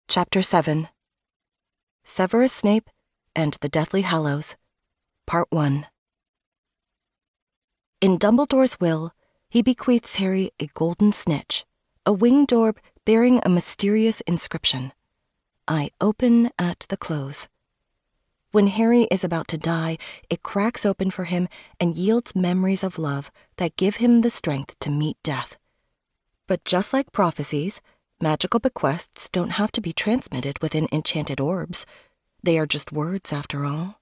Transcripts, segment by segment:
Chapter 7 Severus Snape and the Deathly Hallows, Part 1. In Dumbledore's will, he bequeaths Harry a golden snitch, a winged orb bearing a mysterious inscription. I open at the close. When Harry is about to die, it cracks open for him and yields memories of love that give him the strength to meet death. But just like prophecies, magical bequests don't have to be transmitted within enchanted orbs. They are just words, after all.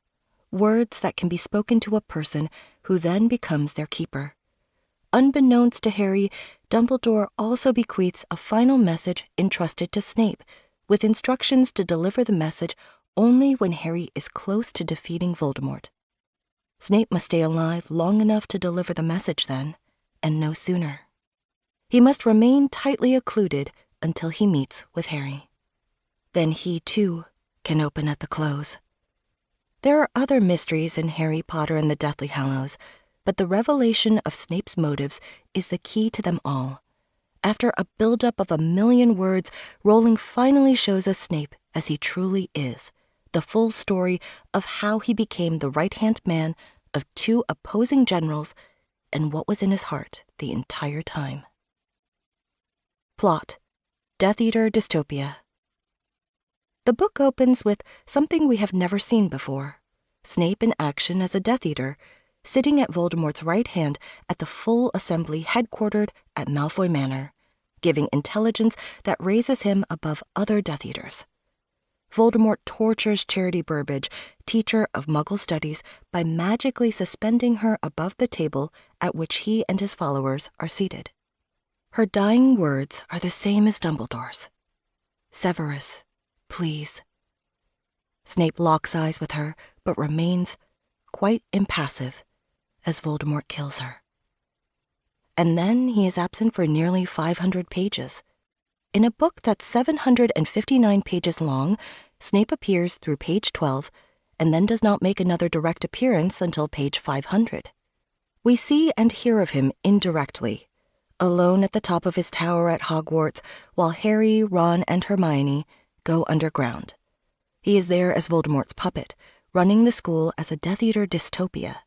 Words that can be spoken to a person who then becomes their keeper. Unbeknownst to Harry, Dumbledore also bequeaths a final message entrusted to Snape, with instructions to deliver the message only when Harry is close to defeating Voldemort. Snape must stay alive long enough to deliver the message then, and no sooner. He must remain tightly occluded until he meets with Harry. Then he, too, can open at the close. There are other mysteries in Harry Potter and the Deathly Hallows, but the revelation of Snape's motives is the key to them all. After a buildup of 1,000,000 words, Rowling finally shows us Snape as he truly is, the full story of how he became the right-hand man of two opposing generals and what was in his heart the entire time. Plot: Death Eater dystopia. The book opens with something we have never seen before. Snape in action as a Death Eater, sitting at Voldemort's right hand at the full assembly headquartered at Malfoy Manor, giving intelligence that raises him above other Death Eaters. Voldemort tortures Charity Burbage, teacher of Muggle studies, by magically suspending her above the table at which he and his followers are seated. Her dying words are the same as Dumbledore's. "Severus, please." Snape locks eyes with her, but remains quite impassive as Voldemort kills her. And then he is absent for nearly 500 pages. In a book that's 759 pages long, Snape appears through page 12 and then does not make another direct appearance until page 500. We see and hear of him indirectly, alone at the top of his tower at Hogwarts while Harry, Ron, and Hermione go underground. He is there as Voldemort's puppet, running the school as a Death Eater dystopia.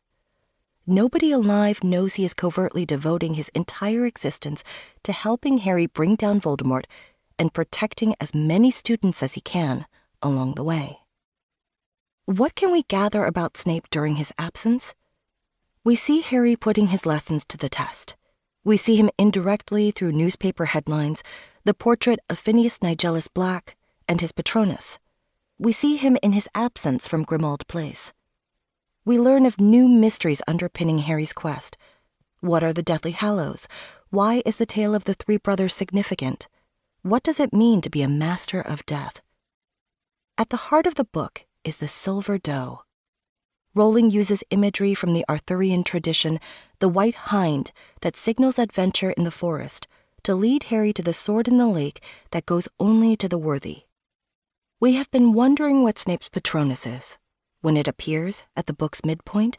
Nobody alive knows he is covertly devoting his entire existence to helping Harry bring down Voldemort and protecting as many students as he can along the way. What can we gather about Snape during his absence? We see Harry putting his lessons to the test. We see him indirectly through newspaper headlines, the portrait of Phineas Nigellus Black, and his Patronus. We see him in his absence from Grimmauld Place. We learn of new mysteries underpinning Harry's quest. What are the Deathly Hallows? Why is the tale of the three brothers significant? What does it mean to be a master of death? At the heart of the book is the silver doe. Rowling uses imagery from the Arthurian tradition, the white hind that signals adventure in the forest, to lead Harry to the sword in the lake that goes only to the worthy. We have been wondering what Snape's Patronus is. When it appears at the book's midpoint,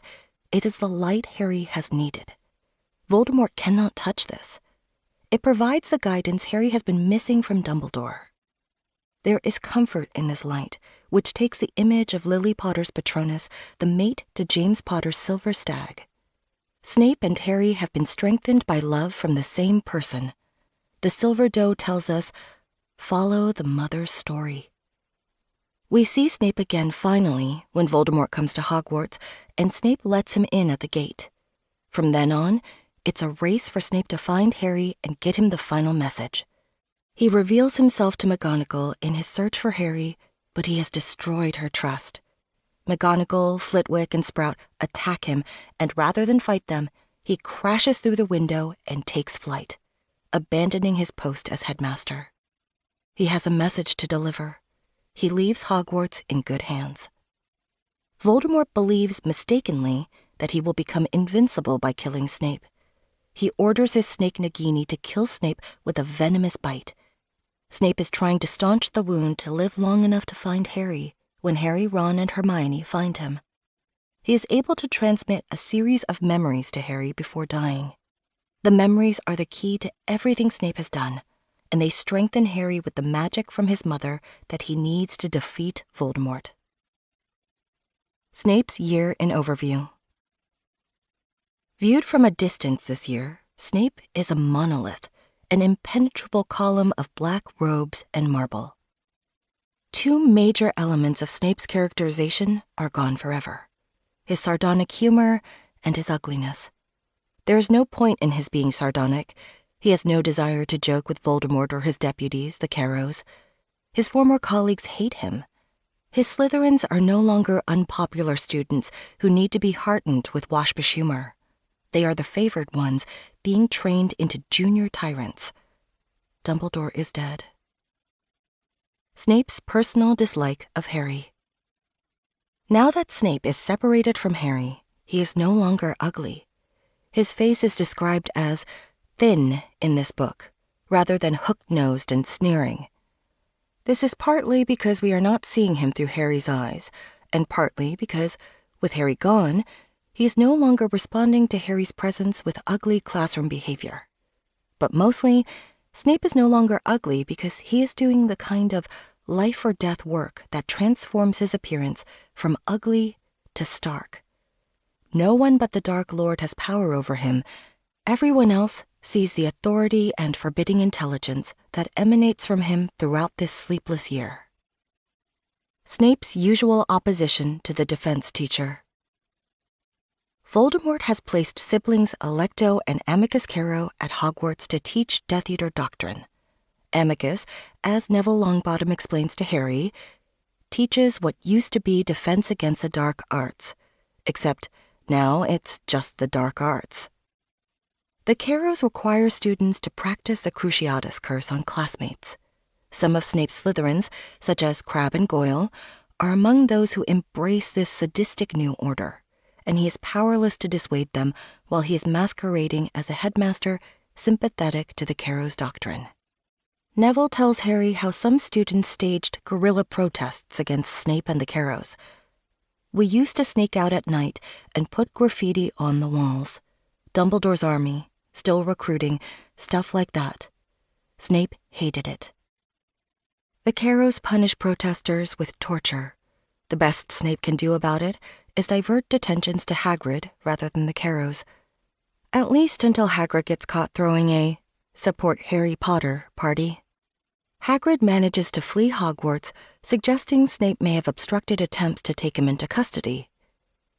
it is the light Harry has needed. Voldemort cannot touch this. It provides the guidance Harry has been missing from Dumbledore. There is comfort in this light, which takes the image of Lily Potter's Patronus, the mate to James Potter's silver stag. Snape and Harry have been strengthened by love from the same person. The silver doe tells us, follow the mother's story. We see Snape again finally when Voldemort comes to Hogwarts and Snape lets him in at the gate. From then on, it's a race for Snape to find Harry and get him the final message. He reveals himself to McGonagall in his search for Harry, but he has destroyed her trust. McGonagall, Flitwick, and Sprout attack him, and rather than fight them, he crashes through the window and takes flight, abandoning his post as headmaster. He has a message to deliver. He leaves Hogwarts in good hands. Voldemort believes mistakenly that he will become invincible by killing Snape. He orders his snake Nagini to kill Snape with a venomous bite. Snape is trying to staunch the wound to live long enough to find Harry when Harry, Ron, and Hermione find him. He is able to transmit a series of memories to Harry before dying. The memories are the key to everything Snape has done, and they strengthen Harry with the magic from his mother that he needs to defeat Voldemort. Snape's Year in Overview. Viewed from a distance this year, Snape is a monolith, an impenetrable column of black robes and marble. Two major elements of Snape's characterization are gone forever: his sardonic humor and his ugliness. There is no point in his being sardonic. He has no desire to joke with Voldemort or his deputies, the Carrows. His former colleagues hate him. His Slytherins are no longer unpopular students who need to be heartened with waspish humor. They are the favored ones, being trained into junior tyrants. Dumbledore is dead. Snape's personal dislike of Harry. Now that Snape is separated from Harry, he is no longer ugly. His face is described as thin in this book, rather than hook-nosed and sneering. This is partly because we are not seeing him through Harry's eyes, and partly because, with Harry gone, he is no longer responding to Harry's presence with ugly classroom behavior. But mostly, Snape is no longer ugly because he is doing the kind of life-or-death work that transforms his appearance from ugly to stark. No one but the Dark Lord has power over him. Everyone else sees the authority and forbidding intelligence that emanates from him throughout this sleepless year. Snape's usual opposition to the defense teacher. Voldemort has placed siblings Alecto and Amicus Carrow at Hogwarts to teach Death Eater doctrine. Amicus, as Neville Longbottom explains to Harry, teaches what used to be defense against the dark arts, except now it's just the dark arts. The Carrows require students to practice the Cruciatus curse on classmates. Some of Snape's Slytherins, such as Crabbe and Goyle, are among those who embrace this sadistic new order, and he is powerless to dissuade them while he is masquerading as a headmaster sympathetic to the Carrows' doctrine. Neville tells Harry how some students staged guerrilla protests against Snape and the Carrows. "We used to sneak out at night and put graffiti on the walls. Dumbledore's army, still recruiting, stuff like that." Snape hated it. The Carrows punish protesters with torture. The best Snape can do about it is divert detentions to Hagrid rather than the Carrows. At least until Hagrid gets caught throwing a "support Harry Potter" party. Hagrid manages to flee Hogwarts, suggesting Snape may have obstructed attempts to take him into custody.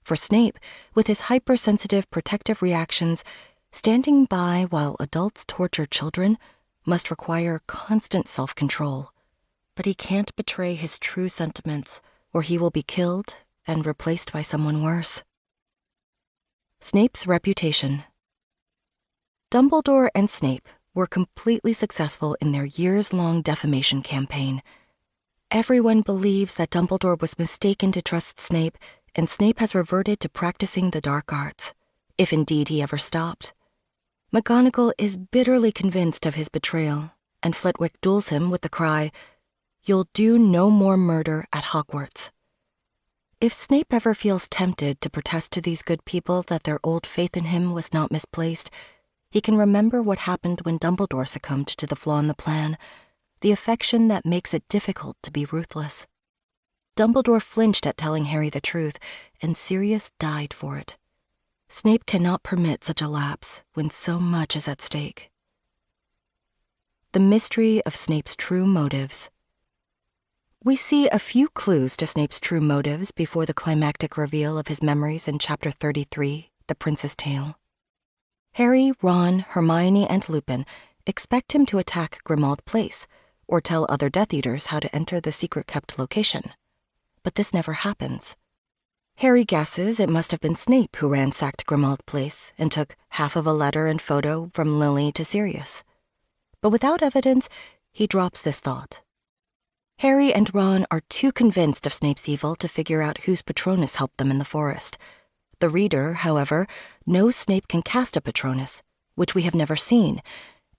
For Snape, with his hypersensitive protective reactions, standing by while adults torture children must require constant self-control. But he can't betray his true sentiments, or he will be killed and replaced by someone worse. Snape's reputation. Dumbledore and Snape were completely successful in their years-long defamation campaign. Everyone believes that Dumbledore was mistaken to trust Snape, and Snape has reverted to practicing the dark arts, if indeed he ever stopped. McGonagall is bitterly convinced of his betrayal, and Flitwick duels him with the cry, "You'll do no more murder at Hogwarts." If Snape ever feels tempted to protest to these good people that their old faith in him was not misplaced, he can remember what happened when Dumbledore succumbed to the flaw in the plan, the affection that makes it difficult to be ruthless. Dumbledore flinched at telling Harry the truth, and Sirius died for it. Snape cannot permit such a lapse when so much is at stake. The mystery of Snape's true motives. We see a few clues to Snape's true motives before the climactic reveal of his memories in Chapter 33, The Prince's Tale. Harry, Ron, Hermione, and Lupin expect him to attack Grimmauld Place, or tell other Death Eaters how to enter the secret-kept location. But this never happens. Harry guesses it must have been Snape who ransacked Grimmauld Place and took half of a letter and photo from Lily to Sirius. But without evidence, he drops this thought. Harry and Ron are too convinced of Snape's evil to figure out whose Patronus helped them in the forest. The reader, however, knows Snape can cast a Patronus, which we have never seen,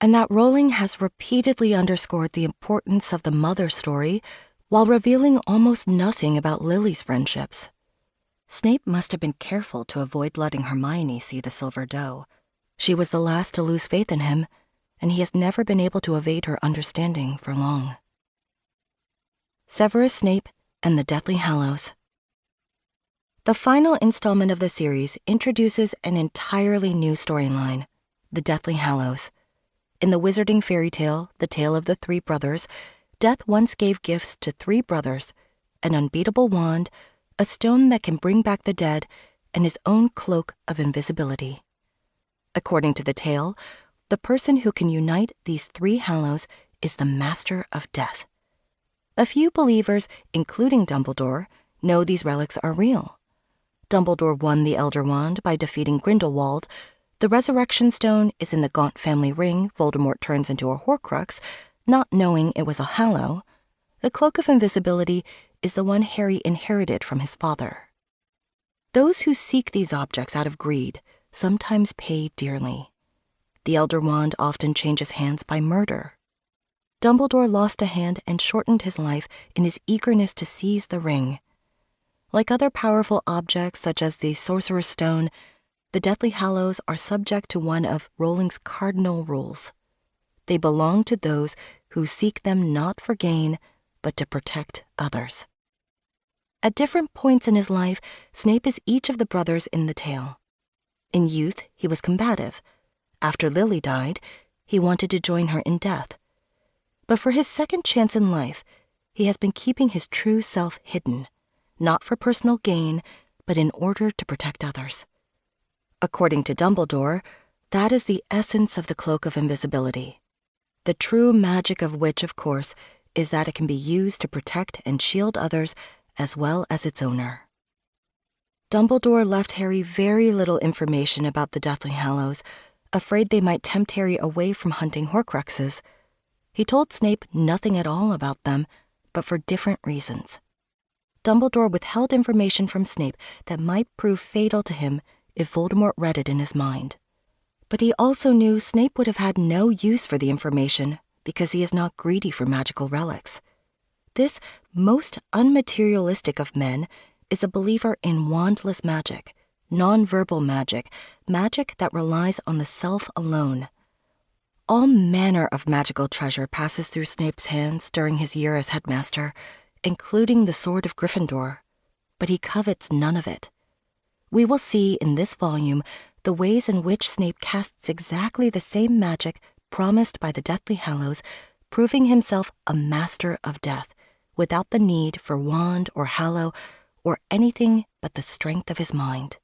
and that Rowling has repeatedly underscored the importance of the mother story while revealing almost nothing about Lily's friendships. Snape must have been careful to avoid letting Hermione see the silver doe. She was the last to lose faith in him, and he has never been able to evade her understanding for long. Severus Snape and the Deathly Hallows. The final installment of the series introduces an entirely new storyline, the Deathly Hallows. In the wizarding fairy tale, The Tale of the Three Brothers, Death once gave gifts to three brothers, an unbeatable wand, a stone that can bring back the dead, and his own cloak of invisibility. According to the tale, the person who can unite these three hallows is the Master of Death. A few believers, including Dumbledore, know these relics are real. Dumbledore won the Elder Wand by defeating Grindelwald. The Resurrection Stone is in the Gaunt family ring Voldemort turns into a Horcrux, not knowing it was a Hallow. The Cloak of Invisibility is the one Harry inherited from his father. Those who seek these objects out of greed sometimes pay dearly. The Elder Wand often changes hands by murder. Dumbledore lost a hand and shortened his life in his eagerness to seize the ring. Like other powerful objects such as the Sorcerer's Stone, the Deathly Hallows are subject to one of Rowling's cardinal rules. They belong to those who seek them not for gain, but to protect others. At different points in his life, Snape is each of the brothers in the tale. In youth, he was combative. After Lily died, he wanted to join her in death. But for his second chance in life, he has been keeping his true self hidden, not for personal gain, but in order to protect others. According to Dumbledore, that is the essence of the Cloak of Invisibility. The true magic of which, of course, is that it can be used to protect and shield others as well as its owner. Dumbledore left Harry very little information about the Deathly Hallows, afraid they might tempt Harry away from hunting Horcruxes. He told Snape nothing at all about them, but for different reasons. Dumbledore withheld information from Snape that might prove fatal to him if Voldemort read it in his mind. But he also knew Snape would have had no use for the information because he is not greedy for magical relics. This most unmaterialistic of men is a believer in wandless magic, non-verbal magic, magic that relies on the self alone. All manner of magical treasure passes through Snape's hands during his year as headmaster, including the Sword of Gryffindor, but he covets none of it. We will see in this volume the ways in which Snape casts exactly the same magic promised by the Deathly Hallows, proving himself a master of death, without the need for wand or hallow or anything but the strength of his mind.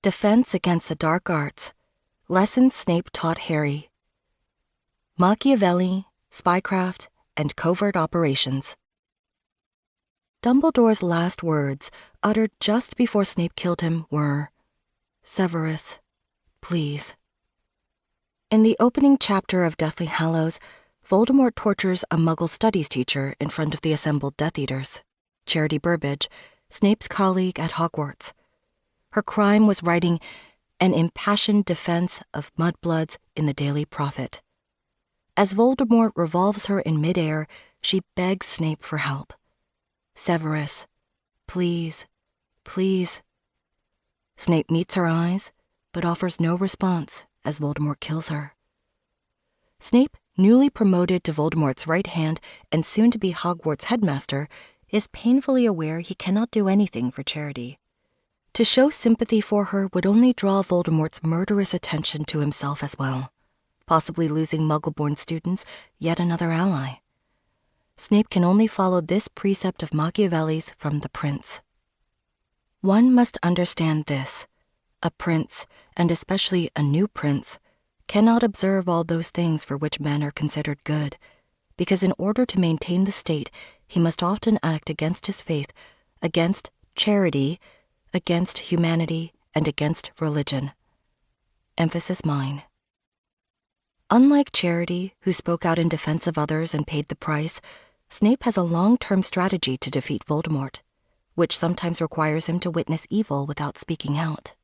Defense against the dark arts. Lessons Snape taught Harry. Machiavelli, spycraft, and covert operations. Dumbledore's last words, uttered just before Snape killed him, were, "Severus, please." In the opening chapter of Deathly Hallows, Voldemort tortures a Muggle studies teacher in front of the assembled Death Eaters, Charity Burbage, Snape's colleague at Hogwarts. Her crime was writing an impassioned defense of mudbloods in the Daily Prophet. As Voldemort revolves her in midair, she begs Snape for help. "Severus, please, please." Snape meets her eyes, but offers no response as Voldemort kills her. Snape, newly promoted to Voldemort's right hand and soon to be Hogwarts headmaster, is painfully aware he cannot do anything for Charity. To show sympathy for her would only draw Voldemort's murderous attention to himself as well, possibly losing Muggle-born students yet another ally. Snape can only follow this precept of Machiavelli's from The Prince. One must understand this. A prince, and especially a new prince, cannot observe all those things for which men are considered good, because in order to maintain the state, he must often act against his faith, against charity, against humanity, and against religion. Emphasis mine. Unlike Charity, who spoke out in defense of others and paid the price, Snape has a long-term strategy to defeat Voldemort, which sometimes requires him to witness evil without speaking out.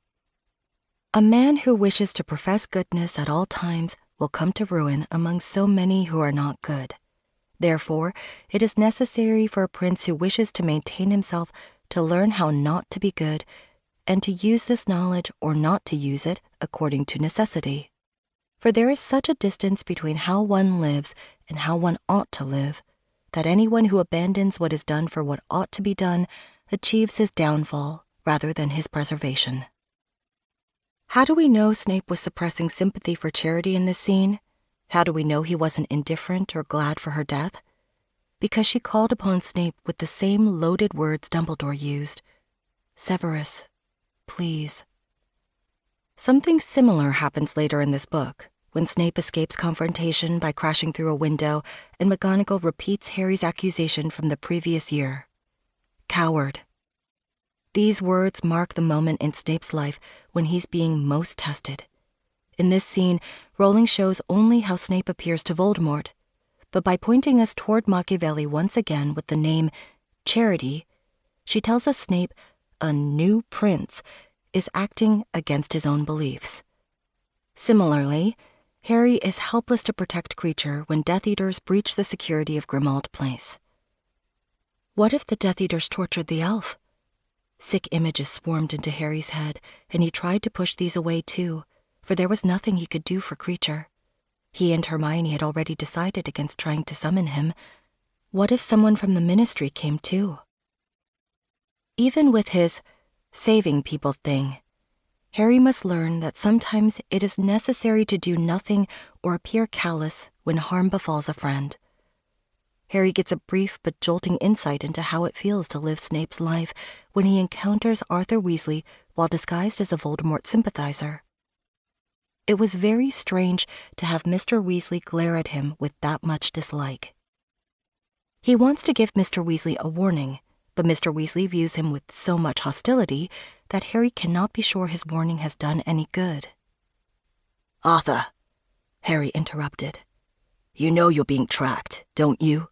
A man who wishes to profess goodness at all times will come to ruin among so many who are not good. Therefore, it is necessary for a prince who wishes to maintain himself to learn how not to be good, and to use this knowledge or not to use it according to necessity. For there is such a distance between how one lives and how one ought to live, that anyone who abandons what is done for what ought to be done achieves his downfall rather than his preservation. How do we know Snape was suppressing sympathy for Charity in this scene? How do we know he wasn't indifferent or glad for her death? Because she called upon Snape with the same loaded words Dumbledore used. Severus, please. Something similar happens later in this book, when Snape escapes confrontation by crashing through a window and McGonagall repeats Harry's accusation from the previous year. Coward. These words mark the moment in Snape's life when he's being most tested. In this scene, Rowling shows only how Snape appears to Voldemort, but by pointing us toward Machiavelli once again with the name Charity, she tells us Snape, a new prince, is acting against his own beliefs. Similarly, Harry is helpless to protect Kreacher when Death Eaters breach the security of Grimmauld Place. What if the Death Eaters tortured the elf? Sick images swarmed into Harry's head, and he tried to push these away too, for there was nothing he could do for Kreacher. He and Hermione had already decided against trying to summon him. What if someone from the Ministry came too? Even with his saving people thing, Harry must learn that sometimes it is necessary to do nothing or appear callous when harm befalls a friend. Harry gets a brief but jolting insight into how it feels to live Snape's life when he encounters Arthur Weasley while disguised as a Voldemort sympathizer. It was very strange to have Mr. Weasley glare at him with that much dislike. He wants to give Mr. Weasley a warning, but Mr. Weasley views him with so much hostility that Harry cannot be sure his warning has done any good. "Arthur," Harry interrupted, "you know you're being tracked, don't you?"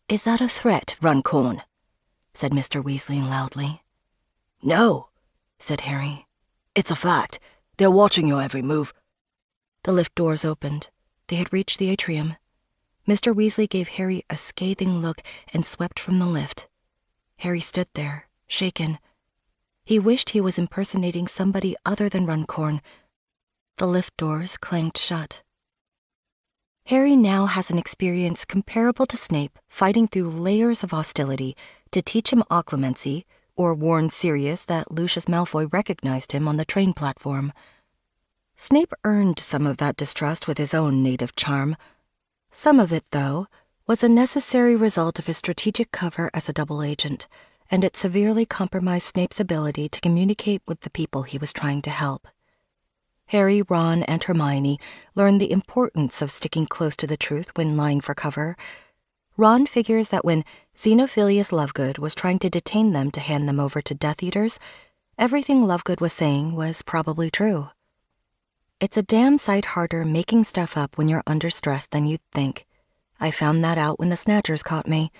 "Is that a threat, Runcorn?" said Mr. Weasley loudly. "No," said Harry. "It's a fact. They're watching your every move." The lift doors opened. They had reached the atrium. Mr. Weasley gave Harry a scathing look and swept from the lift. Harry stood there, shaken. He wished he was impersonating somebody other than Runcorn. The lift doors clanged shut. Harry now has an experience comparable to Snape fighting through layers of hostility to teach him occlumency or warn Sirius that Lucius Malfoy recognized him on the train platform. Snape earned some of that distrust with his own native charm. Some of it, though, was a necessary result of his strategic cover as a double agent, and it severely compromised Snape's ability to communicate with the people he was trying to help. Harry, Ron, and Hermione learned the importance of sticking close to the truth when lying for cover. Ron figures that when Xenophilius Lovegood was trying to detain them to hand them over to Death Eaters, everything Lovegood was saying was probably true. It's a damn sight harder making stuff up when you're under stress than you'd think. I found that out when the Snatchers caught me.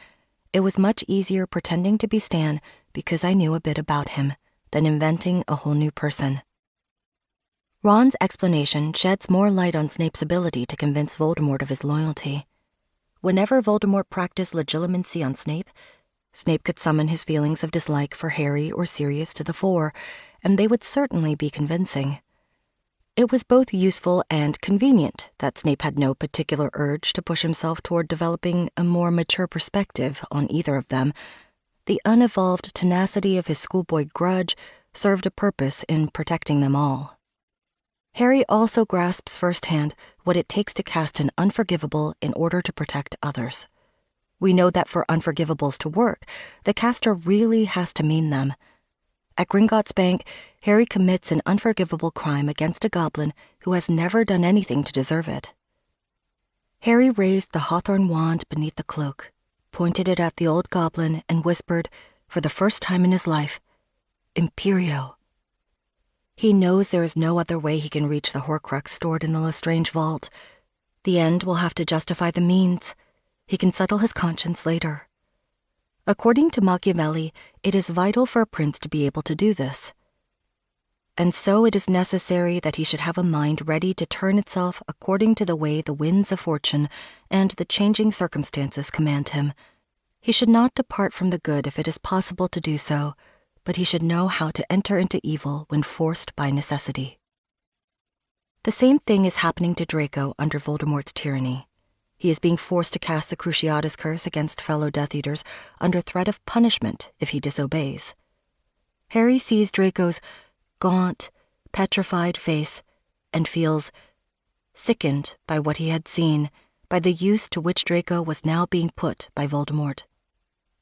It was much easier pretending to be Stan because I knew a bit about him than inventing a whole new person. Ron's explanation sheds more light on Snape's ability to convince Voldemort of his loyalty. Whenever Voldemort practiced legilimency on Snape, Snape could summon his feelings of dislike for Harry or Sirius to the fore, and they would certainly be convincing. It was both useful and convenient that Snape had no particular urge to push himself toward developing a more mature perspective on either of them. The unevolved tenacity of his schoolboy grudge served a purpose in protecting them all. Harry also grasps firsthand what it takes to cast an unforgivable in order to protect others. We know that for unforgivables to work, the caster really has to mean them. At Gringotts Bank, Harry commits an unforgivable crime against a goblin who has never done anything to deserve it. Harry raised the hawthorn wand beneath the cloak, pointed it at the old goblin, and whispered, for the first time in his life, "Imperio." He knows there is no other way he can reach the Horcrux stored in the Lestrange vault. The end will have to justify the means. He can settle his conscience later. According to Machiavelli, it is vital for a prince to be able to do this. And so it is necessary that he should have a mind ready to turn itself according to the way the winds of fortune and the changing circumstances command him. He should not depart from the good if it is possible to do so, but he should know how to enter into evil when forced by necessity. The same thing is happening to Draco under Voldemort's tyranny. He is being forced to cast the Cruciatus Curse against fellow Death Eaters under threat of punishment if he disobeys. Harry sees Draco's gaunt, petrified face and feels sickened by what he had seen, by the use to which Draco was now being put by Voldemort.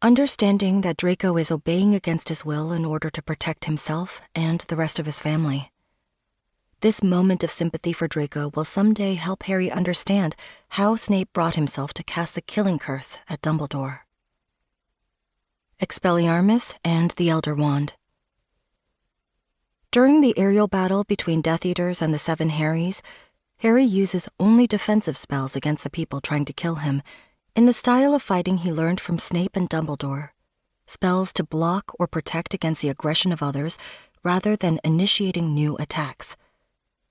Understanding that Draco is obeying against his will in order to protect himself and the rest of his family. This moment of sympathy for Draco will someday help Harry understand how Snape brought himself to cast the killing curse at Dumbledore. Expelliarmus and the Elder Wand. During the aerial battle between Death Eaters and the Seven Harrys, Harry uses only defensive spells against the people trying to kill him, in the style of fighting he learned from Snape and Dumbledore. Spells to block or protect against the aggression of others, rather than initiating new attacks.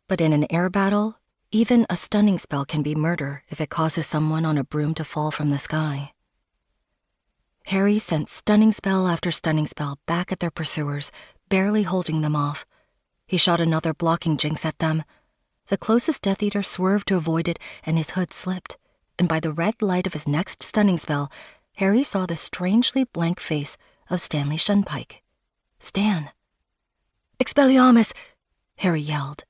But in an air battle, even a stunning spell can be murder if it causes someone on a broom to fall from the sky. Harry sent stunning spell after stunning spell back at their pursuers, barely holding them off. He shot another blocking jinx at them. The closest Death Eater swerved to avoid it, and his hood slipped, and by the red light of his next stunning spell, Harry saw the strangely blank face of Stanley Shunpike. Stan. "Expelliarmus!" Harry yelled.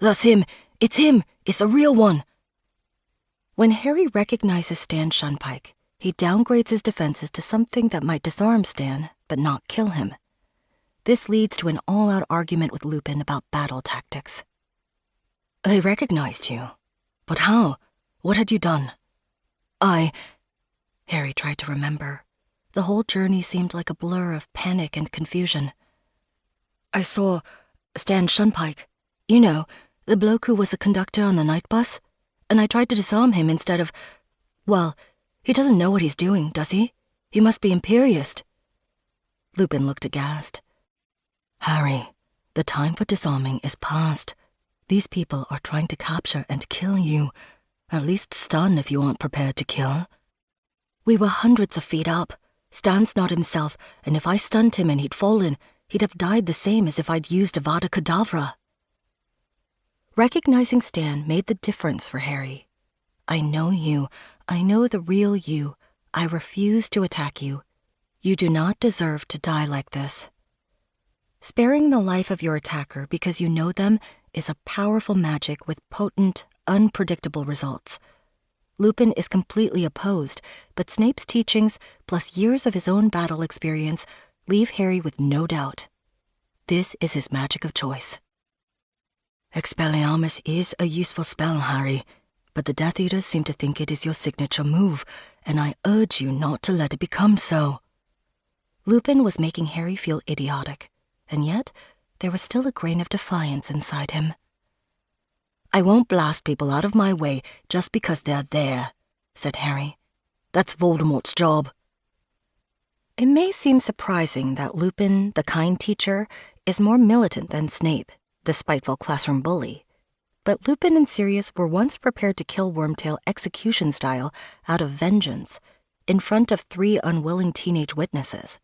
"That's him! It's him! It's the real one!" When Harry recognizes Stan Shunpike, he downgrades his defenses to something that might disarm Stan, but not kill him. This leads to an all-out argument with Lupin about battle tactics. "They recognized you. But how? What had you done?" Harry tried to remember. The whole journey seemed like a blur of panic and confusion. "I saw Stan Shunpike. You know, the bloke who was the conductor on the night bus, and I tried to disarm him instead of... Well, he doesn't know what he's doing, does he? He must be imperious." Lupin looked aghast. "Harry, the time for disarming is past. These people are trying to capture and kill you. At least stun if you aren't prepared to kill." "We were hundreds of feet up. Stan's not himself, and if I stunned him and he'd fallen, he'd have died the same as if I'd used Avada Kedavra." Recognizing Stan made the difference for Harry. "I know you. I know the real you. I refuse to attack you. You do not deserve to die like this." Sparing the life of your attacker because you know them is a powerful magic with potent, unpredictable results. Lupin is completely opposed, but Snape's teachings, plus years of his own battle experience, leave Harry with no doubt. This is his magic of choice. "Expelliarmus is a useful spell, Harry, but the Death Eaters seem to think it is your signature move, and I urge you not to let it become so." Lupin was making Harry feel idiotic, and yet there was still a grain of defiance inside him. "I won't blast people out of my way just because they're there," said Harry. "That's Voldemort's job." It may seem surprising that Lupin, the kind teacher, is more militant than Snape, the spiteful classroom bully. But Lupin and Sirius were once prepared to kill Wormtail execution style out of vengeance, in front of 3 unwilling teenage witnesses.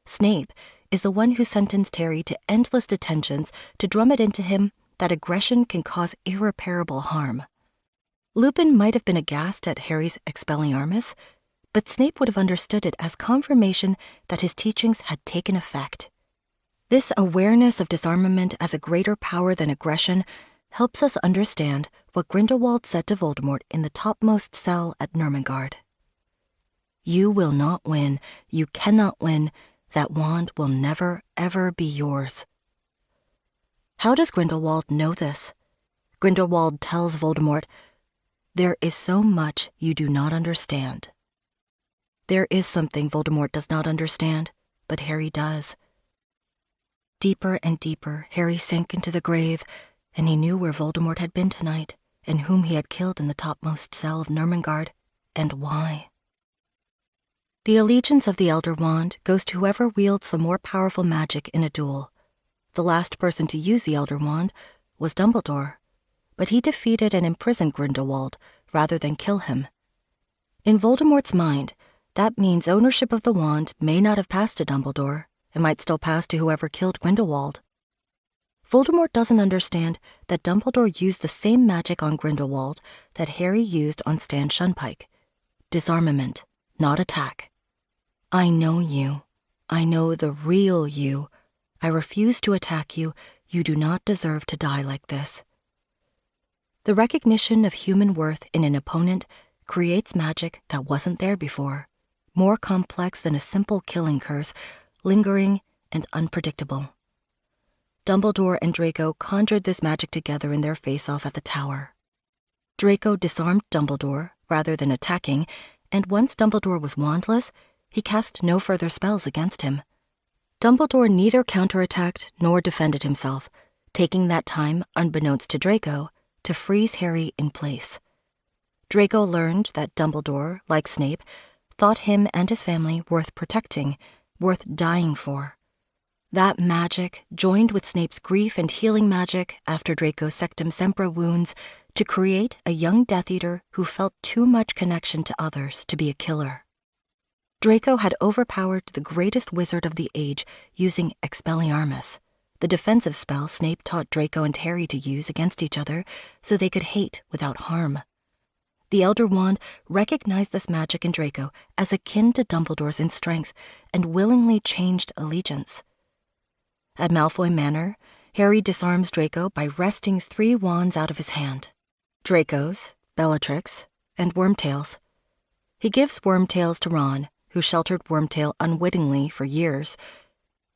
Snape is the one who sentenced Harry to endless detentions to drum it into him that aggression can cause irreparable harm. Lupin might have been aghast at Harry's Expelliarmus, but Snape would have understood it as confirmation that his teachings had taken effect. This awareness of disarmament as a greater power than aggression helps us understand what Grindelwald said to Voldemort in the topmost cell at Nurmengard. "You will not win. You cannot win. That wand will never, ever be yours." How does Grindelwald know this? Grindelwald tells Voldemort, "There is so much you do not understand." There is something Voldemort does not understand, but Harry does. Deeper and deeper, Harry sank into the grave, and he knew where Voldemort had been tonight, and whom he had killed in the topmost cell of Nurmengard, and why. The allegiance of the Elder Wand goes to whoever wields the more powerful magic in a duel. The last person to use the Elder Wand was Dumbledore, but he defeated and imprisoned Grindelwald rather than kill him. In Voldemort's mind, that means ownership of the wand may not have passed to Dumbledore. It might still pass to whoever killed Grindelwald. Voldemort doesn't understand that Dumbledore used the same magic on Grindelwald that Harry used on Stan Shunpike. Disarmament, not attack. I know you. I know the real you. I refuse to attack you. You do not deserve to die like this. The recognition of human worth in an opponent creates magic that wasn't there before, more complex than a simple killing curse, lingering and unpredictable. Dumbledore and Draco conjured this magic together in their face-off at the tower. Draco disarmed Dumbledore rather than attacking, and once Dumbledore was wandless, he cast no further spells against him. Dumbledore neither counterattacked nor defended himself, taking that time, unbeknownst to Draco, to freeze Harry in place. Draco learned that Dumbledore, like Snape, thought him and his family worth protecting, worth dying for. That magic joined with Snape's grief and healing magic after Draco's Sectum Sempra wounds to create a young Death Eater who felt too much connection to others to be a killer. Draco had overpowered the greatest wizard of the age using Expelliarmus, the defensive spell Snape taught Draco and Harry to use against each other so they could hate without harm. The Elder Wand recognized this magic in Draco as akin to Dumbledore's in strength and willingly changed allegiance. At Malfoy Manor, Harry disarms Draco by wresting 3 wands out of his hand. Draco's, Bellatrix, and Wormtail's. He gives Wormtail's to Ron, who sheltered Wormtail unwittingly for years.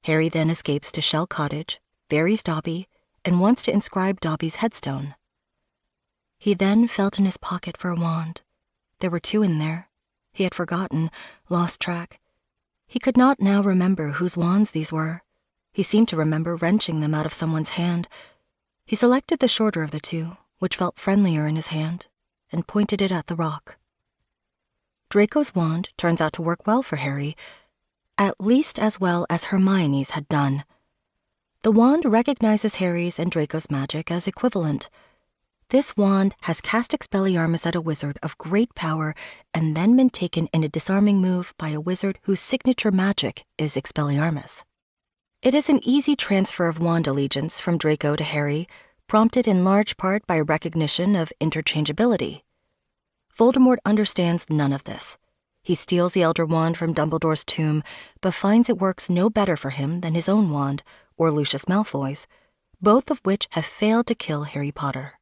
Harry then escapes to Shell Cottage, buries Dobby, and wants to inscribe Dobby's headstone. He then felt in his pocket for a wand. There were 2 in there. He had forgotten, lost track. He could not now remember whose wands these were. He seemed to remember wrenching them out of someone's hand. He selected the shorter of the 2, which felt friendlier in his hand, and pointed it at the rock. Draco's wand turns out to work well for Harry, at least as well as Hermione's had done. The wand recognizes Harry's and Draco's magic as equivalent. This wand has cast Expelliarmus at a wizard of great power and then been taken in a disarming move by a wizard whose signature magic is Expelliarmus. It is an easy transfer of wand allegiance from Draco to Harry, prompted in large part by recognition of interchangeability. Voldemort understands none of this. He steals the Elder Wand from Dumbledore's tomb, but finds it works no better for him than his own wand, or Lucius Malfoy's, both of which have failed to kill Harry Potter.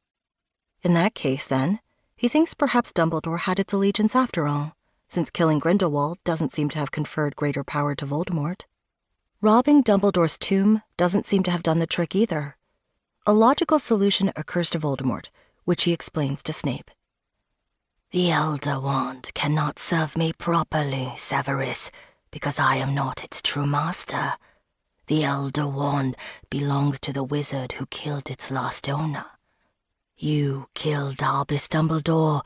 In that case, then, he thinks perhaps Dumbledore had its allegiance after all, since killing Grindelwald doesn't seem to have conferred greater power to Voldemort. Robbing Dumbledore's tomb doesn't seem to have done the trick either. A logical solution occurs to Voldemort, which he explains to Snape. The Elder Wand cannot serve me properly, Severus, because I am not its true master. The Elder Wand belongs to the wizard who killed its last owner. You killed Albus Dumbledore.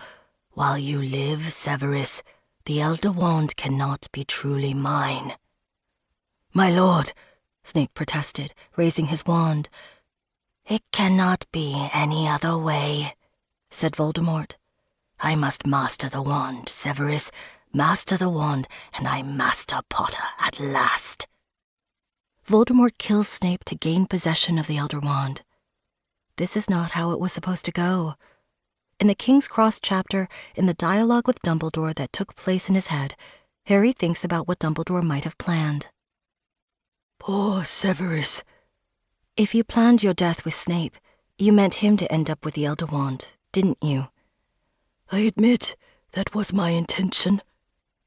While you live, Severus, the Elder Wand cannot be truly mine. My lord, Snape protested, raising his wand. It cannot be any other way, said Voldemort. I must master the wand, Severus, master the wand, and I master Potter at last. Voldemort kills Snape to gain possession of the Elder Wand. This is not how it was supposed to go. In the King's Cross chapter, in the dialogue with Dumbledore that took place in his head, Harry thinks about what Dumbledore might have planned. Poor Severus. If you planned your death with Snape, you meant him to end up with the Elder Wand, didn't you? I admit that was my intention,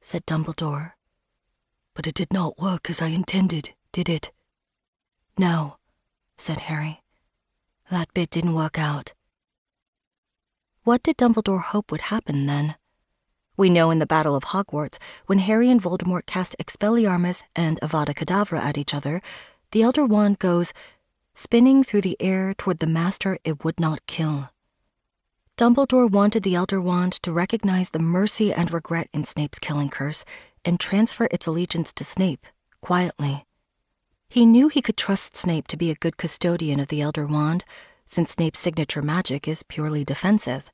said Dumbledore. But it did not work as I intended, did it? No, said Harry. That bit didn't work out. What did Dumbledore hope would happen then? We know in the Battle of Hogwarts, when Harry and Voldemort cast Expelliarmus and Avada Kedavra at each other, the Elder Wand goes spinning through the air toward the master it would not kill. Dumbledore wanted the Elder Wand to recognize the mercy and regret in Snape's killing curse and transfer its allegiance to Snape, quietly. He knew he could trust Snape to be a good custodian of the Elder Wand, since Snape's signature magic is purely defensive.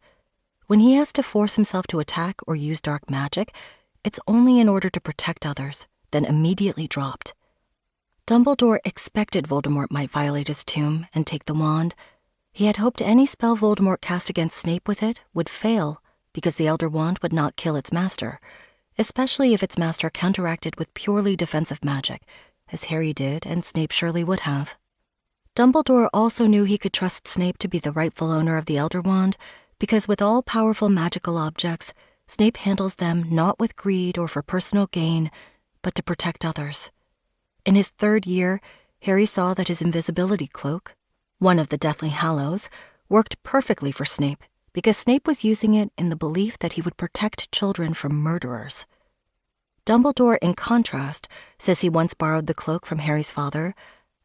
When he has to force himself to attack or use dark magic, it's only in order to protect others, then immediately dropped. Dumbledore expected Voldemort might violate his tomb and take the wand. He had hoped any spell Voldemort cast against Snape with it would fail because the Elder Wand would not kill its master, especially if its master counteracted with purely defensive magic, as Harry did and Snape surely would have. Dumbledore also knew he could trust Snape to be the rightful owner of the Elder Wand, because with all powerful magical objects, Snape handles them not with greed or for personal gain, but to protect others. In his 3rd year, Harry saw that his invisibility cloak, one of the Deathly Hallows, worked perfectly for Snape, because Snape was using it in the belief that he would protect children from murderers. Dumbledore, in contrast, says he once borrowed the cloak from Harry's father,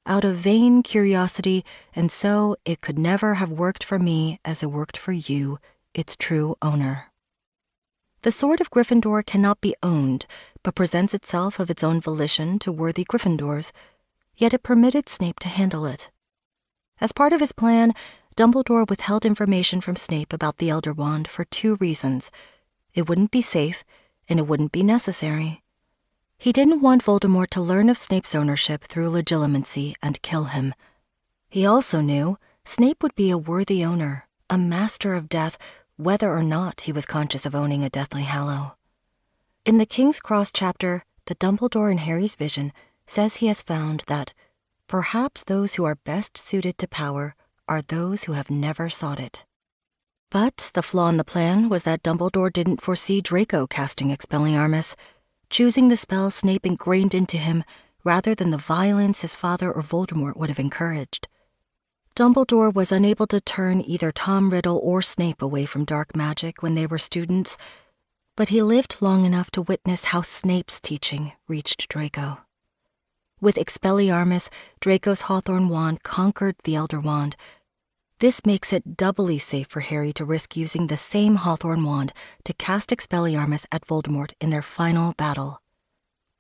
out of vain curiosity, and so it could never have worked for me as it worked for you, its true owner. The sword of Gryffindor cannot be owned, but presents itself of its own volition to worthy Gryffindors, yet it permitted Snape to handle it. As part of his plan, Dumbledore withheld information from Snape about the Elder Wand for 2 reasons. It wouldn't be safe, and it wouldn't be necessary. He didn't want Voldemort to learn of Snape's ownership through legitimacy and kill him. He also knew Snape would be a worthy owner, a master of death, whether or not he was conscious of owning a Deathly Hallow. In the King's Cross chapter, the Dumbledore in Harry's vision says he has found that perhaps those who are best suited to power are those who have never sought it. But the flaw in the plan was that Dumbledore didn't foresee Draco casting Expelliarmus, choosing the spell Snape ingrained into him rather than the violence his father or Voldemort would have encouraged. Dumbledore was unable to turn either Tom Riddle or Snape away from dark magic when they were students, but he lived long enough to witness how Snape's teaching reached Draco. With Expelliarmus, Draco's Hawthorn Wand conquered the Elder Wand. This makes it doubly safe for Harry to risk using the same Hawthorn Wand to cast Expelliarmus at Voldemort in their final battle.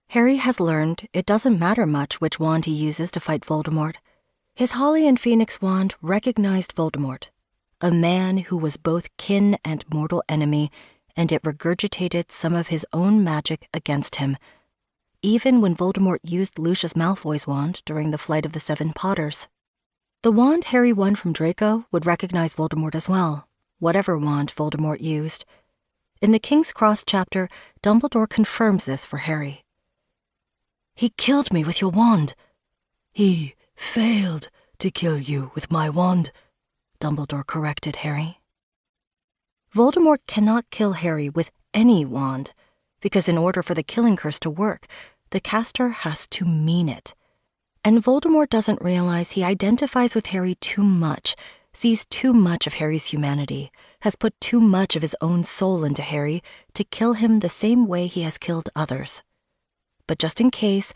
Harry has learned it doesn't matter much which wand he uses to fight Voldemort. His Holly and Phoenix wand recognized Voldemort, a man who was both kin and mortal enemy, and it regurgitated some of his own magic against him, even when Voldemort used Lucius Malfoy's wand during the Flight of the 7 Potters. The wand Harry won from Draco would recognize Voldemort as well, whatever wand Voldemort used. In the King's Cross chapter, Dumbledore confirms this for Harry. "He killed me with your wand." "He failed to kill you with my wand," Dumbledore corrected Harry. Voldemort cannot kill Harry with any wand, because in order for the killing curse to work, the caster has to mean it. And Voldemort doesn't realize he identifies with Harry too much, sees too much of Harry's humanity, has put too much of his own soul into Harry to kill him the same way he has killed others. But just in case,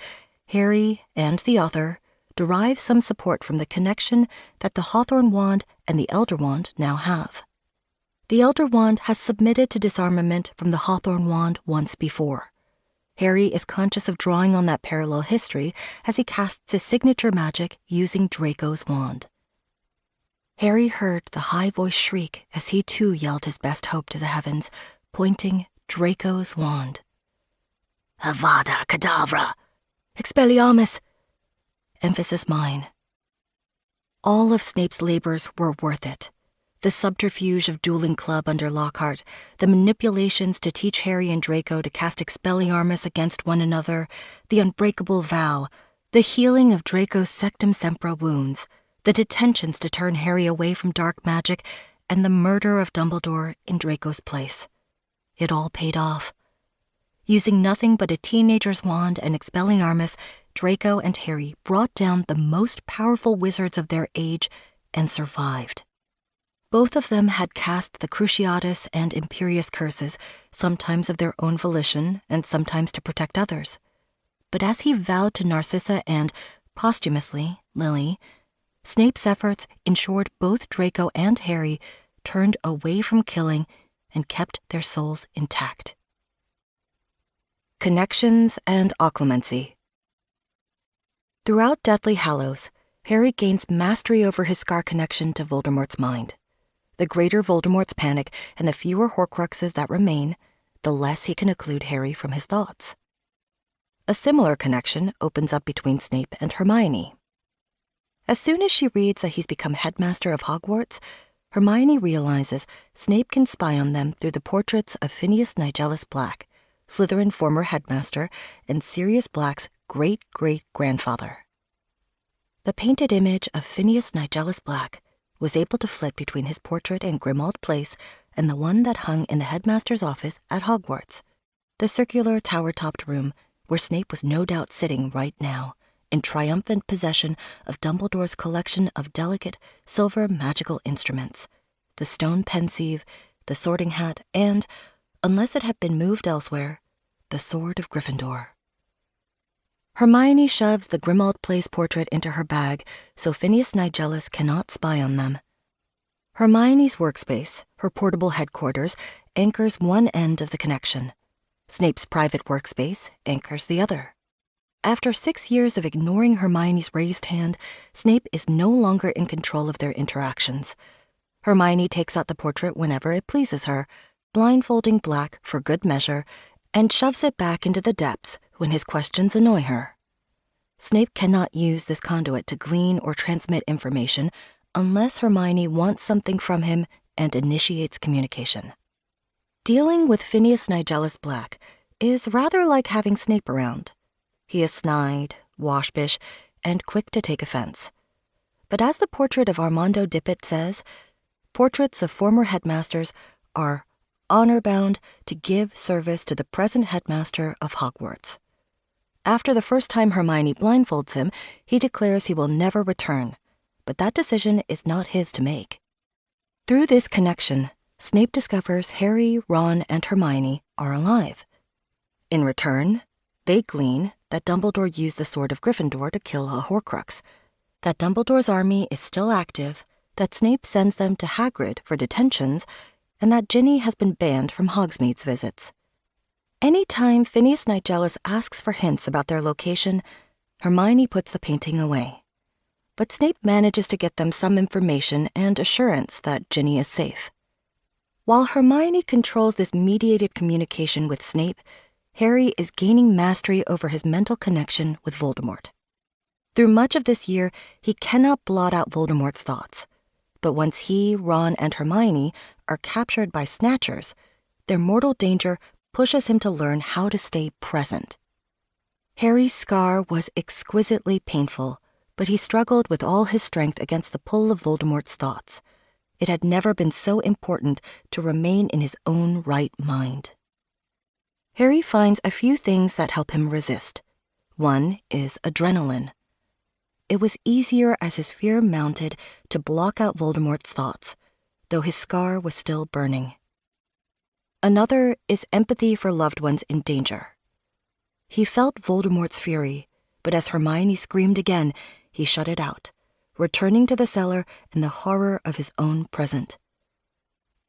Harry and the author derive some support from the connection that the Hawthorn Wand and the Elder Wand now have. The Elder Wand has submitted to disarmament from the Hawthorn Wand once before. Harry is conscious of drawing on that parallel history as he casts his signature magic using Draco's wand. Harry heard the high voice shriek as he too yelled his best hope to the heavens, pointing Draco's wand. "Avada Kedavra! Expelliarmus!" Emphasis mine. All of Snape's labors were worth it. The subterfuge of dueling club under Lockhart, the manipulations to teach Harry and Draco to cast Expelliarmus against one another, the unbreakable vow, the healing of Draco's Sectum Sempra wounds, the detentions to turn Harry away from dark magic, and the murder of Dumbledore in Draco's place. It all paid off. Using nothing but a teenager's wand and Expelliarmus, Draco and Harry brought down the most powerful wizards of their age and survived. Both of them had cast the Cruciatus and Imperious curses, sometimes of their own volition and sometimes to protect others. But as he vowed to Narcissa and, posthumously, Lily, Snape's efforts ensured both Draco and Harry turned away from killing and kept their souls intact. Connections and Occlumency. Throughout Deathly Hallows, Harry gains mastery over his scar connection to Voldemort's mind. The greater Voldemort's panic and the fewer Horcruxes that remain, the less he can occlude Harry from his thoughts. A similar connection opens up between Snape and Hermione. As soon as she reads that he's become headmaster of Hogwarts, Hermione realizes Snape can spy on them through the portraits of Phineas Nigellus Black, Slytherin former headmaster and Sirius Black's great-great-grandfather. The painted image of Phineas Nigellus Black was able to flit between his portrait in Grimmauld Place and the one that hung in the headmaster's office at Hogwarts, the circular tower-topped room where Snape was no doubt sitting right now, in triumphant possession of Dumbledore's collection of delicate silver magical instruments, the stone pensieve, the sorting hat, and, unless it had been moved elsewhere, the sword of Gryffindor. Hermione shoves the Grimmauld Place portrait into her bag so Phineas Nigellus cannot spy on them. Hermione's workspace, her portable headquarters, anchors one end of the connection. Snape's private workspace anchors the other. After 6 years of ignoring Hermione's raised hand, Snape is no longer in control of their interactions. Hermione takes out the portrait whenever it pleases her, blindfolding Black for good measure, and shoves it back into the depths when his questions annoy her. Snape cannot use this conduit to glean or transmit information unless Hermione wants something from him and initiates communication. Dealing with Phineas Nigellus Black is rather like having Snape around. He is snide, waspish, and quick to take offense. But as the portrait of Armando Dippet says, portraits of former headmasters are honor-bound to give service to the present headmaster of Hogwarts. After the first time Hermione blindfolds him, he declares he will never return, but that decision is not his to make. Through this connection, Snape discovers Harry, Ron, and Hermione are alive. In return, they glean that Dumbledore used the sword of Gryffindor to kill a Horcrux, that Dumbledore's army is still active, that Snape sends them to Hagrid for detentions, and that Ginny has been banned from Hogsmeade's visits. Any time Phineas Nigellus asks for hints about their location, Hermione puts the painting away. But Snape manages to get them some information and assurance that Ginny is safe. While Hermione controls this mediated communication with Snape, Harry is gaining mastery over his mental connection with Voldemort. Through much of this year, he cannot blot out Voldemort's thoughts. But once he, Ron, and Hermione are captured by Snatchers, their mortal danger pushes him to learn how to stay present. Harry's scar was exquisitely painful, but he struggled with all his strength against the pull of Voldemort's thoughts. It had never been so important to remain in his own right mind. Harry finds a few things that help him resist. One is adrenaline. It was easier as his fear mounted to block out Voldemort's thoughts, though his scar was still burning. Another is empathy for loved ones in danger. He felt Voldemort's fury, but as Hermione screamed again, he shut it out, returning to the cellar in the horror of his own present.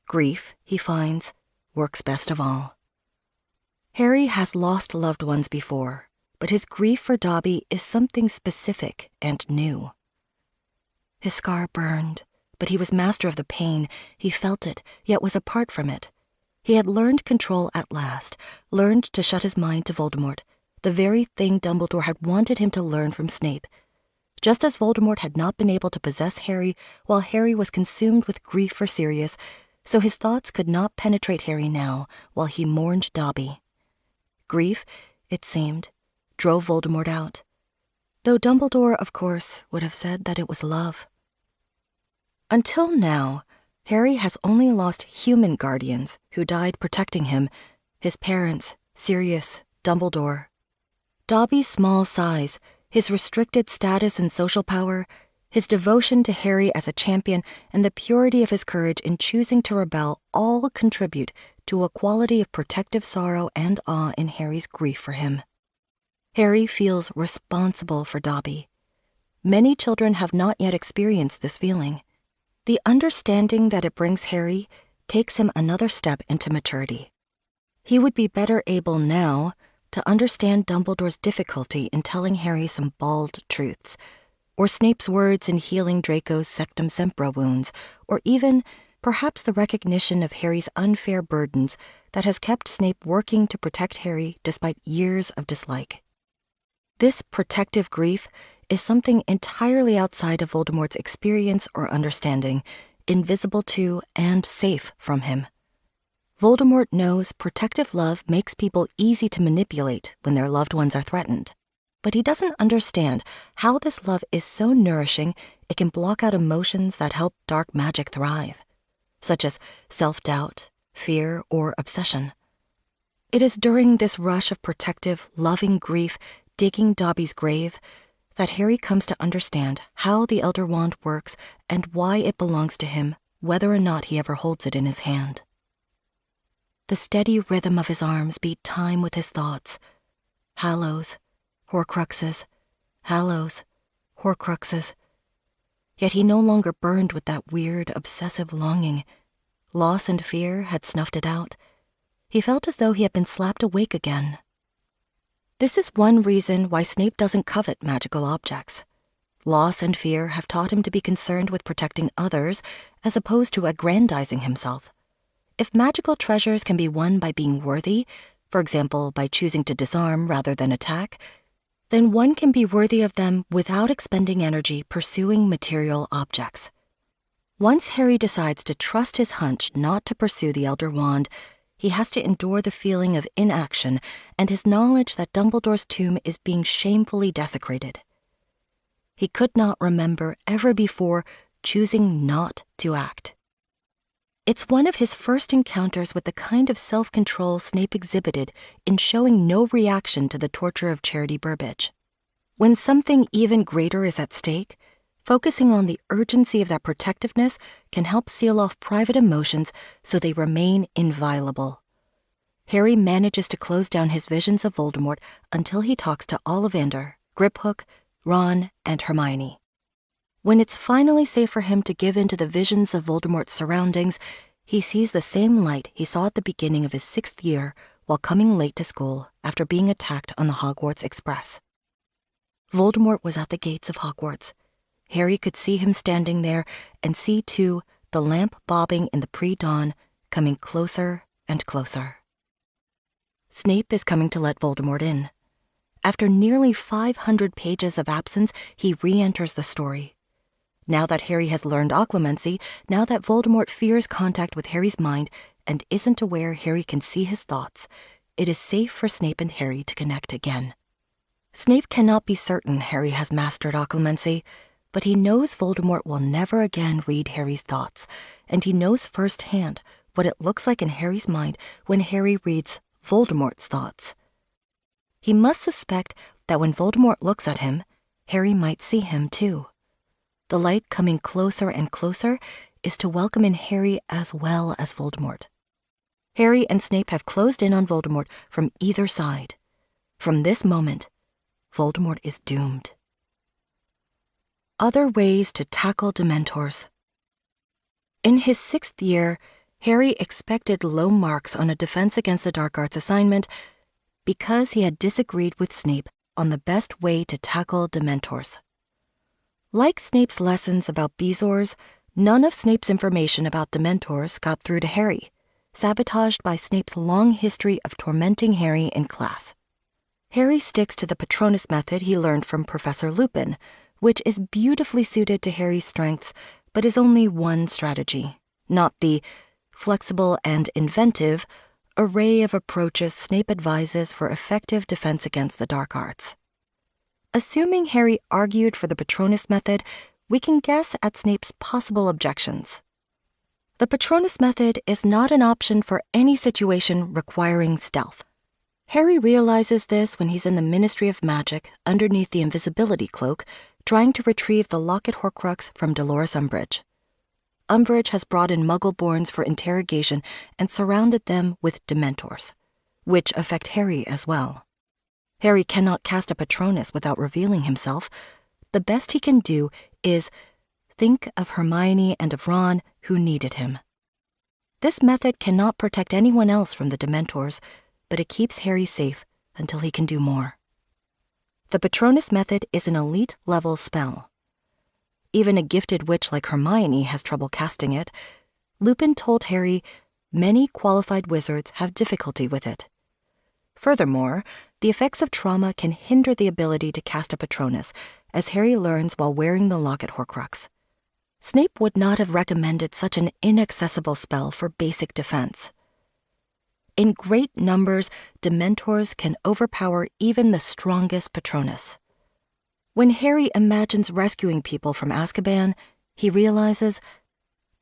Grief, he finds, works best of all. Harry has lost loved ones before, but his grief for Dobby is something specific and new. His scar burned, but he was master of the pain. He felt it, yet was apart from it. He had learned control at last, learned to shut his mind to Voldemort, the very thing Dumbledore had wanted him to learn from Snape. Just as Voldemort had not been able to possess Harry while Harry was consumed with grief for Sirius, so his thoughts could not penetrate Harry now while he mourned Dobby. Grief, it seemed, drove Voldemort out, though Dumbledore, of course, would have said that it was love. Until now, Harry has only lost human guardians who died protecting him, his parents, Sirius, Dumbledore. Dobby's small size, his restricted status and social power, his devotion to Harry as a champion, and the purity of his courage in choosing to rebel all contribute to a quality of protective sorrow and awe in Harry's grief for him. Harry feels responsible for Dobby. Many children have not yet experienced this feeling. The understanding that it brings Harry takes him another step into maturity. He would be better able now to understand Dumbledore's difficulty in telling Harry some bald truths, or Snape's words in healing Draco's Sectum Sempra wounds, or even, perhaps, the recognition of Harry's unfair burdens that has kept Snape working to protect Harry despite years of dislike. This protective grief is something entirely outside of Voldemort's experience or understanding, invisible to and safe from him. Voldemort knows protective love makes people easy to manipulate when their loved ones are threatened. But he doesn't understand how this love is so nourishing it can block out emotions that help dark magic thrive, such as self-doubt, fear, or obsession. It is during this rush of protective, loving grief digging Dobby's grave that Harry comes to understand how the Elder Wand works and why it belongs to him, whether or not he ever holds it in his hand. The steady rhythm of his arms beat time with his thoughts. Hallows, Horcruxes, Hallows, Horcruxes. Yet he no longer burned with that weird, obsessive longing. Loss and fear had snuffed it out. He felt as though he had been slapped awake again. This is one reason why Snape doesn't covet magical objects. Loss and fear have taught him to be concerned with protecting others as opposed to aggrandizing himself. If magical treasures can be won by being worthy, for example, by choosing to disarm rather than attack, then one can be worthy of them without expending energy pursuing material objects. Once Harry decides to trust his hunch not to pursue the Elder Wand, he has to endure the feeling of inaction and his knowledge that Dumbledore's tomb is being shamefully desecrated. He could not remember ever before choosing not to act. It's one of his first encounters with the kind of self-control Snape exhibited in showing no reaction to the torture of Charity Burbage. When something even greater is at stake, focusing on the urgency of that protectiveness can help seal off private emotions so they remain inviolable. Harry manages to close down his visions of Voldemort until he talks to Ollivander, Griphook, Ron, and Hermione. When it's finally safe for him to give in to the visions of Voldemort's surroundings, he sees the same light he saw at the beginning of his 6th year while coming late to school after being attacked on the Hogwarts Express. Voldemort was at the gates of Hogwarts. Harry could see him standing there and see, too, the lamp bobbing in the pre-dawn, coming closer and closer. Snape is coming to let Voldemort in. After nearly 500 pages of absence, he re-enters the story. Now that Harry has learned occlumency, now that Voldemort fears contact with Harry's mind and isn't aware Harry can see his thoughts, it is safe for Snape and Harry to connect again. Snape cannot be certain Harry has mastered occlumency, but he knows Voldemort will never again read Harry's thoughts, and he knows firsthand what it looks like in Harry's mind when Harry reads Voldemort's thoughts. He must suspect that when Voldemort looks at him, Harry might see him too. The light coming closer and closer is to welcome in Harry as well as Voldemort. Harry and Snape have closed in on Voldemort from either side. From this moment, Voldemort is doomed. Other ways to tackle Dementors. In his 6th year, Harry expected low marks on a Defense Against the Dark Arts assignment because he had disagreed with Snape on the best way to tackle Dementors. Like Snape's lessons about Bezoars, none of Snape's information about Dementors got through to Harry, sabotaged by Snape's long history of tormenting Harry in class. Harry sticks to the Patronus method he learned from Professor Lupin, which is beautifully suited to Harry's strengths, but is only one strategy, not the flexible and inventive array of approaches Snape advises for effective defense against the dark arts. Assuming Harry argued for the Patronus method, we can guess at Snape's possible objections. The Patronus method is not an option for any situation requiring stealth. Harry realizes this when he's in the Ministry of Magic underneath the invisibility cloak, trying to retrieve the Locket Horcrux from Dolores Umbridge. Umbridge has brought in Muggle-borns for interrogation and surrounded them with Dementors, which affect Harry as well. Harry cannot cast a Patronus without revealing himself. The best he can do is think of Hermione and of Ron who needed him. This method cannot protect anyone else from the Dementors, but it keeps Harry safe until he can do more. The Patronus method is an elite-level spell. Even a gifted witch like Hermione has trouble casting it. Lupin told Harry many qualified wizards have difficulty with it. Furthermore, the effects of trauma can hinder the ability to cast a Patronus, as Harry learns while wearing the locket Horcrux. Snape would not have recommended such an inaccessible spell for basic defense. In great numbers, Dementors can overpower even the strongest Patronus. When Harry imagines rescuing people from Azkaban, he realizes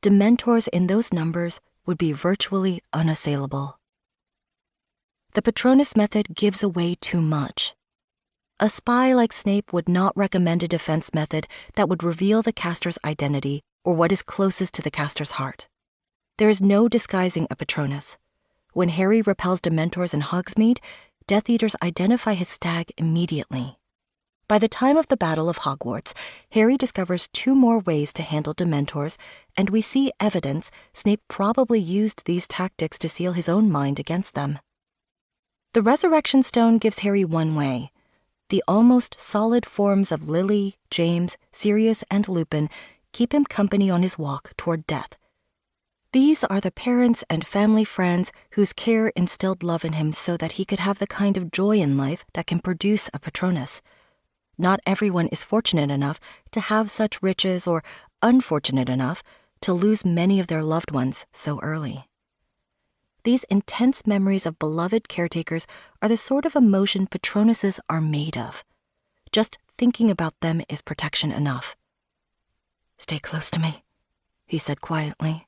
Dementors in those numbers would be virtually unassailable. The Patronus method gives away too much. A spy like Snape would not recommend a defense method that would reveal the caster's identity or what is closest to the caster's heart. There is no disguising a Patronus. When Harry repels Dementors in Hogsmeade, Death Eaters identify his stag immediately. By the time of the Battle of Hogwarts, Harry discovers 2 more ways to handle Dementors, and we see evidence Snape probably used these tactics to seal his own mind against them. The Resurrection Stone gives Harry one way. The almost solid forms of Lily, James, Sirius, and Lupin keep him company on his walk toward death. These are the parents and family friends whose care instilled love in him so that he could have the kind of joy in life that can produce a Patronus. Not everyone is fortunate enough to have such riches or unfortunate enough to lose many of their loved ones so early. These intense memories of beloved caretakers are the sort of emotion Patronuses are made of. Just thinking about them is protection enough. "Stay close to me," he said quietly.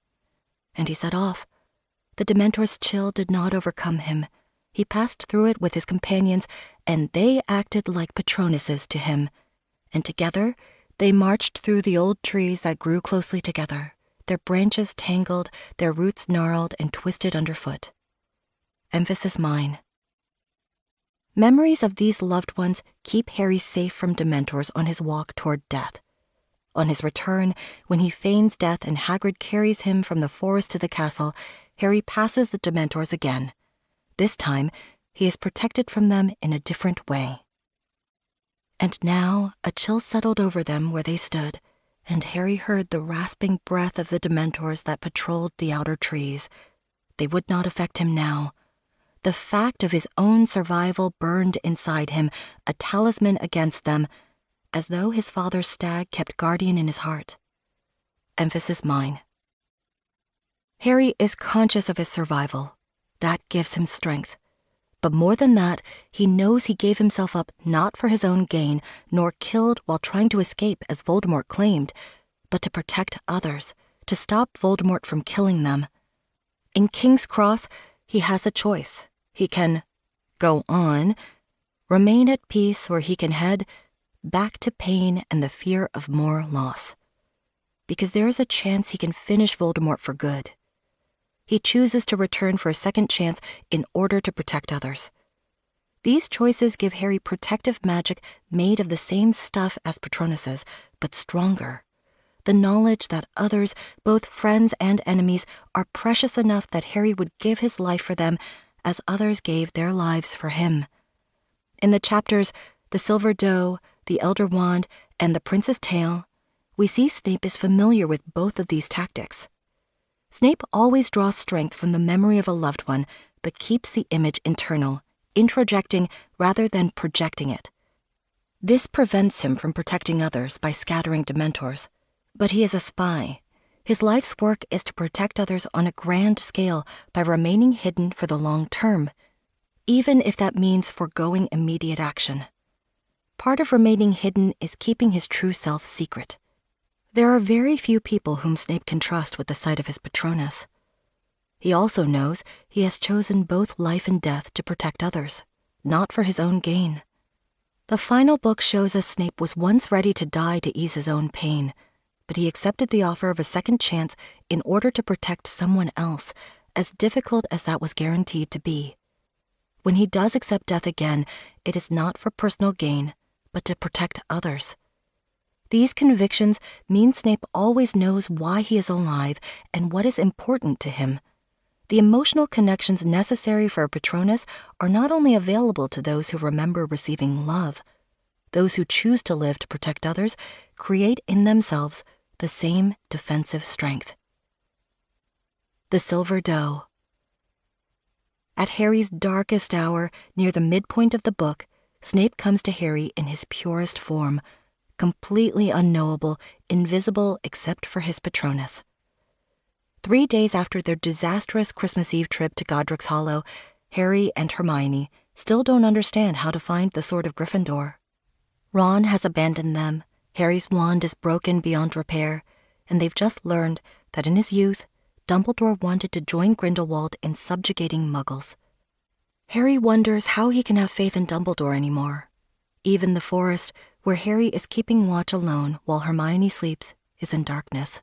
And he set off. The Dementor's chill did not overcome him. He passed through it with his companions, and they acted like Patronuses to him. And together, they marched through the old trees that grew closely together, their branches tangled, their roots gnarled and twisted underfoot. Emphasis mine. Memories of these loved ones keep Harry safe from Dementors on his walk toward death. On his return, when he feigns death and Hagrid carries him from the forest to the castle, Harry passes the Dementors again. This time, he is protected from them in a different way. And now a chill settled over them where they stood, and Harry heard the rasping breath of the Dementors that patrolled the outer trees. They would not affect him now. The fact of his own survival burned inside him, a talisman against them, as though his father's stag kept guardian in his heart. Emphasis mine. Harry is conscious of his survival. That gives him strength. But more than that, he knows he gave himself up not for his own gain, nor killed while trying to escape as Voldemort claimed, but to protect others, to stop Voldemort from killing them. In King's Cross, he has a choice. He can go on, remain at peace, or he can head back to pain and the fear of more loss. Because there is a chance he can finish Voldemort for good. He chooses to return for a second chance in order to protect others. These choices give Harry protective magic made of the same stuff as Patronuses, but stronger. The knowledge that others, both friends and enemies, are precious enough that Harry would give his life for them as others gave their lives for him. In the chapters The Silver Doe, The Elder Wand, and The Prince's Tale, we see Snape is familiar with both of these tactics. Snape always draws strength from the memory of a loved one, but keeps the image internal, introjecting rather than projecting it. This prevents him from protecting others by scattering Dementors. But he is a spy. His life's work is to protect others on a grand scale by remaining hidden for the long term, even if that means foregoing immediate action. Part of remaining hidden is keeping his true self secret. There are very few people whom Snape can trust with the sight of his Patronus. He also knows he has chosen both life and death to protect others, not for his own gain. The final book shows us Snape was once ready to die to ease his own pain, but he accepted the offer of a second chance in order to protect someone else, as difficult as that was guaranteed to be. When he does accept death again, it is not for personal gain, but to protect others. These convictions mean Snape always knows why he is alive and what is important to him. The emotional connections necessary for a Patronus are not only available to those who remember receiving love. Those who choose to live to protect others create in themselves the same defensive strength. The Silver Doe. At Harry's darkest hour, near the midpoint of the book, Snape comes to Harry in his purest form, completely unknowable, invisible except for his Patronus. 3 days after their disastrous Christmas Eve trip to Godric's Hollow, Harry and Hermione still don't understand how to find the Sword of Gryffindor. Ron has abandoned them, Harry's wand is broken beyond repair, and they've just learned that in his youth, Dumbledore wanted to join Grindelwald in subjugating Muggles. Harry wonders how he can have faith in Dumbledore anymore. Even the forest, where Harry is keeping watch alone while Hermione sleeps, is in darkness.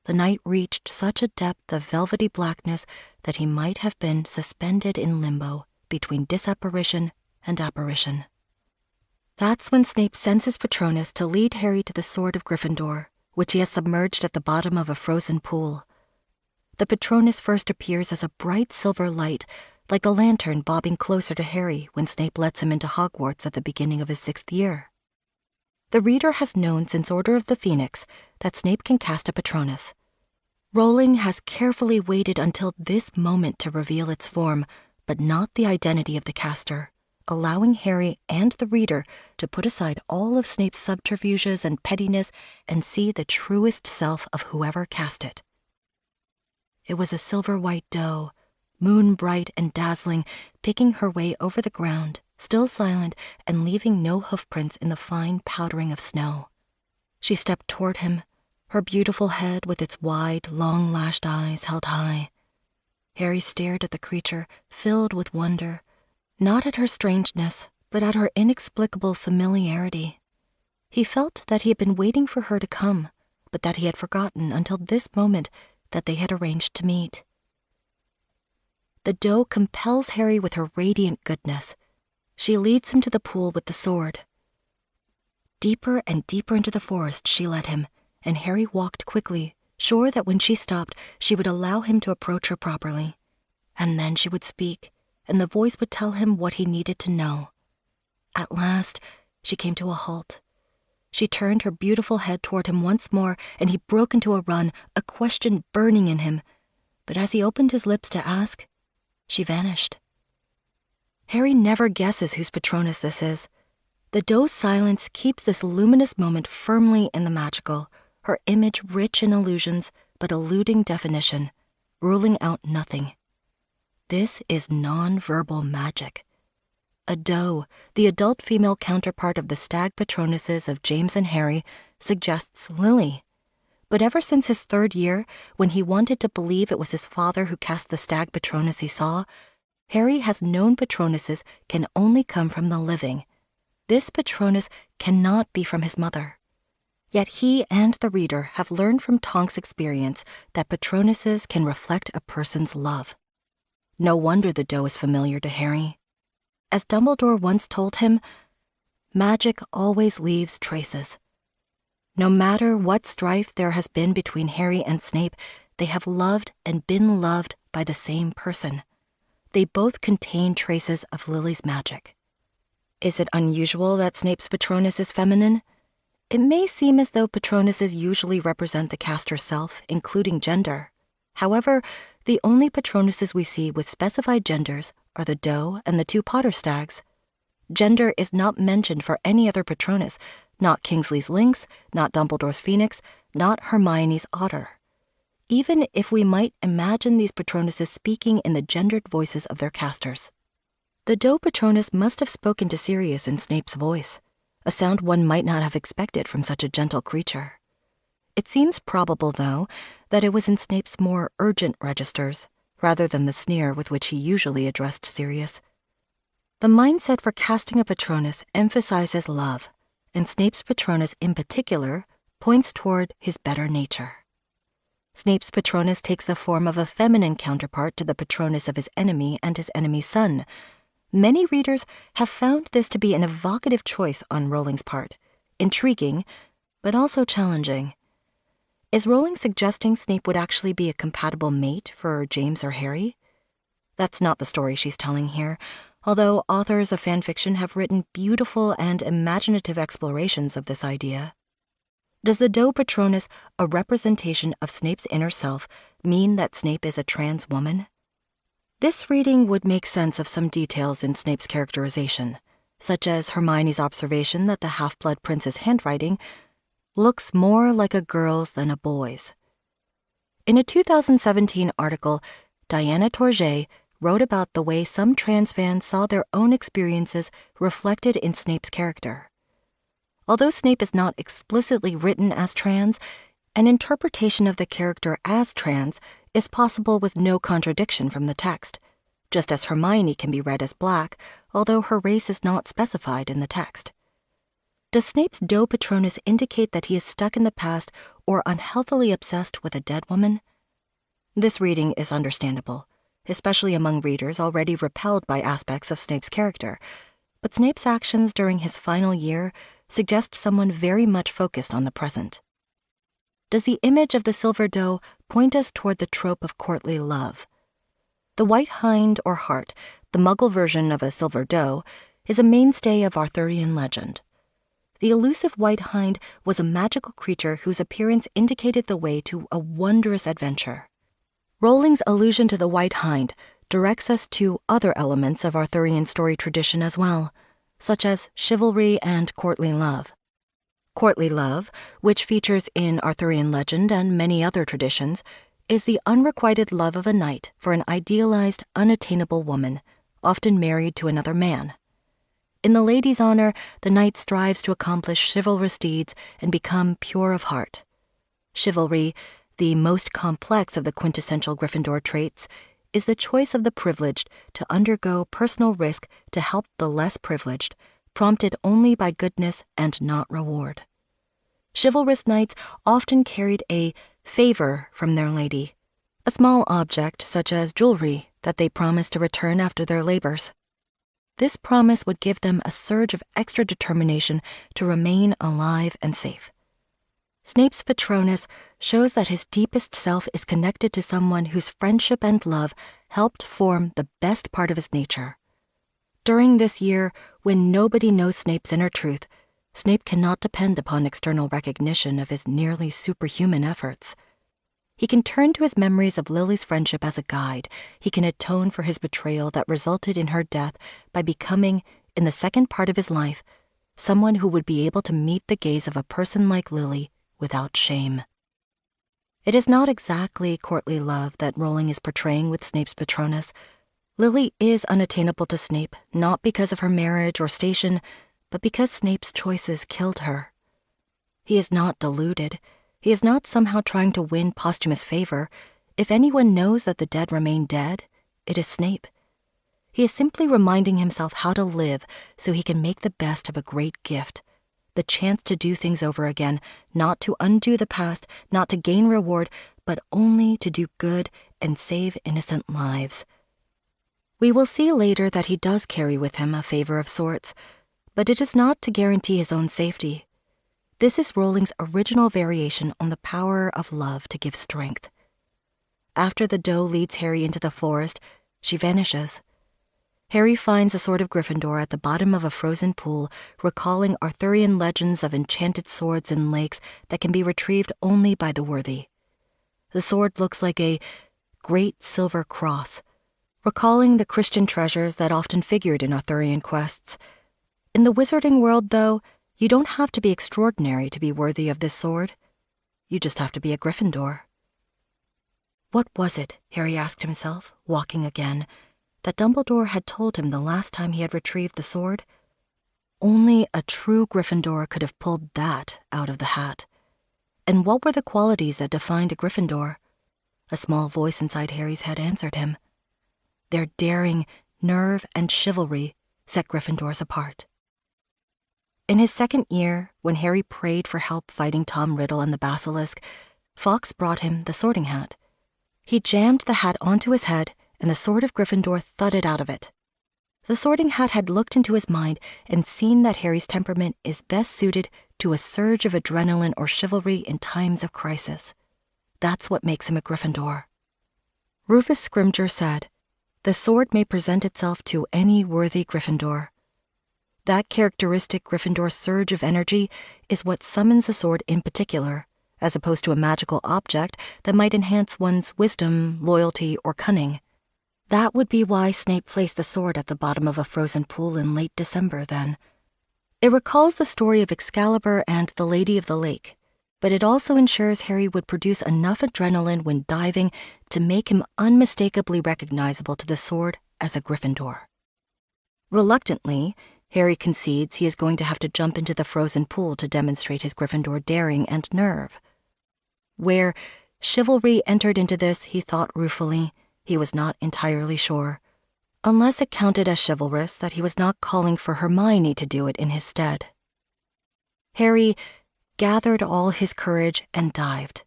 The night reached such a depth of velvety blackness that he might have been suspended in limbo between disapparition and apparition. That's when Snape sends his Patronus to lead Harry to the Sword of Gryffindor, which he has submerged at the bottom of a frozen pool. The Patronus first appears as a bright silver light, like a lantern bobbing closer to Harry when Snape lets him into Hogwarts at the beginning of his 6th year. The reader has known since Order of the Phoenix that Snape can cast a Patronus. Rowling has carefully waited until this moment to reveal its form, but not the identity of the caster, allowing Harry and the reader to put aside all of Snape's subterfuges and pettiness and see the truest self of whoever cast it. It was a silver-white doe, moon-bright and dazzling, picking her way over the ground, still silent and leaving no hoofprints in the fine powdering of snow. She stepped toward him, her beautiful head with its wide, long-lashed eyes held high. Harry stared at the creature, filled with wonder, not at her strangeness, but at her inexplicable familiarity. He felt that he had been waiting for her to come, but that he had forgotten until this moment that they had arranged to meet. The doe compels Harry with her radiant goodness. She leads him to the pool with the sword. Deeper and deeper into the forest she led him, and Harry walked quickly, sure that when she stopped, she would allow him to approach her properly. And then she would speak, and the voice would tell him what he needed to know. At last, she came to a halt. She turned her beautiful head toward him once more, and he broke into a run, a question burning in him. But as he opened his lips to ask, she vanished. Harry never guesses whose Patronus this is. The doe's silence keeps this luminous moment firmly in the magical, her image rich in illusions, but eluding definition, ruling out nothing. This is non-verbal magic. A doe, the adult female counterpart of the stag Patronuses of James and Harry, suggests Lily. But ever since his 3rd year, when he wanted to believe it was his father who cast the stag Patronus he saw, Harry has known Patronuses can only come from the living. This Patronus cannot be from his mother. Yet he and the reader have learned from Tonk's experience that Patronuses can reflect a person's love. No wonder the doe is familiar to Harry. As Dumbledore once told him, magic always leaves traces. No matter what strife there has been between Harry and Snape, they have loved and been loved by the same person. They both contain traces of Lily's magic. Is it unusual that Snape's Patronus is feminine? It may seem as though Patronuses usually represent the caster's self, including gender. However, the only Patronuses we see with specified genders are the doe and the 2 Potter stags. Gender is not mentioned for any other Patronus, not Kingsley's lynx, not Dumbledore's phoenix, not Hermione's otter. Even if we might imagine these Patronuses speaking in the gendered voices of their casters. The doe Patronus must have spoken to Sirius in Snape's voice, a sound one might not have expected from such a gentle creature. It seems probable, though, that it was in Snape's more urgent registers, rather than the sneer with which he usually addressed Sirius. The mindset for casting a Patronus emphasizes love, and Snape's Patronus in particular points toward his better nature. Snape's Patronus takes the form of a feminine counterpart to the Patronus of his enemy and his enemy's son. Many readers have found this to be an evocative choice on Rowling's part, intriguing, but also challenging. Is Rowling suggesting Snape would actually be a compatible mate for James or Harry? That's not the story she's telling here, although authors of fanfiction have written beautiful and imaginative explorations of this idea. Does the doe Patronus, a representation of Snape's inner self, mean that Snape is a trans woman? This reading would make sense of some details in Snape's characterization, such as Hermione's observation that the Half-Blood Prince's handwriting looks more like a girl's than a boy's. In a 2017 article, Diana Tourget wrote about the way some trans fans saw their own experiences reflected in Snape's character. Although Snape is not explicitly written as trans, an interpretation of the character as trans is possible with no contradiction from the text, just as Hermione can be read as black, although her race is not specified in the text. Does Snape's Do Patronus indicate that he is stuck in the past or unhealthily obsessed with a dead woman? This reading is understandable, especially among readers already repelled by aspects of Snape's character, but Snape's actions during his final year suggest someone very much focused on the present. Does the image of the silver doe point us toward the trope of courtly love? The white hind or hart, the Muggle version of a silver doe, is a mainstay of Arthurian legend. The elusive white hind was a magical creature whose appearance indicated the way to a wondrous adventure. Rowling's allusion to the white hind directs us to other elements of Arthurian story tradition as well, such as chivalry and courtly love. Courtly love, which features in Arthurian legend and many other traditions, is the unrequited love of a knight for an idealized, unattainable woman, often married to another man. In the lady's honor, the knight strives to accomplish chivalrous deeds and become pure of heart. Chivalry, the most complex of the quintessential Gryffindor traits, is the choice of the privileged to undergo personal risk to help the less privileged, prompted only by goodness and not reward. Chivalrous knights often carried a favor from their lady, a small object such as jewelry that they promised to return after their labors. This promise would give them a surge of extra determination to remain alive and safe. Snape's Patronus shows that his deepest self is connected to someone whose friendship and love helped form the best part of his nature. During this year, when nobody knows Snape's inner truth, Snape cannot depend upon external recognition of his nearly superhuman efforts. He can turn to his memories of Lily's friendship as a guide. He can atone for his betrayal that resulted in her death by becoming, in the second part of his life, someone who would be able to meet the gaze of a person like Lily without shame. It is not exactly courtly love that Rowling is portraying with Snape's Patronus. Lily is unattainable to Snape, not because of her marriage or station, but because Snape's choices killed her. He is not deluded. He is not somehow trying to win posthumous favor. If anyone knows that the dead remain dead, it is Snape. He is simply reminding himself how to live so he can make the best of a great gift, the chance to do things over again, not to undo the past, not to gain reward, but only to do good and save innocent lives. We will see later that he does carry with him a favor of sorts, but it is not to guarantee his own safety. This is Rowling's original variation on the power of love to give strength. After the doe leads Harry into the forest, she vanishes. Harry finds a sword of Gryffindor at the bottom of a frozen pool, recalling Arthurian legends of enchanted swords in lakes that can be retrieved only by the worthy. The sword looks like a great silver cross, recalling the Christian treasures that often figured in Arthurian quests. In the wizarding world, though, you don't have to be extraordinary to be worthy of this sword. You just have to be a Gryffindor. What was it, Harry asked himself, walking again, that Dumbledore had told him the last time he had retrieved the sword? Only a true Gryffindor could have pulled that out of the hat. And what were the qualities that defined a Gryffindor? A small voice inside Harry's head answered him. Their daring, nerve, and chivalry set Gryffindors apart. In his second year, when Harry prayed for help fighting Tom Riddle and the Basilisk, Fawkes brought him the sorting hat. He jammed the hat onto his head, and the sword of Gryffindor thudded out of it. The sorting hat had looked into his mind and seen that Harry's temperament is best suited to a surge of adrenaline or chivalry in times of crisis. That's what makes him a Gryffindor. Rufus Scrimgeour said, "The sword may present itself to any worthy Gryffindor. That characteristic Gryffindor surge of energy is what summons a sword in particular, as opposed to a magical object that might enhance one's wisdom, loyalty, or cunning. That would be why Snape placed the sword at the bottom of a frozen pool in late December, then. It recalls the story of Excalibur and the Lady of the Lake, but it also ensures Harry would produce enough adrenaline when diving to make him unmistakably recognizable to the sword as a Gryffindor. Reluctantly, Harry concedes he is going to have to jump into the frozen pool to demonstrate his Gryffindor daring and nerve. Where chivalry entered into this, he thought ruefully, he was not entirely sure, unless it counted as chivalrous that he was not calling for Hermione to do it in his stead. Harry gathered all his courage and dived.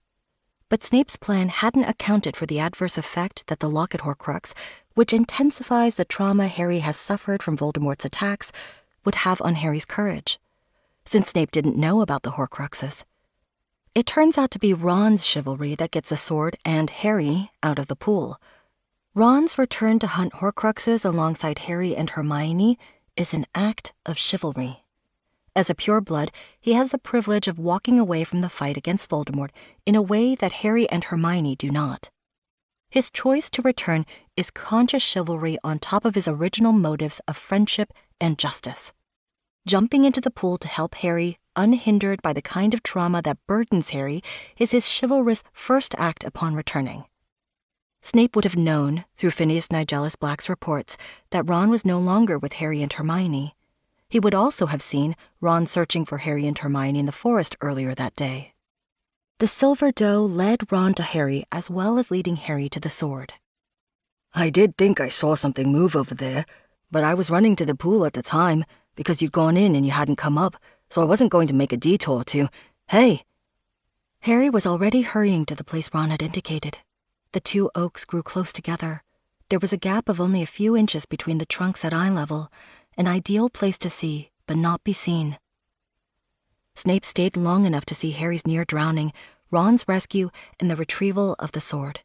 But Snape's plan hadn't accounted for the adverse effect that the Locket Horcrux, which intensifies the trauma Harry has suffered from Voldemort's attacks, would have on Harry's courage, since Snape didn't know about the Horcruxes. It turns out to be Ron's chivalry that gets the sword and Harry out of the pool. Ron's return to hunt Horcruxes alongside Harry and Hermione is an act of chivalry. As a pureblood, he has the privilege of walking away from the fight against Voldemort in a way that Harry and Hermione do not. His choice to return is conscious chivalry on top of his original motives of friendship and justice. Jumping into the pool to help Harry, unhindered by the kind of trauma that burdens Harry, is his chivalrous first act upon returning. Snape would have known, through Phineas Nigellus Black's reports, that Ron was no longer with Harry and Hermione. He would also have seen Ron searching for Harry and Hermione in the forest earlier that day. The Silver Doe led Ron to Harry as well as leading Harry to the sword. I did think I saw something move over there, but I was running to the pool at the time because you'd gone in and you hadn't come up, so I wasn't going to make a detour to, hey. Harry was already hurrying to the place Ron had indicated. The two oaks grew close together. There was a gap of only a few inches between the trunks at eye level, an ideal place to see, but not be seen. Snape stayed long enough to see Harry's near drowning, Ron's rescue, and the retrieval of the sword.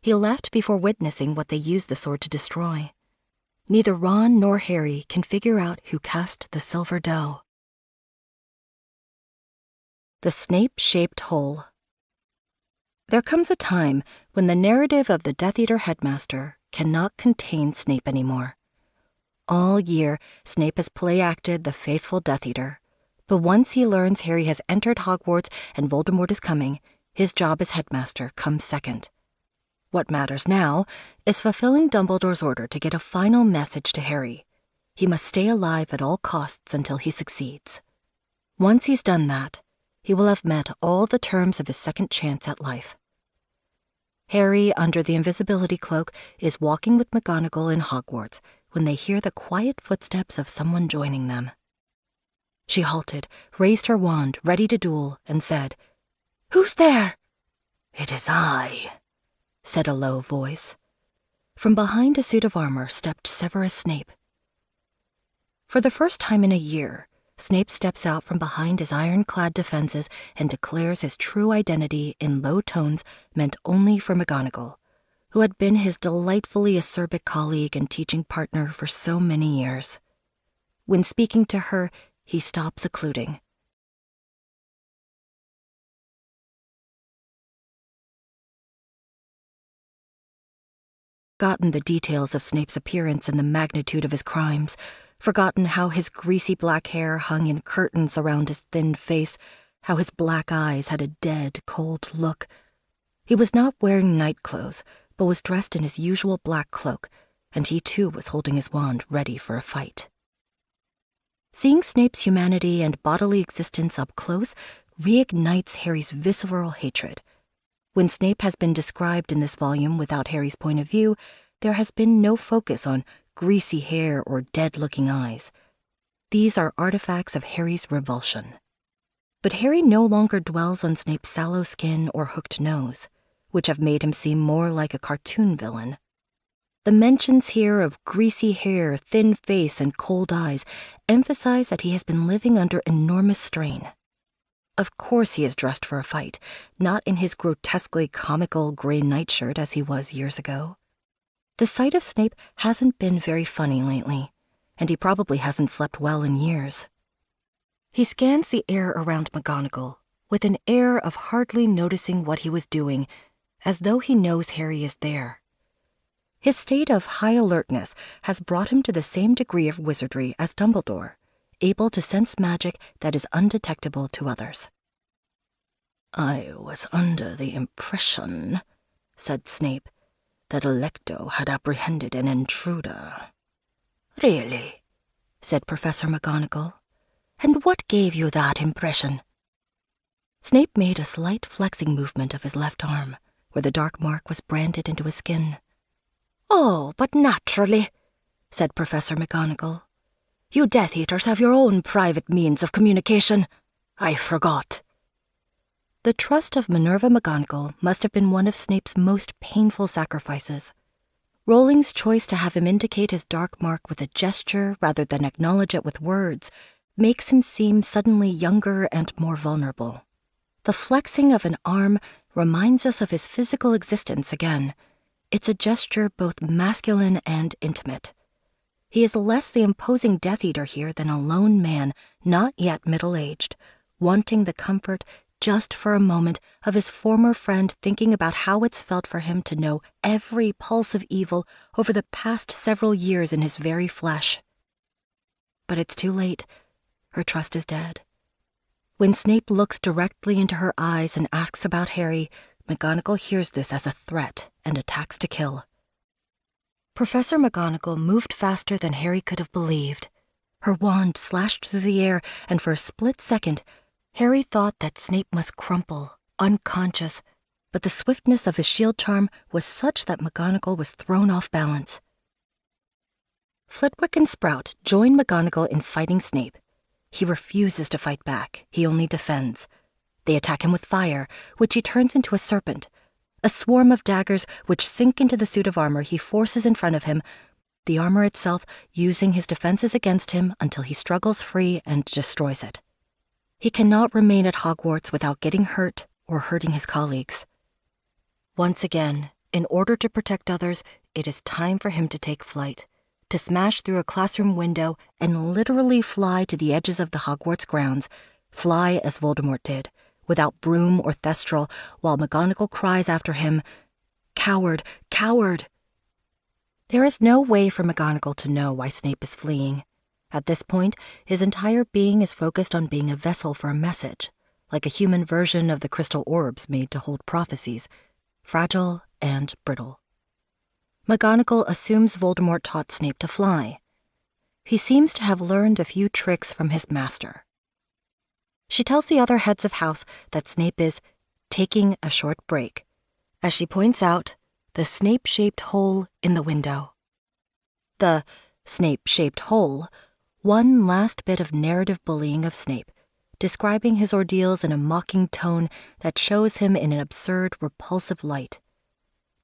He left before witnessing what they used the sword to destroy. Neither Ron nor Harry can figure out who cast the Silver Doe. The Snape-shaped hole. There comes a time when the narrative of the Death Eater headmaster cannot contain Snape anymore. All year, Snape has play-acted the faithful Death Eater, but once he learns Harry has entered Hogwarts and Voldemort is coming, his job as headmaster comes second. What matters now is fulfilling Dumbledore's order to get a final message to Harry. He must stay alive at all costs until he succeeds. Once he's done that, he will have met all the terms of his second chance at life. Harry, under the invisibility cloak, is walking with McGonagall in Hogwarts when they hear the quiet footsteps of someone joining them. She halted, raised her wand, ready to duel, and said, "Who's there?" "It is I," said a low voice. From behind a suit of armor stepped Severus Snape. For the first time in a year, Snape steps out from behind his iron-clad defenses and declares his true identity in low tones meant only for McGonagall, who had been his delightfully acerbic colleague and teaching partner for so many years. When speaking to her, he stops occluding. Forgotten the details of Snape's appearance and the magnitude of his crimes, forgotten how his greasy black hair hung in curtains around his thin face, how his black eyes had a dead, cold look. He was not wearing night clothes, but was dressed in his usual black cloak, and he too was holding his wand ready for a fight. Seeing Snape's humanity and bodily existence up close reignites Harry's visceral hatred. When Snape has been described in this volume without Harry's point of view, there has been no focus on greasy hair or dead-looking eyes. These are artifacts of Harry's revulsion. But Harry no longer dwells on Snape's sallow skin or hooked nose, which have made him seem more like a cartoon villain. The mentions here of greasy hair, thin face, and cold eyes emphasize that he has been living under enormous strain. Of course he is dressed for a fight, not in his grotesquely comical gray nightshirt as he was years ago. The sight of Snape hasn't been very funny lately, and he probably hasn't slept well in years. He scans the air around McGonagall with an air of hardly noticing what he was doing, as though he knows Harry is there. His state of high alertness has brought him to the same degree of wizardry as Dumbledore, able to sense magic that is undetectable to others. "I was under the impression," said Snape, "that Alecto had apprehended an intruder." "Really?" said Professor McGonagall. "And what gave you that impression?" Snape made a slight flexing movement of his left arm, where the dark mark was branded into his skin. "Oh, but naturally," said Professor McGonagall. "You Death Eaters have your own private means of communication. I forgot." The trust of Minerva McGonagall must have been one of Snape's most painful sacrifices. Rowling's choice to have him indicate his dark mark with a gesture rather than acknowledge it with words makes him seem suddenly younger and more vulnerable. The flexing of an arm reminds us of his physical existence again. It's a gesture both masculine and intimate. He is less the imposing Death Eater here than a lone man, not yet middle-aged, wanting the comfort just for a moment of his former friend thinking about how it's felt for him to know every pulse of evil over the past several years in his very flesh. But it's too late. Her trust is dead. When Snape looks directly into her eyes and asks about Harry, McGonagall hears this as a threat and attacks to kill. Professor McGonagall moved faster than Harry could have believed. Her wand slashed through the air, and for a split second, Harry thought that Snape must crumple, unconscious, but the swiftness of his shield charm was such that McGonagall was thrown off balance. Flitwick and Sprout join McGonagall in fighting Snape. He refuses to fight back, he only defends. They attack him with fire, which he turns into a serpent, a swarm of daggers which sink into the suit of armor he forces in front of him, the armor itself using his defenses against him until he struggles free and destroys it. He cannot remain at Hogwarts without getting hurt or hurting his colleagues. Once again, in order to protect others, it is time for him to take flight, to smash through a classroom window and literally fly to the edges of the Hogwarts grounds, fly as Voldemort did, without broom or thestral, while McGonagall cries after him, "Coward, coward!" There is no way for McGonagall to know why Snape is fleeing. At this point, his entire being is focused on being a vessel for a message, like a human version of the crystal orbs made to hold prophecies, fragile and brittle. McGonagall assumes Voldemort taught Snape to fly. He seems to have learned a few tricks from his master. She tells the other heads of house that Snape is taking a short break, as she points out the Snape-shaped hole in the window. The Snape-shaped hole, one last bit of narrative bullying of Snape, describing his ordeals in a mocking tone that shows him in an absurd, repulsive light.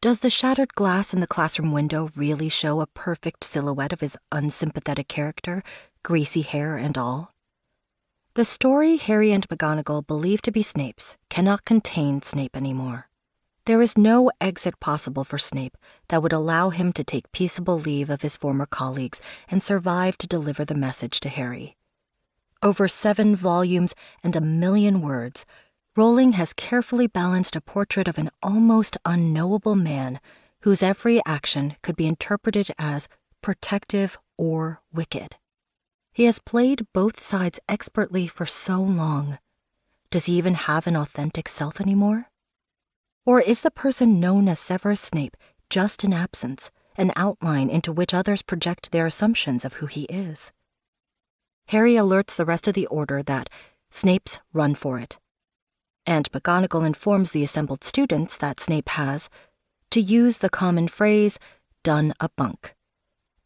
Does the shattered glass in the classroom window really show a perfect silhouette of his unsympathetic character, greasy hair and all? The story Harry and McGonagall believe to be Snape's cannot contain Snape anymore. There is no exit possible for Snape that would allow him to take peaceable leave of his former colleagues and survive to deliver the message to Harry. Over 7 volumes and 1,000,000 words, Rowling has carefully balanced a portrait of an almost unknowable man whose every action could be interpreted as protective or wicked. He has played both sides expertly for so long. Does he even have an authentic self anymore? Or is the person known as Severus Snape just an absence, an outline into which others project their assumptions of who he is? Harry alerts the rest of the Order that Snape's run for it, and McGonagall informs the assembled students that Snape has, to use the common phrase, done a bunk,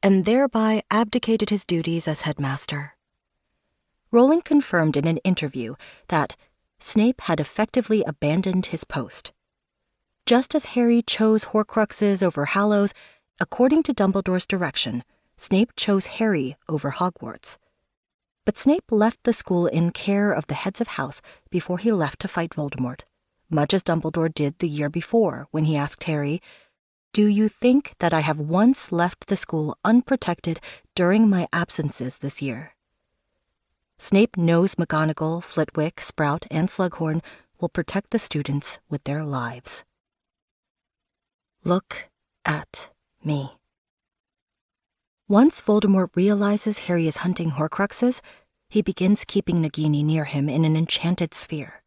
and thereby abdicated his duties as headmaster. Rowling confirmed in an interview that Snape had effectively abandoned his post. Just as Harry chose Horcruxes over Hallows, according to Dumbledore's direction, Snape chose Harry over Hogwarts. But Snape left the school in care of the heads of house before he left to fight Voldemort, much as Dumbledore did the year before when he asked Harry, "Do you think that I have once left the school unprotected during my absences this year?" Snape knows McGonagall, Flitwick, Sprout, and Slughorn will protect the students with their lives. Look at me. Once Voldemort realizes Harry is hunting Horcruxes, he begins keeping Nagini near him in an enchanted sphere.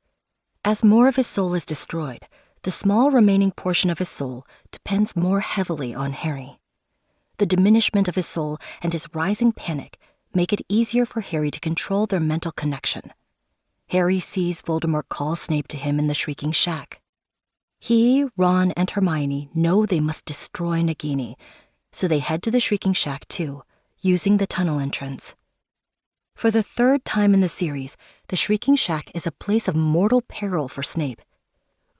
As more of his soul is destroyed, the small remaining portion of his soul depends more heavily on Harry. The diminishment of his soul and his rising panic make it easier for Harry to control their mental connection. Harry sees Voldemort call Snape to him in the Shrieking Shack. He, Ron, and Hermione know they must destroy Nagini, so they head to the Shrieking Shack too, using the tunnel entrance. For the third time in the series, the Shrieking Shack is a place of mortal peril for Snape.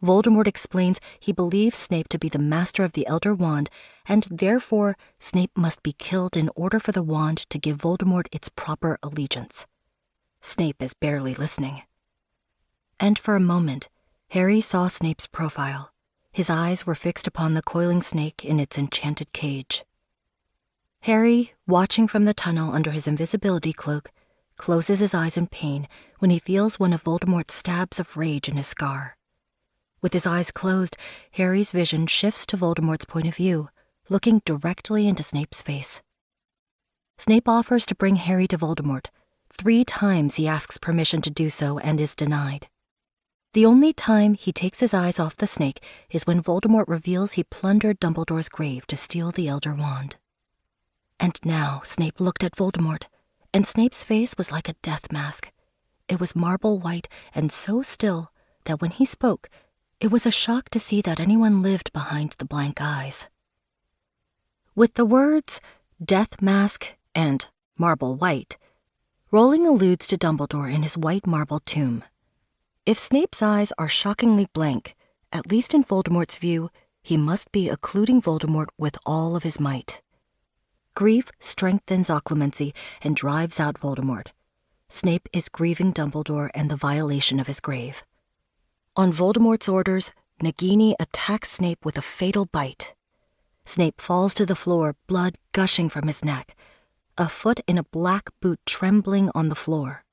Voldemort explains he believes Snape to be the master of the Elder Wand, and therefore Snape must be killed in order for the wand to give Voldemort its proper allegiance. Snape is barely listening. And for a moment, Harry saw Snape's profile. His eyes were fixed upon the coiling snake in its enchanted cage. Harry, watching from the tunnel under his invisibility cloak, closes his eyes in pain when he feels one of Voldemort's stabs of rage in his scar. With his eyes closed, Harry's vision shifts to Voldemort's point of view, looking directly into Snape's face. Snape offers to bring Harry to Voldemort. 3 times he asks permission to do so and is denied. The only time he takes his eyes off the snake is when Voldemort reveals he plundered Dumbledore's grave to steal the Elder Wand. And now Snape looked at Voldemort, and Snape's face was like a death mask. It was marble white and so still that when he spoke, it was a shock to see that anyone lived behind the blank eyes. With the words death mask and marble white, Rowling alludes to Dumbledore in his white marble tomb. If Snape's eyes are shockingly blank, at least in Voldemort's view, he must be occluding Voldemort with all of his might. Grief strengthens occlumency and drives out Voldemort. Snape is grieving Dumbledore and the violation of his grave. On Voldemort's orders, Nagini attacks Snape with a fatal bite. Snape falls to the floor, blood gushing from his neck, a foot in a black boot trembling on the floor.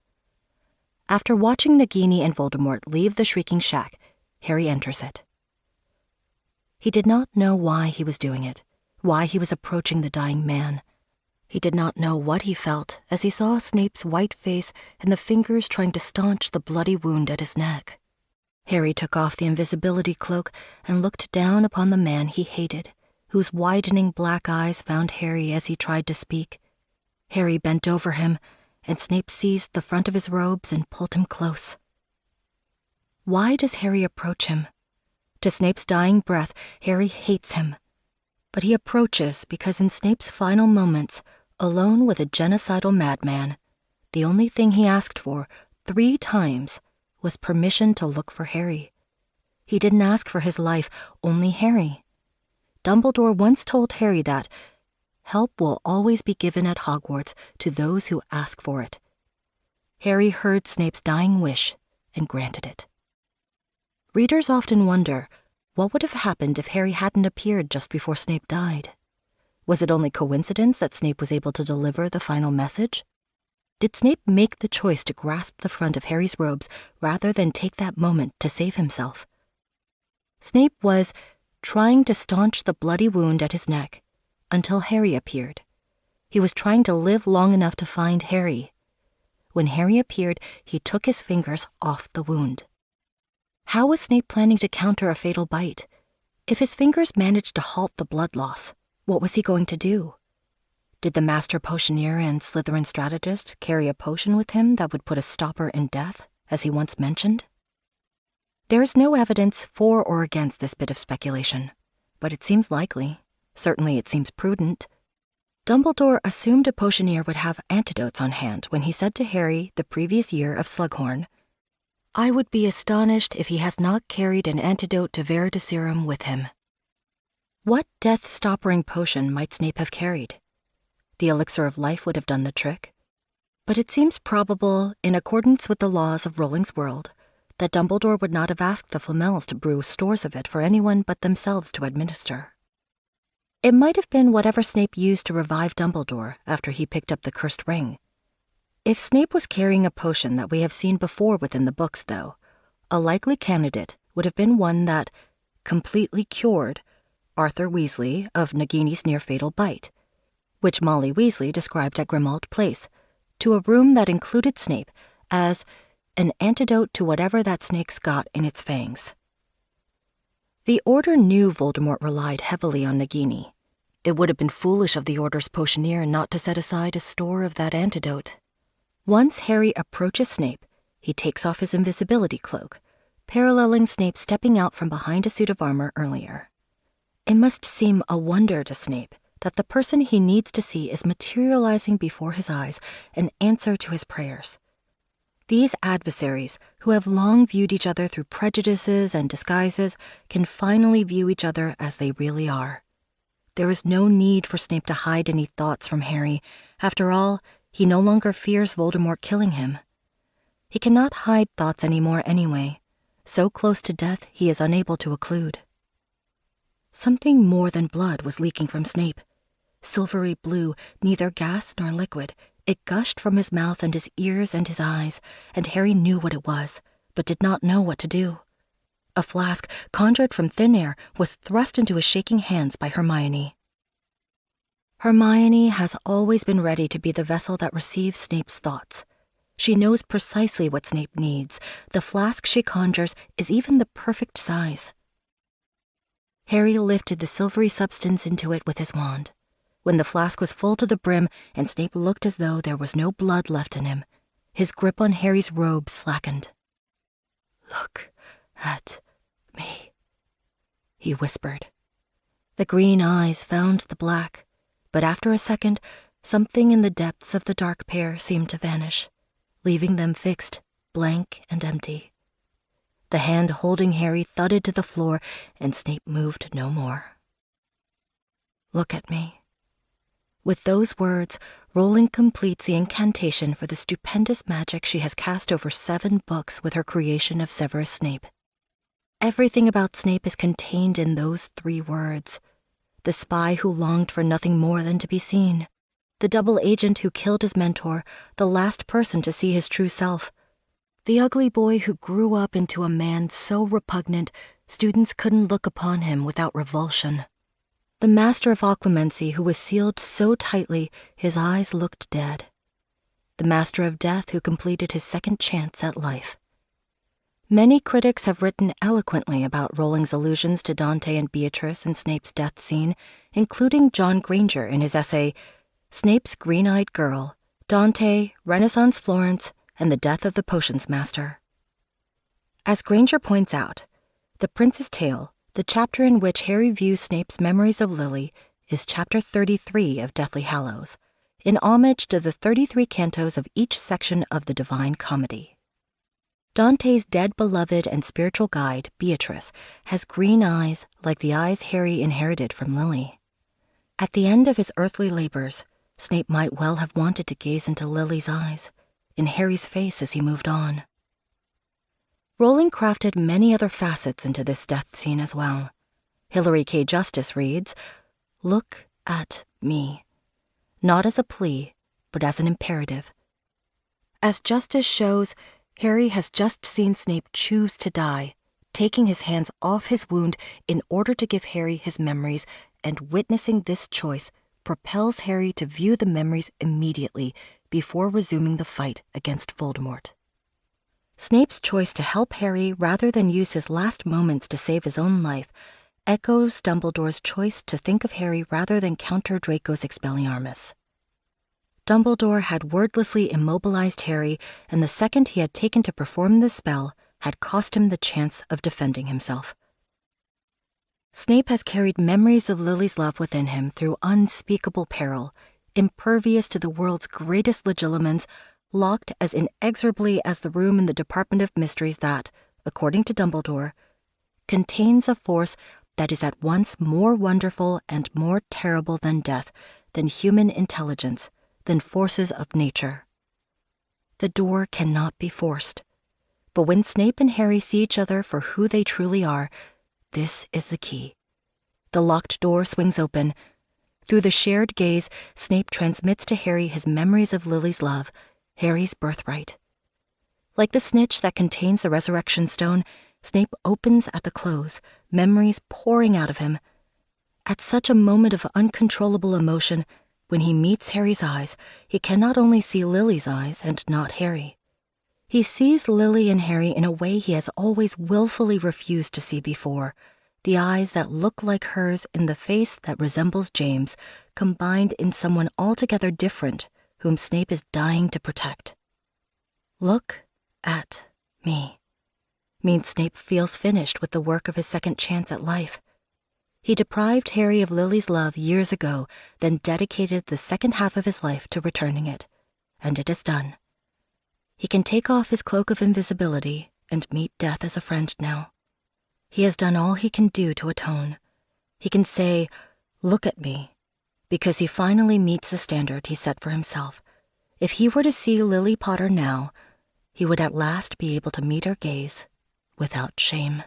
After watching Nagini and Voldemort leave the Shrieking Shack, Harry enters it. He did not know why he was doing it, why he was approaching the dying man. He did not know what he felt as he saw Snape's white face and the fingers trying to staunch the bloody wound at his neck. Harry took off the invisibility cloak and looked down upon the man he hated, whose widening black eyes found Harry as he tried to speak. Harry bent over him, and Snape seized the front of his robes and pulled him close. Why does Harry approach him? To Snape's dying breath, Harry hates him. But he approaches because in Snape's final moments, alone with a genocidal madman, the only thing he asked for 3 times was permission to look for Harry. He didn't ask for his life, only Harry. Dumbledore once told Harry that help will always be given at Hogwarts to those who ask for it. Harry heard Snape's dying wish and granted it. Readers often wonder, what would have happened if Harry hadn't appeared just before Snape died? Was it only coincidence that Snape was able to deliver the final message? Did Snape make the choice to grasp the front of Harry's robes rather than take that moment to save himself? Snape was trying to staunch the bloody wound at his neck until Harry appeared. He was trying to live long enough to find Harry. When Harry appeared, he took his fingers off the wound. How was Snape planning to counter a fatal bite? If his fingers managed to halt the blood loss, what was he going to do? Did the master potioneer and Slytherin strategist carry a potion with him that would put a stopper in death, as he once mentioned? There is no evidence for or against this bit of speculation, but it seems likely. Certainly it seems prudent. Dumbledore assumed a potioneer would have antidotes on hand when he said to Harry the previous year of Slughorn, "I would be astonished if he has not carried an antidote to Veritaserum with him." What death-stoppering potion might Snape have carried? The elixir of life would have done the trick. But it seems probable, in accordance with the laws of Rowling's world, that Dumbledore would not have asked the Flamels to brew stores of it for anyone but themselves to administer. It might have been whatever Snape used to revive Dumbledore after he picked up the cursed ring. If Snape was carrying a potion that we have seen before within the books, though, a likely candidate would have been one that completely cured Arthur Weasley of Nagini's near-fatal bite, which Molly Weasley described at Grimmauld Place, to a room that included Snape as an antidote to whatever that snake's got in its fangs. The Order knew Voldemort relied heavily on Nagini. It would have been foolish of the Order's potioneer not to set aside a store of that antidote. Once Harry approaches Snape, he takes off his invisibility cloak, paralleling Snape stepping out from behind a suit of armor earlier. It must seem a wonder to Snape that the person he needs to see is materializing before his eyes, an answer to his prayers. These adversaries, who have long viewed each other through prejudices and disguises, can finally view each other as they really are. There is no need for Snape to hide any thoughts from Harry. After all, he no longer fears Voldemort killing him. He cannot hide thoughts anymore anyway. So close to death, he is unable to occlude. Something more than blood was leaking from Snape. Silvery blue, neither gas nor liquid. It gushed from his mouth and his ears and his eyes, and Harry knew what it was, but did not know what to do. A flask, conjured from thin air, was thrust into his shaking hands by Hermione. Hermione has always been ready to be the vessel that receives Snape's thoughts. She knows precisely what Snape needs. The flask she conjures is even the perfect size. Harry lifted the silvery substance into it with his wand. When the flask was full to the brim and Snape looked as though there was no blood left in him, his grip on Harry's robe slackened. "Look at me," he whispered. The green eyes found the black, but after a second, something in the depths of the dark pair seemed to vanish, leaving them fixed, blank and empty. The hand holding Harry thudded to the floor, and Snape moved no more. "Look at me." With those words, Rowling completes the incantation for the stupendous magic she has cast over 7 books with her creation of Severus Snape. Everything about Snape is contained in those 3 words. The spy who longed for nothing more than to be seen. The double agent who killed his mentor, the last person to see his true self. The ugly boy who grew up into a man so repugnant, students couldn't look upon him without revulsion. The master of Occlumency who was sealed so tightly his eyes looked dead. The master of death who completed his second chance at life. Many critics have written eloquently about Rowling's allusions to Dante and Beatrice in Snape's death scene, including John Granger in his essay, Snape's Green-Eyed Girl, Dante, Renaissance Florence, and the Death of the Potions Master. As Granger points out, The Prince's Tale, the chapter in which Harry views Snape's memories of Lily, is chapter 33 of Deathly Hallows, in homage to the 33 cantos of each section of the Divine Comedy. Dante's dead beloved and spiritual guide, Beatrice, has green eyes like the eyes Harry inherited from Lily. At the end of his earthly labors, Snape might well have wanted to gaze into Lily's eyes, in Harry's face as he moved on. Rowling crafted many other facets into this death scene as well. Hilary K. Justice reads, "Look at me," not as a plea, but as an imperative. As Justice shows, Harry has just seen Snape choose to die, taking his hands off his wound in order to give Harry his memories, and witnessing this choice propels Harry to view the memories immediately before resuming the fight against Voldemort. Snape's choice to help Harry rather than use his last moments to save his own life echoes Dumbledore's choice to think of Harry rather than counter Draco's Expelliarmus. Dumbledore had wordlessly immobilized Harry, and the second he had taken to perform the spell had cost him the chance of defending himself. Snape has carried memories of Lily's love within him through unspeakable peril, impervious to the world's greatest legilimens, locked as inexorably as the room in the Department of Mysteries that, according to Dumbledore, contains a force that is at once more wonderful and more terrible than death, than human intelligence, than forces of nature. The door cannot be forced. But when Snape and Harry see each other for who they truly are, this is the key. The locked door swings open. Through the shared gaze, Snape transmits to Harry his memories of Lily's love, Harry's birthright. Like the snitch that contains the resurrection stone, Snape opens at the close, memories pouring out of him. At such a moment of uncontrollable emotion, when he meets Harry's eyes, he can not only see Lily's eyes and not Harry. He sees Lily and Harry in a way he has always willfully refused to see before, the eyes that look like hers in the face that resembles James, combined in someone altogether different whom Snape is dying to protect. Look at me means Snape feels finished with the work of his second chance at life. He deprived Harry of Lily's love years ago, then dedicated the second half of his life to returning it, and it is done. He can take off his cloak of invisibility and meet death as a friend now. He has done all he can do to atone. He can say, "Look at me," because he finally meets the standard he set for himself. If he were to see Lily Potter now, he would at last be able to meet her gaze without shame.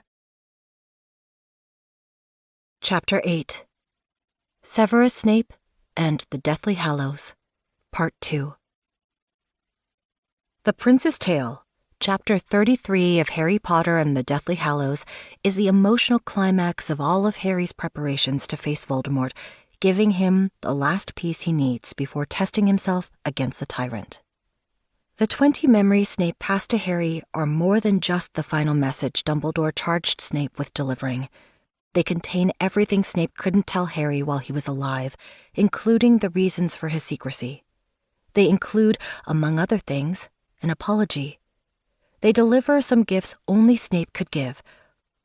Chapter 8. Severus Snape and the Deathly Hallows, Part 2. The Prince's Tale, Chapter 33 of Harry Potter and the Deathly Hallows, is the emotional climax of all of Harry's preparations to face Voldemort, giving him the last piece he needs before testing himself against the tyrant. The 20 memories Snape passed to Harry are more than just the final message Dumbledore charged Snape with delivering. They contain everything Snape couldn't tell Harry while he was alive, including the reasons for his secrecy. They include, among other things, an apology. They deliver some gifts only Snape could give.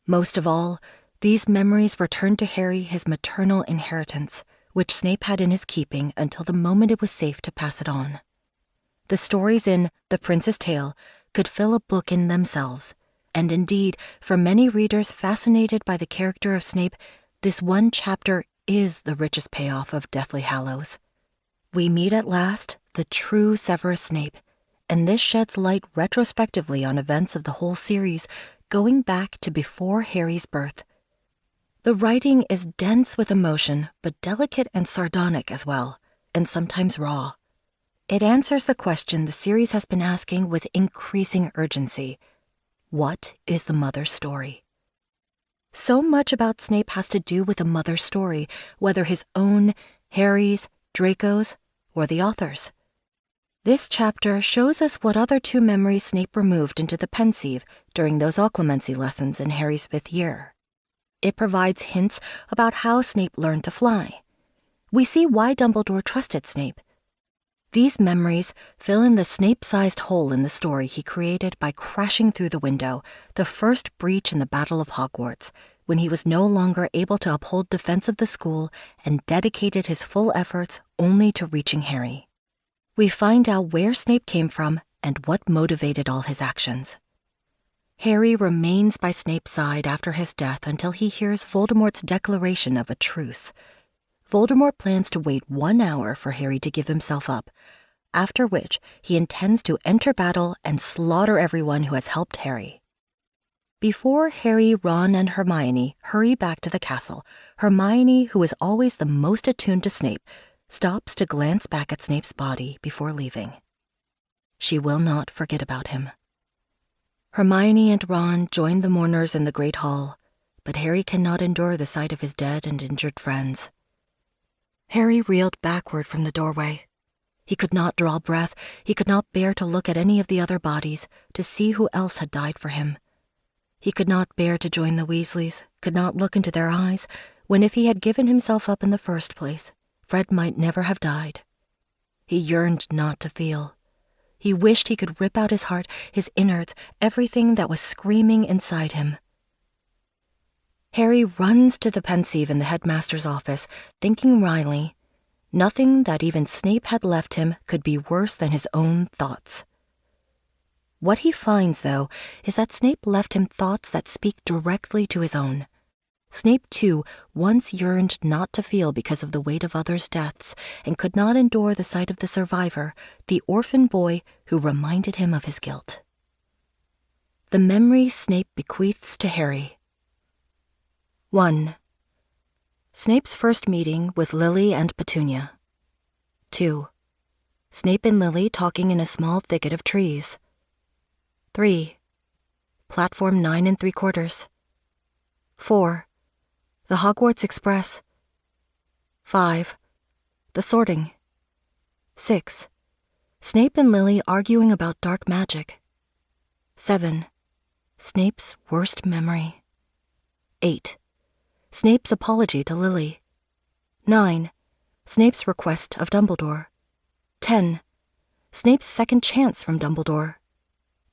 Most of all, these memories return to Harry his maternal inheritance, which Snape had in his keeping until the moment it was safe to pass it on. The stories in The Prince's Tale could fill a book in themselves, and indeed, for many readers fascinated by the character of Snape, this one chapter is the richest payoff of Deathly Hallows. We meet at last the true Severus Snape, and this sheds light retrospectively on events of the whole series, going back to before Harry's birth. The writing is dense with emotion, but delicate and sardonic as well, and sometimes raw. It answers the question the series has been asking with increasing urgency. What is the mother's story? So much about Snape has to do with the mother's story, whether his own, Harry's, Draco's, or the author's. This chapter shows us what other 2 memories Snape removed into the pensieve during those Occlumency lessons in Harry's 5th year. It provides hints about how Snape learned to fly. We see why Dumbledore trusted Snape. These memories fill in the Snape-sized hole in the story he created by crashing through the window, the first breach in the Battle of Hogwarts, when he was no longer able to uphold defense of the school and dedicated his full efforts only to reaching Harry. We find out where Snape came from and what motivated all his actions. Harry remains by Snape's side after his death until he hears Voldemort's declaration of a truce. Voldemort plans to wait 1 hour for Harry to give himself up, after which he intends to enter battle and slaughter everyone who has helped Harry. Before Harry, Ron, and Hermione hurry back to the castle, Hermione, who is always the most attuned to Snape, stops to glance back at Snape's body before leaving. She will not forget about him. Hermione and Ron join the mourners in the Great Hall, but Harry cannot endure the sight of his dead and injured friends. Harry reeled backward from the doorway. He could not draw breath, he could not bear to look at any of the other bodies, to see who else had died for him. He could not bear to join the Weasleys, could not look into their eyes, when if he had given himself up in the first place, Fred might never have died. He yearned not to feel. He wished he could rip out his heart, his innards, everything that was screaming inside him. Harry runs to the pensieve in the headmaster's office, thinking wryly, nothing that even Snape had left him could be worse than his own thoughts. What he finds, though, is that Snape left him thoughts that speak directly to his own. Snape, too, once yearned not to feel because of the weight of others' deaths, and could not endure the sight of the survivor, the orphan boy who reminded him of his guilt. The memory Snape bequeaths to Harry. 1. Snape's first meeting with Lily and Petunia. 2. Snape and Lily talking in a small thicket of trees. 3. Platform 9 3/4. 4. The Hogwarts Express, 5. The sorting. 6. Snape and Lily arguing about dark magic. 7. Snape's worst memory. 8. Snape's apology to Lily. 9. Snape's request of Dumbledore. 10. Snape's second chance from Dumbledore.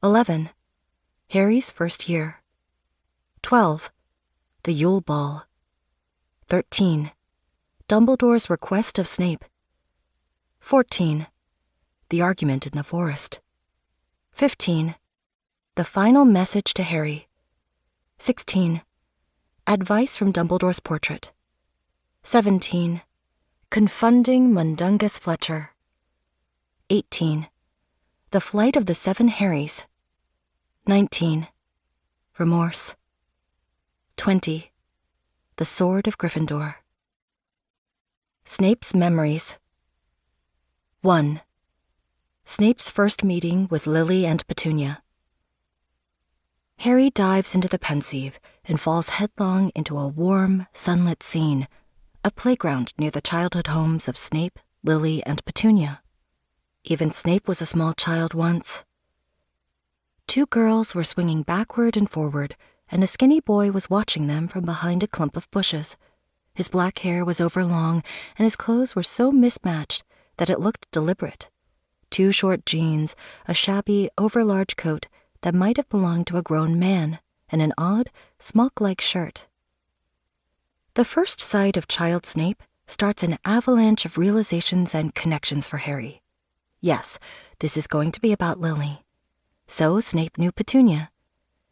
11. Harry's first year. 12. The Yule Ball. 13. Dumbledore's request of Snape. 14. The argument in the forest. 15. The final message to Harry. 16. Advice from Dumbledore's portrait. 17. Confunding Mundungus Fletcher. 18. The flight of the 7 Harrys. 19. Remorse. 20. The Sword of Gryffindor. Snape's memories. 1. Snape's first meeting with Lily and Petunia. Harry dives into the Pensieve and falls headlong into a warm, sunlit scene, a playground near the childhood homes of Snape, Lily, and Petunia. Even Snape was a small child once. 2 girls were swinging backward and forward, and a skinny boy was watching them from behind a clump of bushes. His black hair was overlong, and his clothes were so mismatched that it looked deliberate. 2 short jeans, a shabby, overlarge coat that might have belonged to a grown man, and an odd, smock-like shirt. The first sight of child Snape starts an avalanche of realizations and connections for Harry. Yes, this is going to be about Lily. So Snape knew Petunia.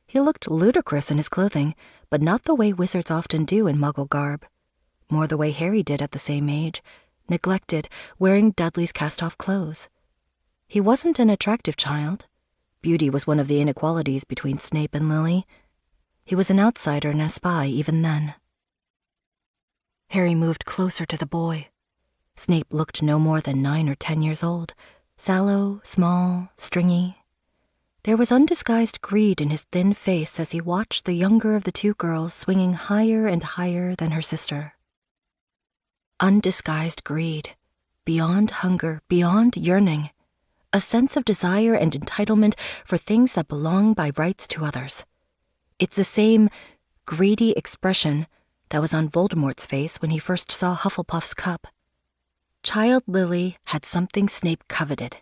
He looked ludicrous in his clothing, but not the way wizards often do in Muggle garb. More the way Harry did at the same age, neglected, wearing Dudley's cast-off clothes. He wasn't an attractive child. Beauty was one of the inequalities between Snape and Lily. He was an outsider and a spy even then. Harry moved closer to the boy. Snape looked no more than 9 or 10 years old, sallow, small, stringy. There was undisguised greed in his thin face as he watched the younger of the 2 girls swinging higher and higher than her sister. Undisguised greed, beyond hunger, beyond yearning, a sense of desire and entitlement for things that belong by rights to others. It's the same greedy expression that was on Voldemort's face when he first saw Hufflepuff's cup. Child Lily had something Snape coveted.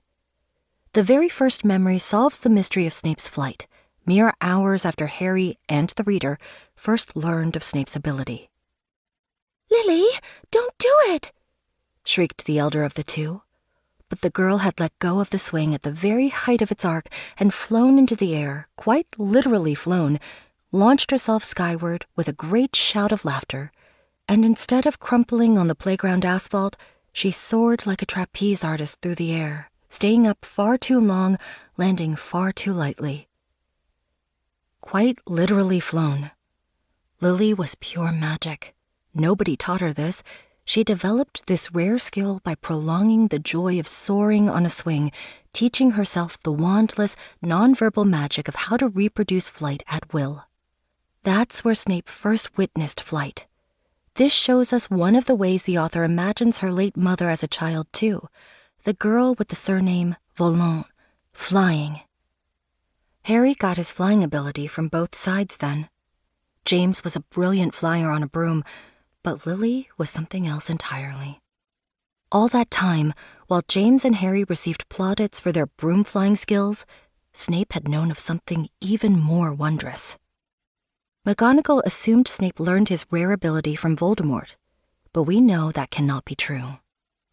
The very first memory solves the mystery of Snape's flight, mere hours after Harry and the reader first learned of Snape's ability. "Lily, don't do it!" shrieked the elder of the 2. But the girl had let go of the swing at the very height of its arc and flown into the air, quite literally flown, launched herself skyward with a great shout of laughter, and instead of crumpling on the playground asphalt, she soared like a trapeze artist through the air, staying up far too long, landing far too lightly. Quite literally flown. Lily was pure magic. Nobody taught her this. She developed this rare skill by prolonging the joy of soaring on a swing, teaching herself the wandless, nonverbal magic of how to reproduce flight at will. That's where Snape first witnessed flight. This shows us one of the ways the author imagines her late mother as a child, too, the girl with the surname Volant, flying. Harry got his flying ability from both sides then. James was a brilliant flyer on a broom, but Lily was something else entirely. All that time, while James and Harry received plaudits for their broom-flying skills, Snape had known of something even more wondrous. McGonagall assumed Snape learned his rare ability from Voldemort, but we know that cannot be true.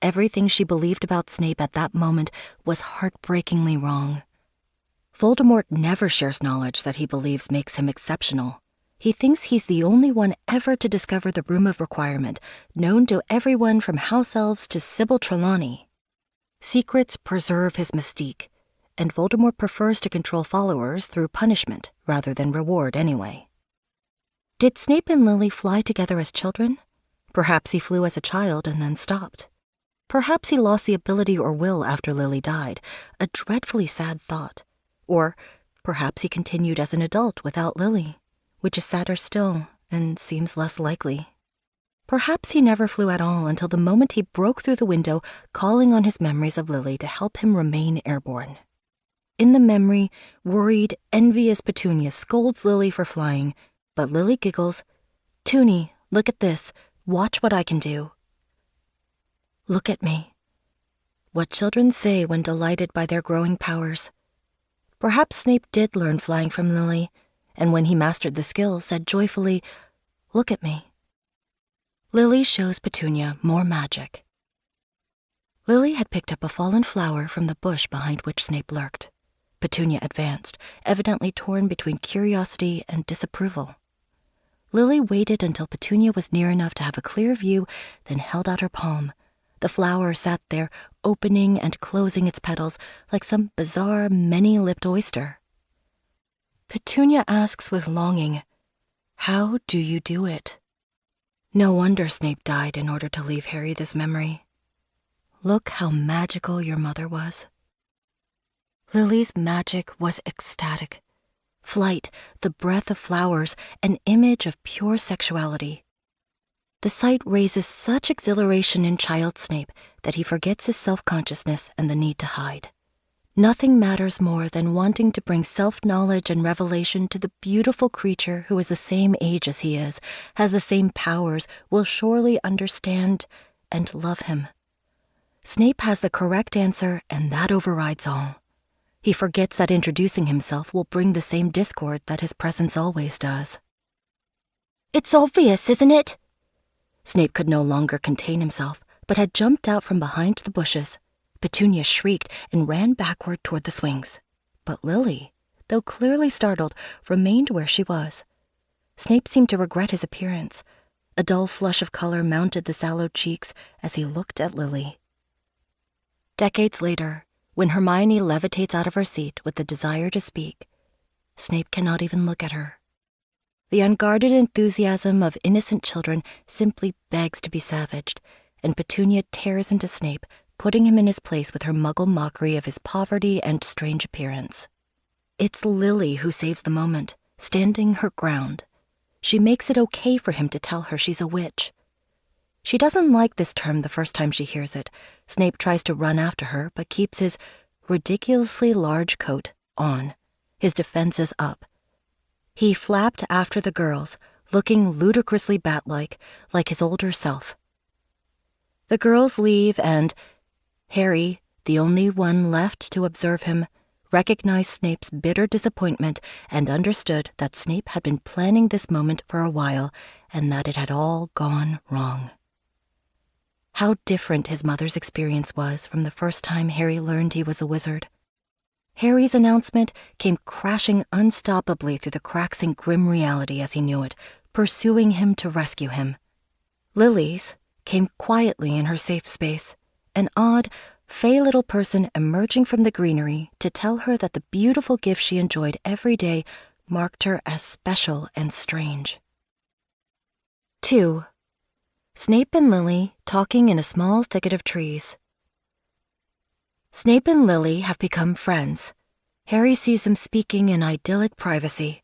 Everything she believed about Snape at that moment was heartbreakingly wrong. Voldemort never shares knowledge that he believes makes him exceptional. He thinks he's the only one ever to discover the Room of Requirement, known to everyone from house elves to Sybil Trelawney. Secrets preserve his mystique, and Voldemort prefers to control followers through punishment rather than reward anyway. Did Snape and Lily fly together as children? Perhaps he flew as a child and then stopped. Perhaps he lost the ability or will after Lily died, a dreadfully sad thought. Or perhaps he continued as an adult without Lily, which is sadder still and seems less likely. Perhaps he never flew at all until the moment he broke through the window, calling on his memories of Lily to help him remain airborne. In the memory, worried, envious Petunia scolds Lily for flying, but Lily giggles, "Toonie, look at this. Watch what I can do." Look at me. What children say when delighted by their growing powers. Perhaps Snape did learn flying from Lily, and when he mastered the skill, said joyfully, "Look at me." Lily shows Petunia more magic. Lily had picked up a fallen flower from the bush behind which Snape lurked. Petunia advanced, evidently torn between curiosity and disapproval. Lily waited until Petunia was near enough to have a clear view, then held out her palm. The flower sat there, opening and closing its petals like some bizarre, many-lipped oyster. Petunia asks with longing, "How do you do it?" No wonder Snape died in order to leave Harry this memory. Look how magical your mother was. Lily's magic was ecstatic. Flight, the breath of flowers, an image of pure sexuality. The sight raises such exhilaration in child Snape that he forgets his self-consciousness and the need to hide. Nothing matters more than wanting to bring self-knowledge and revelation to the beautiful creature who is the same age as he is, has the same powers, will surely understand and love him. Snape has the correct answer, and that overrides all. He forgets that introducing himself will bring the same discord that his presence always does. "It's obvious, isn't it?" Snape could no longer contain himself, but had jumped out from behind the bushes. Petunia shrieked and ran backward toward the swings. But Lily, though clearly startled, remained where she was. Snape seemed to regret his appearance. A dull flush of color mounted the sallow cheeks as he looked at Lily. Decades later, when Hermione levitates out of her seat with the desire to speak, Snape cannot even look at her. The unguarded enthusiasm of innocent children simply begs to be savaged, and Petunia tears into Snape, putting him in his place with her muggle mockery of his poverty and strange appearance. It's Lily who saves the moment, standing her ground. She makes it okay for him to tell her she's a witch. She doesn't like this term the first time she hears it. Snape tries to run after her, but keeps his ridiculously large coat on, his defenses up. He flapped after the girls, looking ludicrously bat-like, like his older self. The girls leave, and Harry, the only one left to observe him, recognized Snape's bitter disappointment and understood that Snape had been planning this moment for a while and that it had all gone wrong. How different his mother's experience was from the first time Harry learned he was a wizard. Harry's announcement came crashing unstoppably through the cracks in grim reality as he knew it, pursuing him to rescue him. Lily's came quietly in her safe space, an odd, fey little person emerging from the greenery to tell her that the beautiful gift she enjoyed every day marked her as special and strange. 2. Snape and Lily talking in a small thicket of trees. Snape and Lily have become friends. Harry sees them speaking in idyllic privacy.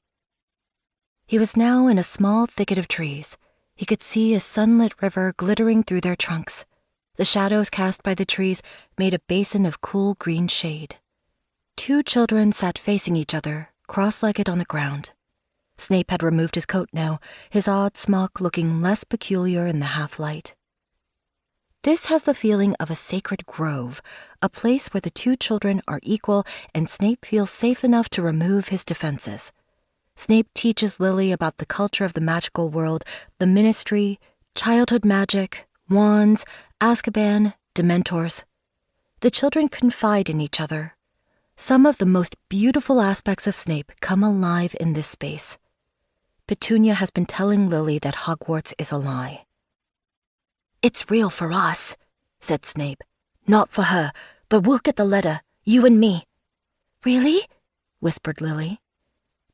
He was now in a small thicket of trees. He could see a sunlit river glittering through their trunks. The shadows cast by the trees made a basin of cool green shade. Two children sat facing each other, cross-legged on the ground. Snape had removed his coat now, his odd smock looking less peculiar in the half-light. This has the feeling of a sacred grove, a place where the two children are equal and Snape feels safe enough to remove his defenses. Snape teaches Lily about the culture of the magical world, the ministry, childhood magic, wands, Azkaban, Dementors. The children confide in each other. Some of the most beautiful aspects of Snape come alive in this space. Petunia has been telling Lily that Hogwarts is a lie. "It's real for us," said Snape. "Not for her, but we'll get the letter, you and me." "Really?" whispered Lily.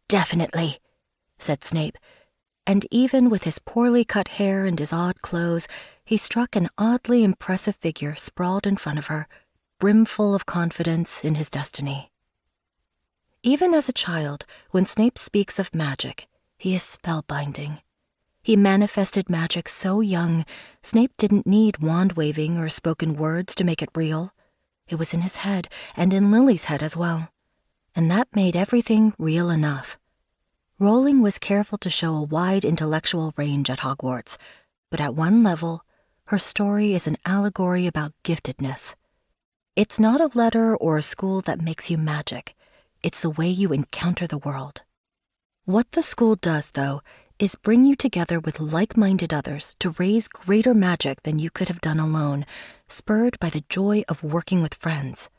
"Definitely," said Snape, and even with his poorly cut hair and his odd clothes, he struck an oddly impressive figure sprawled in front of her, brimful of confidence in his destiny. Even as a child, when Snape speaks of magic, he is spellbinding. He manifested magic so young, Snape didn't need wand-waving or spoken words to make it real. It was in his head, and in Lily's head as well. And that made everything real enough. Rowling was careful to show a wide intellectual range at Hogwarts, but at one level, her story is an allegory about giftedness. It's not a letter or a school that makes you magic. It's the way you encounter the world. What the school does, though, is bring you together with like-minded others to raise greater magic than you could have done alone, spurred by the joy of working with friends.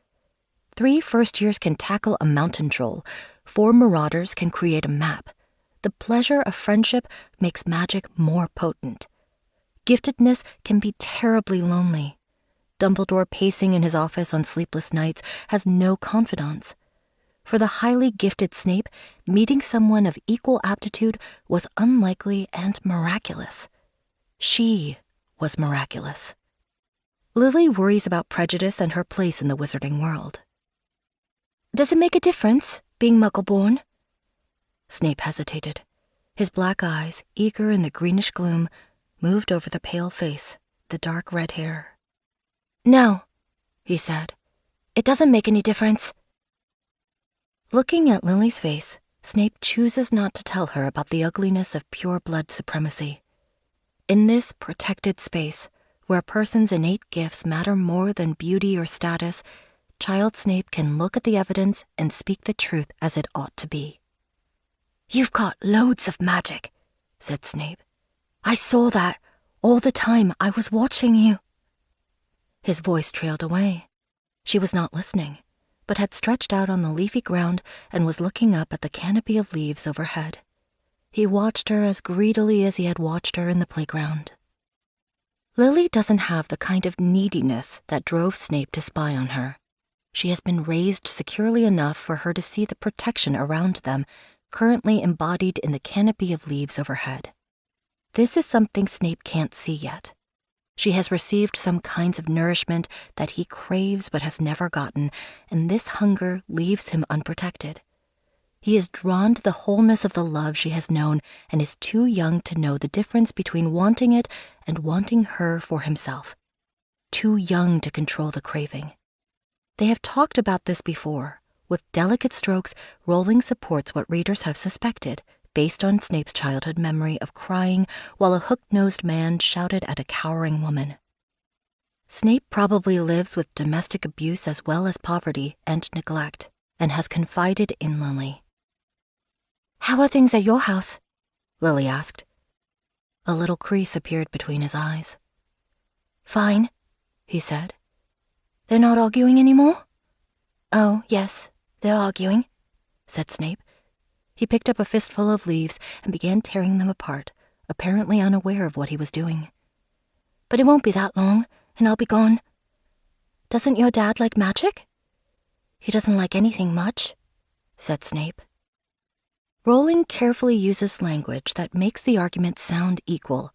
3 first-years can tackle a mountain troll. 4 marauders can create a map. The pleasure of friendship makes magic more potent. Giftedness can be terribly lonely. Dumbledore, pacing in his office on sleepless nights, has no confidants. For the highly gifted Snape, meeting someone of equal aptitude was unlikely and miraculous. She was miraculous. Lily worries about prejudice and her place in the wizarding world. "Does it make a difference, being Muggle-born?" Snape hesitated. His black eyes, eager in the greenish gloom, moved over the pale face, the dark red hair. "No," he said. "It doesn't make any difference." Looking at Lily's face, Snape chooses not to tell her about the ugliness of pure-blood supremacy. In this protected space, where a person's innate gifts matter more than beauty or status, Child Snape can look at the evidence and speak the truth as it ought to be. "You've got loads of magic," said Snape. "I saw that all the time I was watching you." His voice trailed away. She was not listening, but had stretched out on the leafy ground and was looking up at the canopy of leaves overhead. He watched her as greedily as he had watched her in the playground. Lily doesn't have the kind of neediness that drove Snape to spy on her. She has been raised securely enough for her to see the protection around them, currently embodied in the canopy of leaves overhead. This is something Snape can't see yet. She has received some kinds of nourishment that he craves but has never gotten, and this hunger leaves him unprotected. He is drawn to the wholeness of the love she has known and is too young to know the difference between wanting it and wanting her for himself. Too young to control the craving. They have talked about this before. With delicate strokes, Rowling supports what readers have suspected, based on Snape's childhood memory of crying while a hook-nosed man shouted at a cowering woman. Snape probably lives with domestic abuse as well as poverty and neglect, and has confided in Lily. "How are things at your house?" Lily asked. A little crease appeared between his eyes. "Fine," he said. "They're not arguing anymore?" "Oh, yes, they're arguing," said Snape. He picked up a fistful of leaves and began tearing them apart, apparently unaware of what he was doing. "But it won't be that long, and I'll be gone. Doesn't your dad like magic?" "He doesn't like anything much," said Snape. Rowling carefully uses language that makes the argument sound equal.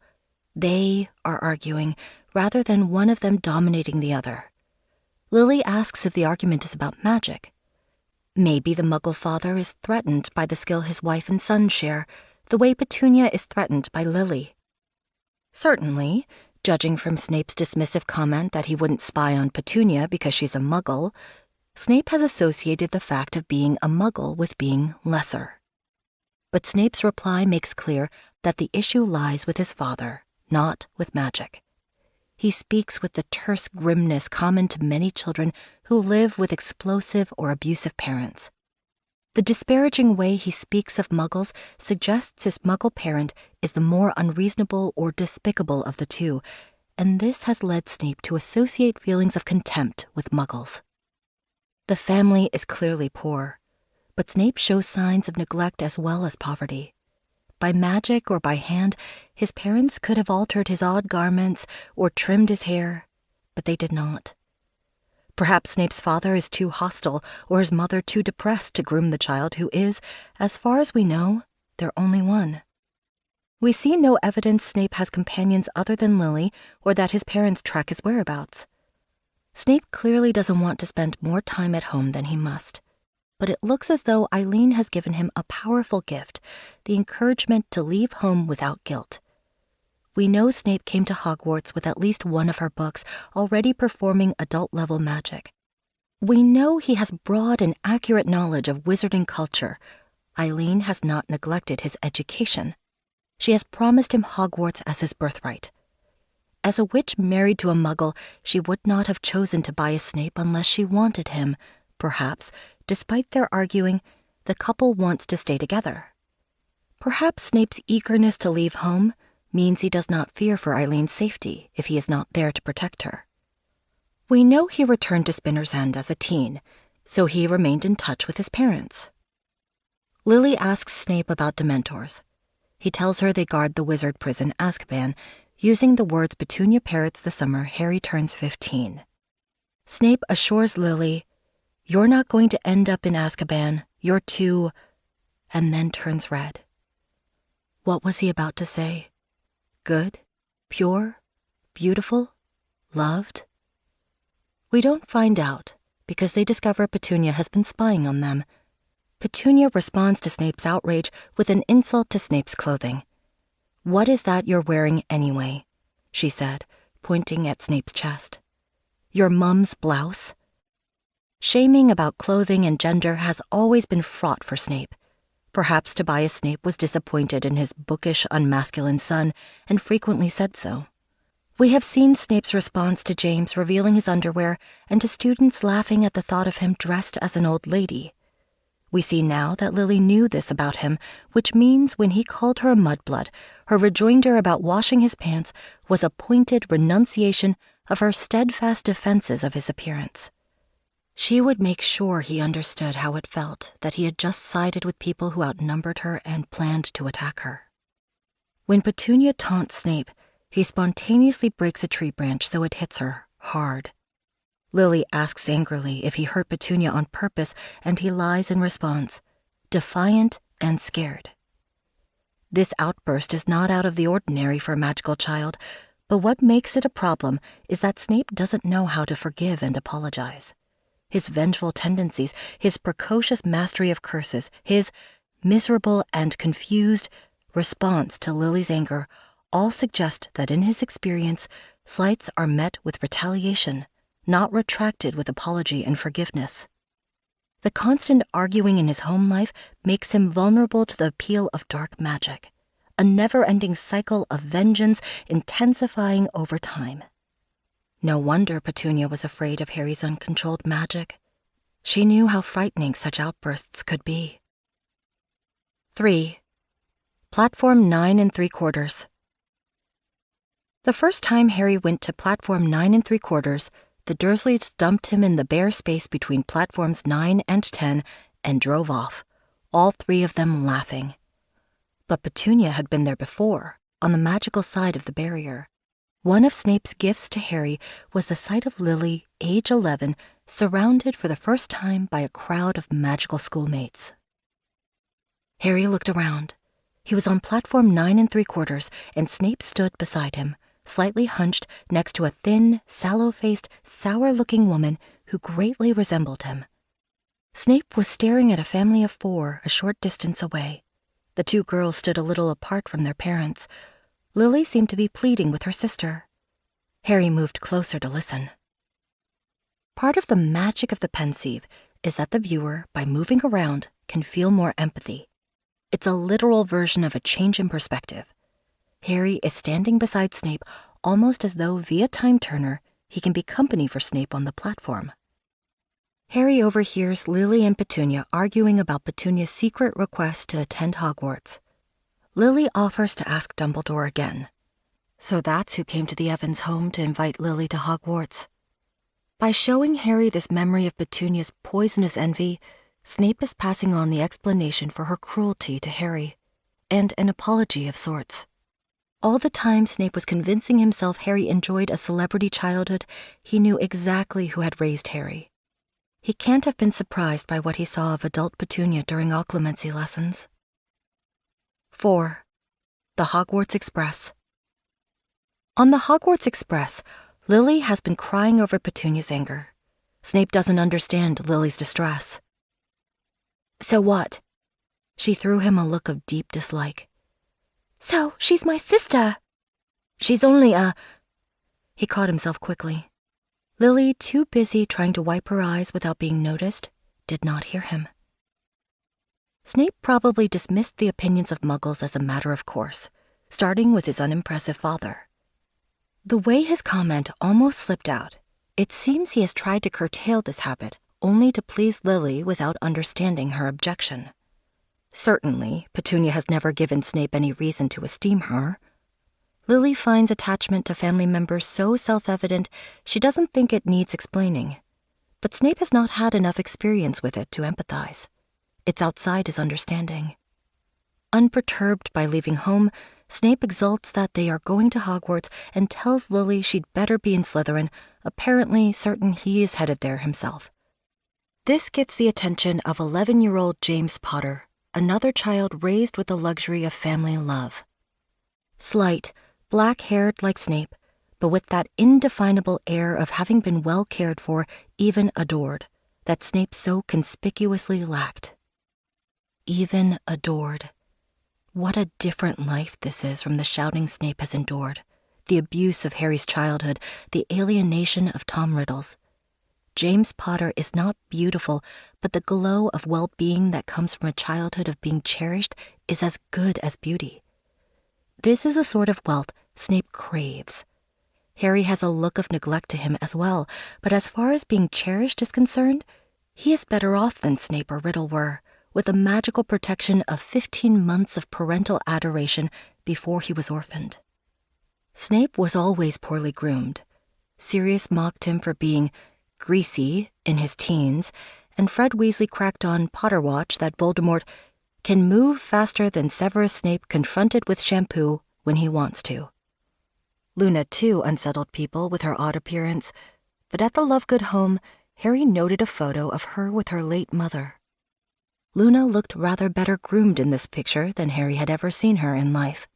They are arguing, rather than one of them dominating the other. Lily asks if the argument is about magic. Maybe the Muggle father is threatened by the skill his wife and son share, the way Petunia is threatened by Lily. Certainly, judging from Snape's dismissive comment that he wouldn't spy on Petunia because she's a Muggle, Snape has associated the fact of being a Muggle with being lesser. But Snape's reply makes clear that the issue lies with his father, not with magic. He speaks with the terse grimness common to many children who live with explosive or abusive parents. The disparaging way he speaks of Muggles suggests his Muggle parent is the more unreasonable or despicable of the two, and this has led Snape to associate feelings of contempt with Muggles. The family is clearly poor, but Snape shows signs of neglect as well as poverty. By magic or by hand, his parents could have altered his odd garments or trimmed his hair, but they did not. Perhaps Snape's father is too hostile or his mother too depressed to groom the child who is, as far as we know, their only one. We see no evidence Snape has companions other than Lily or that his parents track his whereabouts. Snape clearly doesn't want to spend more time at home than he must. But it looks as though Eileen has given him a powerful gift, the encouragement to leave home without guilt, we know Snape came to Hogwarts with at least one of her books already performing adult-level magic. We know he has broad and accurate knowledge of wizarding culture. Eileen has not neglected his education. She has promised him Hogwarts as his birthright. As a witch married to a muggle, she would not have chosen to bias Snape unless she wanted him. Perhaps, despite their arguing, the couple wants to stay together. Perhaps Snape's eagerness to leave home means he does not fear for Eileen's safety if he is not there to protect her. We know he returned to Spinner's End as a teen, so he remained in touch with his parents. Lily asks Snape about Dementors. He tells her they guard the wizard prison Azkaban, using the words Petunia parrots the summer Harry turns 15. Snape assures Lily, "You're not going to end up in Azkaban, you're too," and then turns red. What was he about to say? Good? Pure? Beautiful? Loved? We don't find out, because they discover Petunia has been spying on them. Petunia responds to Snape's outrage with an insult to Snape's clothing. "What is that you're wearing anyway?" she said, pointing at Snape's chest. "Your mum's blouse?" Shaming about clothing and gender has always been fraught for Snape. Perhaps Tobias Snape was disappointed in his bookish, unmasculine son and frequently said so. We have seen Snape's response to James revealing his underwear and to students laughing at the thought of him dressed as an old lady. We see now that Lily knew this about him, which means when he called her a mudblood, her rejoinder about washing his pants was a pointed renunciation of her steadfast defenses of his appearance. She would make sure he understood how it felt that he had just sided with people who outnumbered her and planned to attack her. When Petunia taunts Snape, he spontaneously breaks a tree branch so it hits her hard. Lily asks angrily if he hurt Petunia on purpose, and he lies in response, defiant and scared. This outburst is not out of the ordinary for a magical child, but what makes it a problem is that Snape doesn't know how to forgive and apologize. His vengeful tendencies, his precocious mastery of curses, his miserable and confused response to Lily's anger all suggest that in his experience, slights are met with retaliation, not retracted with apology and forgiveness. The constant arguing in his home life makes him vulnerable to the appeal of dark magic, a never-ending cycle of vengeance intensifying over time. No wonder Petunia was afraid of Harry's uncontrolled magic. She knew how frightening such outbursts could be. 3. Platform 9 3/4. The first time Harry went to platform 9 3/4, the Dursleys dumped him in the bare space between platforms 9 and 10 and drove off, all three of them laughing. But Petunia had been there before, on the magical side of the barrier. One of Snape's gifts to Harry was the sight of Lily, age 11, surrounded for the first time by a crowd of magical schoolmates. Harry looked around. He was on platform 9 3/4, and Snape stood beside him, slightly hunched next to a thin, sallow-faced, sour-looking woman who greatly resembled him. Snape was staring at a family of 4 a short distance away. The 2 girls stood a little apart from their parents. Lily seemed to be pleading with her sister. Harry moved closer to listen. Part of the magic of the pensieve is that the viewer, by moving around, can feel more empathy. It's a literal version of a change in perspective. Harry is standing beside Snape almost as though, via time turner, he can be company for Snape on the platform. Harry overhears Lily and Petunia arguing about Petunia's secret request to attend Hogwarts. Lily offers to ask Dumbledore again. So that's who came to the Evans home to invite Lily to Hogwarts. By showing Harry this memory of Petunia's poisonous envy, Snape is passing on the explanation for her cruelty to Harry, and an apology of sorts. All the time Snape was convincing himself Harry enjoyed a celebrity childhood, he knew exactly who had raised Harry. He can't have been surprised by what he saw of adult Petunia during occlumency lessons. 4. The Hogwarts Express. On the Hogwarts Express, Lily has been crying over Petunia's anger. Snape doesn't understand Lily's distress. So what? She threw him a look of deep dislike. So she's my sister. She's only He caught himself quickly. Lily, too busy trying to wipe her eyes without being noticed, did not hear him. Snape probably dismissed the opinions of Muggles as a matter of course, starting with his unimpressive father. The way his comment almost slipped out, it seems he has tried to curtail this habit only to please Lily without understanding her objection. Certainly, Petunia has never given Snape any reason to esteem her. Lily finds attachment to family members so self-evident she doesn't think it needs explaining. But Snape has not had enough experience with it to empathize. It's outside his understanding. Unperturbed by leaving home, Snape exults that they are going to Hogwarts and tells Lily she'd better be in Slytherin, apparently certain he is headed there himself. This gets the attention of 11-year-old James Potter, another child raised with the luxury of family love. Slight, black-haired like Snape, but with that indefinable air of having been well cared for, even adored, that Snape so conspicuously lacked. Even adored. What a different life this is from the shouting Snape has endured, the abuse of Harry's childhood, the alienation of Tom Riddle's. James Potter is not beautiful, but the glow of well-being that comes from a childhood of being cherished is as good as beauty. This is the sort of wealth Snape craves. Harry has a look of neglect to him as well, but as far as being cherished is concerned, he is better off than Snape or Riddle were, with the magical protection of 15 months of parental adoration before he was orphaned. Snape was always poorly groomed. Sirius mocked him for being greasy in his teens, and Fred Weasley cracked on Potterwatch that Voldemort can move faster than Severus Snape confronted with shampoo when he wants to. Luna, too, unsettled people with her odd appearance, but at the Lovegood home, Harry noted a photo of her with her late mother. Luna looked rather better groomed in this picture than Harry had ever seen her in life.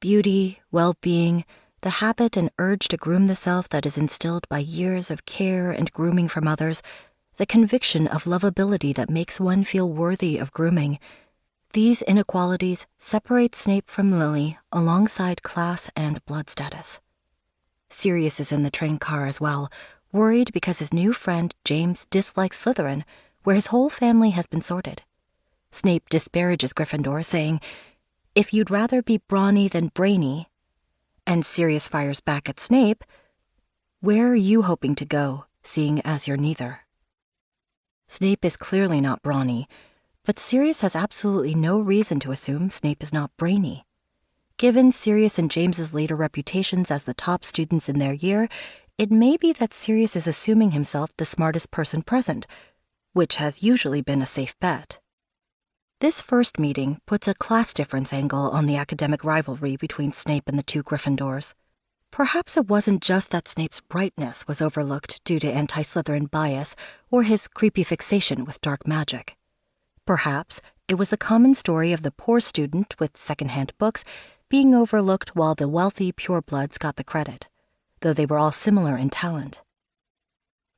Beauty, well-being, the habit and urge to groom the self that is instilled by years of care and grooming from others, the conviction of lovability that makes one feel worthy of grooming, these inequalities separate Snape from Lily alongside class and blood status. Sirius is in the train car as well, worried because his new friend James dislikes Slytherin, where his whole family has been sorted. Snape disparages Gryffindor, saying, "If you'd rather be brawny than brainy," and Sirius fires back at Snape, "Where are you hoping to go, seeing as you're neither?" Snape is clearly not brawny, but Sirius has absolutely no reason to assume Snape is not brainy. Given Sirius and James's later reputations as the top students in their year, it may be that Sirius is assuming himself the smartest person present, which has usually been a safe bet. This first meeting puts a class difference angle on the academic rivalry between Snape and the two Gryffindors. Perhaps it wasn't just that Snape's brightness was overlooked due to anti-Slytherin bias or his creepy fixation with dark magic. Perhaps it was the common story of the poor student with second-hand books being overlooked while the wealthy purebloods got the credit, though they were all similar in talent.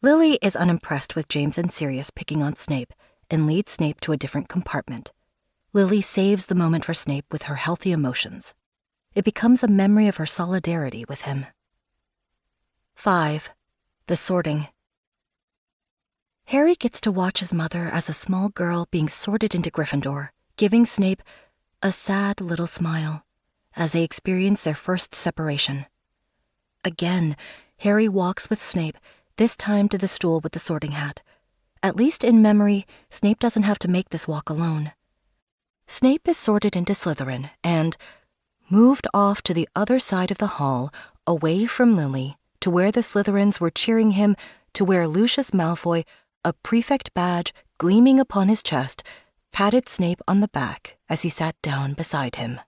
Lily is unimpressed with James and Sirius picking on Snape and leads Snape to a different compartment. Lily saves the moment for Snape with her healthy emotions. It becomes a memory of her solidarity with him. 5. The sorting. Harry gets to watch his mother as a small girl being sorted into Gryffindor, giving Snape a sad little smile as they experience their first separation. Again, Harry walks with Snape, this time to the stool with the sorting hat. At least in memory, Snape doesn't have to make this walk alone. Snape is sorted into Slytherin and moved off to the other side of the hall, away from Lily, to where the Slytherins were cheering him to where Lucius Malfoy, a prefect badge gleaming upon his chest, patted Snape on the back as he sat down beside him.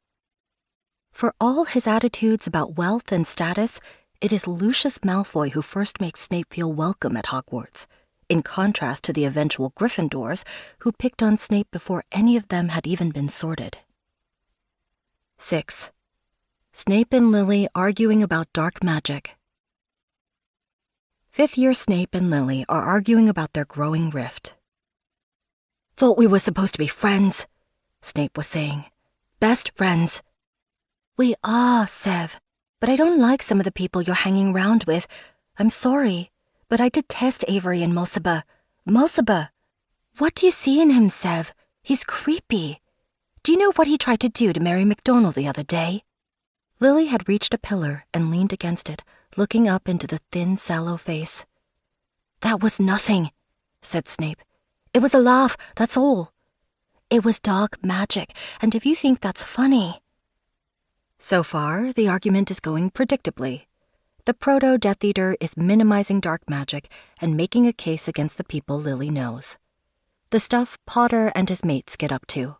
For all his attitudes about wealth and status, it is Lucius Malfoy who first makes Snape feel welcome at Hogwarts, in contrast to the eventual Gryffindors who picked on Snape before any of them had even been sorted. 6. Snape and Lily arguing about dark magic. Fifth-year Snape and Lily are arguing about their growing rift. "Thought we were supposed to be friends," Snape was saying. "Best friends." We are, Sev. But I don't like some of the people you're hanging around with. I'm sorry, but I detest Avery and Mulciber. Mulciber! What do you see in him, Sev? He's creepy. Do you know what he tried to do to Mary McDonald the other day? Lily had reached a pillar and leaned against it, looking up into the thin, sallow face. That was nothing, said Snape. It was a laugh, that's all. It was dark magic, and if you think that's funny... So far, the argument is going predictably. The Proto-Death Eater is minimizing dark magic and making a case against the people Lily knows. The stuff Potter and his mates get up to.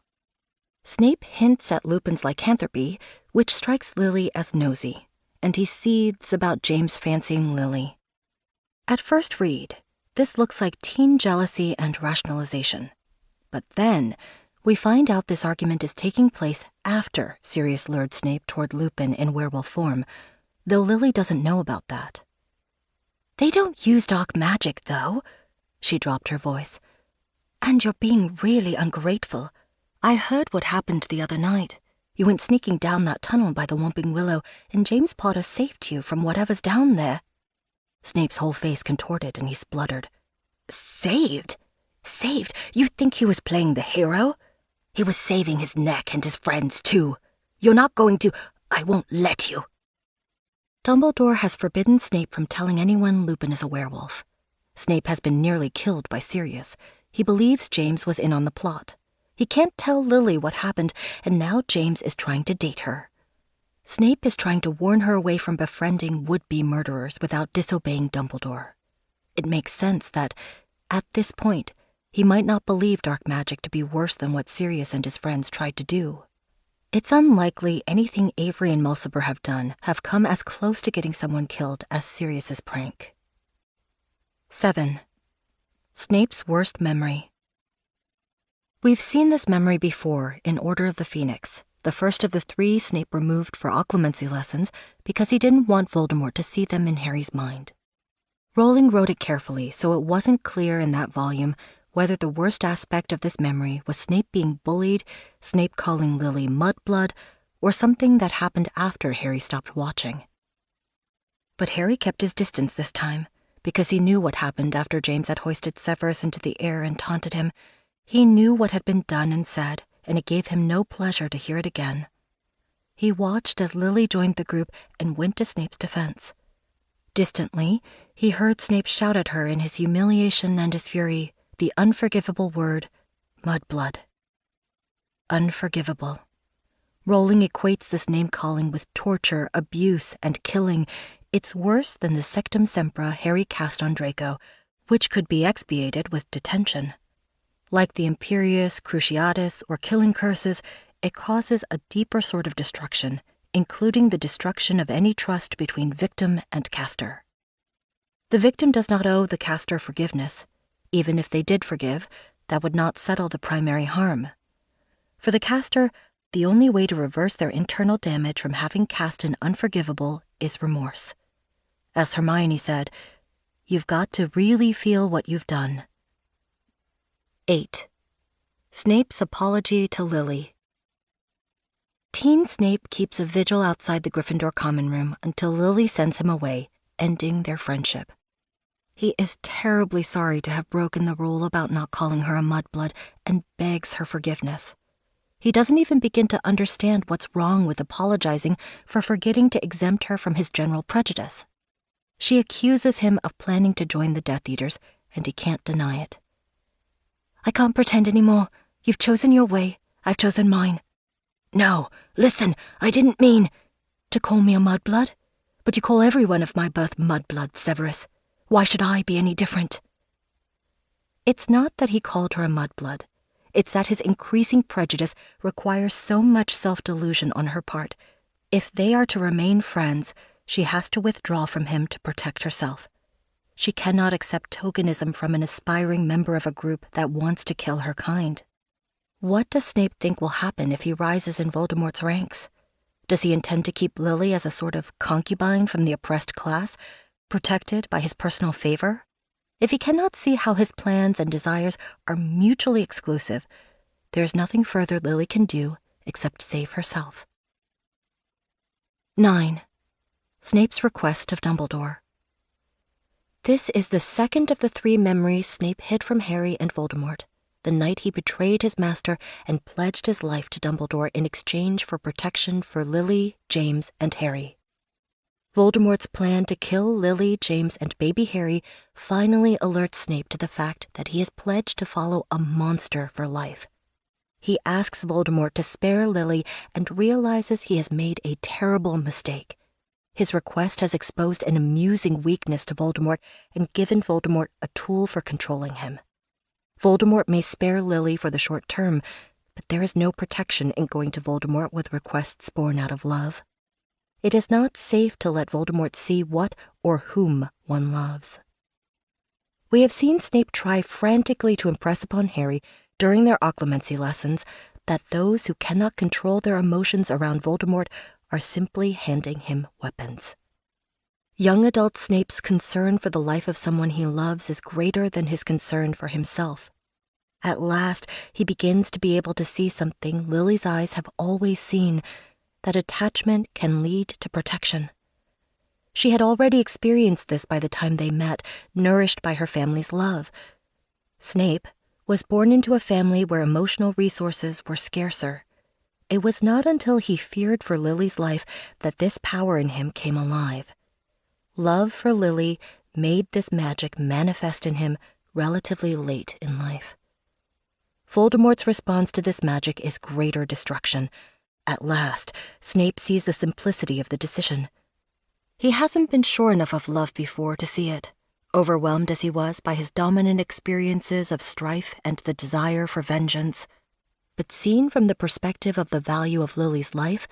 Snape hints at Lupin's lycanthropy, which strikes Lily as nosy, and he seethes about James fancying Lily. At first read, this looks like teen jealousy and rationalization. But then, we find out this argument is taking place after Sirius lured Snape toward Lupin in werewolf form, though Lily doesn't know about that. They don't use dark magic, though, she dropped her voice. And you're being really ungrateful. I heard what happened the other night. You went sneaking down that tunnel by the Whomping Willow, and James Potter saved you from whatever's down there. Snape's whole face contorted, and he spluttered. Saved? Saved? You think he was playing the hero? He was saving his neck and his friends, too. You're not going to... I won't let you. Dumbledore has forbidden Snape from telling anyone Lupin is a werewolf. Snape has been nearly killed by Sirius. He believes James was in on the plot. He can't tell Lily what happened, and now James is trying to date her. Snape is trying to warn her away from befriending would-be murderers without disobeying Dumbledore. It makes sense that, at this point, he might not believe dark magic to be worse than what Sirius and his friends tried to do. It's unlikely anything Avery and Mulciber have done have come as close to getting someone killed as Sirius's prank. 7. Snape's worst memory. We've seen this memory before in Order of the Phoenix, the first of the 3 Snape removed for occlumency lessons because he didn't want Voldemort to see them in Harry's mind. Rowling wrote it carefully, so it wasn't clear in that volume whether the worst aspect of this memory was Snape being bullied, Snape calling Lily mudblood, or something that happened after Harry stopped watching. But Harry kept his distance this time, because he knew what happened after James had hoisted Severus into the air and taunted him. He knew what had been done and said, and it gave him no pleasure to hear it again. He watched as Lily joined the group and went to Snape's defense. Distantly, he heard Snape shout at her in his humiliation and his fury, the unforgivable word, mudblood. Unforgivable. Rowling equates this name-calling with torture, abuse, and killing. It's worse than the sectum sempra Harry cast on Draco, which could be expiated with detention. Like the Imperius, Cruciatus, or killing curses, it causes a deeper sort of destruction, including the destruction of any trust between victim and caster. The victim does not owe the caster forgiveness. Even if they did forgive, that would not settle the primary harm. For the caster, the only way to reverse their internal damage from having cast an unforgivable is remorse. As Hermione said, you've got to really feel what you've done. 8. Snape's apology to Lily. Teen Snape keeps a vigil outside the Gryffindor common room until Lily sends him away, ending their friendship. He is terribly sorry to have broken the rule about not calling her a mudblood and begs her forgiveness. He doesn't even begin to understand what's wrong with apologizing for forgetting to exempt her from his general prejudice. She accuses him of planning to join the Death Eaters, and he can't deny it. I can't pretend anymore. You've chosen your way. I've chosen mine. No, listen, I didn't mean to call me a mudblood. But you call everyone of my birth mudblood, Severus. Why should I be any different? It's not that he called her a mudblood. It's that his increasing prejudice requires so much self-delusion on her part. If they are to remain friends, she has to withdraw from him to protect herself. She cannot accept tokenism from an aspiring member of a group that wants to kill her kind. What does Snape think will happen if he rises in Voldemort's ranks? Does he intend to keep Lily as a sort of concubine from the oppressed class, protected by his personal favor? If he cannot see how his plans and desires are mutually exclusive, there is nothing further Lily can do except save herself. 9. Snape's request of Dumbledore. This is the second of the 3 memories Snape hid from Harry and Voldemort, the night he betrayed his master and pledged his life to Dumbledore in exchange for protection for Lily, James, and Harry. Voldemort's plan to kill Lily, James, and baby Harry finally alerts Snape to the fact that he has pledged to follow a monster for life. He asks Voldemort to spare Lily and realizes he has made a terrible mistake. His request has exposed an amusing weakness to Voldemort and given Voldemort a tool for controlling him. Voldemort may spare Lily for the short term, but there is no protection in going to Voldemort with requests born out of love. It is not safe to let Voldemort see what or whom one loves. We have seen Snape try frantically to impress upon Harry during their occlumency lessons that those who cannot control their emotions around Voldemort are simply handing him weapons. Young adult Snape's concern for the life of someone he loves is greater than his concern for himself. At last, he begins to be able to see something Lily's eyes have always seen, that attachment can lead to protection. She had already experienced this by the time they met, nourished by her family's love. Snape was born into a family where emotional resources were scarcer. It was not until he feared for Lily's life that this power in him came alive. Love for Lily made this magic manifest in him relatively late in life. Voldemort's response to this magic is greater destruction. At last, Snape sees the simplicity of the decision. He hasn't been sure enough of love before to see it, overwhelmed as he was by his dominant experiences of strife and the desire for vengeance. But seen from the perspective of the value of Lily's life,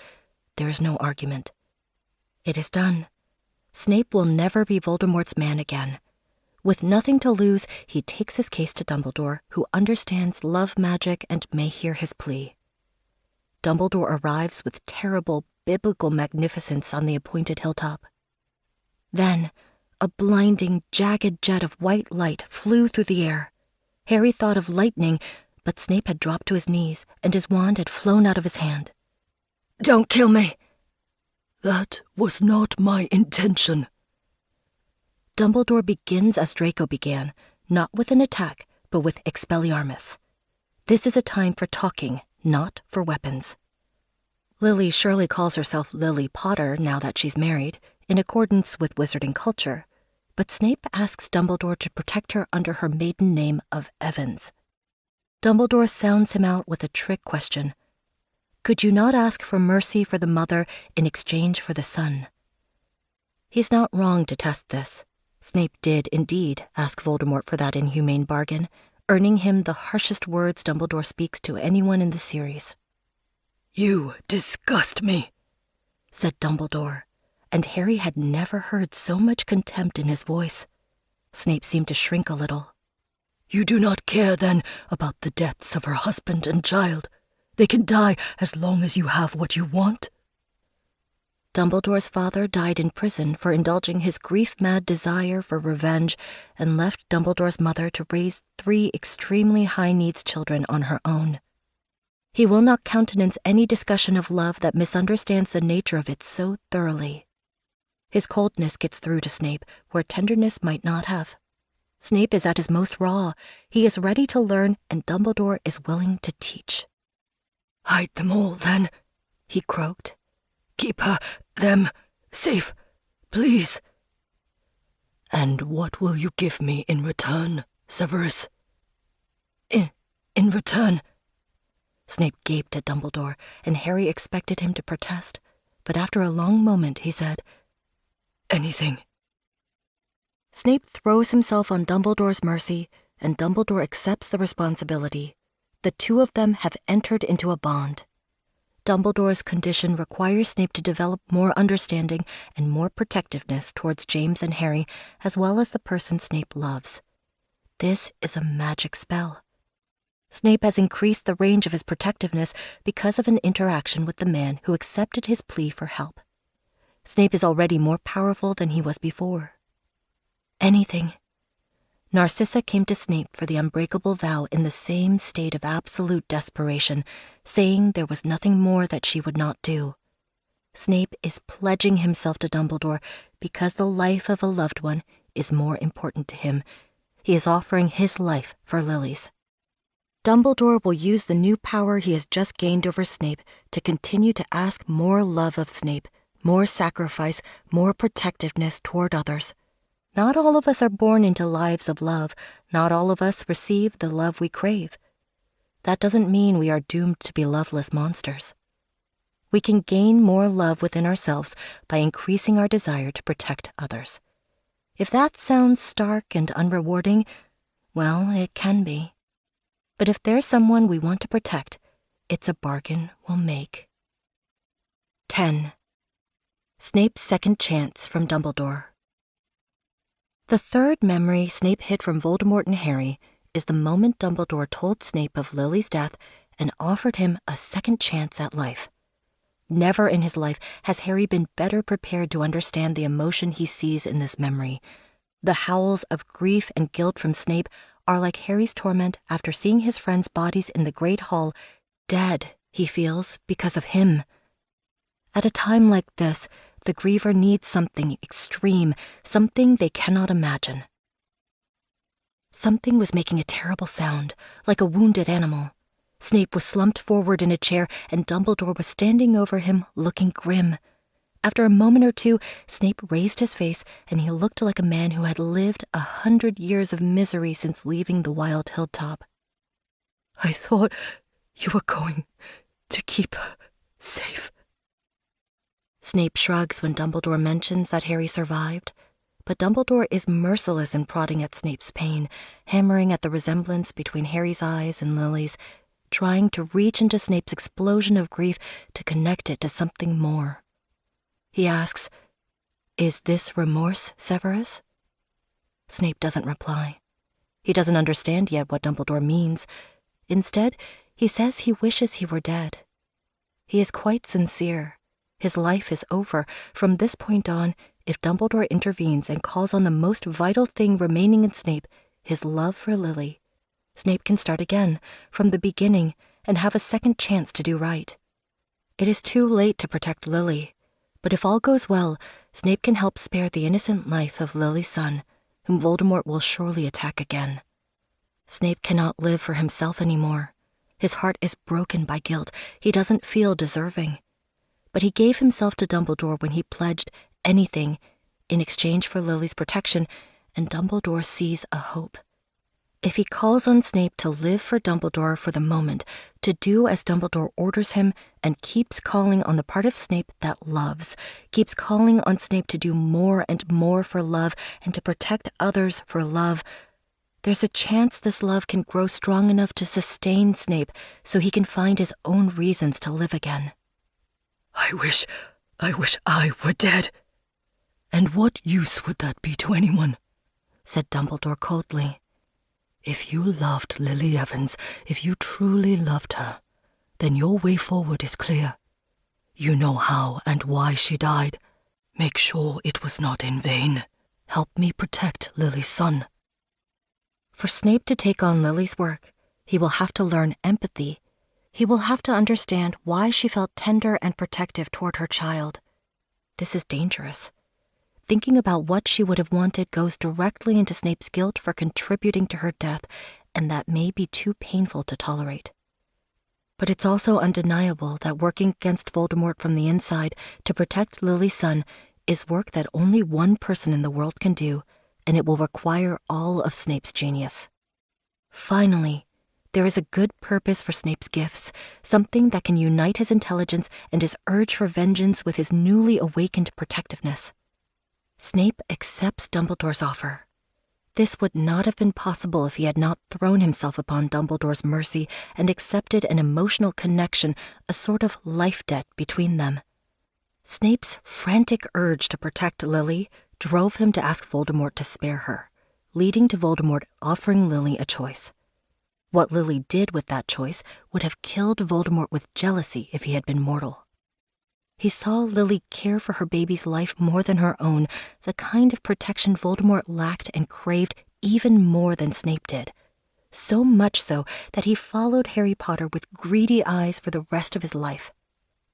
there is no argument. It is done. Snape will never be Voldemort's man again. With nothing to lose, he takes his case to Dumbledore, who understands love magic and may hear his plea. Dumbledore arrives with terrible biblical magnificence on the appointed hilltop. Then, a blinding, jagged jet of white light flew through the air. Harry thought of lightning, but Snape had dropped to his knees, and his wand had flown out of his hand. Don't kill me! That was not my intention. Dumbledore begins as Draco began, not with an attack, but with Expelliarmus. This is a time for talking, not for weapons. Lily surely calls herself Lily Potter now that she's married, in accordance with wizarding culture, but Snape asks Dumbledore to protect her under her maiden name of Evans. Dumbledore sounds him out with a trick question. Could you not ask for mercy for the mother in exchange for the son? He's not wrong to test this. Snape did indeed ask Voldemort for that inhumane bargain, earning him the harshest words Dumbledore speaks to anyone in the series. You disgust me, said Dumbledore, and Harry had never heard so much contempt in his voice. Snape seemed to shrink a little. You do not care, then, about the deaths of her husband and child. They can die as long as you have what you want. Dumbledore's father died in prison for indulging his grief-mad desire for revenge and left Dumbledore's mother to raise 3 extremely high-needs children on her own. He will not countenance any discussion of love that misunderstands the nature of it so thoroughly. His coldness gets through to Snape where tenderness might not have. Snape is at his most raw. He is ready to learn, and Dumbledore is willing to teach. Hide them all, then, he croaked. Keep them safe, please. And what will you give me in return, Severus? In return? Snape gaped at Dumbledore, and Harry expected him to protest, but after a long moment he said, Anything. Snape throws himself on Dumbledore's mercy, and Dumbledore accepts the responsibility. The two of them have entered into a bond. Dumbledore's condition requires Snape to develop more understanding and more protectiveness towards James and Harry, as well as the person Snape loves. This is a magic spell. Snape has increased the range of his protectiveness because of an interaction with the man who accepted his plea for help. Snape is already more powerful than he was before. Anything. Narcissa came to Snape for the unbreakable vow in the same state of absolute desperation, saying there was nothing more that she would not do. Snape is pledging himself to Dumbledore because the life of a loved one is more important to him. He is offering his life for Lily's. Dumbledore will use the new power he has just gained over Snape to continue to ask more love of Snape, more sacrifice, more protectiveness toward others. Not all of us are born into lives of love. Not all of us receive the love we crave. That doesn't mean we are doomed to be loveless monsters. We can gain more love within ourselves by increasing our desire to protect others. If that sounds stark and unrewarding, well, it can be. But if there's someone we want to protect, it's a bargain we'll make. 10. Snape's second chance from Dumbledore. The third memory Snape hid from Voldemort and Harry is the moment Dumbledore told Snape of Lily's death and offered him a second chance at life. Never in his life has Harry been better prepared to understand the emotion he sees in this memory. The howls of grief and guilt from Snape are like Harry's torment after seeing his friends' bodies in the Great Hall, dead, he feels, because of him. At a time like this, the griever needs something extreme, something they cannot imagine. Something was making a terrible sound, like a wounded animal. Snape was slumped forward in a chair, and Dumbledore was standing over him, looking grim. After a moment or two, Snape raised his face, and he looked like a man who had lived 100 years of misery since leaving the wild hilltop. I thought you were going to keep her safe. Snape shrugs when Dumbledore mentions that Harry survived, but Dumbledore is merciless in prodding at Snape's pain, hammering at the resemblance between Harry's eyes and Lily's, trying to reach into Snape's explosion of grief to connect it to something more. He asks, "Is this remorse, Severus?" Snape doesn't reply. He doesn't understand yet what Dumbledore means. Instead, he says he wishes he were dead. He is quite sincere. His life is over. From this point on, if Dumbledore intervenes and calls on the most vital thing remaining in Snape, his love for Lily, Snape can start again, from the beginning, and have a second chance to do right. It is too late to protect Lily, but if all goes well, Snape can help spare the innocent life of Lily's son, whom Voldemort will surely attack again. Snape cannot live for himself anymore. His heart is broken by guilt. He doesn't feel deserving. But he gave himself to Dumbledore when he pledged anything in exchange for Lily's protection, and Dumbledore sees a hope. If he calls on Snape to live for Dumbledore for the moment, to do as Dumbledore orders him, and keeps calling on the part of Snape that loves, keeps calling on Snape to do more and more for love and to protect others for love, there's a chance this love can grow strong enough to sustain Snape so he can find his own reasons to live again. I wish I were dead. And what use would that be to anyone? Said Dumbledore coldly. If you loved Lily Evans, if you truly loved her, then your way forward is clear. You know how and why she died. Make sure it was not in vain. Help me protect Lily's son. For Snape to take on Lily's work, he will have to learn empathy. He will have to understand why she felt tender and protective toward her child. This is dangerous. Thinking about what she would have wanted goes directly into Snape's guilt for contributing to her death, and that may be too painful to tolerate. But it's also undeniable that working against Voldemort from the inside to protect Lily's son is work that only one person in the world can do, and it will require all of Snape's genius. Finally, there is a good purpose for Snape's gifts, something that can unite his intelligence and his urge for vengeance with his newly awakened protectiveness. Snape accepts Dumbledore's offer. This would not have been possible if he had not thrown himself upon Dumbledore's mercy and accepted an emotional connection, a sort of life debt between them. Snape's frantic urge to protect Lily drove him to ask Voldemort to spare her, leading to Voldemort offering Lily a choice. What Lily did with that choice would have killed Voldemort with jealousy if he had been mortal. He saw Lily care for her baby's life more than her own, the kind of protection Voldemort lacked and craved even more than Snape did. So much so that he followed Harry Potter with greedy eyes for the rest of his life.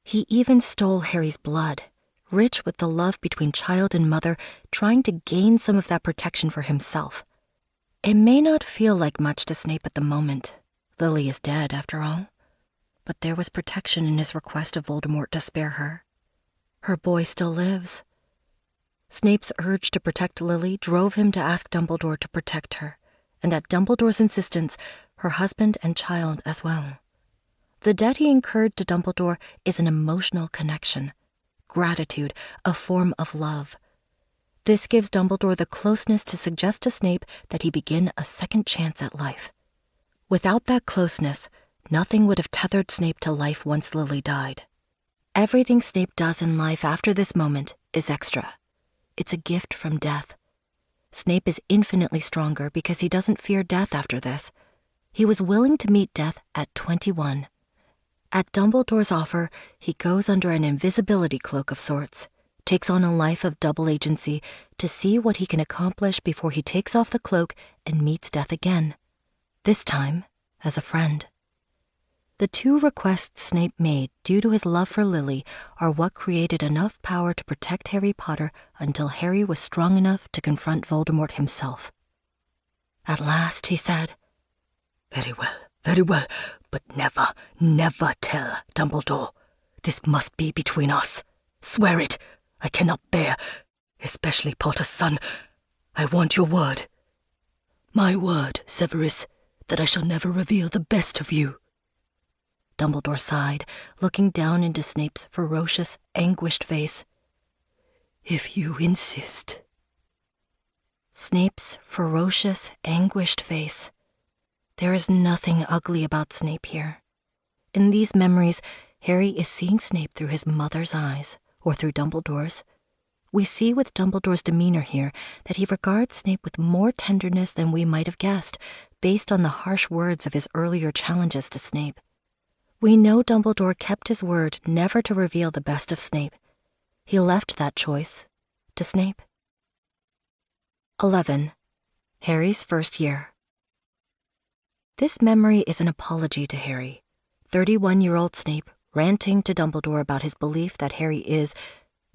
He even stole Harry's blood, rich with the love between child and mother, trying to gain some of that protection for himself. It may not feel like much to Snape at the moment. Lily is dead, after all. But there was protection in his request of Voldemort to spare her. Her boy still lives. Snape's urge to protect Lily drove him to ask Dumbledore to protect her, and at Dumbledore's insistence, her husband and child as well. The debt he incurred to Dumbledore is an emotional connection, gratitude, a form of love. This gives Dumbledore the closeness to suggest to Snape that he begin a second chance at life. Without that closeness, nothing would have tethered Snape to life once Lily died. Everything Snape does in life after this moment is extra. It's a gift from death. Snape is infinitely stronger because he doesn't fear death after this. He was willing to meet death at 21. At Dumbledore's offer, he goes under an invisibility cloak of sorts, takes on a life of double agency to see what he can accomplish before he takes off the cloak and meets death again, this time as a friend. The two requests Snape made due to his love for Lily are what created enough power to protect Harry Potter until Harry was strong enough to confront Voldemort himself. At last, he said, Very well, but never, never tell Dumbledore. This must be between us. Swear it. I cannot bear, especially Potter's son. I want your word. My word, Severus, that I shall never reveal the best of you. Dumbledore sighed, looking down into Snape's ferocious, anguished face. If you insist. Snape's ferocious, anguished face. There is nothing ugly about Snape here. In these memories, Harry is seeing Snape through his mother's eyes, or through Dumbledore's. We see with Dumbledore's demeanor here that he regards Snape with more tenderness than we might have guessed, based on the harsh words of his earlier challenges to Snape. We know Dumbledore kept his word never to reveal the best of Snape. He left that choice to Snape. 11. Harry's first year. This memory is an apology to Harry. 31-year-old Snape ranting to Dumbledore about his belief that Harry is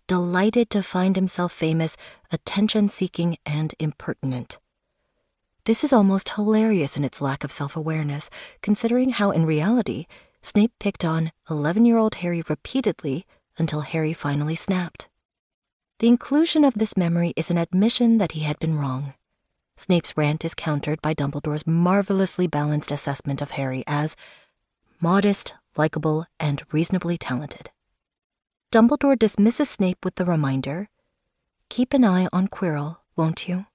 delighted to find himself famous, attention-seeking, and impertinent. This is almost hilarious in its lack of self-awareness, considering how, in reality, Snape picked on 11-year-old Harry repeatedly until Harry finally snapped. The inclusion of this memory is an admission that he had been wrong. Snape's rant is countered by Dumbledore's marvelously balanced assessment of Harry as modest, likable, and reasonably talented. Dumbledore dismisses Snape with the reminder, "Keep an eye on Quirrell, won't you?"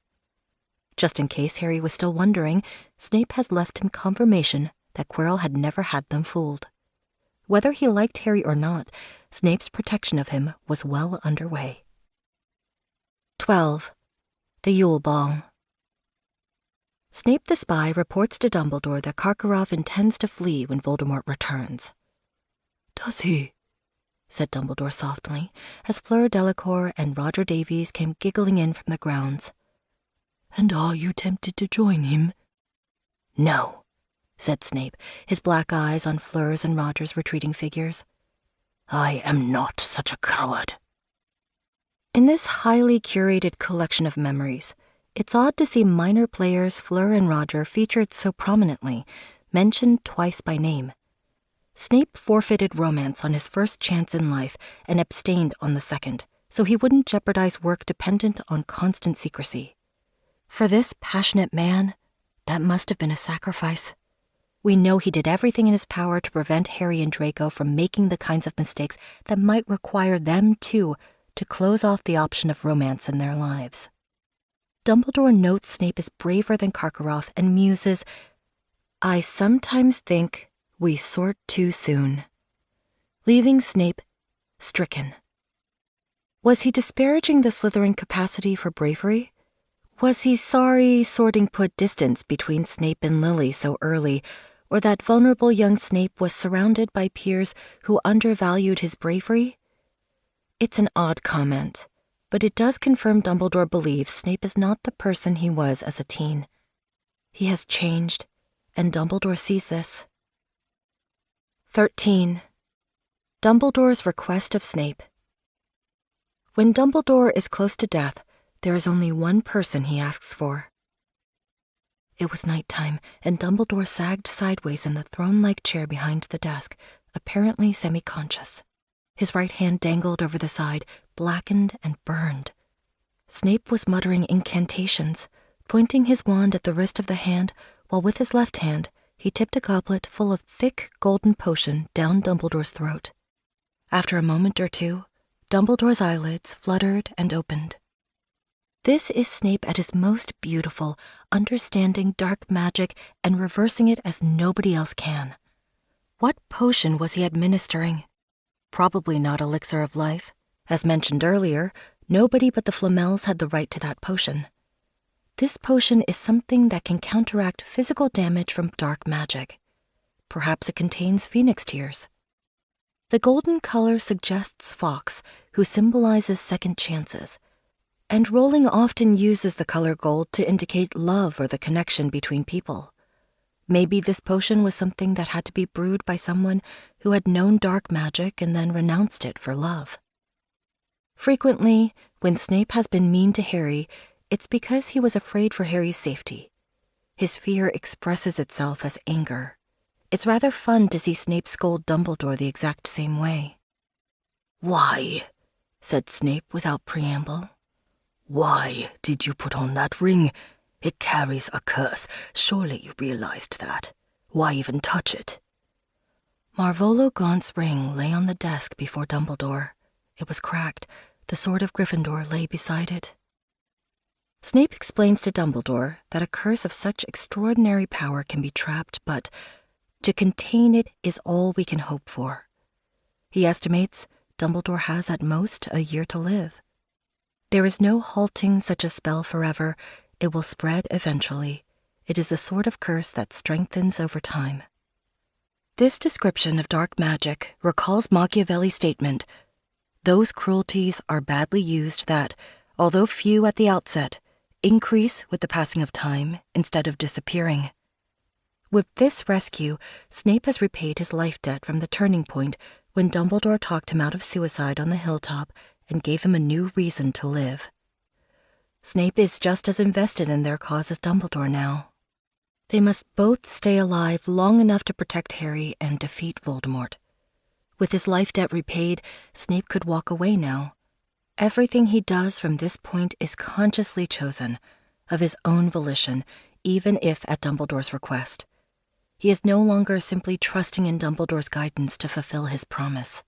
Just in case Harry was still wondering, Snape has left him confirmation that Quirrell had never had them fooled. Whether he liked Harry or not, Snape's protection of him was well underway. 12. The Yule Ball. Snape the Spy reports to Dumbledore that Karkaroff intends to flee when Voldemort returns. Does he? Said Dumbledore softly, as Fleur Delacour and Roger Davies came giggling in from the grounds. And are you tempted to join him? No, said Snape, his black eyes on Fleur's and Roger's retreating figures. I am not such a coward. In this highly curated collection of memories, it's odd to see minor players Fleur and Roger featured so prominently, mentioned twice by name. Snape forfeited romance on his first chance in life and abstained on the second, so he wouldn't jeopardize work dependent on constant secrecy. For this passionate man, that must have been a sacrifice. We know he did everything in his power to prevent Harry and Draco from making the kinds of mistakes that might require them, too, to close off the option of romance in their lives. Dumbledore notes Snape is braver than Karkaroff and muses, "I sometimes think we sort too soon," leaving Snape stricken. Was he disparaging the Slytherin capacity for bravery? Was he sorry sorting put distance between Snape and Lily so early, or that vulnerable young Snape was surrounded by peers who undervalued his bravery? It's an odd comment, but it does confirm Dumbledore believes Snape is not the person he was as a teen. He has changed, and Dumbledore sees this. 13. Dumbledore's request of Snape. When Dumbledore is close to death, there is only one person he asks for. It was nighttime, and Dumbledore sagged sideways in the throne-like chair behind the desk, apparently semi-conscious. His right hand dangled over the side, blackened and burned. Snape was muttering incantations, pointing his wand at the wrist of the hand, while with his left hand he tipped a goblet full of thick golden potion down Dumbledore's throat. After a moment or two, Dumbledore's eyelids fluttered and opened. This is Snape at his most beautiful, understanding dark magic and reversing it as nobody else can. What potion was he administering? Probably not elixir of life. As mentioned earlier, nobody but the Flamels had the right to that potion. This potion is something that can counteract physical damage from dark magic. Perhaps it contains phoenix tears. The golden color suggests Fox, who symbolizes second chances, and Rowling often uses the color gold to indicate love or the connection between people. Maybe this potion was something that had to be brewed by someone who had known dark magic and then renounced it for love. Frequently, when Snape has been mean to Harry, it's because he was afraid for Harry's safety. His fear expresses itself as anger. It's rather fun to see Snape scold Dumbledore the exact same way. "Why," said Snape without preamble, "why did you put on that ring? It carries a curse. Surely you realized that. Why even touch it?" Marvolo Gaunt's ring lay on the desk before Dumbledore. It was cracked. The sword of Gryffindor lay beside it. Snape explains to Dumbledore that a curse of such extraordinary power can be trapped, but to contain it is all we can hope for. He estimates Dumbledore has at most a year to live. There is no halting such a spell forever. It will spread eventually. It is the sort of curse that strengthens over time. This description of dark magic recalls Machiavelli's statement, "Those cruelties are badly used that, although few at the outset, increase with the passing of time instead of disappearing." With this rescue, Snape has repaid his life debt from the turning point when Dumbledore talked him out of suicide on the hilltop and gave him a new reason to live. Snape is just as invested in their cause as Dumbledore now. They must both stay alive long enough to protect Harry and defeat Voldemort. With his life debt repaid, Snape could walk away now. Everything he does from this point is consciously chosen, of his own volition, even if at Dumbledore's request. He is no longer simply trusting in Dumbledore's guidance to fulfill his promise.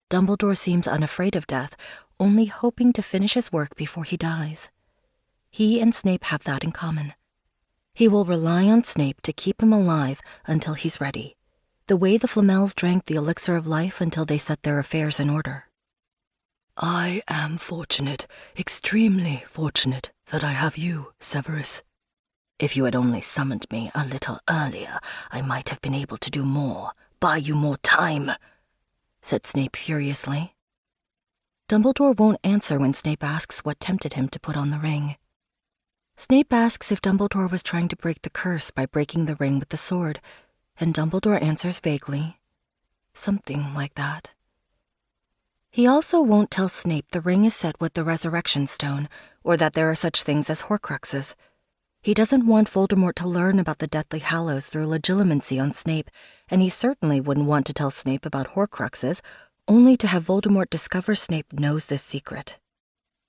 Dumbledore seems unafraid of death, only hoping to finish his work before he dies. He and Snape have that in common. He will rely on Snape to keep him alive until he's ready, the way the Flamels drank the elixir of life until they set their affairs in order. "I am fortunate, extremely fortunate, that I have you, Severus. If you had only summoned me a little earlier, I might have been able to do more, buy you more time," said Snape furiously. Dumbledore won't answer when Snape asks what tempted him to put on the ring. Snape asks if Dumbledore was trying to break the curse by breaking the ring with the sword, and Dumbledore answers vaguely, something like that. He also won't tell Snape the ring is set with the Resurrection Stone, or that there are such things as Horcruxes. He doesn't want Voldemort to learn about the Deathly Hallows through legilimency on Snape, and he certainly wouldn't want to tell Snape about Horcruxes, only to have Voldemort discover Snape knows this secret.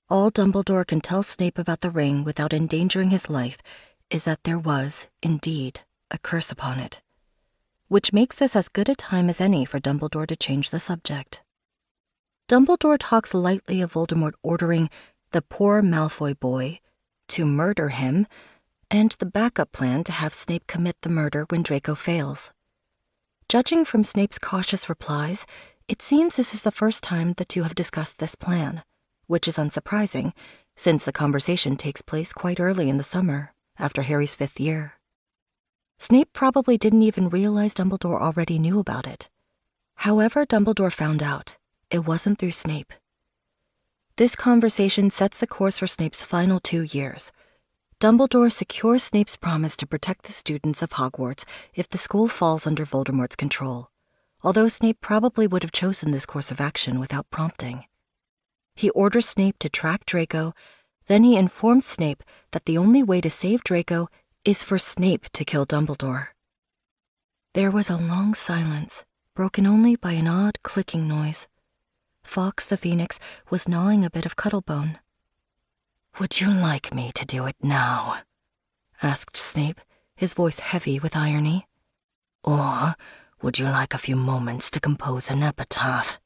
All Dumbledore can tell Snape about the ring without endangering his life is that there was, indeed, a curse upon it, which makes this as good a time as any for Dumbledore to change the subject. Dumbledore talks lightly of Voldemort ordering the poor Malfoy boy to murder him, and the backup plan to have Snape commit the murder when Draco fails. Judging from Snape's cautious replies, it seems this is the first time the two have discussed this plan, which is unsurprising, since the conversation takes place quite early in the summer, after Harry's 5th year. Snape probably didn't even realize Dumbledore already knew about it. However Dumbledore found out, it wasn't through Snape. This conversation sets the course for Snape's final 2 years. Dumbledore secures Snape's promise to protect the students of Hogwarts if the school falls under Voldemort's control, although Snape probably would have chosen this course of action without prompting. He orders Snape to track Draco, then he informs Snape that the only way to save Draco is for Snape to kill Dumbledore. There was a long silence, broken only by an odd clicking noise. Fawkes the Phoenix was gnawing a bit of Cuttlebone. "Would you like me to do it now?" asked Snape, his voice heavy with irony. "Or would you like a few moments to compose an epitaph?"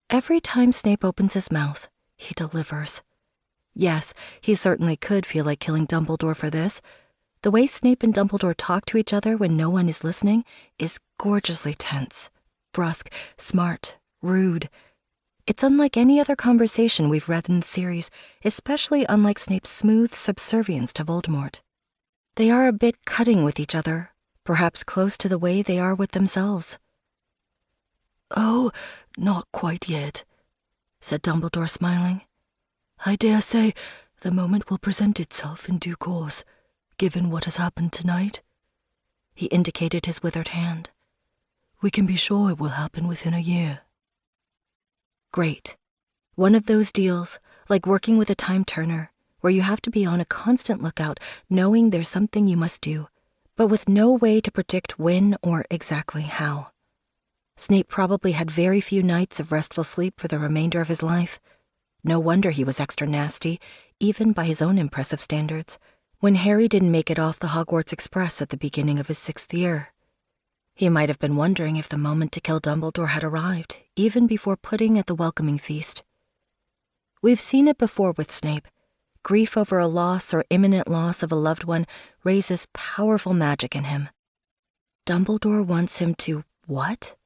Every time Snape opens his mouth, he delivers. Yes, he certainly could feel like killing Dumbledore for this. The way Snape and Dumbledore talk to each other when no one is listening is gorgeously tense, brusque, smart, rude. It's unlike any other conversation we've read in the series, especially unlike Snape's smooth subservience to Voldemort. They are a bit cutting with each other, perhaps close to the way they are with themselves. "Oh, not quite yet," said Dumbledore, smiling. "I dare say the moment will present itself in due course, given what has happened tonight." He indicated his withered hand. "We can be sure it will happen within a year." Great. One of those deals, like working with a time-turner, where you have to be on a constant lookout, knowing there's something you must do, but with no way to predict when or exactly how. Snape probably had very few nights of restful sleep for the remainder of his life. No wonder he was extra nasty, even by his own impressive standards, when Harry didn't make it off the Hogwarts Express at the beginning of his 6th year. He might have been wondering if the moment to kill Dumbledore had arrived, even before pudding at the welcoming feast. We've seen it before with Snape. Grief over a loss or imminent loss of a loved one raises powerful magic in him. Dumbledore wants him to what?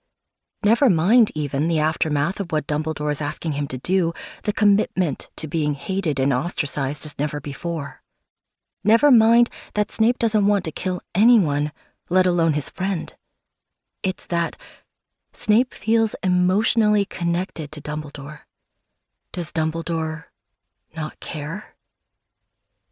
Never mind even the aftermath of what Dumbledore is asking him to do, the commitment to being hated and ostracized as never before. Never mind that Snape doesn't want to kill anyone, let alone his friend. It's that Snape feels emotionally connected to Dumbledore. Does Dumbledore not care?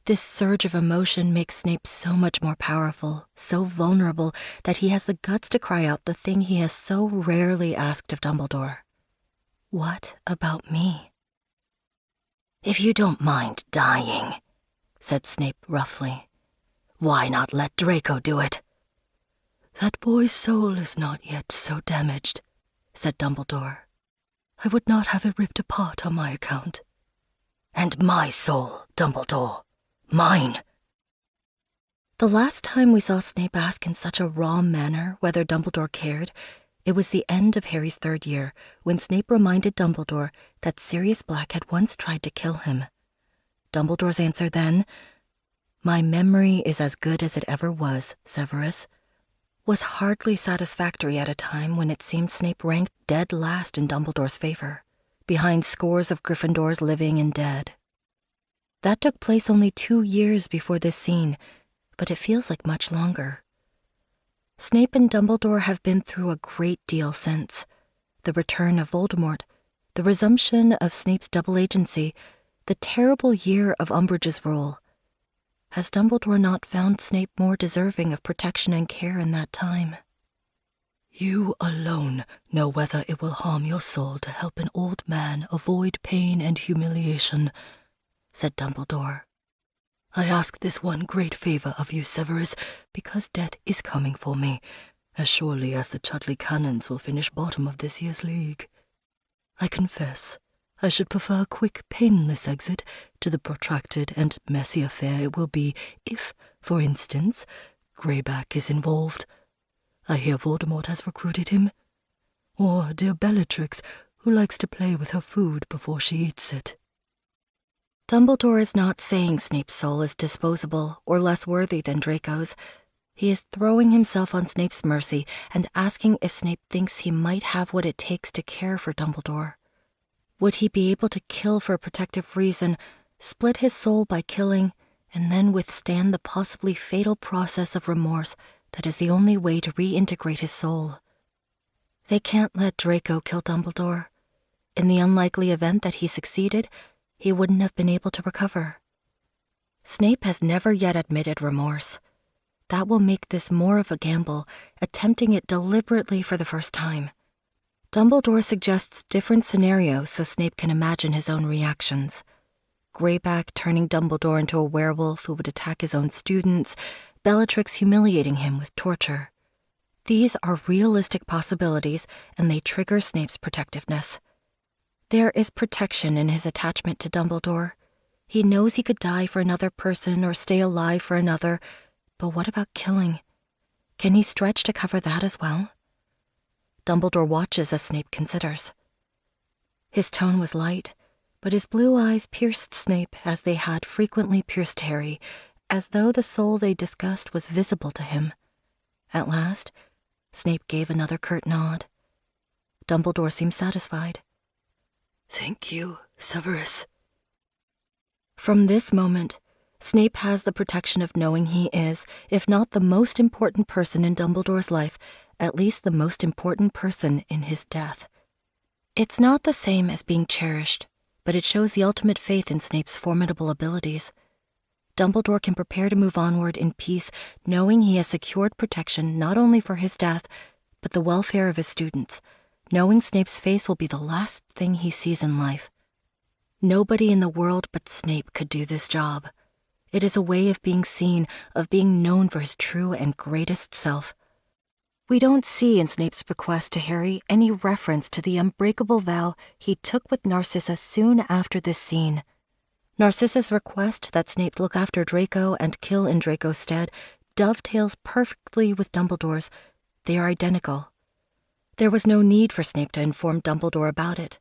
This surge of emotion makes Snape so much more powerful, so vulnerable, that he has the guts to cry out the thing he has so rarely asked of Dumbledore. What about me? "If you don't mind dying," said Snape roughly, "why not let Draco do it?" "That boy's soul is not yet so damaged," said Dumbledore. "I would not have it ripped apart on my account." "And my soul, Dumbledore. Mine." The last time we saw Snape ask in such a raw manner whether Dumbledore cared, it was the end of Harry's 3rd year, when Snape reminded Dumbledore that Sirius Black had once tried to kill him. Dumbledore's answer then, "My memory is as good as it ever was, Severus," was hardly satisfactory at a time when it seemed Snape ranked dead last in Dumbledore's favor, behind scores of Gryffindors living and dead. That took place only 2 years before this scene, but it feels like much longer. Snape and Dumbledore have been through a great deal since. The return of Voldemort, the resumption of Snape's double agency, the terrible year of Umbridge's role. Has Dumbledore not found Snape more deserving of protection and care in that time? "You alone know whether it will harm your soul to help an old man avoid pain and humiliation," said Dumbledore. "I ask this one great favor of you, Severus, because death is coming for me, as surely as the Chudley Cannons will finish bottom of this year's league. I confess I should prefer a quick, painless exit to the protracted and messy affair it will be if, for instance, Greyback is involved. I hear Voldemort has recruited him. Or dear Bellatrix, who likes to play with her food before she eats it." Dumbledore is not saying Snape's soul is disposable or less worthy than Draco's. He is throwing himself on Snape's mercy and asking if Snape thinks he might have what it takes to care for Dumbledore. Would he be able to kill for a protective reason, split his soul by killing, and then withstand the possibly fatal process of remorse that is the only way to reintegrate his soul? They can't let Draco kill Dumbledore. In the unlikely event that he succeeded, he wouldn't have been able to recover. Snape has never yet admitted remorse. That will make this more of a gamble, attempting it deliberately for the first time. Dumbledore suggests different scenarios so Snape can imagine his own reactions. Greyback turning Dumbledore into a werewolf who would attack his own students, Bellatrix humiliating him with torture. These are realistic possibilities, and they trigger Snape's protectiveness. There is protection in his attachment to Dumbledore. He knows he could die for another person or stay alive for another, but what about killing? Can he stretch to cover that as well? Dumbledore watches as Snape considers. His tone was light, but his blue eyes pierced Snape as they had frequently pierced Harry, as though the soul they discussed was visible to him. At last, Snape gave another curt nod. Dumbledore seemed satisfied. Thank you, Severus. From this moment, Snape has the protection of knowing he is, if not the most important person in Dumbledore's life, at least the most important person in his death. It's not the same as being cherished, but it shows the ultimate faith in Snape's formidable abilities. Dumbledore can prepare to move onward in peace, knowing he has secured protection not only for his death, but the welfare of his students, knowing Snape's face will be the last thing he sees in life. Nobody in the world but Snape could do this job. It is a way of being seen, of being known for his true and greatest self. We don't see in Snape's bequest to Harry any reference to the unbreakable vow he took with Narcissa soon after this scene. Narcissa's request that Snape look after Draco and kill in Draco's stead dovetails perfectly with Dumbledore's. They are identical. There was no need for Snape to inform Dumbledore about it.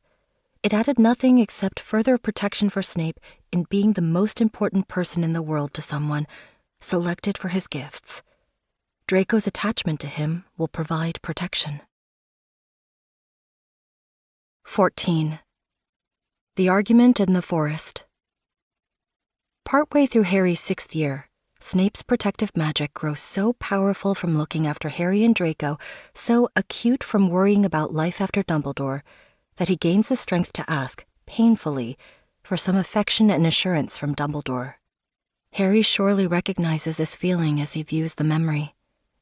It added nothing except further protection for Snape in being the most important person in the world to someone, selected for his gifts. Draco's attachment to him will provide protection. 14. The Argument in the Forest. Partway through Harry's 6th year, Snape's protective magic grows so powerful from looking after Harry and Draco, so acute from worrying about life after Dumbledore, that he gains the strength to ask, painfully, for some affection and assurance from Dumbledore. Harry surely recognizes this feeling as he views the memory.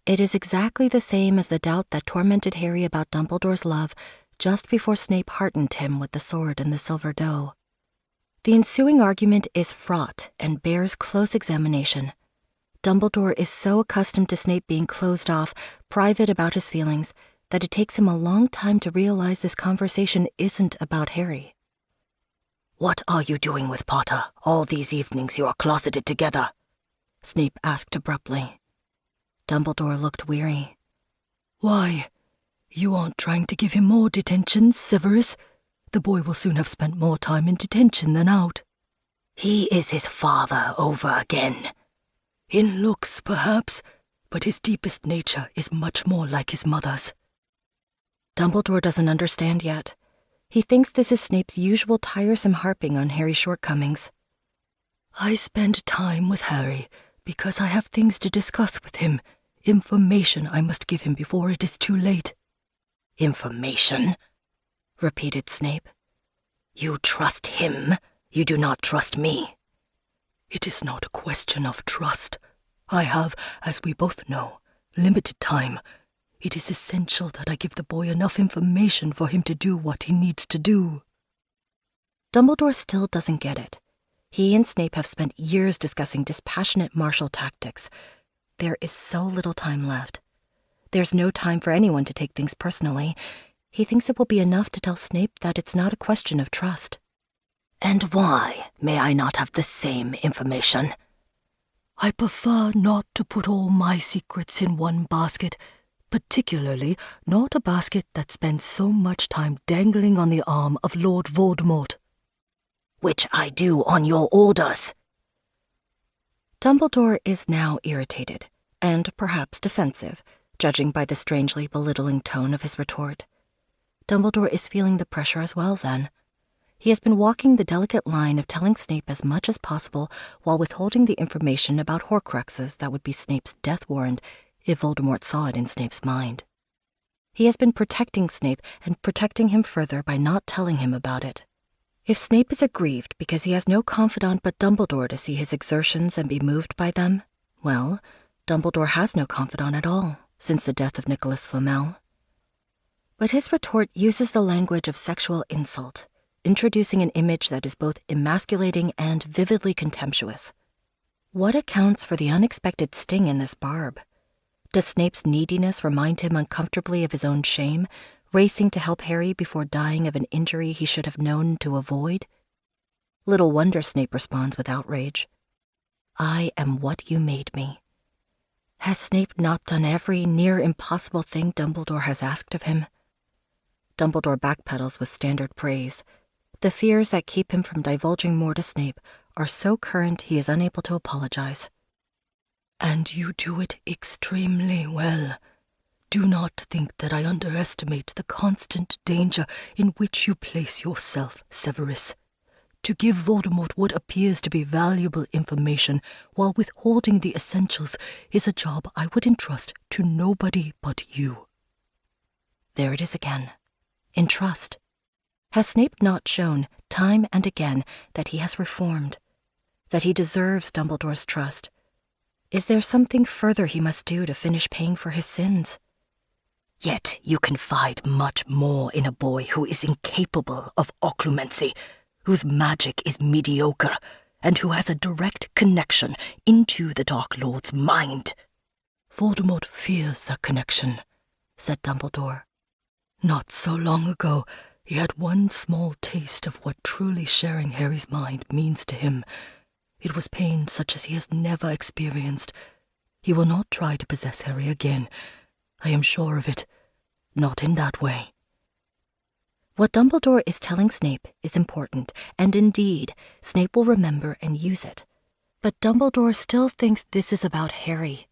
It is exactly the same as the doubt that tormented Harry about Dumbledore's love just before Snape heartened him with the sword and the silver doe. The ensuing argument is fraught and bears close examination. Dumbledore is so accustomed to Snape being closed off, private about his feelings, that it takes him a long time to realize this conversation isn't about Harry. What are you doing with Potter all these evenings you are closeted together? Snape asked abruptly. Dumbledore looked weary. Why, you aren't trying to give him more detentions, Severus? The boy will soon have spent more time in detention than out. He is his father over again. In looks, perhaps, but his deepest nature is much more like his mother's. Dumbledore doesn't understand yet. He thinks this is Snape's usual tiresome harping on Harry's shortcomings. I spend time with Harry because I have things to discuss with him, information I must give him before it is too late. Information? Repeated Snape. You trust him, you do not trust me. It is not a question of trust. I have, as we both know, limited time. It is essential that I give the boy enough information for him to do what he needs to do. Dumbledore still doesn't get it. He and Snape have spent years discussing dispassionate martial tactics. There is so little time left. There's no time for anyone to take things personally. He thinks it will be enough to tell Snape that it's not a question of trust. And why may I not have the same information? I prefer not to put all my secrets in one basket, particularly not a basket that spends so much time dangling on the arm of Lord Voldemort. Which I do on your orders. Dumbledore is now irritated, and perhaps defensive, judging by the strangely belittling tone of his retort. Dumbledore is feeling the pressure as well, then. He has been walking the delicate line of telling Snape as much as possible while withholding the information about Horcruxes that would be Snape's death warrant if Voldemort saw it in Snape's mind. He has been protecting Snape and protecting him further by not telling him about it. If Snape is aggrieved because he has no confidant but Dumbledore to see his exertions and be moved by them, well, Dumbledore has no confidant at all since the death of Nicholas Flamel. But his retort uses the language of sexual insult, introducing an image that is both emasculating and vividly contemptuous. What accounts for the unexpected sting in this barb? Does Snape's neediness remind him uncomfortably of his own shame, racing to help Harry before dying of an injury he should have known to avoid? Little wonder Snape responds with outrage. I am what you made me. Has Snape not done every near impossible thing Dumbledore has asked of him? Dumbledore backpedals with standard praise. The fears that keep him from divulging more to Snape are so current he is unable to apologize. And you do it extremely well. Do not think that I underestimate the constant danger in which you place yourself, Severus. To give Voldemort what appears to be valuable information while withholding the essentials is a job I would entrust to nobody but you. There it is again. Entrust. Has Snape not shown, time and again, that he has reformed? That he deserves Dumbledore's trust? Is there something further he must do to finish paying for his sins? Yet you confide much more in a boy who is incapable of occlumency, whose magic is mediocre, and who has a direct connection into the Dark Lord's mind. Voldemort fears that connection, said Dumbledore. Not so long ago, he had one small taste of what truly sharing Harry's mind means to him. It was pain such as he has never experienced. He will not try to possess Harry again. I am sure of it. Not in that way. What Dumbledore is telling Snape is important, and indeed, Snape will remember and use it. But Dumbledore still thinks this is about Harry.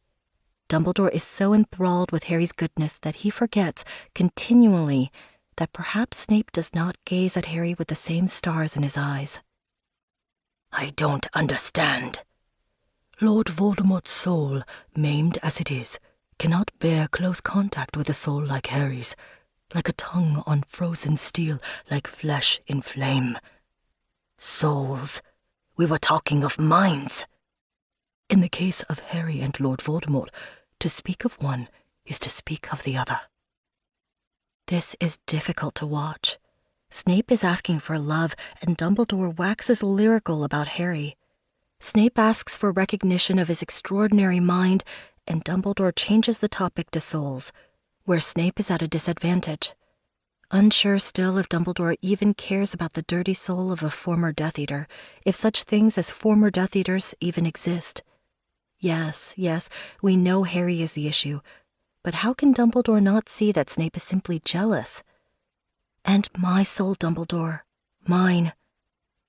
Dumbledore is so enthralled with Harry's goodness that he forgets, continually, that perhaps Snape does not gaze at Harry with the same stars in his eyes. I don't understand. Lord Voldemort's soul, maimed as it is, cannot bear close contact with a soul like Harry's, like a tongue on frozen steel, like flesh in flame. Souls? We were talking of minds. In the case of Harry and Lord Voldemort, to speak of one is to speak of the other. This is difficult to watch. Snape is asking for love, and Dumbledore waxes lyrical about Harry. Snape asks for recognition of his extraordinary mind, and Dumbledore changes the topic to souls, where Snape is at a disadvantage. Unsure still if Dumbledore even cares about the dirty soul of a former Death Eater, if such things as former Death Eaters even exist. Yes, we know Harry is the issue, but how can Dumbledore not see that Snape is simply jealous? And my soul, Dumbledore. Mine.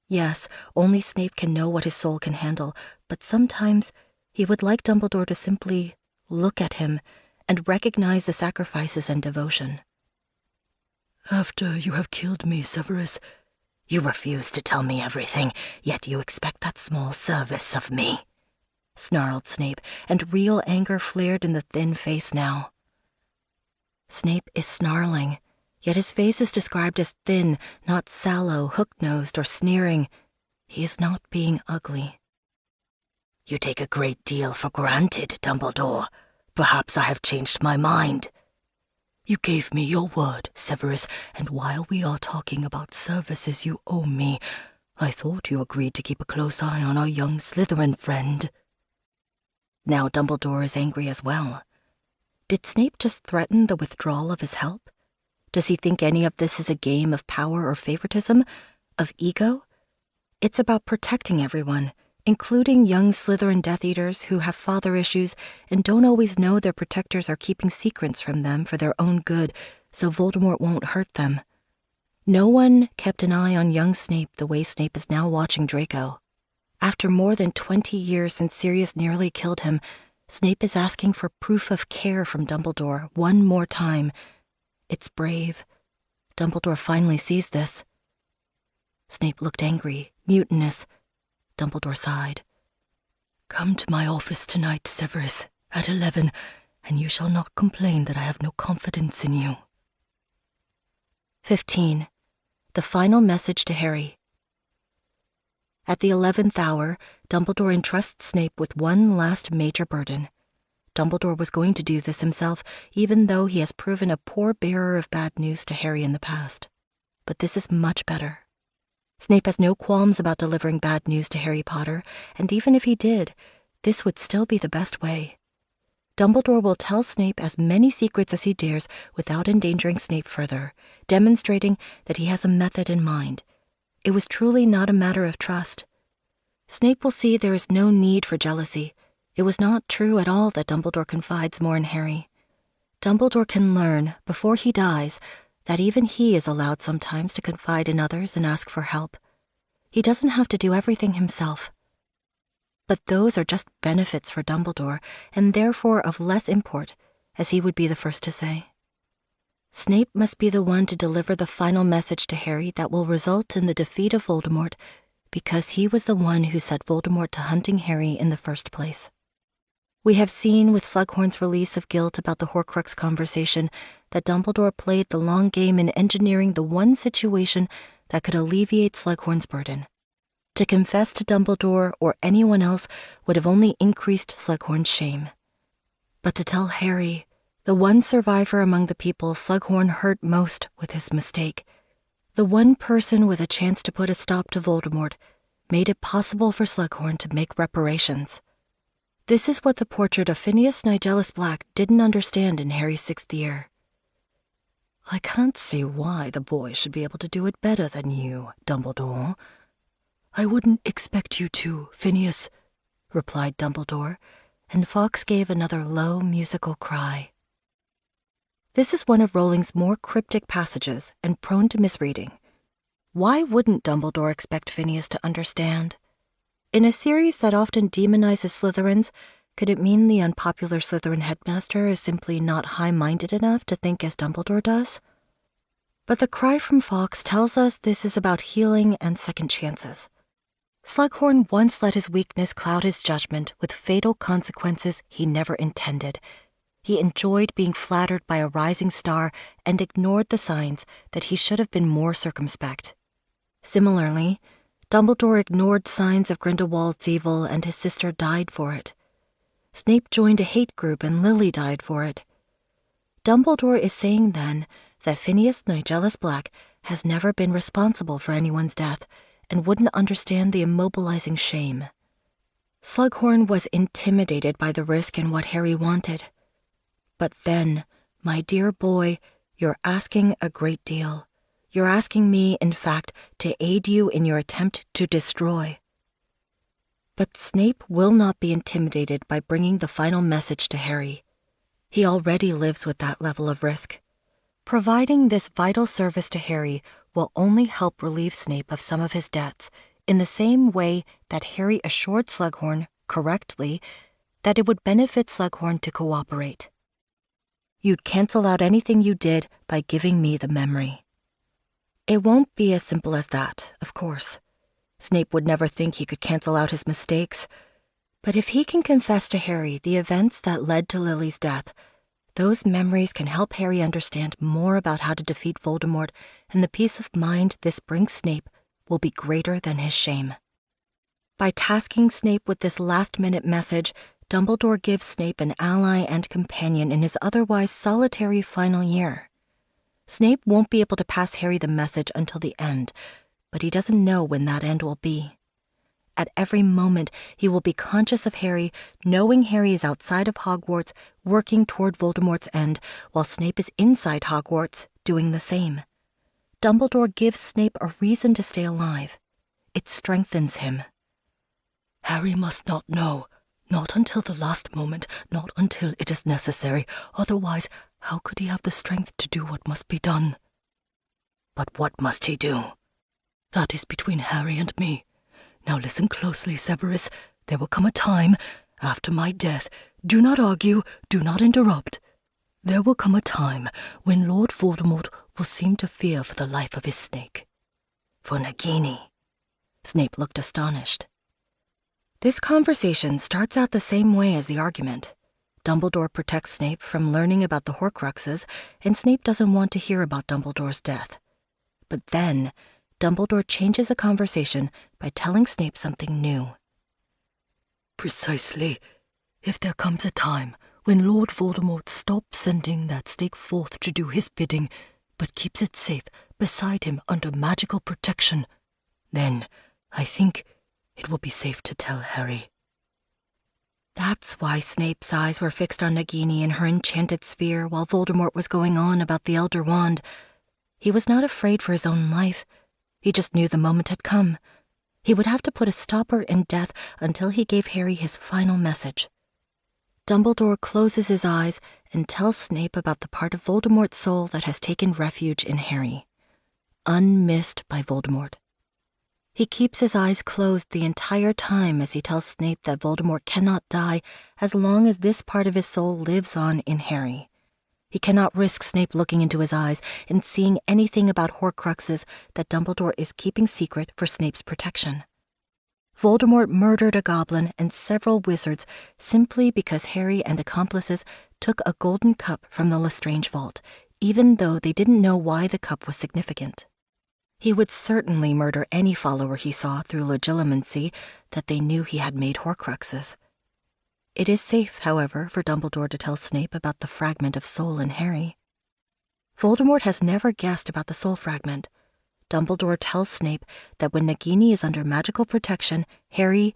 Yes, only Snape can know what his soul can handle, but sometimes he would like Dumbledore to simply look at him and recognize the sacrifices and devotion. After you have killed me, Severus, you refuse to tell me everything, yet you expect that small service of me, snarled Snape, and real anger flared in the thin face now. Snape is snarling, yet his face is described as thin, not sallow, hook-nosed, or sneering. He is not being ugly. You take a great deal for granted, Dumbledore. Perhaps I have changed my mind. You gave me your word, Severus, and while we are talking about services you owe me, I thought you agreed to keep a close eye on our young Slytherin friend. Now Dumbledore is angry as well. Did Snape just threaten the withdrawal of his help? Does he think any of this is a game of power or favoritism, of ego? It's about protecting everyone, including young Slytherin Death Eaters who have father issues and don't always know their protectors are keeping secrets from them for their own good, so Voldemort won't hurt them. No one kept an eye on young Snape the way Snape is now watching Draco. After more than 20 years since Sirius nearly killed him, Snape is asking for proof of care from Dumbledore one more time. It's brave. Dumbledore finally sees this. Snape looked angry, mutinous. Dumbledore sighed. Come to my office tonight, Severus, at 11, and you shall not complain that I have no confidence in you. 15. The final message to Harry. At the 11th hour, Dumbledore entrusts Snape with one last major burden. Dumbledore was going to do this himself, even though he has proven a poor bearer of bad news to Harry in the past. But this is much better. Snape has no qualms about delivering bad news to Harry Potter, and even if he did, this would still be the best way. Dumbledore will tell Snape as many secrets as he dares without endangering Snape further, demonstrating that he has a method in mind. It was truly not a matter of trust. Snape will see there is no need for jealousy. It was not true at all that Dumbledore confides more in Harry. Dumbledore can learn, before he dies, that even he is allowed sometimes to confide in others and ask for help. He doesn't have to do everything himself. But those are just benefits for Dumbledore, and therefore of less import, as he would be the first to say. Snape must be the one to deliver the final message to Harry that will result in the defeat of Voldemort, because he was the one who set Voldemort to hunting Harry in the first place. We have seen with Slughorn's release of guilt about the Horcrux conversation that Dumbledore played the long game in engineering the one situation that could alleviate Slughorn's burden. To confess to Dumbledore or anyone else would have only increased Slughorn's shame. But to tell Harry, the one survivor among the people Slughorn hurt most with his mistake, the one person with a chance to put a stop to Voldemort, made it possible for Slughorn to make reparations. This is what the portrait of Phineas Nigellus Black didn't understand in Harry's 6th year. I can't see why the boy should be able to do it better than you, Dumbledore. I wouldn't expect you to, Phineas, replied Dumbledore, and Fawkes gave another low musical cry. This is one of Rowling's more cryptic passages and prone to misreading. Why wouldn't Dumbledore expect Phineas to understand? In a series that often demonizes Slytherins, could it mean the unpopular Slytherin headmaster is simply not high-minded enough to think as Dumbledore does? But the cry from Fawkes tells us this is about healing and second chances. Slughorn once let his weakness cloud his judgment with fatal consequences he never intended. He enjoyed being flattered by a rising star and ignored the signs that he should have been more circumspect. Similarly, Dumbledore ignored signs of Grindelwald's evil and his sister died for it. Snape joined a hate group and Lily died for it. Dumbledore is saying then that Phineas Nigellus Black has never been responsible for anyone's death and wouldn't understand the immobilizing shame. Slughorn was intimidated by the risk and what Harry wanted. But then, my dear boy, you're asking a great deal. You're asking me, in fact, to aid you in your attempt to destroy. But Snape will not be intimidated by bringing the final message to Harry. He already lives with that level of risk. Providing this vital service to Harry will only help relieve Snape of some of his debts, in the same way that Harry assured Slughorn, correctly, that it would benefit Slughorn to cooperate. You'd cancel out anything you did by giving me the memory. It won't be as simple as that, of course. Snape would never think he could cancel out his mistakes. But if he can confess to Harry the events that led to Lily's death, those memories can help Harry understand more about how to defeat Voldemort, and the peace of mind this brings Snape will be greater than his shame. By tasking Snape with this last-minute message, Dumbledore gives Snape an ally and companion in his otherwise solitary final year. Snape won't be able to pass Harry the message until the end, but he doesn't know when that end will be. At every moment, he will be conscious of Harry, knowing Harry is outside of Hogwarts, working toward Voldemort's end, while Snape is inside Hogwarts, doing the same. Dumbledore gives Snape a reason to stay alive. It strengthens him. Harry must not know. Not until the last moment, not until it is necessary. Otherwise, how could he have the strength to do what must be done? But what must he do? That is between Harry and me. Now listen closely, Severus. There will come a time, after my death, do not argue, do not interrupt. There will come a time when Lord Voldemort will seem to fear for the life of his snake. For Nagini. Snape looked astonished. This conversation starts out the same way as the argument. Dumbledore protects Snape from learning about the Horcruxes, and Snape doesn't want to hear about Dumbledore's death. But then, Dumbledore changes the conversation by telling Snape something new. Precisely. If there comes a time When Lord Voldemort stops sending that snake forth to do his bidding, but keeps it safe beside him under magical protection, then I think it will be safe to tell Harry. That's why Snape's eyes were fixed on Nagini in her enchanted sphere while Voldemort was going on about the Elder Wand. He was not afraid for his own life. He just knew the moment had come. He would have to put a stopper in death until he gave Harry his final message. Dumbledore closes his eyes and tells Snape about the part of Voldemort's soul that has taken refuge in Harry, unmissed by Voldemort. He keeps his eyes closed the entire time as he tells Snape that Voldemort cannot die as long as this part of his soul lives on in Harry. He cannot risk Snape looking into his eyes and seeing anything about Horcruxes that Dumbledore is keeping secret for Snape's protection. Voldemort murdered a goblin and several wizards simply because Harry and accomplices took a golden cup from the Lestrange vault, even though they didn't know why the cup was significant. He would certainly murder any follower he saw through legilimency that they knew he had made Horcruxes. It is safe, however, for Dumbledore to tell Snape about the fragment of soul in Harry. Voldemort has never guessed about the soul fragment. Dumbledore tells Snape that when Nagini is under magical protection, Harry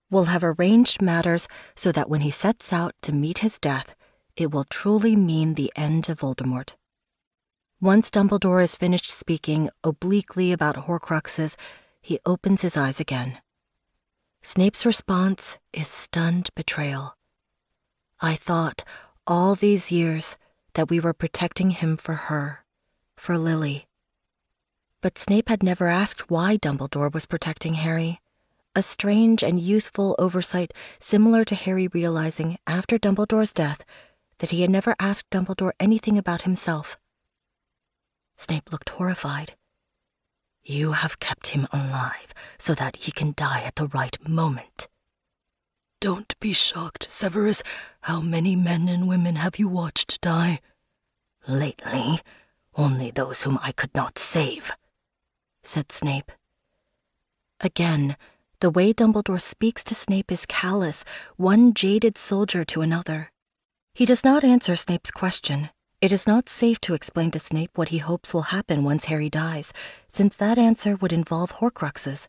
will have arranged matters so that when he sets out to meet his death, it will truly mean the end of Voldemort. Once Dumbledore has finished speaking obliquely about Horcruxes, he opens his eyes again. Snape's response is stunned betrayal. I thought all these years that we were protecting him for her, for Lily. But Snape had never asked why Dumbledore was protecting Harry, a strange and youthful oversight similar to Harry realizing after Dumbledore's death that he had never asked Dumbledore anything about himself. Snape looked horrified. You have kept him alive so that he can die at the right moment. Don't be shocked, Severus. How many men and women have you watched die? Lately, only those whom I could not save, said Snape. Again, the way Dumbledore speaks to Snape is callous, one jaded soldier to another. He does not answer Snape's question. It is not safe to explain to Snape what he hopes will happen once Harry dies, since that answer would involve Horcruxes.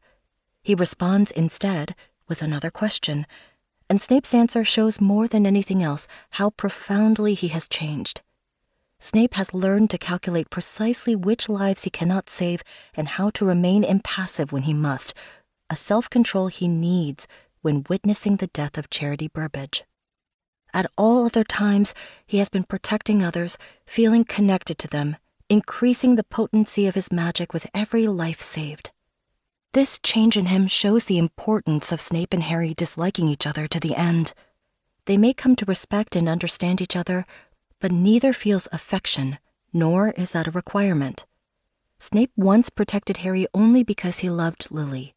He responds instead with another question, and Snape's answer shows more than anything else how profoundly he has changed. Snape has learned to calculate precisely which lives he cannot save and how to remain impassive when he must, a self-control he needs when witnessing the death of Charity Burbage. At all other times, he has been protecting others, feeling connected to them, increasing the potency of his magic with every life saved. This change in him shows the importance of Snape and Harry disliking each other to the end. They may come to respect and understand each other, but neither feels affection, nor is that a requirement. Snape once protected Harry only because he loved Lily.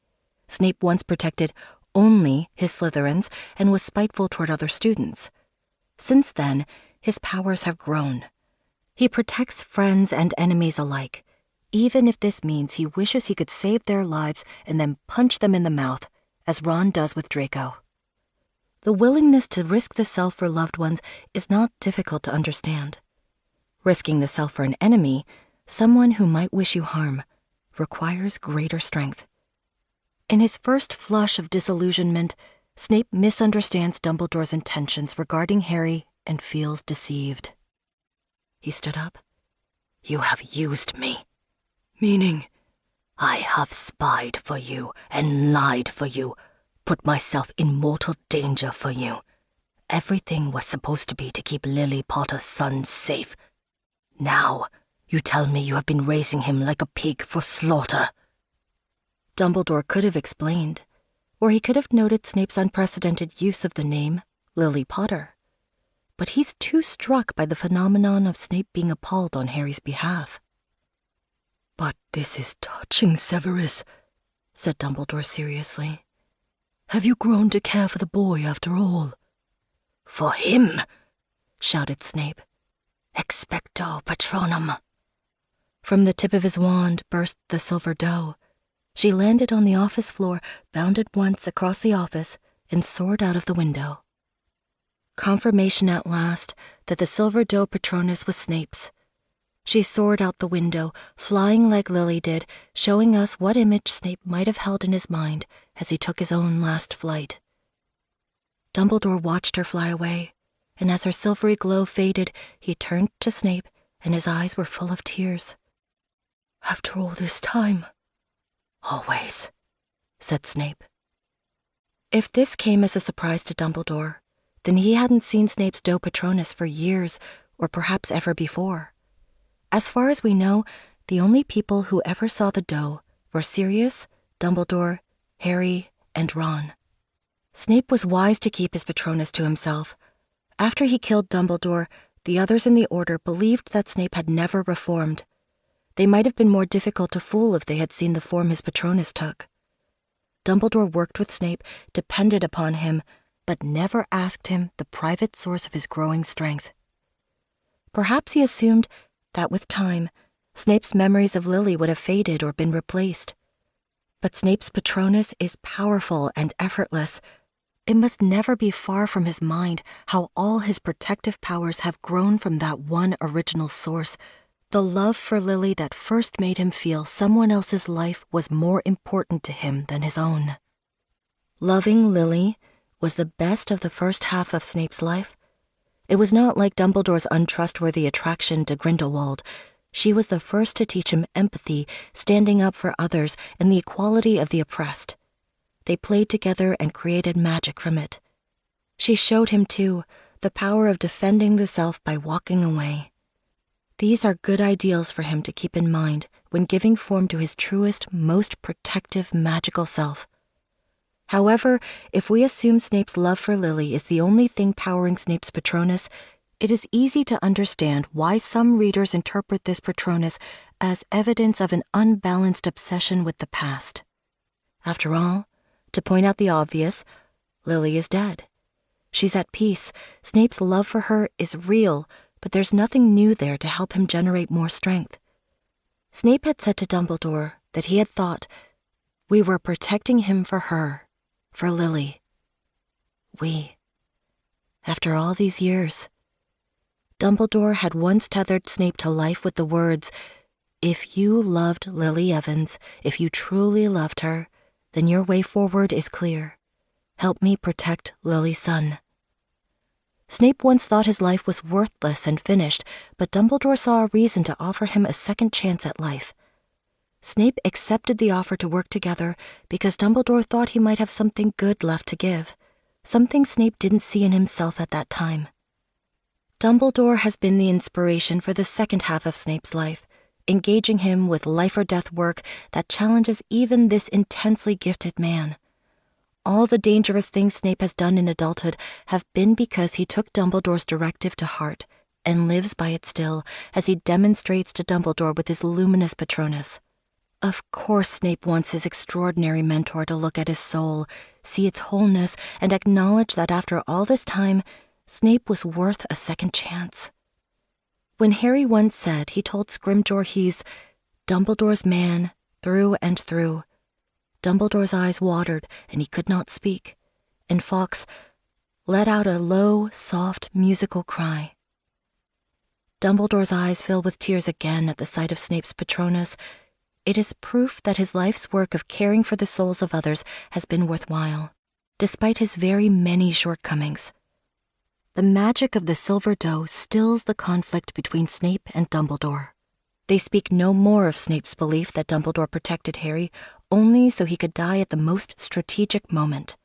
Snape once protected only his Slytherins and was spiteful toward other students. Since then, his powers have grown. He protects friends and enemies alike, even if this means he wishes he could save their lives and then punch them in the mouth, as Ron does with Draco. The willingness to risk the self for loved ones is not difficult to understand. Risking the self for an enemy, someone who might wish you harm, requires greater strength. In his first flush of disillusionment, Snape misunderstands Dumbledore's intentions regarding Harry and feels deceived. He stood up. You have used me. Meaning? I have spied for you and lied for you, put myself in mortal danger for you. Everything was supposed to be to keep Lily Potter's son safe. Now, you tell me you have been raising him like a pig for slaughter. Dumbledore could have explained, or he could have noted Snape's unprecedented use of the name Lily Potter. But he's too struck by the phenomenon of Snape being appalled on Harry's behalf. But this is touching, Severus, said Dumbledore seriously. Have you grown to care for the boy after all? For him, shouted Snape. Expecto Patronum. From the tip of his wand burst the silver doe. She landed on the office floor, bounded once across the office, and soared out of the window. Confirmation at last that the silver doe Patronus was Snape's. She soared out the window, flying like Lily did, showing us what image Snape might have held in his mind as he took his own last flight. Dumbledore watched her fly away, and as her silvery glow faded, he turned to Snape, and his eyes were full of tears. "After all this time?" "Always," said Snape. If this came as a surprise to Dumbledore, then he hadn't seen Snape's doe Patronus for years, or perhaps ever before. As far as we know, the only people who ever saw the doe were Sirius, Dumbledore, Harry, and Ron. Snape was wise to keep his Patronus to himself. After he killed Dumbledore, the others in the Order believed that Snape had never reformed. They might have been more difficult to fool if they had seen the form his Patronus took. Dumbledore worked with Snape, depended upon him, but never asked him the private source of his growing strength. Perhaps he assumed that with time, Snape's memories of Lily would have faded or been replaced. But Snape's Patronus is powerful and effortless. It must never be far from his mind how all his protective powers have grown from that one original source, the love for Lily that first made him feel someone else's life was more important to him than his own. Loving Lily was the best of the first half of Snape's life. It was not like Dumbledore's untrustworthy attraction to Grindelwald. She was the first to teach him empathy, standing up for others, and the equality of the oppressed. They played together and created magic from it. She showed him, too, the power of defending the self by walking away. These are good ideals for him to keep in mind when giving form to his truest, most protective, magical self. However, if we assume Snape's love for Lily is the only thing powering Snape's Patronus, it is easy to understand why some readers interpret this Patronus as evidence of an unbalanced obsession with the past. After all, to point out the obvious, Lily is dead. She's at peace. Snape's love for her is real, but there's nothing new there to help him generate more strength. Snape had said to Dumbledore that he had thought, "We were protecting him for her. For Lily." After all these years. Dumbledore had once tethered Snape to life with the words, "If you loved Lily Evans, if you truly loved her, then your way forward is clear. Help me protect Lily's son." Snape once thought his life was worthless and finished, but Dumbledore saw a reason to offer him a second chance at life. Snape accepted the offer to work together because Dumbledore thought he might have something good left to give, something Snape didn't see in himself at that time. Dumbledore has been the inspiration for the second half of Snape's life, engaging him with life-or-death work that challenges even this intensely gifted man. All the dangerous things Snape has done in adulthood have been because he took Dumbledore's directive to heart and lives by it still, as he demonstrates to Dumbledore with his luminous Patronus. Of course Snape wants his extraordinary mentor to look at his soul, see its wholeness, and acknowledge that after all this time, Snape was worth a second chance. When Harry once said he told Scrimgeour he's Dumbledore's man through and through, Dumbledore's eyes watered and he could not speak, and Fawkes let out a low, soft, musical cry. Dumbledore's eyes fill with tears again at the sight of Snape's Patronus. It is proof that his life's work of caring for the souls of others has been worthwhile, despite his very many shortcomings. The magic of the Silver Doe stills the conflict between Snape and Dumbledore. They speak no more of Snape's belief that Dumbledore protected Harry only so he could die at the most strategic moment.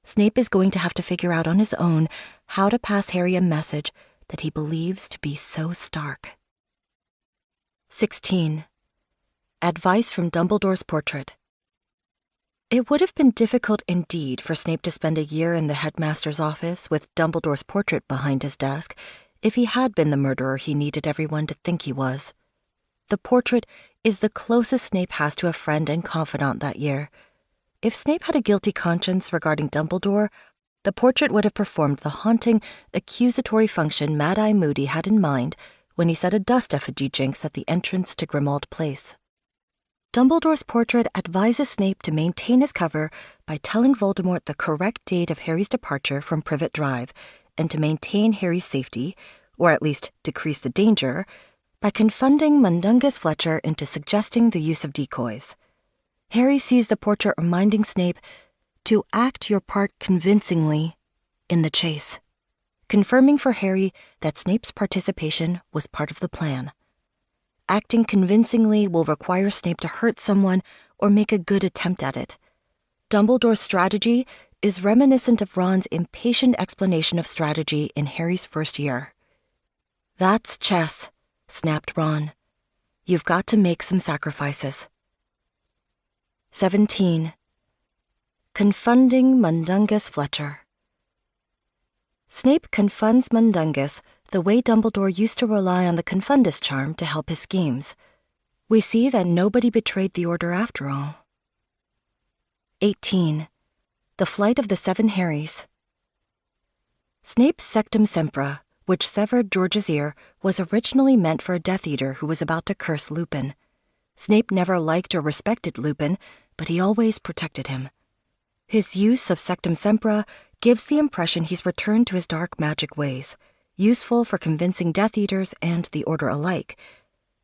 Snape is going to have to figure out on his own how to pass Harry a message that he believes to be so stark. 16. Advice from Dumbledore's Portrait. It would have been difficult indeed for Snape to spend a year in the headmaster's office with Dumbledore's portrait behind his desk if he had been the murderer he needed everyone to think he was. The portrait is the closest Snape has to a friend and confidant that year. If Snape had a guilty conscience regarding Dumbledore, the portrait would have performed the haunting, accusatory function Mad-Eye Moody had in mind when he set a dust effigy jinx at the entrance to Grimmauld Place. Dumbledore's portrait advises Snape to maintain his cover by telling Voldemort the correct date of Harry's departure from Privet Drive and to maintain Harry's safety, or at least decrease the danger, by confunding Mundungus Fletcher into suggesting the use of decoys. Harry sees the portrait reminding Snape to act your part convincingly in the chase, confirming for Harry that Snape's participation was part of the plan. Acting convincingly will require Snape to hurt someone or make a good attempt at it. Dumbledore's strategy is reminiscent of Ron's impatient explanation of strategy in Harry's first year. "That's chess," snapped Ron. "You've got to make some sacrifices." 17. Confunding Mundungus Fletcher. Snape confunds Mundungus the way Dumbledore used to rely on the Confundus charm to help his schemes. We see that nobody betrayed the Order after all. 18. The Flight of the Seven Harrys. Snape's Sectum Sempra, which severed George's ear, was originally meant for a Death Eater who was about to curse Lupin. Snape never liked or respected Lupin, but he always protected him. His use of Sectum Sempra gives the impression he's returned to his dark magic ways, useful for convincing Death Eaters and the Order alike,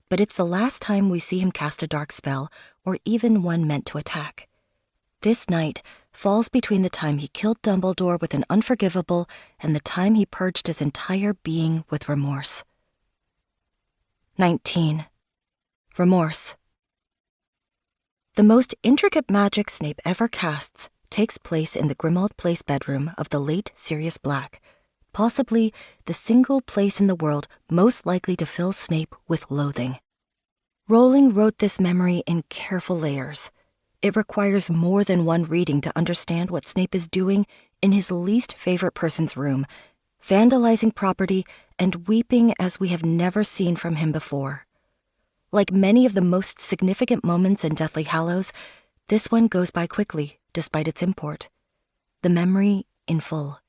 but it's the last time we see him cast a dark spell, or even one meant to attack. This night falls between the time he killed Dumbledore with an unforgivable and the time he purged his entire being with remorse. 19. Remorse. The most intricate magic Snape ever casts takes place in the Grimmauld Place bedroom of the late Sirius Black, possibly the single place in the world most likely to fill Snape with loathing. Rowling wrote this memory in careful layers. It requires more than one reading to understand what Snape is doing in his least favorite person's room, vandalizing property and weeping as we have never seen from him before. Like many of the most significant moments in Deathly Hallows, this one goes by quickly, despite its import. The memory in full.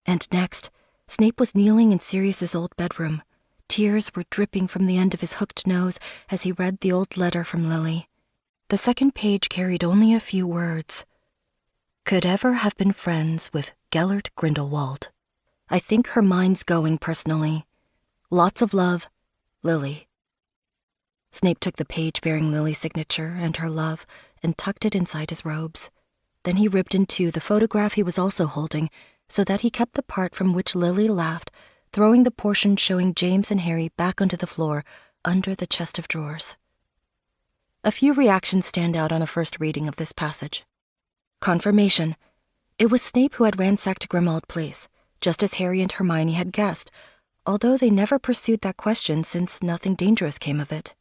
And next, Snape was kneeling in Sirius's old bedroom. Tears were dripping from the end of his hooked nose as he read the old letter from Lily. The second page carried only a few words. "Could ever have been friends with Gellert Grindelwald. I think her mind's going personally. Lots of love, Lily." Snape took the page bearing Lily's signature and her love and tucked it inside his robes. Then he ripped in two the photograph he was also holding, so that he kept the part from which Lily laughed, throwing the portion showing James and Harry back onto the floor under the chest of drawers. A few reactions stand out on a first reading of this passage. Confirmation. It was Snape who had ransacked Grimmauld Place, just as Harry and Hermione had guessed, although they never pursued that question since nothing dangerous came of it.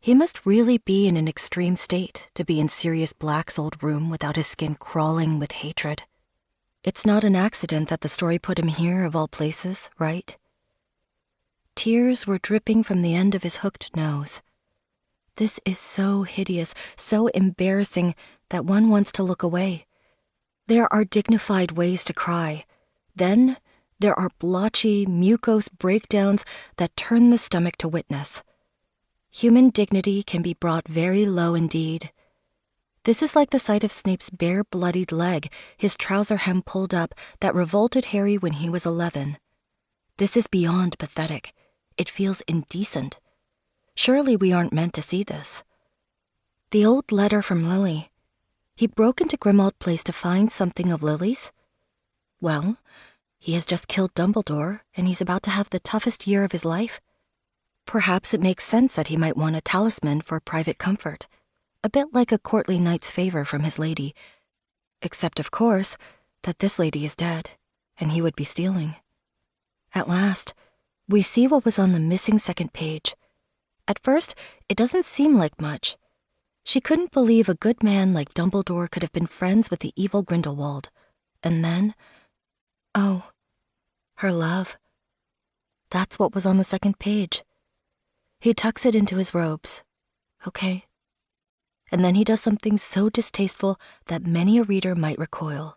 He must really be in an extreme state to be in Sirius Black's old room without his skin crawling with hatred. It's not an accident that the story put him here of all places, right? Tears were dripping from the end of his hooked nose. This is so hideous, so embarrassing that one wants to look away. There are dignified ways to cry. Then there are blotchy, mucose breakdowns that turn the stomach to witness. Human dignity can be brought very low indeed. This is like the sight of Snape's bare, bloodied leg, his trouser hem pulled up, that revolted Harry when he was 11. This is beyond pathetic. It feels indecent. Surely we aren't meant to see this. The old letter from Lily. He broke into Grimmauld Place to find something of Lily's? Well, he has just killed Dumbledore, and he's about to have the toughest year of his life. Perhaps it makes sense that he might want a talisman for private comfort, a bit like a courtly knight's favor from his lady, except, of course, that this lady is dead, and he would be stealing. At last, we see what was on the missing second page. At first, it doesn't seem like much. She couldn't believe a good man like Dumbledore could have been friends with the evil Grindelwald. And then, oh, her love. That's what was on the second page. He tucks it into his robes. Okay. And then he does something so distasteful that many a reader might recoil.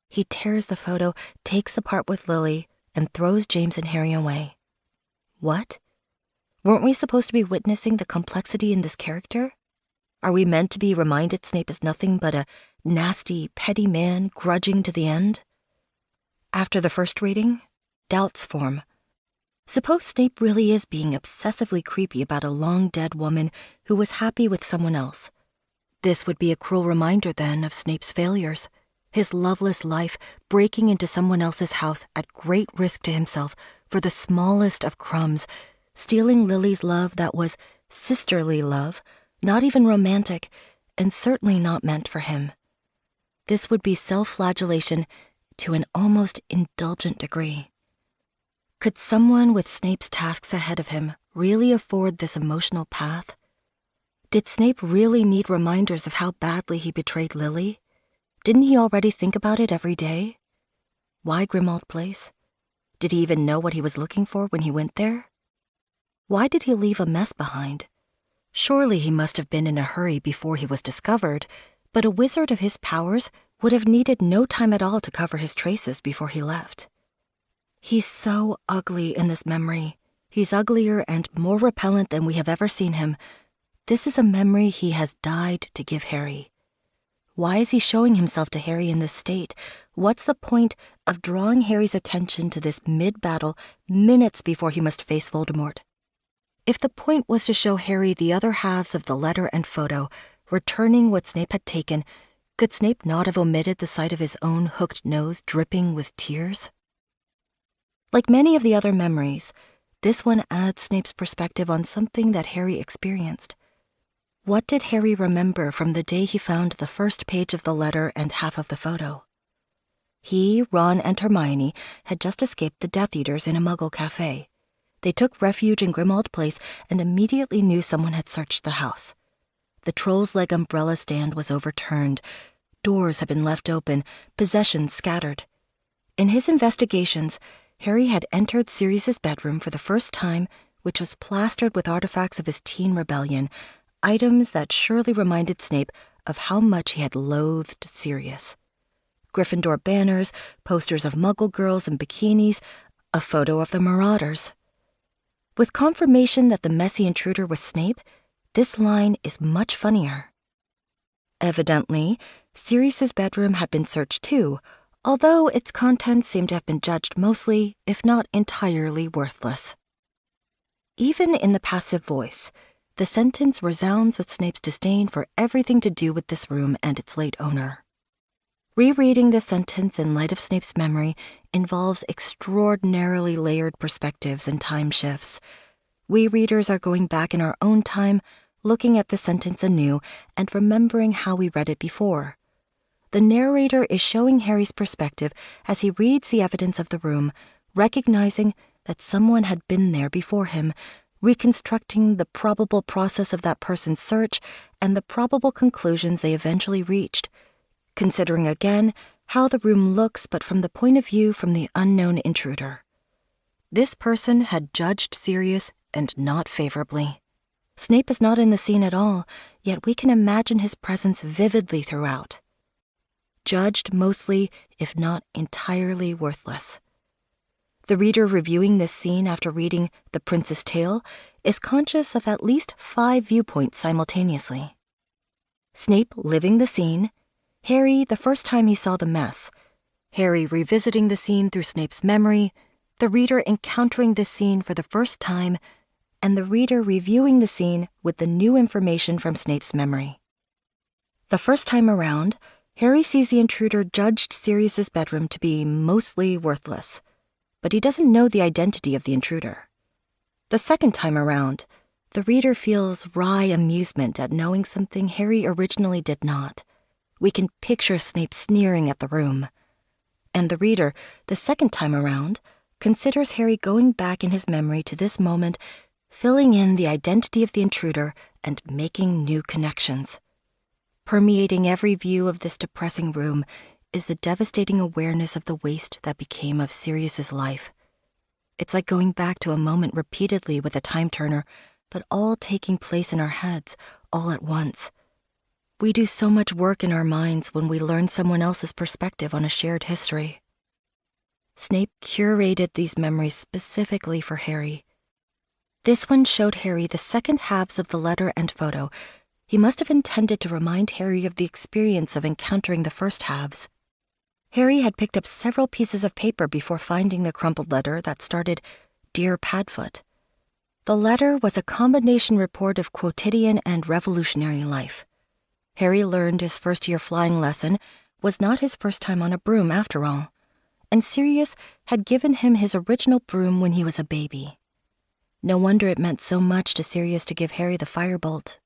He tears the photo, takes the part with Lily, and throws James and Harry away. What? Weren't we supposed to be witnessing the complexity in this character? Are we meant to be reminded Snape is nothing but a nasty, petty man grudging to the end? After the first reading, doubts form. Suppose Snape really is being obsessively creepy about a long-dead woman who was happy with someone else. This would be a cruel reminder, then, of Snape's failures, his loveless life breaking into someone else's house at great risk to himself for the smallest of crumbs, stealing Lily's love that was sisterly love, not even romantic, and certainly not meant for him. This would be self-flagellation to an almost indulgent degree. Could someone with Snape's tasks ahead of him really afford this emotional path? Did Snape really need reminders of how badly he betrayed Lily? Didn't he already think about it every day? Why Grimmauld Place? Did he even know what he was looking for when he went there? Why did he leave a mess behind? Surely he must have been in a hurry before he was discovered, but a wizard of his powers would have needed no time at all to cover his traces before he left. He's so ugly in this memory. He's uglier and more repellent than we have ever seen him. This is a memory he has died to give Harry. Why is he showing himself to Harry in this state? What's the point of drawing Harry's attention to this mid-battle minutes before he must face Voldemort? If the point was to show Harry the other halves of the letter and photo, returning what Snape had taken, could Snape not have omitted the sight of his own hooked nose dripping with tears? Like many of the other memories, this one adds Snape's perspective on something that Harry experienced. What did Harry remember from the day he found the first page of the letter and half of the photo? He, Ron, and Hermione had just escaped the Death Eaters in a Muggle cafe. They took refuge in Grimmauld Place and immediately knew someone had searched the house. The troll's leg umbrella stand was overturned. Doors had been left open, possessions scattered. In his investigations, Harry had entered Sirius's bedroom for the first time, which was plastered with artifacts of his teen rebellion, items that surely reminded Snape of how much he had loathed Sirius. Gryffindor banners, posters of Muggle girls in bikinis, a photo of the Marauders. With confirmation that the messy intruder was Snape, this line is much funnier. Evidently, Sirius's bedroom had been searched too, although its contents seem to have been judged mostly, if not entirely, worthless. Even in the passive voice, the sentence resounds with Snape's disdain for everything to do with this room and its late owner. Rereading this sentence in light of Snape's memory involves extraordinarily layered perspectives and time shifts. We readers are going back in our own time, looking at the sentence anew and remembering how we read it before. The narrator is showing Harry's perspective as he reads the evidence of the room, recognizing that someone had been there before him, reconstructing the probable process of that person's search and the probable conclusions they eventually reached, considering again how the room looks but from the point of view from the unknown intruder. This person had judged Sirius and not favorably. Snape is not in the scene at all, yet we can imagine his presence vividly throughout. Judged mostly, if not entirely, worthless. The reader reviewing this scene after reading The Prince's Tale is conscious of at least 5 viewpoints simultaneously. Snape living the scene, Harry the first time he saw the mess, Harry revisiting the scene through Snape's memory, the reader encountering this scene for the first time, and the reader reviewing the scene with the new information from Snape's memory. The first time around, Harry sees the intruder judged Sirius's bedroom to be mostly worthless, but he doesn't know the identity of the intruder. The second time around, the reader feels wry amusement at knowing something Harry originally did not. We can picture Snape sneering at the room. And the reader, the second time around, considers Harry going back in his memory to this moment, filling in the identity of the intruder and making new connections. Permeating every view of this depressing room is the devastating awareness of the waste that became of Sirius's life. It's like going back to a moment repeatedly with a time turner, but all taking place in our heads, all at once. We do so much work in our minds when we learn someone else's perspective on a shared history. Snape curated these memories specifically for Harry. This one showed Harry the second halves of the letter and photo. He must have intended to remind Harry of the experience of encountering the first halves. Harry had picked up several pieces of paper before finding the crumpled letter that started, "Dear Padfoot." The letter was a combination report of quotidian and revolutionary life. Harry learned his first-year flying lesson was not his first time on a broom after all, and Sirius had given him his original broom when he was a baby. No wonder it meant so much to Sirius to give Harry the firebolt.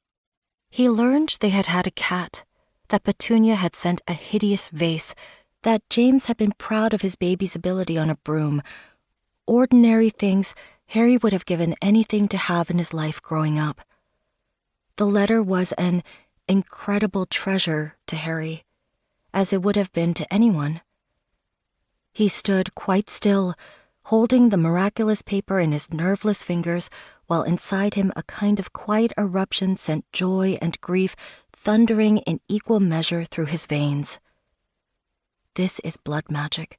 He learned they had had a cat, that Petunia had sent a hideous vase, that James had been proud of his baby's ability on a broom. Ordinary things Harry would have given anything to have in his life growing up. The letter was an incredible treasure to Harry, as it would have been to anyone. He stood quite still, holding the miraculous paper in his nerveless fingers, while inside him a kind of quiet eruption sent joy and grief thundering in equal measure through his veins. This is blood magic.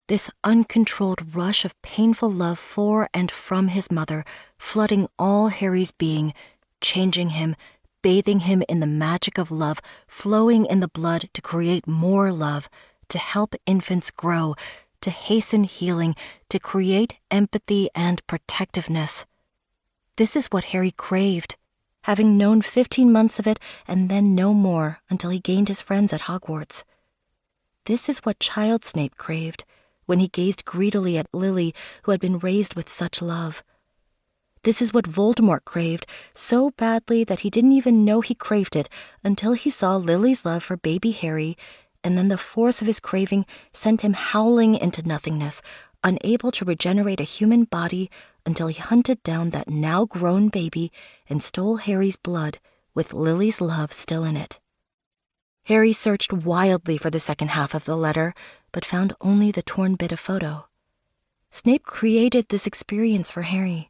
This uncontrolled rush of painful love for and from his mother, flooding all Harry's being, changing him, bathing him in the magic of love, flowing in the blood to create more love, to help infants grow, to hasten healing, to create empathy and protectiveness. This is what Harry craved, having known 15 months of it and then no more until he gained his friends at Hogwarts. This is what child Snape craved when he gazed greedily at Lily, who had been raised with such love. This is what Voldemort craved so badly that he didn't even know he craved it until he saw Lily's love for baby Harry, and then the force of his craving sent him howling into nothingness, unable to regenerate a human body until he hunted down that now-grown baby and stole Harry's blood with Lily's love still in it. Harry searched wildly for the second half of the letter, but found only the torn bit of photo. Snape created this experience for Harry.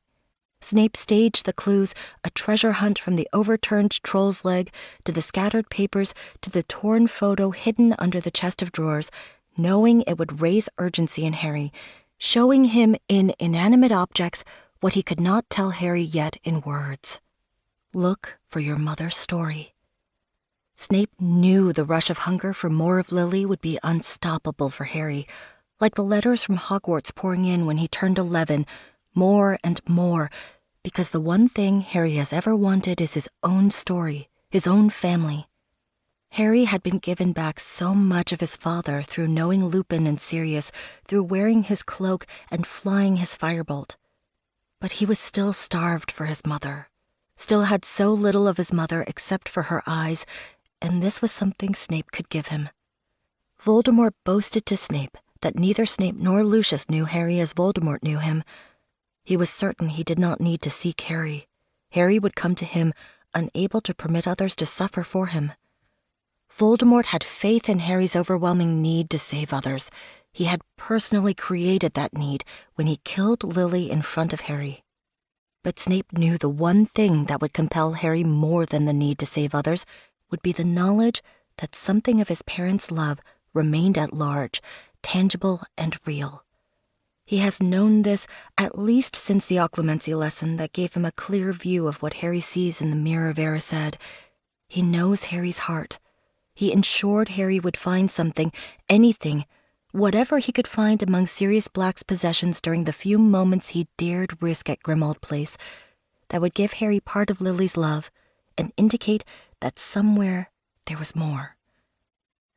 Snape staged the clues, a treasure hunt from the overturned troll's leg to the scattered papers to the torn photo hidden under the chest of drawers, knowing it would raise urgency in Harry, showing him in inanimate objects what he could not tell Harry yet in words. Look for your mother's story. Snape knew the rush of hunger for more of Lily would be unstoppable for Harry, like the letters from Hogwarts pouring in when he turned 11, more and more, because the one thing Harry has ever wanted is his own story, his own family. Harry had been given back so much of his father through knowing Lupin and Sirius, through wearing his cloak and flying his firebolt. But he was still starved for his mother, still had so little of his mother except for her eyes, and this was something Snape could give him. Voldemort boasted to Snape that neither Snape nor Lucius knew Harry as Voldemort knew him. He was certain he did not need to seek Harry. Harry would come to him, unable to permit others to suffer for him. Voldemort had faith in Harry's overwhelming need to save others. He had personally created that need when he killed Lily in front of Harry. But Snape knew the one thing that would compel Harry more than the need to save others would be the knowledge that something of his parents' love remained at large, tangible and real. He has known this at least since the Occlumency lesson that gave him a clear view of what Harry sees in the mirror of Erised. He knows Harry's heart. He ensured Harry would find something, anything, whatever he could find among Sirius Black's possessions during the few moments he dared risk at Grimmauld Place, that would give Harry part of Lily's love and indicate that somewhere there was more.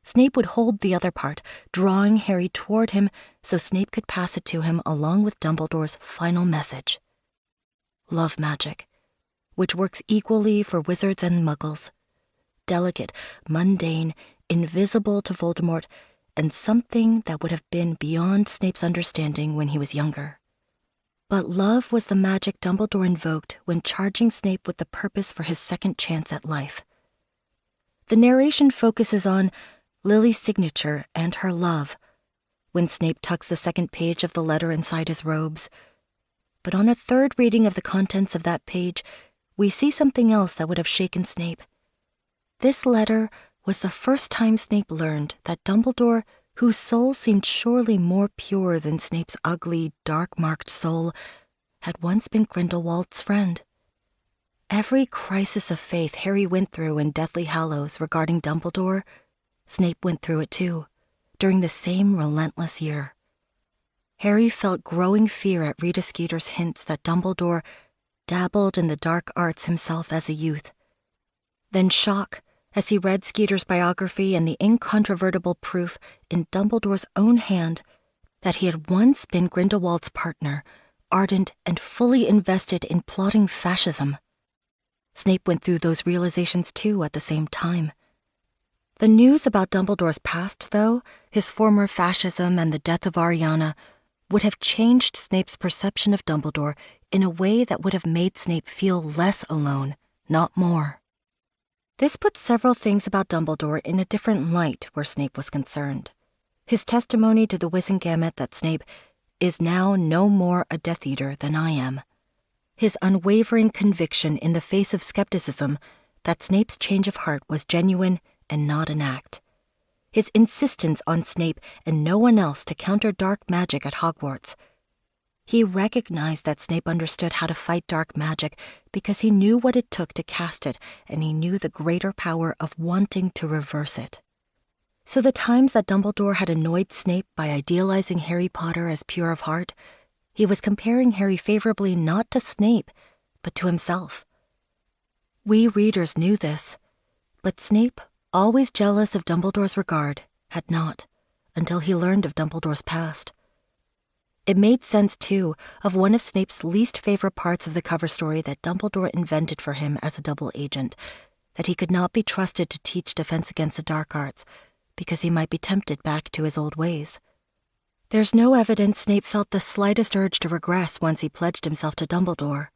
Snape would hold the other part, drawing Harry toward him so Snape could pass it to him along with Dumbledore's final message. Love magic, which works equally for wizards and muggles. Delicate, mundane, invisible to Voldemort, and something that would have been beyond Snape's understanding when he was younger. But love was the magic Dumbledore invoked when charging Snape with the purpose for his second chance at life. The narration focuses on Lily's signature and her love, when Snape tucks the second page of the letter inside his robes. But on a third reading of the contents of that page, we see something else that would have shaken Snape. This letter was the first time Snape learned that Dumbledore, whose soul seemed surely more pure than Snape's ugly, dark-marked soul, had once been Grindelwald's friend. Every crisis of faith Harry went through in Deathly Hallows regarding Dumbledore, Snape went through it too, during the same relentless year. Harry felt growing fear at Rita Skeeter's hints that Dumbledore dabbled in the dark arts himself as a youth. Then shock as he read Skeeter's biography and the incontrovertible proof in Dumbledore's own hand that he had once been Grindelwald's partner, ardent and fully invested in plotting fascism. Snape went through those realizations too at the same time. The news about Dumbledore's past, though, his former fascism and the death of Ariana, would have changed Snape's perception of Dumbledore in a way that would have made Snape feel less alone, not more. This put several things about Dumbledore in a different light where Snape was concerned. His testimony to the Wizengamot that Snape is now no more a Death Eater than I am. His unwavering conviction in the face of skepticism that Snape's change of heart was genuine and not an act. His insistence on Snape and no one else to counter dark magic at Hogwarts. He recognized that Snape understood how to fight dark magic because he knew what it took to cast it, and he knew the greater power of wanting to reverse it. So the times that Dumbledore had annoyed Snape by idealizing Harry Potter as pure of heart, he was comparing Harry favorably not to Snape, but to himself. We readers knew this, but Snape, always jealous of Dumbledore's regard, had not, until he learned of Dumbledore's past. It made sense, too, of one of Snape's least favorite parts of the cover story that Dumbledore invented for him as a double agent, that he could not be trusted to teach Defense Against the Dark Arts, because he might be tempted back to his old ways. There's no evidence Snape felt the slightest urge to regress once he pledged himself to Dumbledore.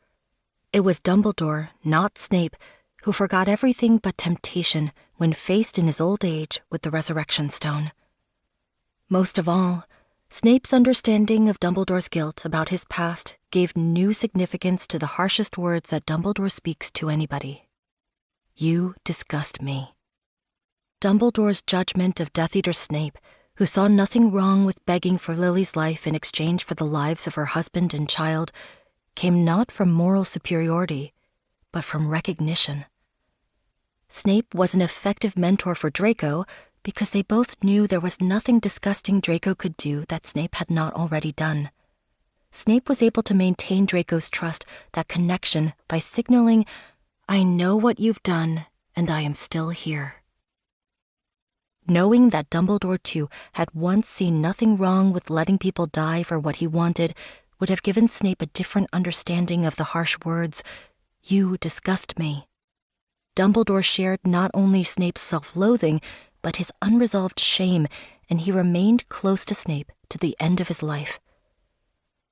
It was Dumbledore, not Snape, who forgot everything but temptation when faced in his old age with the Resurrection Stone. Most of all, Snape's understanding of Dumbledore's guilt about his past gave new significance to the harshest words that Dumbledore speaks to anybody. You disgust me. Dumbledore's judgment of Death Eater Snape, who saw nothing wrong with begging for Lily's life in exchange for the lives of her husband and child, came not from moral superiority, but from recognition. Snape was an effective mentor for Draco because they both knew there was nothing disgusting Draco could do that Snape had not already done. Snape was able to maintain Draco's trust, that connection, by signaling, I know what you've done, and I am still here. Knowing that Dumbledore, too, had once seen nothing wrong with letting people die for what he wanted would have given Snape a different understanding of the harsh words, you disgust me. Dumbledore shared not only Snape's self-loathing, but his unresolved shame, and he remained close to Snape to the end of his life.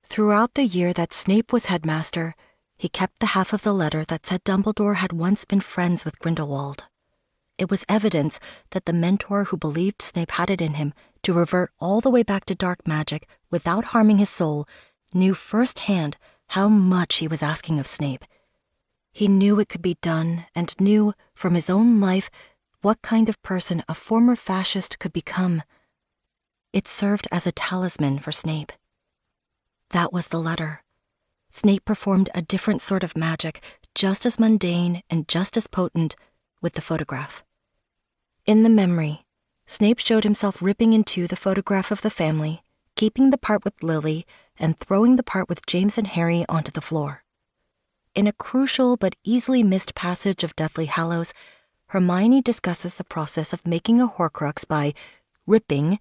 Throughout the year that Snape was headmaster, he kept the half of the letter that said Dumbledore had once been friends with Grindelwald. It was evidence that the mentor who believed Snape had it in him to revert all the way back to dark magic without harming his soul knew firsthand how much he was asking of Snape. He knew it could be done and knew, from his own life, what kind of person a former fascist could become. It served as a talisman for Snape. That was the letter. Snape performed a different sort of magic, just as mundane and just as potent, with the photograph. In the memory, Snape showed himself ripping in two the photograph of the family, keeping the part with Lily, and throwing the part with James and Harry onto the floor. In a crucial but easily missed passage of Deathly Hallows, Hermione discusses the process of making a Horcrux by ripping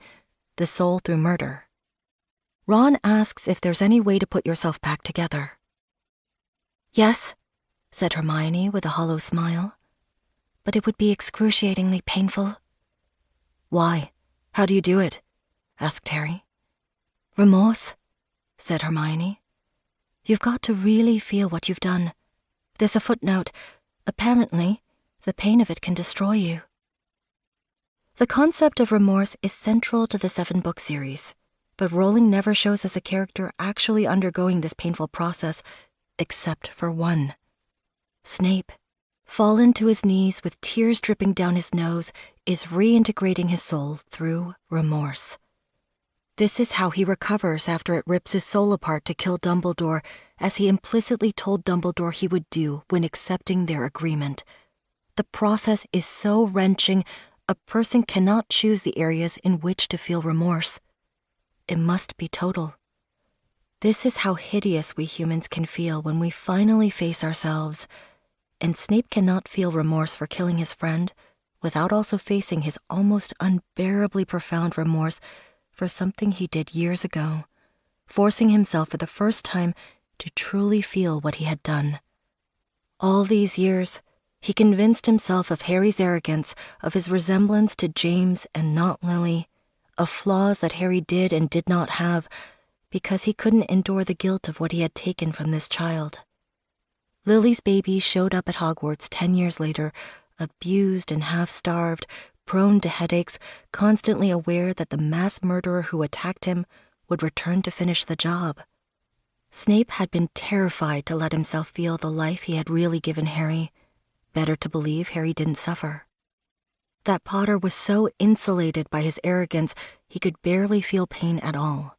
the soul through murder. Ron asks if there's any way to put yourself back together. Yes, said Hermione with a hollow smile, but it would be excruciatingly painful. Why? How do you do it? Asked Harry. Remorse, said Hermione. You've got to really feel what you've done. There's a footnote. Apparently, the pain of it can destroy you. The concept of remorse is central to the 7-book series, but Rowling never shows us a character actually undergoing this painful process, except for one. Snape, fallen to his knees with tears dripping down his nose, is reintegrating his soul through remorse. This is how he recovers after it rips his soul apart to kill Dumbledore, as he implicitly told Dumbledore he would do when accepting their agreement. The process is so wrenching, A person cannot choose the areas in which to feel remorse. It must be total. This is how hideous we humans can feel when we finally face ourselves, and Snape cannot feel remorse for killing his friend without also facing his almost unbearably profound remorse for something he did years ago, forcing himself for the first time to truly feel what he had done. All these years, he convinced himself of Harry's arrogance, of his resemblance to James and not Lily, of flaws that Harry did and did not have, because he couldn't endure the guilt of what he had taken from this child. Lily's baby showed up at Hogwarts 10 years later, abused and half-starved, prone to headaches, constantly aware that the mass murderer who attacked him would return to finish the job. Snape had been terrified to let himself feel the life he had really given Harry. Better to believe Harry didn't suffer. That Potter was so insulated by his arrogance he could barely feel pain at all.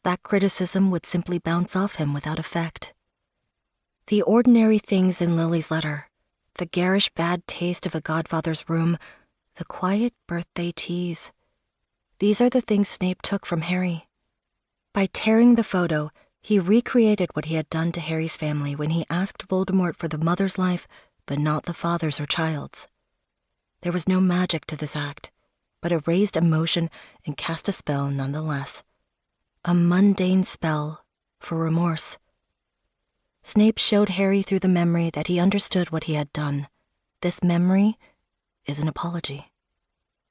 That criticism would simply bounce off him without effect. The ordinary things in Lily's letter, the garish bad taste of a godfather's room, the quiet birthday tease, these are the things Snape took from Harry. By tearing the photo, he recreated what he had done to Harry's family when he asked Voldemort for the mother's life, but not the father's or child's. There was no magic to this act, but it raised emotion and cast a spell nonetheless. A mundane spell for remorse. Snape showed Harry through the memory that he understood what he had done. This memory is an apology.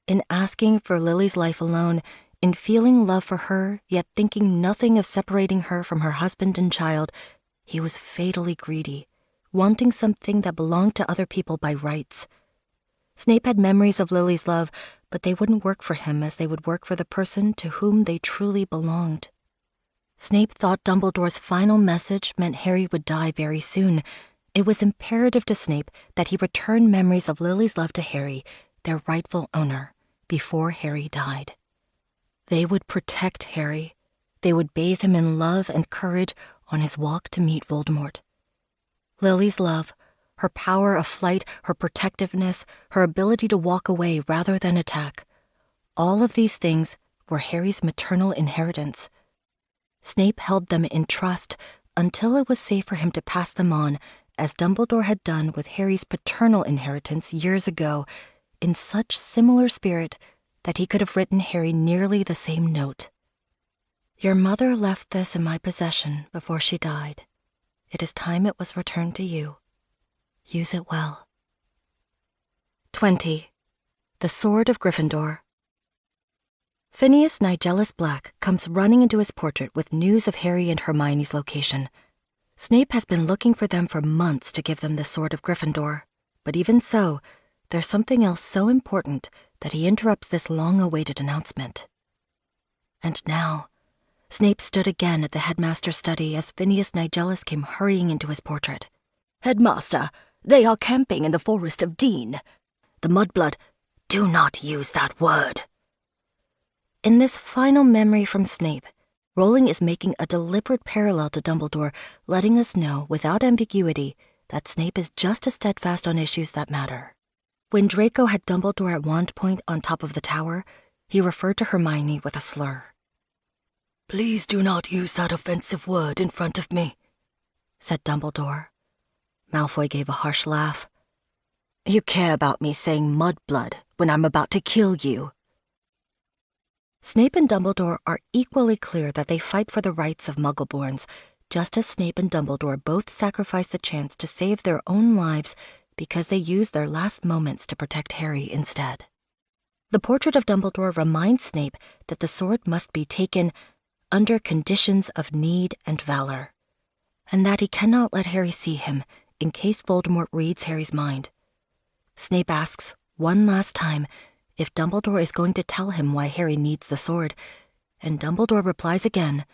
In asking for Lily's life alone, in feeling love for her, yet thinking nothing of separating her from her husband and child, he was fatally greedy, wanting something that belonged to other people by rights. Snape had memories of Lily's love, but they wouldn't work for him as they would work for the person to whom they truly belonged. Snape thought Dumbledore's final message meant Harry would die very soon. It was imperative to Snape that he return memories of Lily's love to Harry, their rightful owner, before Harry died. They would protect Harry. They would bathe him in love and courage on his walk to meet Voldemort. Lily's love, her power of flight, her protectiveness, her ability to walk away rather than attack, all of these things were Harry's maternal inheritance. Snape held them in trust until it was safe for him to pass them on, as Dumbledore had done with Harry's paternal inheritance years ago, in such similar spirit that he could have written Harry nearly the same note. Your mother left this in my possession before she died. It is time it was returned to you. Use it well. 20. The Sword of Gryffindor. Phineas Nigellus Black comes running into his portrait with news of Harry and Hermione's location. Snape has been looking for them for months to give them the Sword of Gryffindor, but even so, there's something else so important that he interrupts this long-awaited announcement. And now, Snape stood again at the headmaster's study as Phineas Nigellus came hurrying into his portrait. Headmaster, they are camping in the Forest of Dean. The mudblood, do not use that word. In this final memory from Snape, Rowling is making a deliberate parallel to Dumbledore, letting us know without ambiguity that Snape is just as steadfast on issues that matter. When Draco had Dumbledore at wand point on top of the tower, he referred to Hermione with a slur. Please do not use that offensive word in front of me, said Dumbledore. Malfoy gave a harsh laugh. You care about me saying mudblood when I'm about to kill you. Snape and Dumbledore are equally clear that they fight for the rights of Muggleborns, just as Snape and Dumbledore both sacrifice the chance to save their own lives because they use their last moments to protect Harry instead. The portrait of Dumbledore reminds Snape that the sword must be taken under conditions of need and valor, and that he cannot let Harry see him in case Voldemort reads Harry's mind. Snape asks one last time if Dumbledore is going to tell him why Harry needs the sword, and Dumbledore replies again,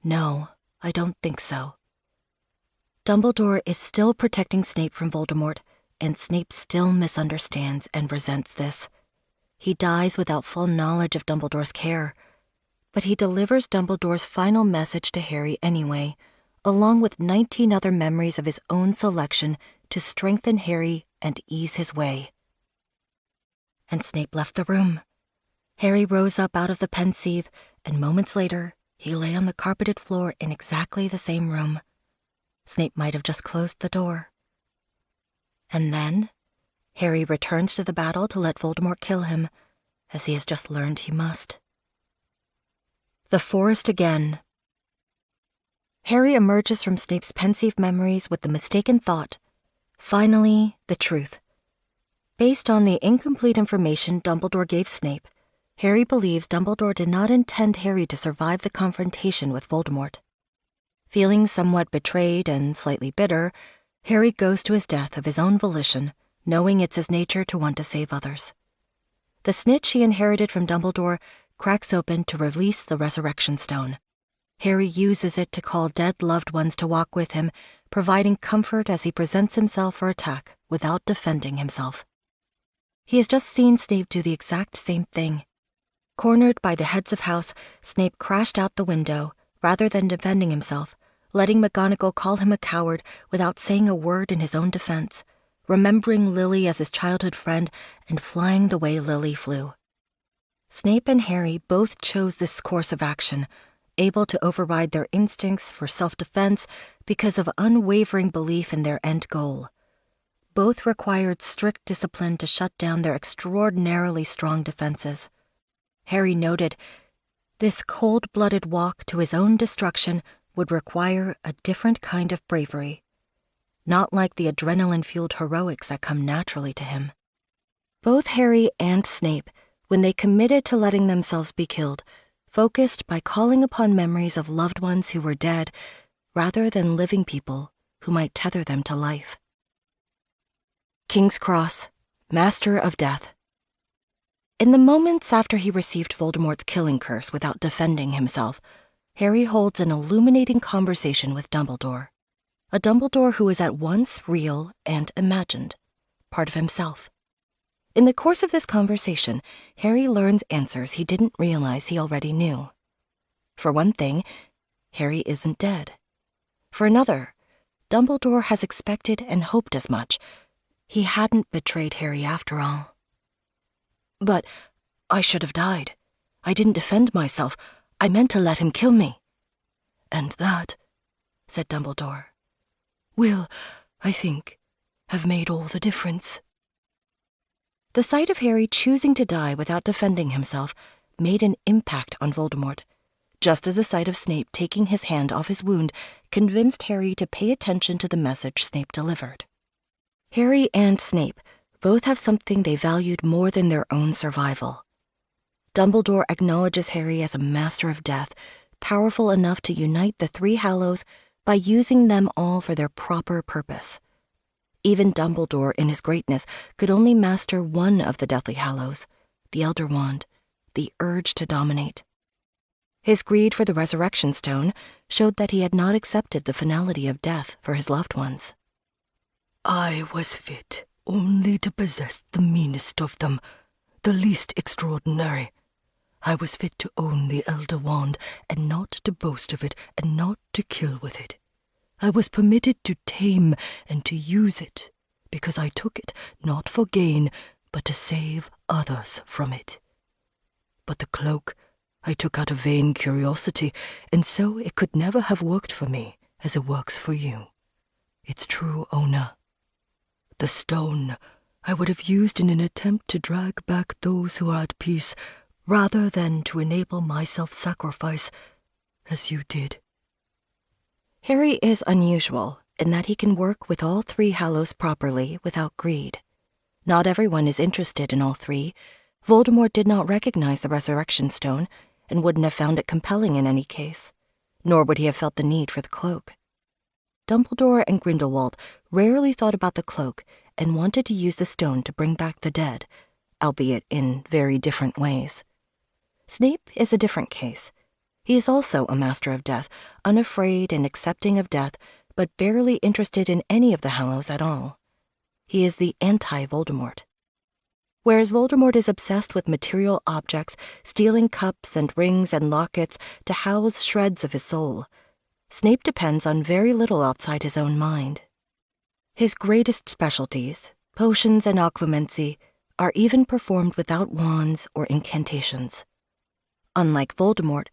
"No, I don't think so." Dumbledore is still protecting Snape from Voldemort, and Snape still misunderstands and resents this. He dies without full knowledge of Dumbledore's care, but he delivers Dumbledore's final message to Harry anyway, along with 19 other memories of his own selection to strengthen Harry and ease his way. and Snape left the room. Harry rose up out of the pensieve, and moments later, he lay on the carpeted floor in exactly the same room. Snape might have just closed the door. And then, Harry returns to the battle to let Voldemort kill him, as he has just learned he must. The forest again. Harry emerges from Snape's pensive memories with the mistaken thought, finally, the truth. Based on the incomplete information Dumbledore gave Snape, Harry believes Dumbledore did not intend Harry to survive the confrontation with Voldemort. Feeling somewhat betrayed and slightly bitter, Harry goes to his death of his own volition, knowing it's his nature to want to save others. The snitch he inherited from Dumbledore cracks open to release the Resurrection Stone. Harry uses it to call dead loved ones to walk with him, providing comfort as he presents himself for attack without defending himself. He has just seen Snape do the exact same thing. Cornered by the heads of house, Snape crashed out the window, rather than defending himself, letting McGonagall call him a coward without saying a word in his own defense, remembering Lily as his childhood friend and flying the way Lily flew. Snape and Harry both chose this course of action, able to override their instincts for self-defense because of unwavering belief in their end goal. Both required strict discipline to shut down their extraordinarily strong defenses. Harry noted, this cold-blooded walk to his own destruction would require a different kind of bravery, not like the adrenaline-fueled heroics that come naturally to him. Both Harry and Snape, when they committed to letting themselves be killed, focused by calling upon memories of loved ones who were dead, rather than living people who might tether them to life. King's Cross, Master of Death. In the moments after he received Voldemort's killing curse without defending himself, Harry holds an illuminating conversation with Dumbledore. A Dumbledore who is at once real and imagined, part of himself. In the course of this conversation, Harry learns answers he didn't realize he already knew. For one thing, Harry isn't dead. For another, Dumbledore has expected and hoped as much. He hadn't betrayed Harry after all. But I should have died. I didn't defend myself. I meant to let him kill me. And that, said Dumbledore, will, I think, have made all the difference. The sight of Harry choosing to die without defending himself made an impact on Voldemort, just as the sight of Snape taking his hand off his wound convinced Harry to pay attention to the message Snape delivered. Harry and Snape both have something they valued more than their own survival. Dumbledore acknowledges Harry as a master of death, powerful enough to unite the three Hallows by using them all for their proper purpose. Even Dumbledore, in his greatness, could only master one of the Deathly Hallows, the Elder Wand, the urge to dominate. His greed for the Resurrection Stone showed that he had not accepted the finality of death for his loved ones. I was fit only to possess the meanest of them, the least extraordinary. I was fit to own the Elder Wand, and not to boast of it, and not to kill with it. I was permitted to tame and to use it, because I took it not for gain, but to save others from it. But the cloak I took out of vain curiosity, and so it could never have worked for me as it works for you, its true owner. The stone I would have used in an attempt to drag back those who are at peace, rather than to enable my self-sacrifice, as you did. Harry is unusual in that he can work with all three Hallows properly without greed. Not everyone is interested in all three. Voldemort did not recognize the Resurrection Stone and wouldn't have found it compelling in any case, nor would he have felt the need for the cloak. Dumbledore and Grindelwald rarely thought about the cloak and wanted to use the stone to bring back the dead, albeit in very different ways. Snape is a different case. He is also a master of death, unafraid and accepting of death, but barely interested in any of the Hallows at all. He is the anti-Voldemort. Whereas Voldemort is obsessed with material objects, stealing cups and rings and lockets to house shreds of his soul, Snape depends on very little outside his own mind. His greatest specialties, potions and occlumency, are even performed without wands or incantations. Unlike Voldemort,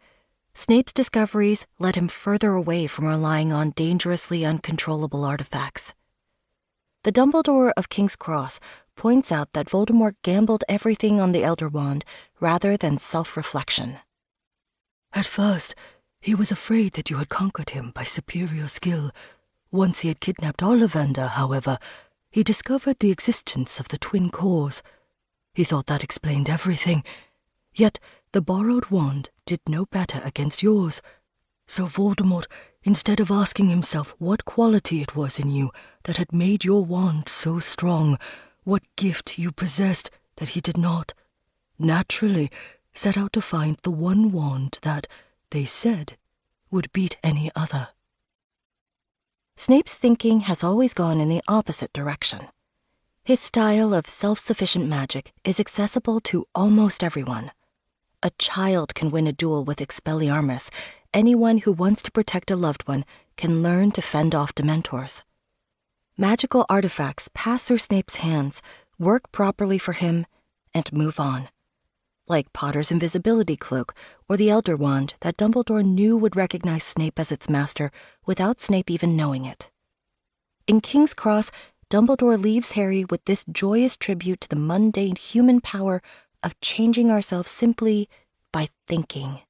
Snape's discoveries led him further away from relying on dangerously uncontrollable artifacts. The Dumbledore of King's Cross points out that Voldemort gambled everything on the Elder Wand rather than self-reflection. At first, he was afraid that you had conquered him by superior skill. Once he had kidnapped Ollivander, however, he discovered the existence of the twin cores. He thought that explained everything. Yet the borrowed wand did no better against yours. So Voldemort, instead of asking himself what quality it was in you that had made your wand so strong, what gift you possessed that he did not, naturally set out to find the one wand that, they said, would beat any other. Snape's thinking has always gone in the opposite direction. His style of self-sufficient magic is accessible to almost everyone. A child can win a duel with Expelliarmus. Anyone who wants to protect a loved one can learn to fend off Dementors. Magical artifacts pass through Snape's hands, work properly for him, and move on. Like Potter's invisibility cloak or the Elder Wand that Dumbledore knew would recognize Snape as its master without Snape even knowing it. In King's Cross, Dumbledore leaves Harry with this joyous tribute to the mundane human power of changing ourselves simply by thinking.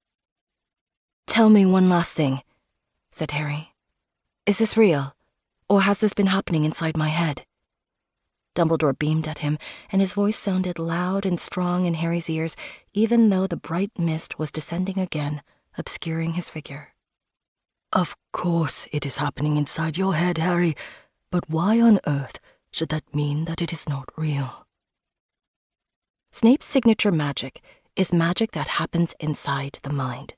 "Tell me one last thing," said Harry. "Is this real, or has this been happening inside my head?" Dumbledore beamed at him, and his voice sounded loud and strong in Harry's ears, even though the bright mist was descending again, obscuring his figure. Of course it is happening inside your head, Harry, but why on earth should that mean that it is not real? Snape's signature magic is magic that happens inside the mind.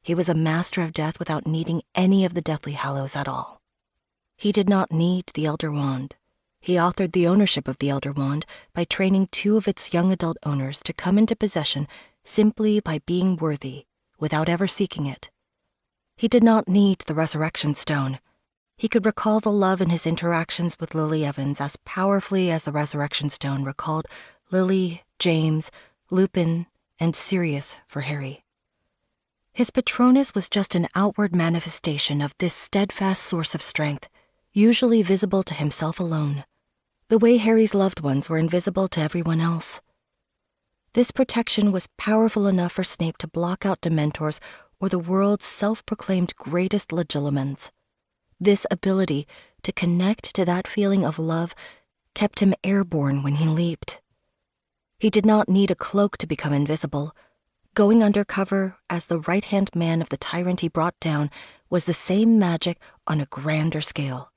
He was a master of death without needing any of the Deathly Hallows at all. He did not need the Elder Wand. He authored the ownership of the Elder Wand by training 2 of its young adult owners to come into possession simply by being worthy, without ever seeking it. He did not need the Resurrection Stone. He could recall the love in his interactions with Lily Evans as powerfully as the Resurrection Stone recalled Lily, James, Lupin, and Sirius for Harry. His Patronus was just an outward manifestation of this steadfast source of strength, usually visible to himself alone, the way Harry's loved ones were invisible to everyone else. This protection was powerful enough for Snape to block out Dementors or the world's self-proclaimed greatest Legilimens. This ability to connect to that feeling of love kept him airborne when he leaped. He did not need a cloak to become invisible. Going undercover as the right-hand man of the tyrant he brought down was the same magic on a grander scale.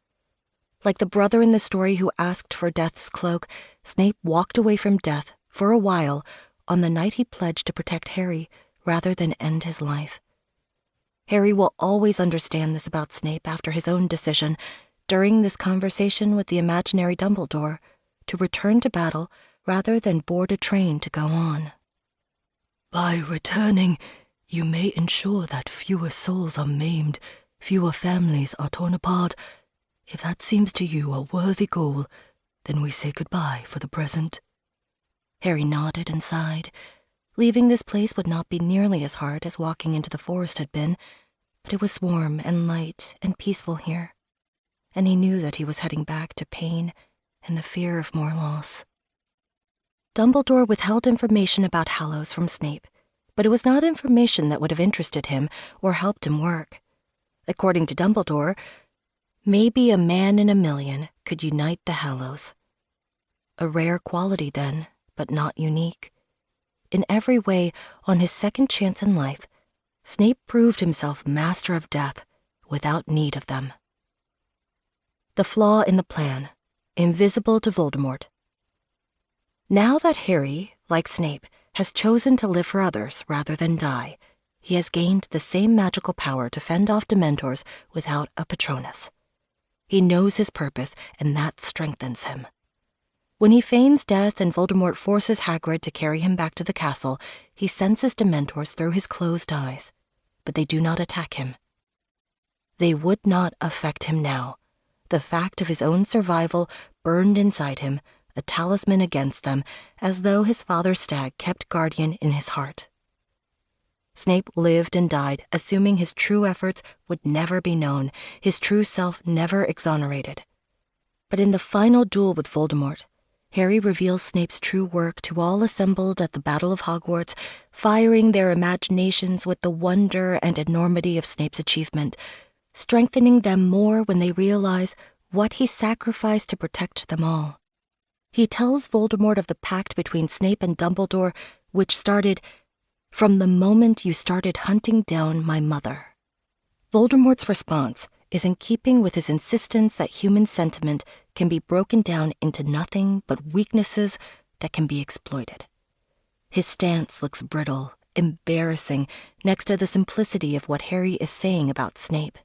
Like the brother in the story who asked for Death's cloak, Snape walked away from death, for a while, on the night he pledged to protect Harry rather than end his life. Harry will always understand this about Snape after his own decision, during this conversation with the imaginary Dumbledore, to return to battle rather than board a train to go on. By returning, you may ensure that fewer souls are maimed, fewer families are torn apart. If that seems to you a worthy goal, then we say goodbye for the present. Harry nodded and sighed. Leaving this place would not be nearly as hard as walking into the forest had been, but it was warm and light and peaceful here, and he knew that he was heading back to pain and the fear of more loss. Dumbledore withheld information about Hallows from Snape, but it was not information that would have interested him or helped him work. According to Dumbledore, maybe a man in a million could unite the Hallows. A rare quality then, but not unique. In every way, on his second chance in life, Snape proved himself master of death without need of them. The flaw in the plan, invisible to Voldemort. Now that Harry, like Snape, has chosen to live for others rather than die, he has gained the same magical power to fend off Dementors without a Patronus. He knows his purpose, and that strengthens him. When he feigns death and Voldemort forces Hagrid to carry him back to the castle, he senses Dementors through his closed eyes, but they do not attack him. They would not affect him now. The fact of his own survival burned inside him, a talisman against them, as though his father's stag kept guardian in his heart. Snape lived and died, assuming his true efforts would never be known, his true self never exonerated. But in the final duel with Voldemort, Harry reveals Snape's true work to all assembled at the Battle of Hogwarts, firing their imaginations with the wonder and enormity of Snape's achievement, strengthening them more when they realize what he sacrificed to protect them all. He tells Voldemort of the pact between Snape and Dumbledore, which started from the moment you started hunting down my mother. Voldemort's response is in keeping with his insistence that human sentiment can be broken down into nothing but weaknesses that can be exploited. His stance looks brittle, embarrassing, next to the simplicity of what Harry is saying about Snape.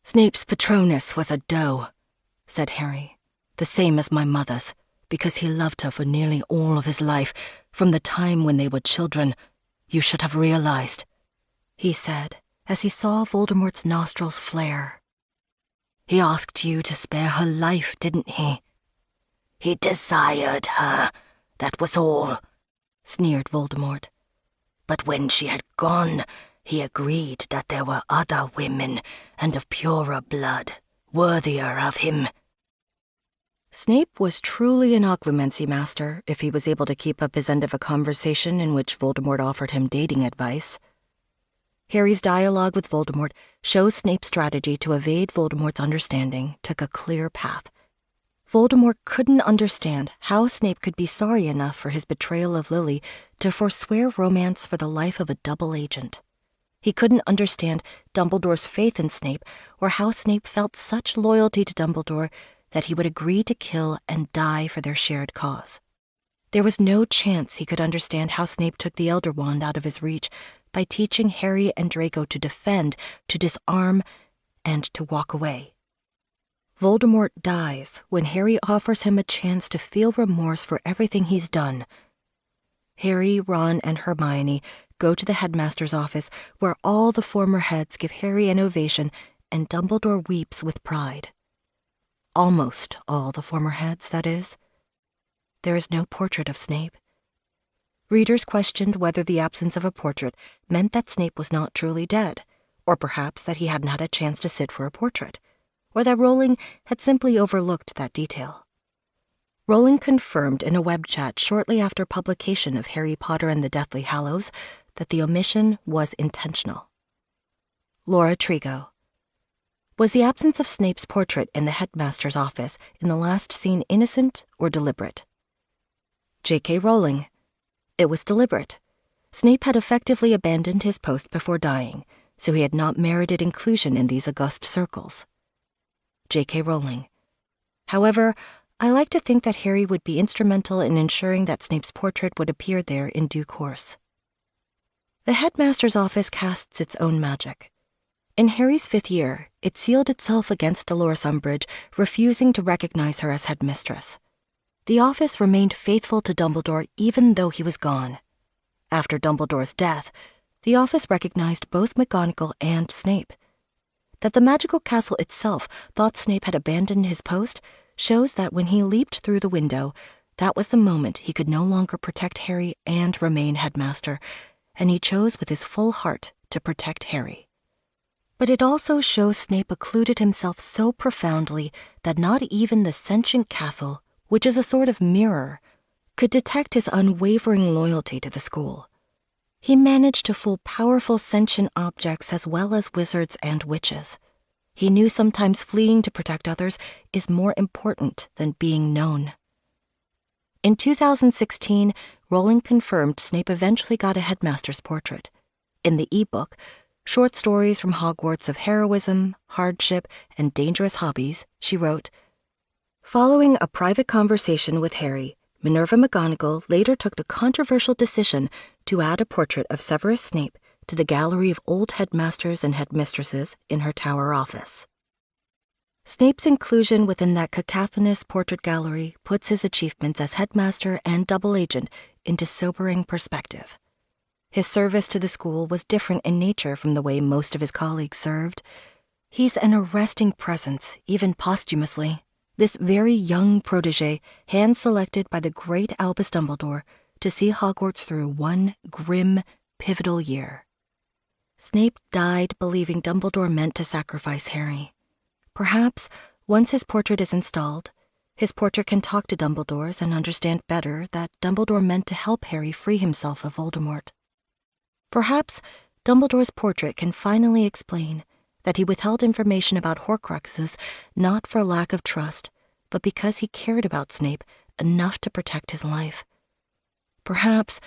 "Snape's Patronus was a doe," said Harry, "the same as my mother's, because he loved her for nearly all of his life, from the time when they were children. You should have realized," he said, as he saw Voldemort's nostrils flare. "He asked you to spare her life, didn't he?" "He desired her, that was all," sneered Voldemort. "But when she had gone, he agreed that there were other women, and of purer blood, worthier of him." Snape was truly an Occlumency master if he was able to keep up his end of a conversation in which Voldemort offered him dating advice. Harry's dialogue with Voldemort shows Snape's strategy to evade Voldemort's understanding took a clear path. Voldemort couldn't understand how Snape could be sorry enough for his betrayal of Lily to forswear romance for the life of a double agent. He couldn't understand Dumbledore's faith in Snape, or how Snape felt such loyalty to Dumbledore that he would agree to kill and die for their shared cause. There was no chance he could understand how Snape took the Elder Wand out of his reach by teaching Harry and Draco to defend, to disarm, and to walk away. Voldemort dies when Harry offers him a chance to feel remorse for everything he's done. Harry, Ron, and Hermione go to the headmaster's office, where all the former heads give Harry an ovation, and Dumbledore weeps with pride. Almost all the former heads, that is. There is no portrait of Snape. Readers questioned whether the absence of a portrait meant that Snape was not truly dead, or perhaps that he hadn't had a chance to sit for a portrait, or that Rowling had simply overlooked that detail. Rowling confirmed in a web chat shortly after publication of Harry Potter and the Deathly Hallows that the omission was intentional. Laura Trigo. Was the absence of Snape's portrait in the headmaster's office in the last scene innocent or deliberate? J.K. Rowling. It was deliberate. Snape had effectively abandoned his post before dying, so he had not merited inclusion in these august circles. J.K. Rowling. However, I like to think that Harry would be instrumental in ensuring that Snape's portrait would appear there in due course. The headmaster's office casts its own magic. In Harry's 5th year, it sealed itself against Dolores Umbridge, refusing to recognize her as headmistress. The office remained faithful to Dumbledore even though he was gone. After Dumbledore's death, the office recognized both McGonagall and Snape. That the magical castle itself thought Snape had abandoned his post shows that when he leaped through the window, that was the moment he could no longer protect Harry and remain headmaster, and he chose with his full heart to protect Harry. But it also shows Snape occluded himself so profoundly that not even the sentient castle, which is a sort of mirror, could detect his unwavering loyalty to the school. He managed to fool powerful sentient objects as well as wizards and witches. He knew sometimes fleeing to protect others is more important than being known. In 2016, Rowling confirmed Snape eventually got a headmaster's portrait. In the e-book, Short Stories from Hogwarts of Heroism, Hardship, and Dangerous Hobbies, she wrote, "Following a private conversation with Harry, Minerva McGonagall later took the controversial decision to add a portrait of Severus Snape to the gallery of old headmasters and headmistresses in her tower office." Snape's inclusion within that cacophonous portrait gallery puts his achievements as headmaster and double agent into sobering perspective. His service to the school was different in nature from the way most of his colleagues served. He's an arresting presence, even posthumously. This very young protégé, hand-selected by the great Albus Dumbledore to see Hogwarts through one grim, pivotal year. Snape died believing Dumbledore meant to sacrifice Harry. Perhaps, once his portrait is installed, his portrait can talk to Dumbledore's and understand better that Dumbledore meant to help Harry free himself of Voldemort. Perhaps Dumbledore's portrait can finally explain that he withheld information about Horcruxes not for lack of trust, but because he cared about Snape enough to protect his life. Perhaps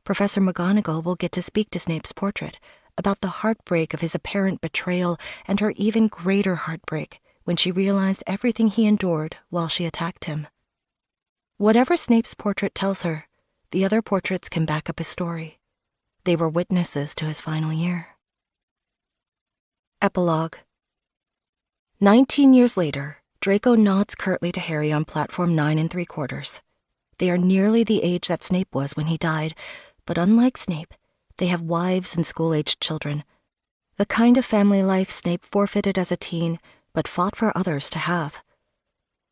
Professor McGonagall will get to speak to Snape's portrait about the heartbreak of his apparent betrayal and her even greater heartbreak when she realized everything he endured while she attacked him. Whatever Snape's portrait tells her, the other portraits can back up his story. They were witnesses to his final year. Epilogue. 19 years later, Draco nods curtly to Harry on platform 9 3/4. They are nearly the age that Snape was when he died, but unlike Snape, they have wives and school-aged children. The kind of family life Snape forfeited as a teen, but fought for others to have.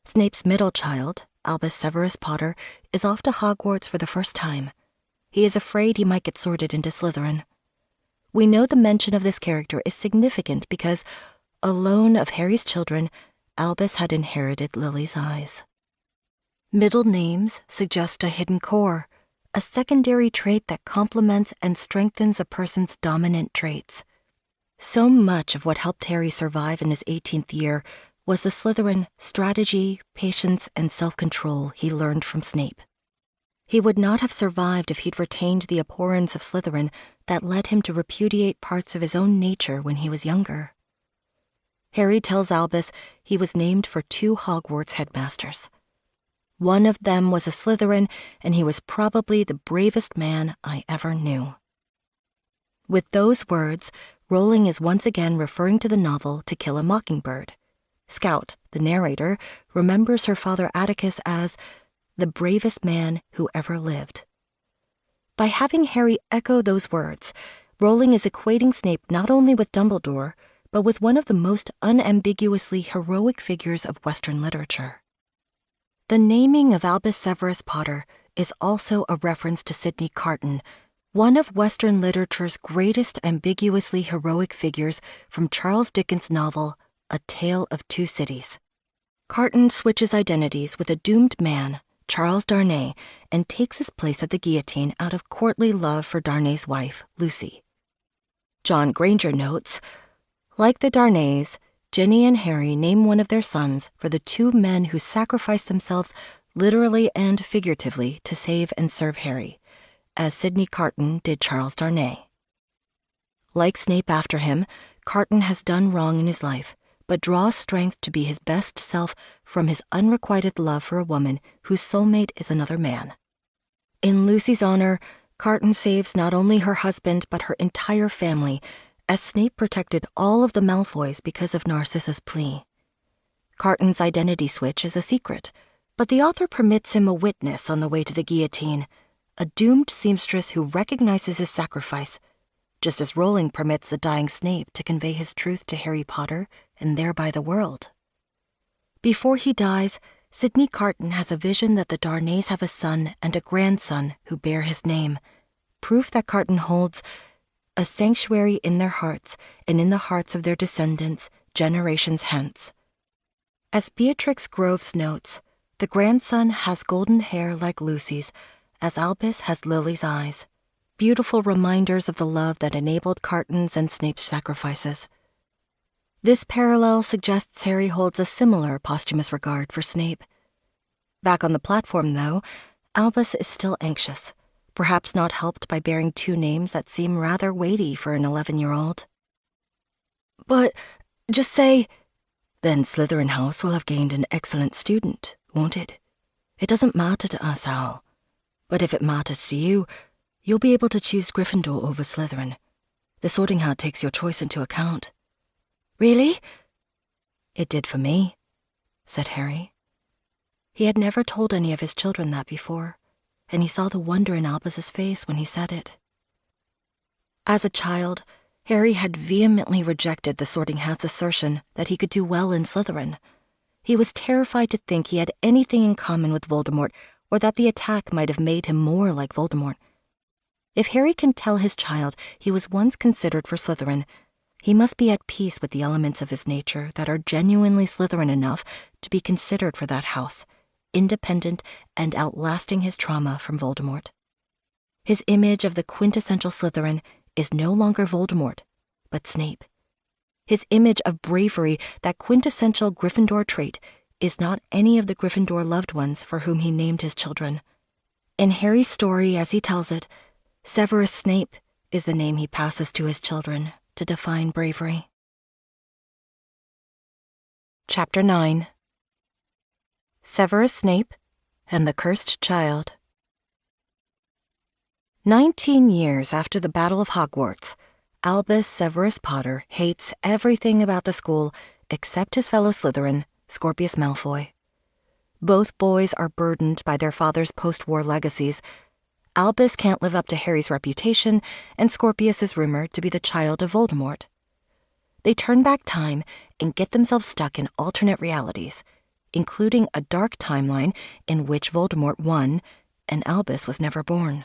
Snape's middle child, Albus Severus Potter, is off to Hogwarts for the first time. He is afraid he might get sorted into Slytherin. We know the mention of this character is significant because, alone of Harry's children, Albus had inherited Lily's eyes. Middle names suggest a hidden core, a secondary trait that complements and strengthens a person's dominant traits. So much of what helped Harry survive in his 18th year was the Slytherin strategy, patience, and self-control he learned from Snape. He would not have survived if he'd retained the abhorrence of Slytherin that led him to repudiate parts of his own nature when he was younger. Harry tells Albus he was named for 2 Hogwarts headmasters. One of them was a Slytherin, and he was probably the bravest man I ever knew. With those words, Rowling is once again referring to the novel To Kill a Mockingbird. Scout, the narrator, remembers her father Atticus as the bravest man who ever lived. By having Harry echo those words, Rowling is equating Snape not only with Dumbledore, but with one of the most unambiguously heroic figures of Western literature. The naming of Albus Severus Potter is also a reference to Sidney Carton, one of Western literature's greatest ambiguously heroic figures from Charles Dickens' novel A Tale of Two Cities. Carton switches identities with a doomed man, Charles Darnay, and takes his place at the guillotine out of courtly love for Darnay's wife, Lucy. John Granger notes, like the Darnays, Ginny and Harry name one of their sons for the 2 men who sacrificed themselves literally and figuratively to save and serve Harry, as Sidney Carton did Charles Darnay. Like Snape after him, Carton has done wrong in his life, but draws strength to be his best self from his unrequited love for a woman whose soulmate is another man. In Lucy's honor, Carton saves not only her husband but her entire family, as Snape protected all of the Malfoys because of Narcissa's plea. Carton's identity switch is a secret, but the author permits him a witness on the way to the guillotine, a doomed seamstress who recognizes his sacrifice, just as Rowling permits the dying Snape to convey his truth to Harry Potter and thereby the world. Before he dies, Sidney Carton has a vision that the Darnays have a son and a grandson who bear his name, proof that Carton holds a sanctuary in their hearts and in the hearts of their descendants generations hence. As Beatrix Groves notes, the grandson has golden hair like Lucy's, as Albus has Lily's eyes, beautiful reminders of the love that enabled Carton's and Snape's sacrifices. This parallel suggests Harry holds a similar posthumous regard for Snape. Back on the platform, though, Albus is still anxious, perhaps not helped by bearing 2 names that seem rather weighty for an 11-year-old. But just say, Then Slytherin House will have gained an excellent student, won't it? It doesn't matter to us, Al. But if it matters to you, you'll be able to choose Gryffindor over Slytherin. The Sorting Hat takes your choice into account. Really? It did for me, said Harry. He had never told any of his children that before, and he saw the wonder in Albus's face when he said it. As a child, Harry had vehemently rejected the Sorting Hat's assertion that he could do well in Slytherin. He was terrified to think he had anything in common with Voldemort, or that the attack might have made him more like Voldemort. If Harry can tell his child he was once considered for Slytherin, he must be at peace with the elements of his nature that are genuinely Slytherin enough to be considered for that house, independent and outlasting his trauma from Voldemort. His image of the quintessential Slytherin is no longer Voldemort, but Snape. His image of bravery, that quintessential Gryffindor trait, is not any of the Gryffindor loved ones for whom he named his children. In Harry's story, as he tells it, Severus Snape is the name he passes to his children to define bravery. Chapter 9. Severus Snape and the Cursed Child. 19 years after the Battle of Hogwarts, Albus Severus Potter hates everything about the school except his fellow Slytherin, Scorpius Malfoy. Both boys are burdened by their father's post-war legacies. Albus can't live up to Harry's reputation, and Scorpius is rumored to be the child of Voldemort. They turn back time and get themselves stuck in alternate realities, including a dark timeline in which Voldemort won and Albus was never born.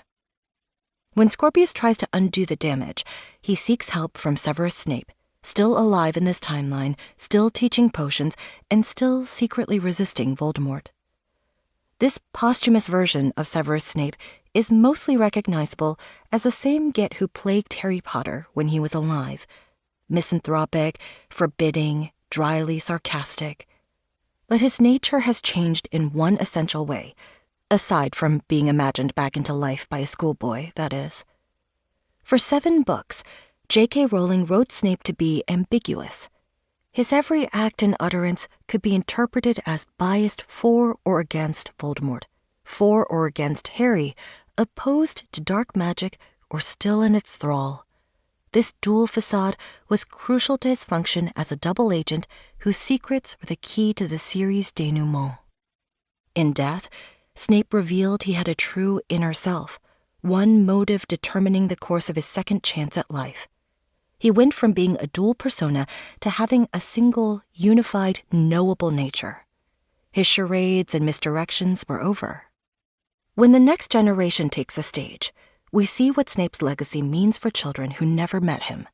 When Scorpius tries to undo the damage, he seeks help from Severus Snape, still alive in this timeline, still teaching potions, and still secretly resisting Voldemort. This posthumous version of Severus Snape is mostly recognizable as the same git who plagued Harry Potter when he was alive: misanthropic, forbidding, dryly sarcastic. But his nature has changed in one essential way, aside from being imagined back into life by a schoolboy, that is. For 7 books, J.K. Rowling wrote Snape to be ambiguous. His every act and utterance could be interpreted as biased for or against Voldemort, for or against Harry, opposed to dark magic, or still in its thrall. This dual facade was crucial to his function as a double agent whose secrets were the key to the series' denouement. In Death, Snape revealed he had a true inner self, one motive determining the course of his second chance at life. He went from being a dual persona to having a single, unified, knowable nature. His charades and misdirections were over. When the next generation takes the stage, we see what Snape's legacy means for children who never met him.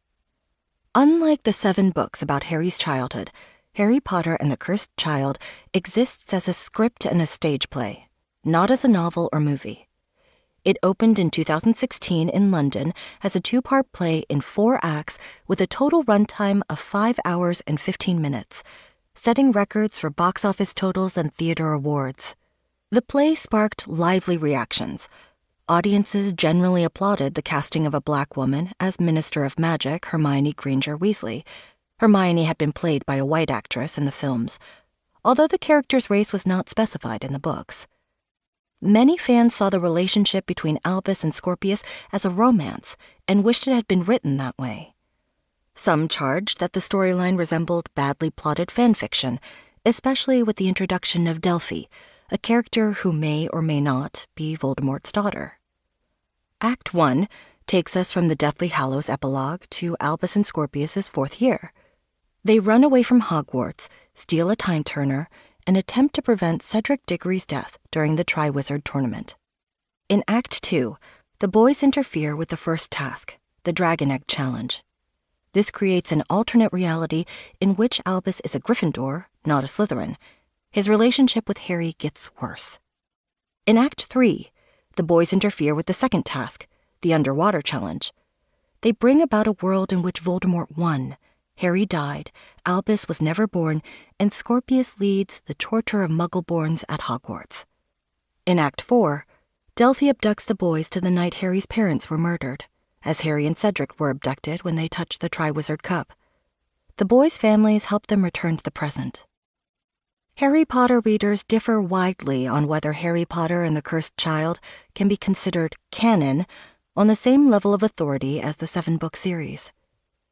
Unlike the 7 books about Harry's childhood, Harry Potter and the Cursed Child exists as a script and a stage play, not as a novel or movie. It opened in 2016 in London as a 2-part play in 4 acts with a total runtime of 5 hours and 15 minutes, setting records for box office totals and theater awards. The play sparked lively reactions. Audiences generally applauded the casting of a black woman as Minister of Magic Hermione Granger Weasley. Hermione had been played by a white actress in the films, although the character's race was not specified in the books. Many fans saw the relationship between Albus and Scorpius as a romance and wished it had been written that way. Some charged that the storyline resembled badly plotted fanfiction, especially with the introduction of Delphi, a character who may or may not be Voldemort's daughter. Act 1 takes us from the Deathly Hallows epilogue to Albus and Scorpius's 4th year. They run away from Hogwarts, steal a time-turner, and attempt to prevent Cedric Diggory's death during the Triwizard Tournament. In Act 2, the boys interfere with the first task, the Dragon Egg Challenge. This creates an alternate reality in which Albus is a Gryffindor, not a Slytherin. His relationship with Harry gets worse. In Act 3, the boys interfere with the second task, the Underwater Challenge. They bring about a world in which Voldemort won, Harry died, Albus was never born, and Scorpius leads the torture of Muggleborns at Hogwarts. In Act 4, Delphi abducts the boys to the night Harry's parents were murdered, as Harry and Cedric were abducted when they touched the Triwizard Cup. The boys' families help them return to the present. Harry Potter readers differ widely on whether Harry Potter and the Cursed Child can be considered canon on the same level of authority as the 7-book series.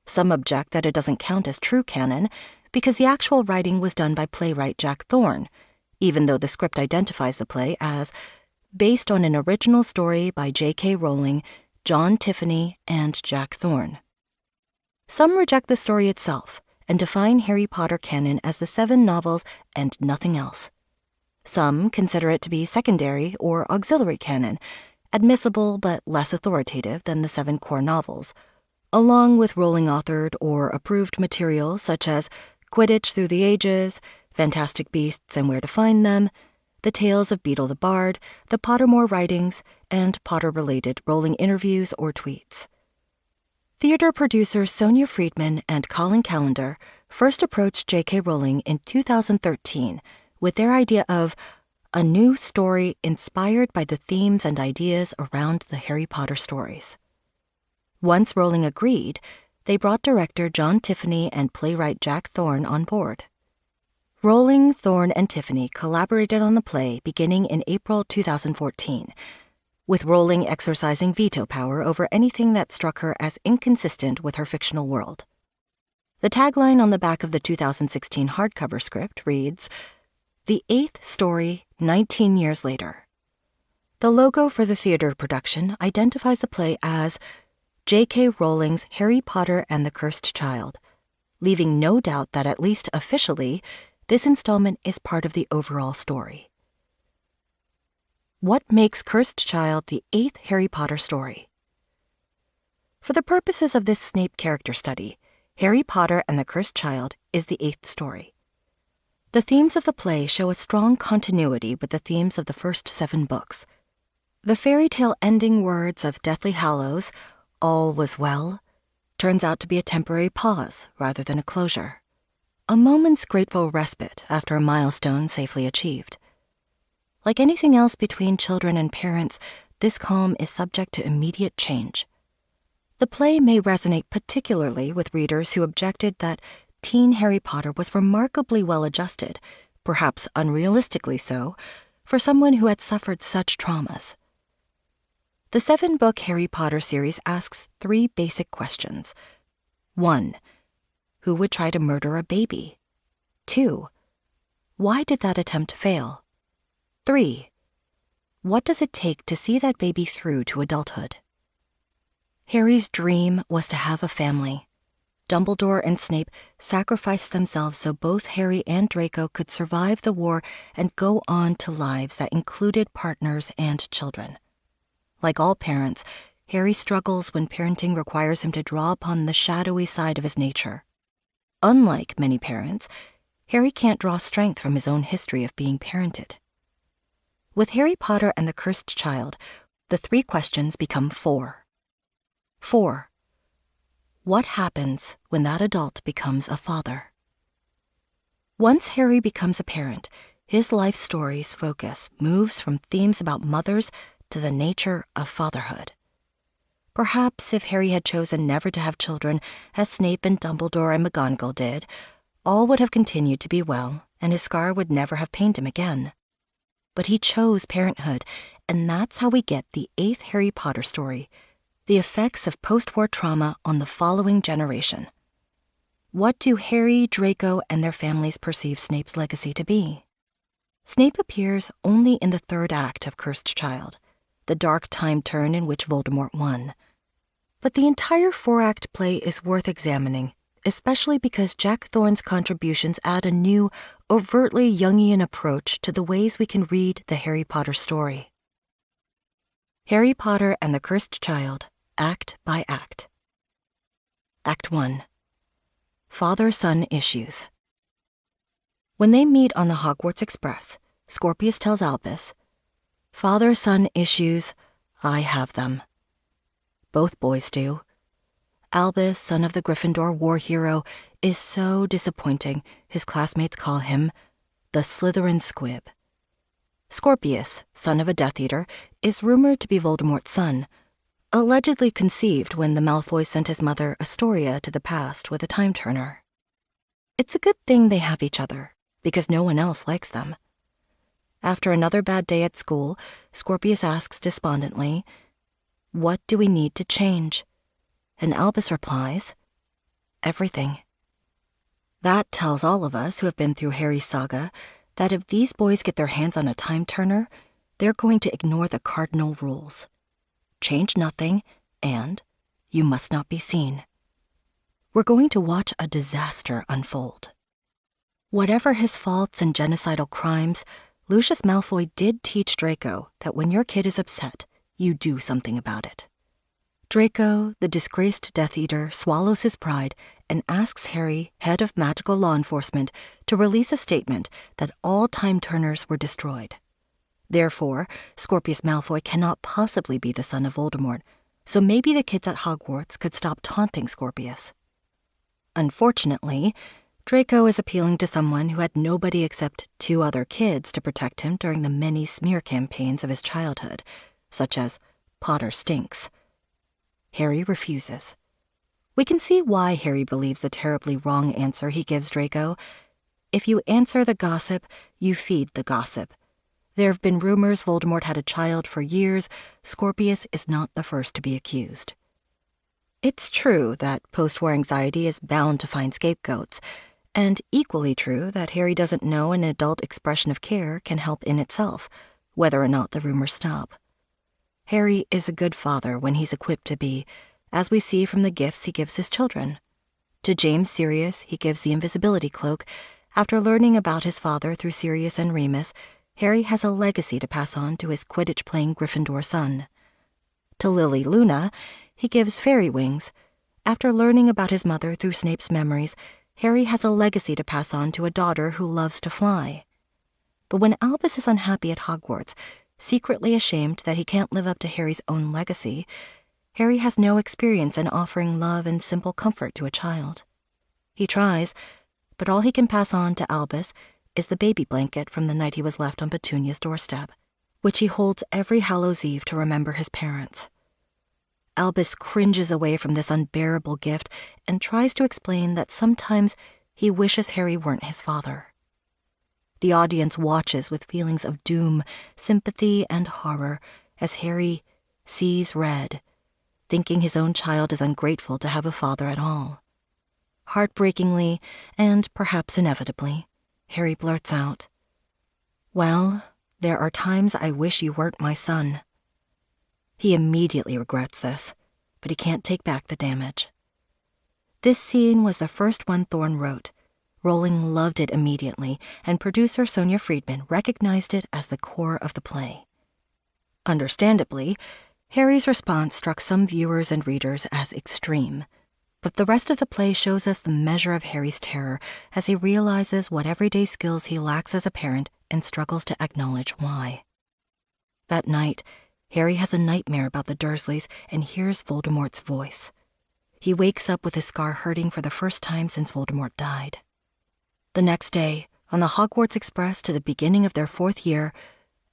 Some object that it doesn't count as true canon because the actual writing was done by playwright Jack Thorne, even though the script identifies the play as based on an original story by J.K. Rowling, John Tiffany, and Jack Thorne. Some reject the story itself and define Harry Potter canon as the 7 novels and nothing else. Some consider it to be secondary or auxiliary canon, admissible but less authoritative than the 7 core novels, along with Rowling authored or approved material such as Quidditch Through the Ages, Fantastic Beasts and Where to Find Them, The Tales of Beedle the Bard, the Pottermore Writings, and Potter-related Rowling interviews or tweets. Theater producers Sonia Friedman and Colin Callender first approached J.K. Rowling in 2013 with their idea of a new story inspired by the themes and ideas around the Harry Potter stories. Once Rowling agreed, they brought director John Tiffany and playwright Jack Thorne on board. Rowling, Thorne, and Tiffany collaborated on the play beginning in April 2014, with Rowling exercising veto power over anything that struck her as inconsistent with her fictional world. The tagline on the back of the 2016 hardcover script reads, "The 8th story, 19 years later." The logo for the theater production identifies the play as J.K. Rowling's Harry Potter and the Cursed Child, leaving no doubt that at least officially, this installment is part of the overall story. What makes Cursed Child the 8th Harry Potter story? For the purposes of this Snape character study, Harry Potter and the Cursed Child is the 8th story. The themes of the play show a strong continuity with the themes of the first 7 books. The fairy tale ending words of Deathly Hallows, "All was well," turns out to be a temporary pause rather than a closure, a moment's grateful respite after a milestone safely achieved. Like anything else between children and parents, this calm is subject to immediate change. The play may resonate particularly with readers who objected that teen Harry Potter was remarkably well adjusted, perhaps unrealistically so, for someone who had suffered such traumas. The 7-book Harry Potter series asks 3 basic questions. 1. Who would try to murder a baby? 2. Why did that attempt fail? 3. What does it take to see that baby through to adulthood? Harry's dream was to have a family. Dumbledore and Snape sacrificed themselves so both Harry and Draco could survive the war and go on to lives that included partners and children. Like all parents, Harry struggles when parenting requires him to draw upon the shadowy side of his nature. Unlike many parents, Harry can't draw strength from his own history of being parented. With Harry Potter and the Cursed Child, the 3 questions become 4. 4. What happens when that adult becomes a father? Once Harry becomes a parent, his life story's focus moves from themes about mothers to the nature of fatherhood. Perhaps if Harry had chosen never to have children, as Snape and Dumbledore and McGonagall did, all would have continued to be well, and his scar would never have pained him again. But he chose parenthood, and that's how we get the 8th Harry Potter story, the effects of post-war trauma on the following generation. What do Harry, Draco, and their families perceive Snape's legacy to be? Snape appears only in the 3rd act of Cursed Child, the dark time turn in which Voldemort won. But the entire 4-act play is worth examining, especially because Jack Thorne's contributions add a new, overtly Jungian approach to the ways we can read the Harry Potter story. Harry Potter and the Cursed Child, Act by Act. Act 1. Father-son issues. When they meet on the Hogwarts Express, Scorpius tells Albus, "Father-son issues, I have them." Both boys do. Albus, son of the Gryffindor war hero, is so disappointing his classmates call him the Slytherin Squib. Scorpius, son of a Death Eater, is rumored to be Voldemort's son, allegedly conceived when the Malfoys sent his mother Astoria to the past with a time-turner. It's a good thing they have each other, because no one else likes them. After another bad day at school, Scorpius asks despondently, "What do we need to change?" And Albus replies, "Everything." That tells all of us who have been through Harry's saga that if these boys get their hands on a time-turner, they're going to ignore the cardinal rules. Change nothing, and you must not be seen. We're going to watch a disaster unfold. Whatever his faults and genocidal crimes, Lucius Malfoy did teach Draco that when your kid is upset, you do something about it. Draco, the disgraced Death Eater, swallows his pride and asks Harry, head of magical law enforcement, to release a statement that all time-turners were destroyed. Therefore, Scorpius Malfoy cannot possibly be the son of Voldemort, so maybe the kids at Hogwarts could stop taunting Scorpius. Unfortunately, Draco is appealing to someone who had nobody except 2 other kids to protect him during the many smear campaigns of his childhood, such as Potter stinks. Harry refuses. We can see why Harry believes the terribly wrong answer he gives Draco. If you answer the gossip, you feed the gossip. There have been rumors Voldemort had a child for years. Scorpius is not the first to be accused. It's true that post-war anxiety is bound to find scapegoats, and equally true that Harry doesn't know an adult expression of care can help in itself, whether or not the rumors stop. Harry is a good father when he's equipped to be, as we see from the gifts he gives his children. To James Sirius, he gives the invisibility cloak. After learning about his father through Sirius and Remus, Harry has a legacy to pass on to his Quidditch-playing Gryffindor son. To Lily Luna, he gives fairy wings. After learning about his mother through Snape's memories, Harry has a legacy to pass on to a daughter who loves to fly. But when Albus is unhappy at Hogwarts, secretly ashamed that he can't live up to Harry's own legacy, Harry has no experience in offering love and simple comfort to a child. He tries, but all he can pass on to Albus is the baby blanket from the night he was left on Petunia's doorstep, which he holds every Hallows Eve to remember his parents. Albus cringes away from this unbearable gift and tries to explain that sometimes he wishes Harry weren't his father. The audience watches with feelings of doom, sympathy, and horror as Harry sees red, thinking his own child is ungrateful to have a father at all. Heartbreakingly, and perhaps inevitably, Harry blurts out, "Well, there are times I wish you weren't my son." He immediately regrets this, but he can't take back the damage. This scene was the first one Thorne wrote. Rowling loved it immediately, and producer Sonia Friedman recognized it as the core of the play. Understandably, Harry's response struck some viewers and readers as extreme, but the rest of the play shows us the measure of Harry's terror as he realizes what everyday skills he lacks as a parent and struggles to acknowledge why. That night, Harry has a nightmare about the Dursleys and hears Voldemort's voice. He wakes up with his scar hurting for the first time since Voldemort died. The next day, on the Hogwarts Express to the beginning of their 4th year,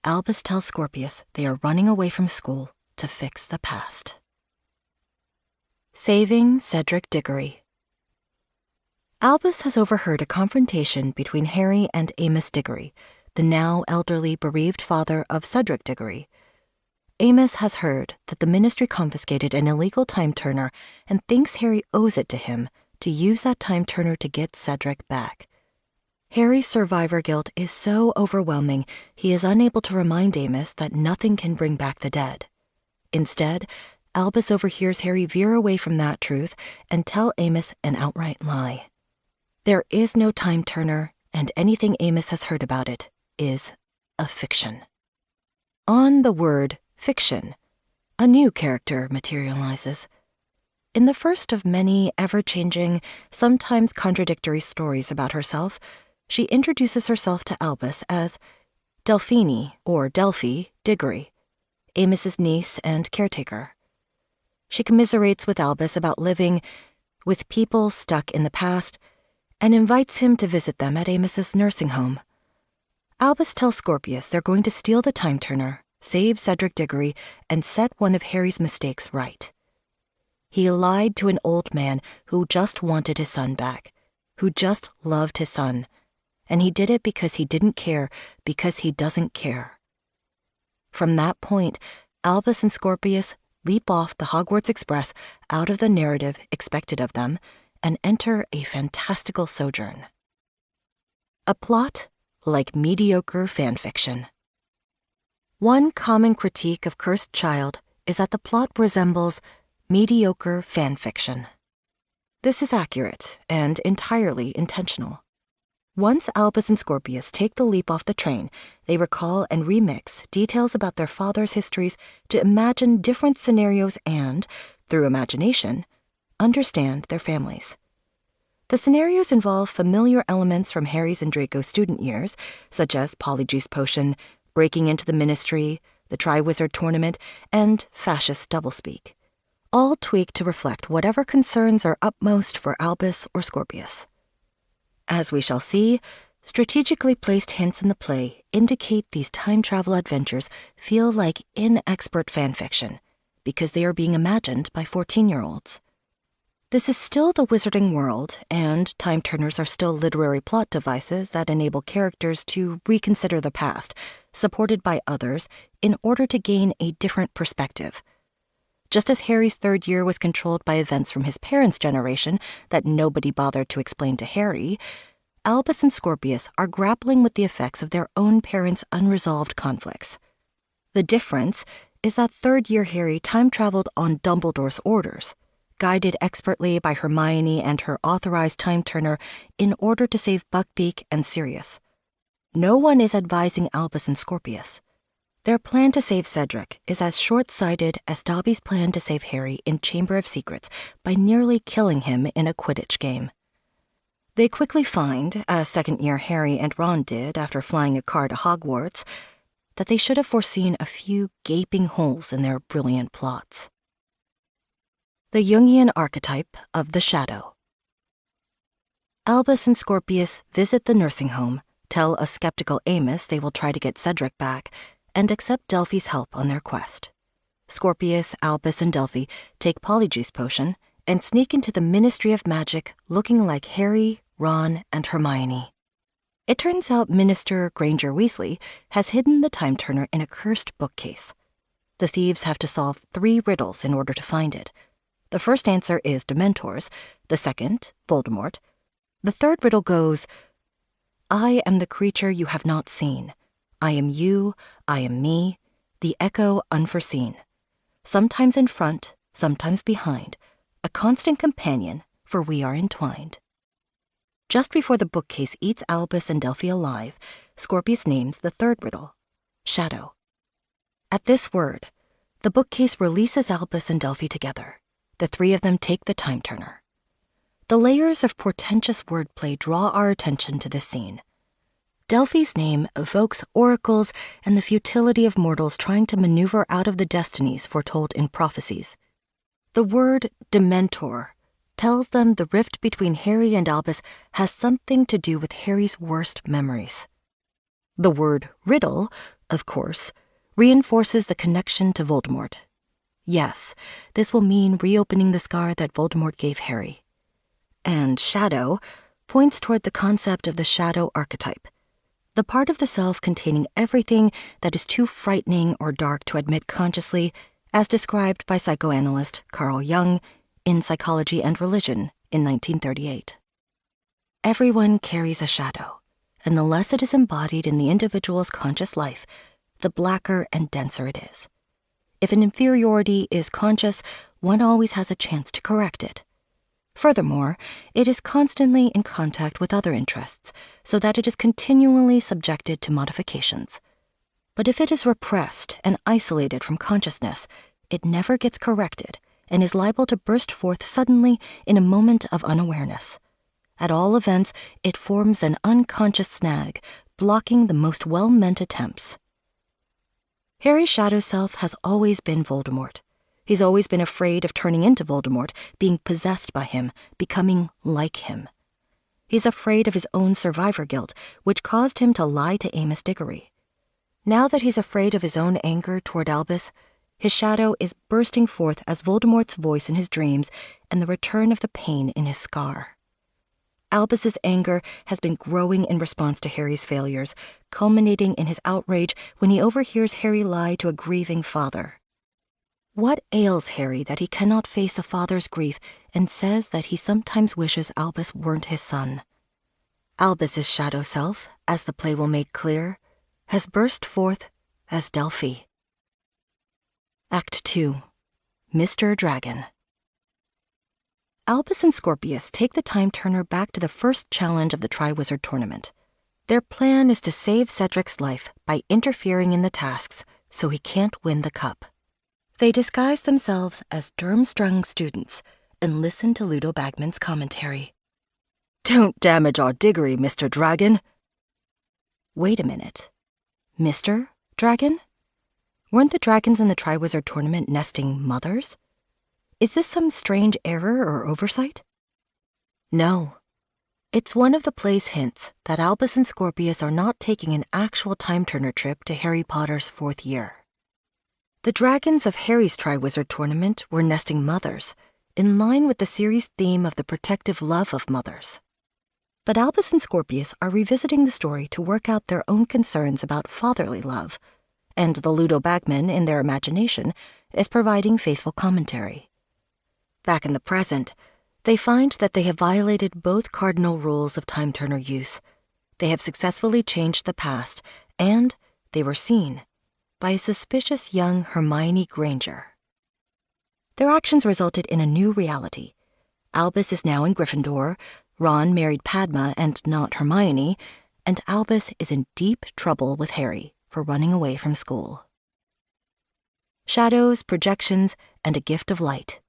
Albus tells Scorpius they are running away from school to fix the past. Saving Cedric Diggory. Albus has overheard a confrontation between Harry and Amos Diggory, the now elderly bereaved father of Cedric Diggory. Amos has heard that the Ministry confiscated an illegal time-turner and thinks Harry owes it to him to use that time-turner to get Cedric back. Harry's survivor guilt is so overwhelming he is unable to remind Amos that nothing can bring back the dead. Instead, Albus overhears Harry veer away from that truth and tell Amos an outright lie. There is no time-turner, and anything Amos has heard about it is a fiction. On the word fiction, a new character materializes. In the first of many ever-changing, sometimes contradictory stories about herself, she introduces herself to Albus as Delphine, or Delphi, Diggory, Amos's niece and caretaker. She commiserates with Albus about living with people stuck in the past and invites him to visit them at Amos's nursing home. Albus tells Scorpius they're going to steal the time-turner, save Cedric Diggory, and set one of Harry's mistakes right. He lied to an old man who just wanted his son back, who just loved his son, and he did it because he didn't care, because he doesn't care. From that point, Albus and Scorpius leap off the Hogwarts Express out of the narrative expected of them and enter a fantastical sojourn. A plot like mediocre fanfiction. One common critique of Cursed Child is that the plot resembles mediocre fanfiction. This is accurate and entirely intentional. Once Albus and Scorpius take the leap off the train, they recall and remix details about their father's histories to imagine different scenarios and, through imagination, understand their families. The scenarios involve familiar elements from Harry's and Draco's student years, such as Polyjuice Potion, breaking into the Ministry, the Triwizard Tournament, and fascist doublespeak, all tweaked to reflect whatever concerns are upmost for Albus or Scorpius. As we shall see, strategically placed hints in the play indicate these time travel adventures feel like inexpert fanfiction, because they are being imagined by 14-year-olds. This is still the wizarding world, and time turners are still literary plot devices that enable characters to reconsider the past, supported by others, in order to gain a different perspective. Just as Harry's third year was controlled by events from his parents' generation that nobody bothered to explain to Harry, Albus and Scorpius are grappling with the effects of their own parents' unresolved conflicts. The difference is that third-year Harry time-traveled on Dumbledore's orders, guided expertly by Hermione and her authorized time-turner in order to save Buckbeak and Sirius. No one is advising Albus and Scorpius. Their plan to save Cedric is as short-sighted as Dobby's plan to save Harry in Chamber of Secrets by nearly killing him in a Quidditch game. They quickly find, as second-year Harry and Ron did after flying a car to Hogwarts, that they should have foreseen a few gaping holes in their brilliant plots. The Jungian archetype of the shadow. Albus and Scorpius visit the nursing home, tell a skeptical Amos they will try to get Cedric back, and accept Delphi's help on their quest. Scorpius, Albus, and Delphi take Polyjuice Potion and sneak into the Ministry of Magic looking like Harry, Ron, and Hermione. It turns out Minister Granger Weasley has hidden the time turner in a cursed bookcase. The thieves have to solve 3 riddles in order to find it. The first answer is Dementors, the second, Voldemort. The third riddle goes, I am the creature you have not seen. I am you, I am me, the echo unforeseen. Sometimes in front, sometimes behind, a constant companion, for we are entwined. Just before the bookcase eats Albus and Delphi alive, Scorpius names the third riddle, Shadow. At this word, the bookcase releases Albus and Delphi together. The 3 of them take the time turner. The layers of portentous wordplay draw our attention to this scene. Delphi's name evokes oracles and the futility of mortals trying to maneuver out of the destinies foretold in prophecies. The word Dementor tells them the rift between Harry and Albus has something to do with Harry's worst memories. The word riddle, of course, reinforces the connection to Voldemort. Yes, this will mean reopening the scar that Voldemort gave Harry. And shadow points toward the concept of the shadow archetype, the part of the self containing everything that is too frightening or dark to admit consciously, as described by psychoanalyst Carl Jung in Psychology and Religion in 1938. Everyone carries a shadow, and the less it is embodied in the individual's conscious life, the blacker and denser it is. If an inferiority is conscious, one always has a chance to correct it. Furthermore, it is constantly in contact with other interests, so that it is continually subjected to modifications. But if it is repressed and isolated from consciousness, it never gets corrected and is liable to burst forth suddenly in a moment of unawareness. At all events, it forms an unconscious snag, blocking the most well-meant attempts. Harry's shadow self has always been Voldemort. He's always been afraid of turning into Voldemort, being possessed by him, becoming like him. He's afraid of his own survivor guilt, which caused him to lie to Amos Diggory. Now that he's afraid of his own anger toward Albus, his shadow is bursting forth as Voldemort's voice in his dreams and the return of the pain in his scar. Albus's anger has been growing in response to Harry's failures, culminating in his outrage when he overhears Harry lie to a grieving father. What ails Harry that he cannot face a father's grief and says that he sometimes wishes Albus weren't his son? Albus's shadow self, as the play will make clear, has burst forth as Delphi. Act 2. Mr. Dragon. Albus and Scorpius take the Time Turner back to the first challenge of the Triwizard Tournament. Their plan is to save Cedric's life by interfering in the tasks so he can't win the cup. They disguise themselves as Durmstrang students and listen to Ludo Bagman's commentary. "Don't damage our diggory, Mr. Dragon." Wait a minute. Mr. Dragon? Weren't the dragons in the Triwizard Tournament nesting mothers? Is this some strange error or oversight? No. It's one of the play's hints that Albus and Scorpius are not taking an actual time-turner trip to Harry Potter's 4th year. The dragons of Harry's Triwizard Tournament were nesting mothers, in line with the series' theme of the protective love of mothers. But Albus and Scorpius are revisiting the story to work out their own concerns about fatherly love, and the Ludo Bagman, in their imagination, is providing faithful commentary. Back in the present, they find that they have violated both cardinal rules of time-turner use. They have successfully changed the past, and they were seen by a suspicious young Hermione Granger. Their actions resulted in a new reality. Albus is now in Gryffindor, Ron married Padma and not Hermione, and Albus is in deep trouble with Harry for running away from school. Shadows, projections, and a gift of light.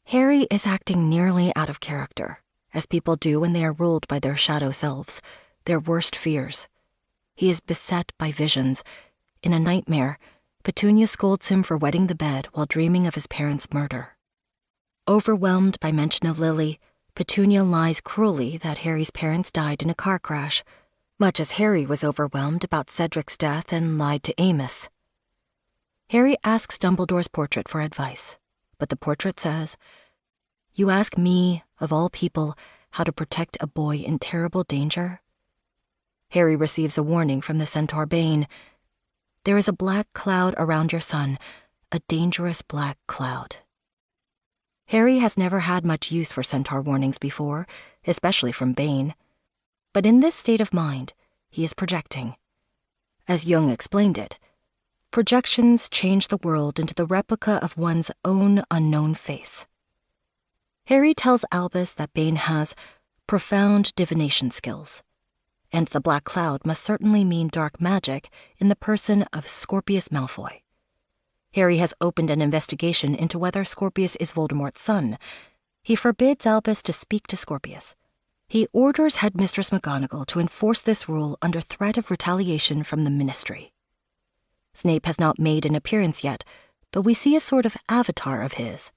Harry is acting nearly out of character, as people do when they are ruled by their shadow selves, their worst fears. He is beset by visions. In a nightmare, Petunia scolds him for wetting the bed while dreaming of his parents' murder. Overwhelmed by mention of Lily, Petunia lies cruelly that Harry's parents died in a car crash, much as Harry was overwhelmed about Cedric's death and lied to Amos. Harry asks Dumbledore's portrait for advice, but the portrait says, "You ask me, of all people, how to protect a boy in terrible danger?" Harry receives a warning from the centaur Bane. "There is a black cloud around your son, a dangerous black cloud." Harry has never had much use for centaur warnings before, especially from Bane. But in this state of mind, he is projecting. As Jung explained it, projections change the world into the replica of one's own unknown face. Harry tells Albus that Bane has profound divination skills, and the black cloud must certainly mean dark magic in the person of Scorpius Malfoy. Harry has opened an investigation into whether Scorpius is Voldemort's son. He forbids Albus to speak to Scorpius. He orders Headmistress McGonagall to enforce this rule under threat of retaliation from the Ministry. Snape has not made an appearance yet, but we see a sort of avatar of his.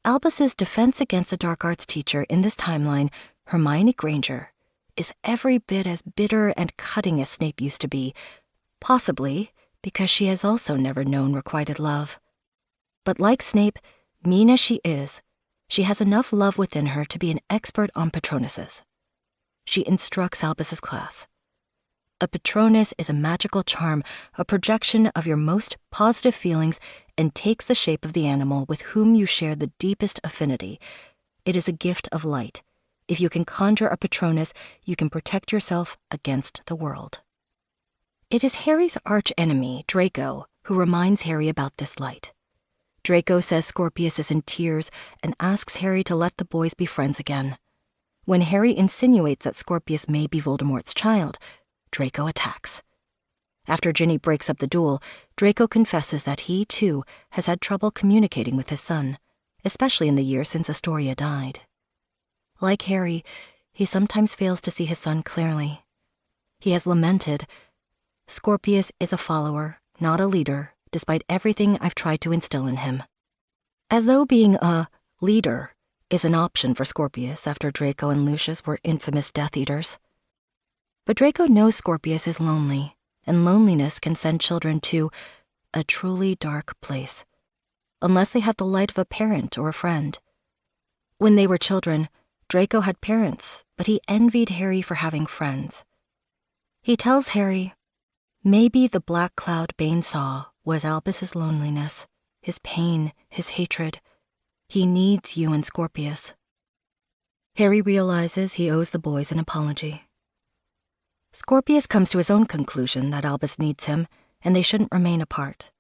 Albus's defense against the dark arts teacher in this timeline, Hermione Granger, is every bit as bitter and cutting as Snape used to be, possibly because she has also never known requited love. But like Snape, mean as she is, she has enough love within her to be an expert on Patronuses. She instructs Albus's class. A Patronus is a magical charm, a projection of your most positive feelings, and takes the shape of the animal with whom you share the deepest affinity. It is a gift of light. If you can conjure a Patronus, you can protect yourself against the world. It is Harry's arch-enemy, Draco, who reminds Harry about this light. Draco says Scorpius is in tears and asks Harry to let the boys be friends again. When Harry insinuates that Scorpius may be Voldemort's child, Draco attacks. After Ginny breaks up the duel, Draco confesses that he, too, has had trouble communicating with his son, especially in the year since Astoria died. Like Harry, he sometimes fails to see his son clearly. He has lamented, "Scorpius is a follower, not a leader, despite everything I've tried to instill in him." As though being a leader is an option for Scorpius after Draco and Lucius were infamous Death Eaters. But Draco knows Scorpius is lonely, and loneliness can send children to a truly dark place, unless they have the light of a parent or a friend. When they were children, Draco had parents, but he envied Harry for having friends. He tells Harry, maybe the black cloud Bane saw was Albus's loneliness, his pain, his hatred. He needs you and Scorpius. Harry realizes he owes the boys an apology. Scorpius comes to his own conclusion that Albus needs him, and they shouldn't remain apart.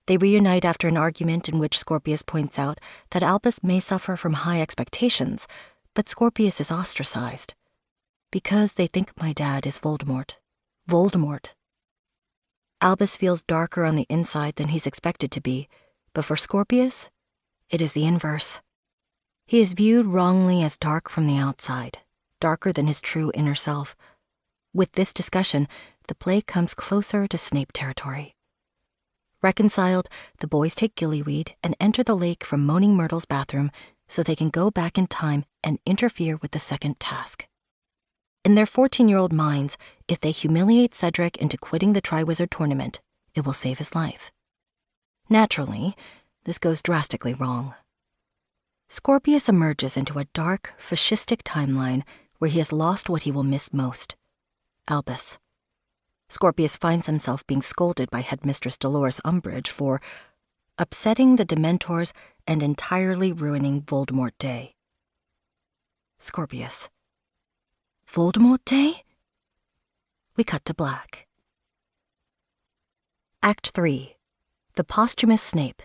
They reunite after an argument in which Scorpius points out that Albus may suffer from high expectations, but Scorpius is ostracized. Because they think my dad is Voldemort. Voldemort. Albus feels darker on the inside than he's expected to be, but for Scorpius, it is the inverse. He is viewed wrongly as dark from the outside, darker than his true inner self. With this discussion, the play comes closer to Snape territory. Reconciled, the boys take gillyweed and enter the lake from Moaning Myrtle's bathroom so they can go back in time and interfere with the second task. In their 14-year-old minds, if they humiliate Cedric into quitting the Triwizard Tournament, it will save his life. Naturally, this goes drastically wrong. Scorpius emerges into a dark, fascistic timeline where he has lost what he will miss most: Albus. Scorpius finds himself being scolded by Headmistress Dolores Umbridge for upsetting the Dementors and entirely ruining Voldemort Day. Scorpius. Voldemort Day? We cut to black. Act 3. The Posthumous Snape.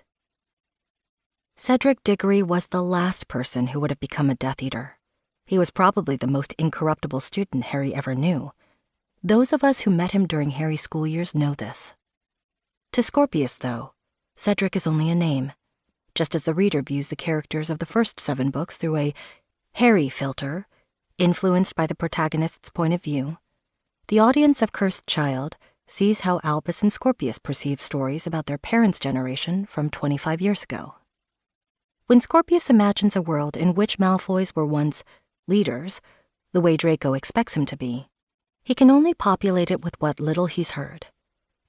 Cedric Diggory was the last person who would have become a Death Eater. He was probably the most incorruptible student Harry ever knew. Those of us who met him during Harry's school years know this. To Scorpius, though, Cedric is only a name, just as the reader views the characters of the first 7 books through a Harry filter, influenced by the protagonist's point of view. The audience of Cursed Child sees how Albus and Scorpius perceive stories about their parents' generation from 25 years ago. When Scorpius imagines a world in which Malfoys were once leaders, the way Draco expects him to be, he can only populate it with what little he's heard.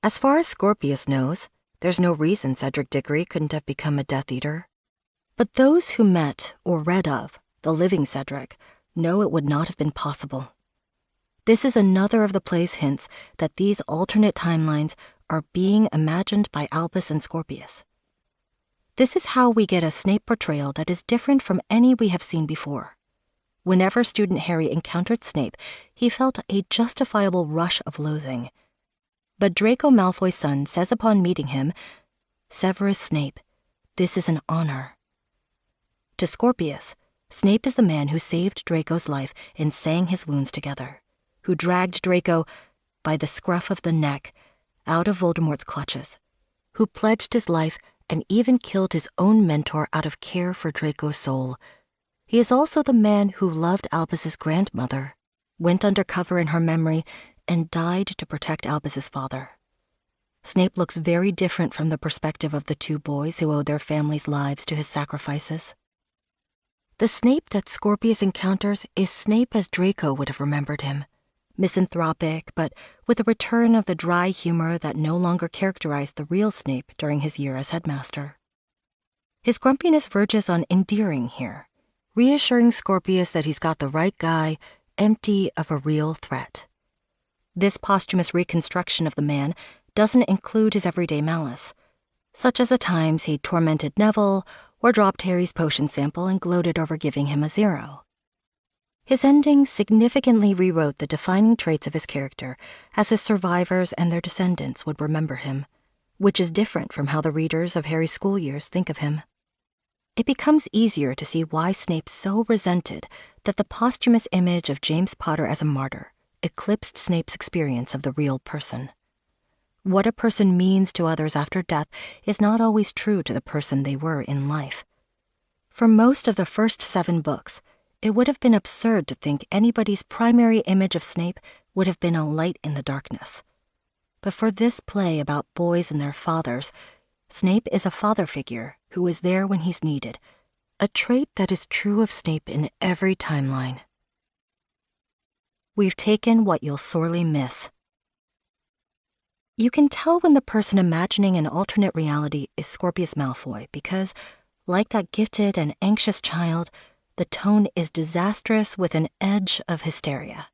As far as Scorpius knows, there's no reason Cedric Diggory couldn't have become a Death Eater. But those who met or read of the living Cedric know it would not have been possible. This is another of the play's hints that these alternate timelines are being imagined by Albus and Scorpius. This is how we get a Snape portrayal that is different from any we have seen before. Whenever student Harry encountered Snape, he felt a justifiable rush of loathing. But Draco Malfoy's son says upon meeting him, "Severus Snape, this is an honor." To Scorpius, Snape is the man who saved Draco's life and sang his wounds together, who dragged Draco by the scruff of the neck out of Voldemort's clutches, who pledged his life and even killed his own mentor out of care for Draco's soul. He is also the man who loved Albus's grandmother, went undercover in her memory, and died to protect Albus's father. Snape looks very different from the perspective of the 2 boys who owe their families' lives to his sacrifices. The Snape that Scorpius encounters is Snape as Draco would have remembered him, misanthropic, but with a return of the dry humor that no longer characterized the real Snape during his year as headmaster. His grumpiness verges on endearing here, reassuring Scorpius that he's got the right guy, empty of a real threat. This posthumous reconstruction of the man doesn't include his everyday malice, such as the times he tormented Neville or dropped Harry's potion sample and gloated over giving him a 0. His ending significantly rewrote the defining traits of his character as his survivors and their descendants would remember him, which is different from how the readers of Harry's school years think of him. It becomes easier to see why Snape so resented that the posthumous image of James Potter as a martyr eclipsed Snape's experience of the real person. What a person means to others after death is not always true to the person they were in life. For most of the first 7 books, it would have been absurd to think anybody's primary image of Snape would have been a light in the darkness. But for this play about boys and their fathers, Snape is a father figure who is there when he's needed, a trait that is true of Snape in every timeline. We've taken what you'll sorely miss. You can tell when the person imagining an alternate reality is Scorpius Malfoy because, like that gifted and anxious child, the tone is disastrous with an edge of hysteria.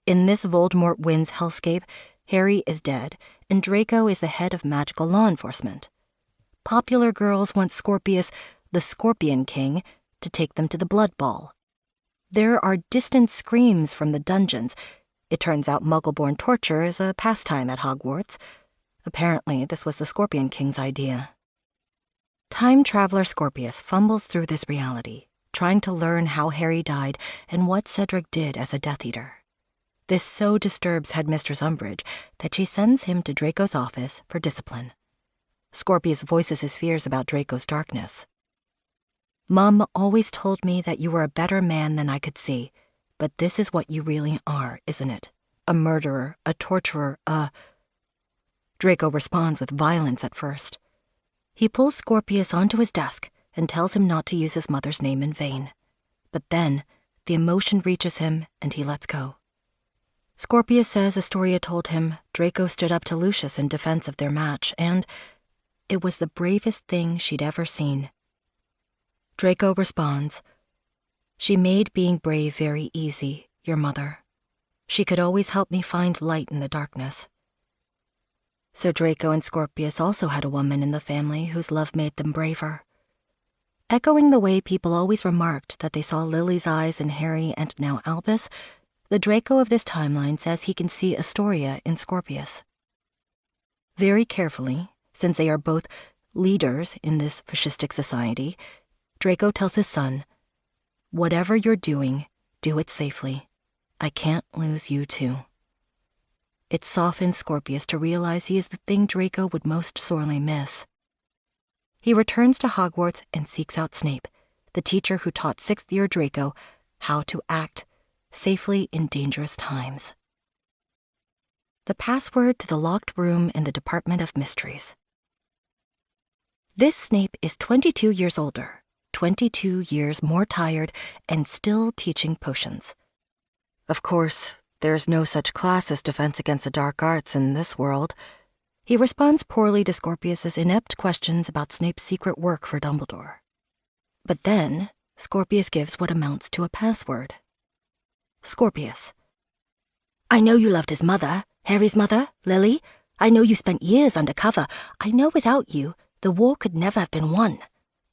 In this Voldemort wins hellscape, Harry is dead, and Draco is the head of magical law enforcement. Popular girls want Scorpius, the Scorpion King, to take them to the Blood Ball. There are distant screams from the dungeons. It turns out Muggle-born torture is a pastime at Hogwarts. Apparently, this was the Scorpion King's idea. Time traveler Scorpius fumbles through this reality, trying to learn how Harry died and what Cedric did as a Death Eater. This so disturbs Headmistress Umbridge that she sends him to Draco's office for discipline. Scorpius voices his fears about Draco's darkness. "Mum always told me that you were a better man than I could see, but this is what you really are, isn't it? A murderer, a torturer, Draco responds with violence at first. He pulls Scorpius onto his desk and tells him not to use his mother's name in vain. But then, the emotion reaches him and he lets go. Scorpius says Astoria told him Draco stood up to Lucius in defense of their match, and it was the bravest thing she'd ever seen. Draco responds, "She made being brave very easy, your mother. She could always help me find light in the darkness." So Draco and Scorpius also had a woman in the family whose love made them braver. Echoing the way people always remarked that they saw Lily's eyes in Harry and now Albus, the Draco of this timeline says he can see Astoria in Scorpius. Very carefully, since they are both leaders in this fascistic society, Draco tells his son, "Whatever you're doing, do it safely. I can't lose you too." It softens Scorpius to realize he is the thing Draco would most sorely miss. He returns to Hogwarts and seeks out Snape, the teacher who taught 6th-year Draco how to act safely in dangerous times. The password to the locked room in the Department of Mysteries. This Snape is 22 years older, 22 years more tired, and still teaching potions. Of course, there's no such class as Defense Against the Dark Arts in this world. He responds poorly to Scorpius's inept questions about Snape's secret work for Dumbledore. But then, Scorpius gives what amounts to a password. Scorpius: "I know you loved his mother, Harry's mother, Lily. I know you spent years undercover. I know without you, the war could never have been won.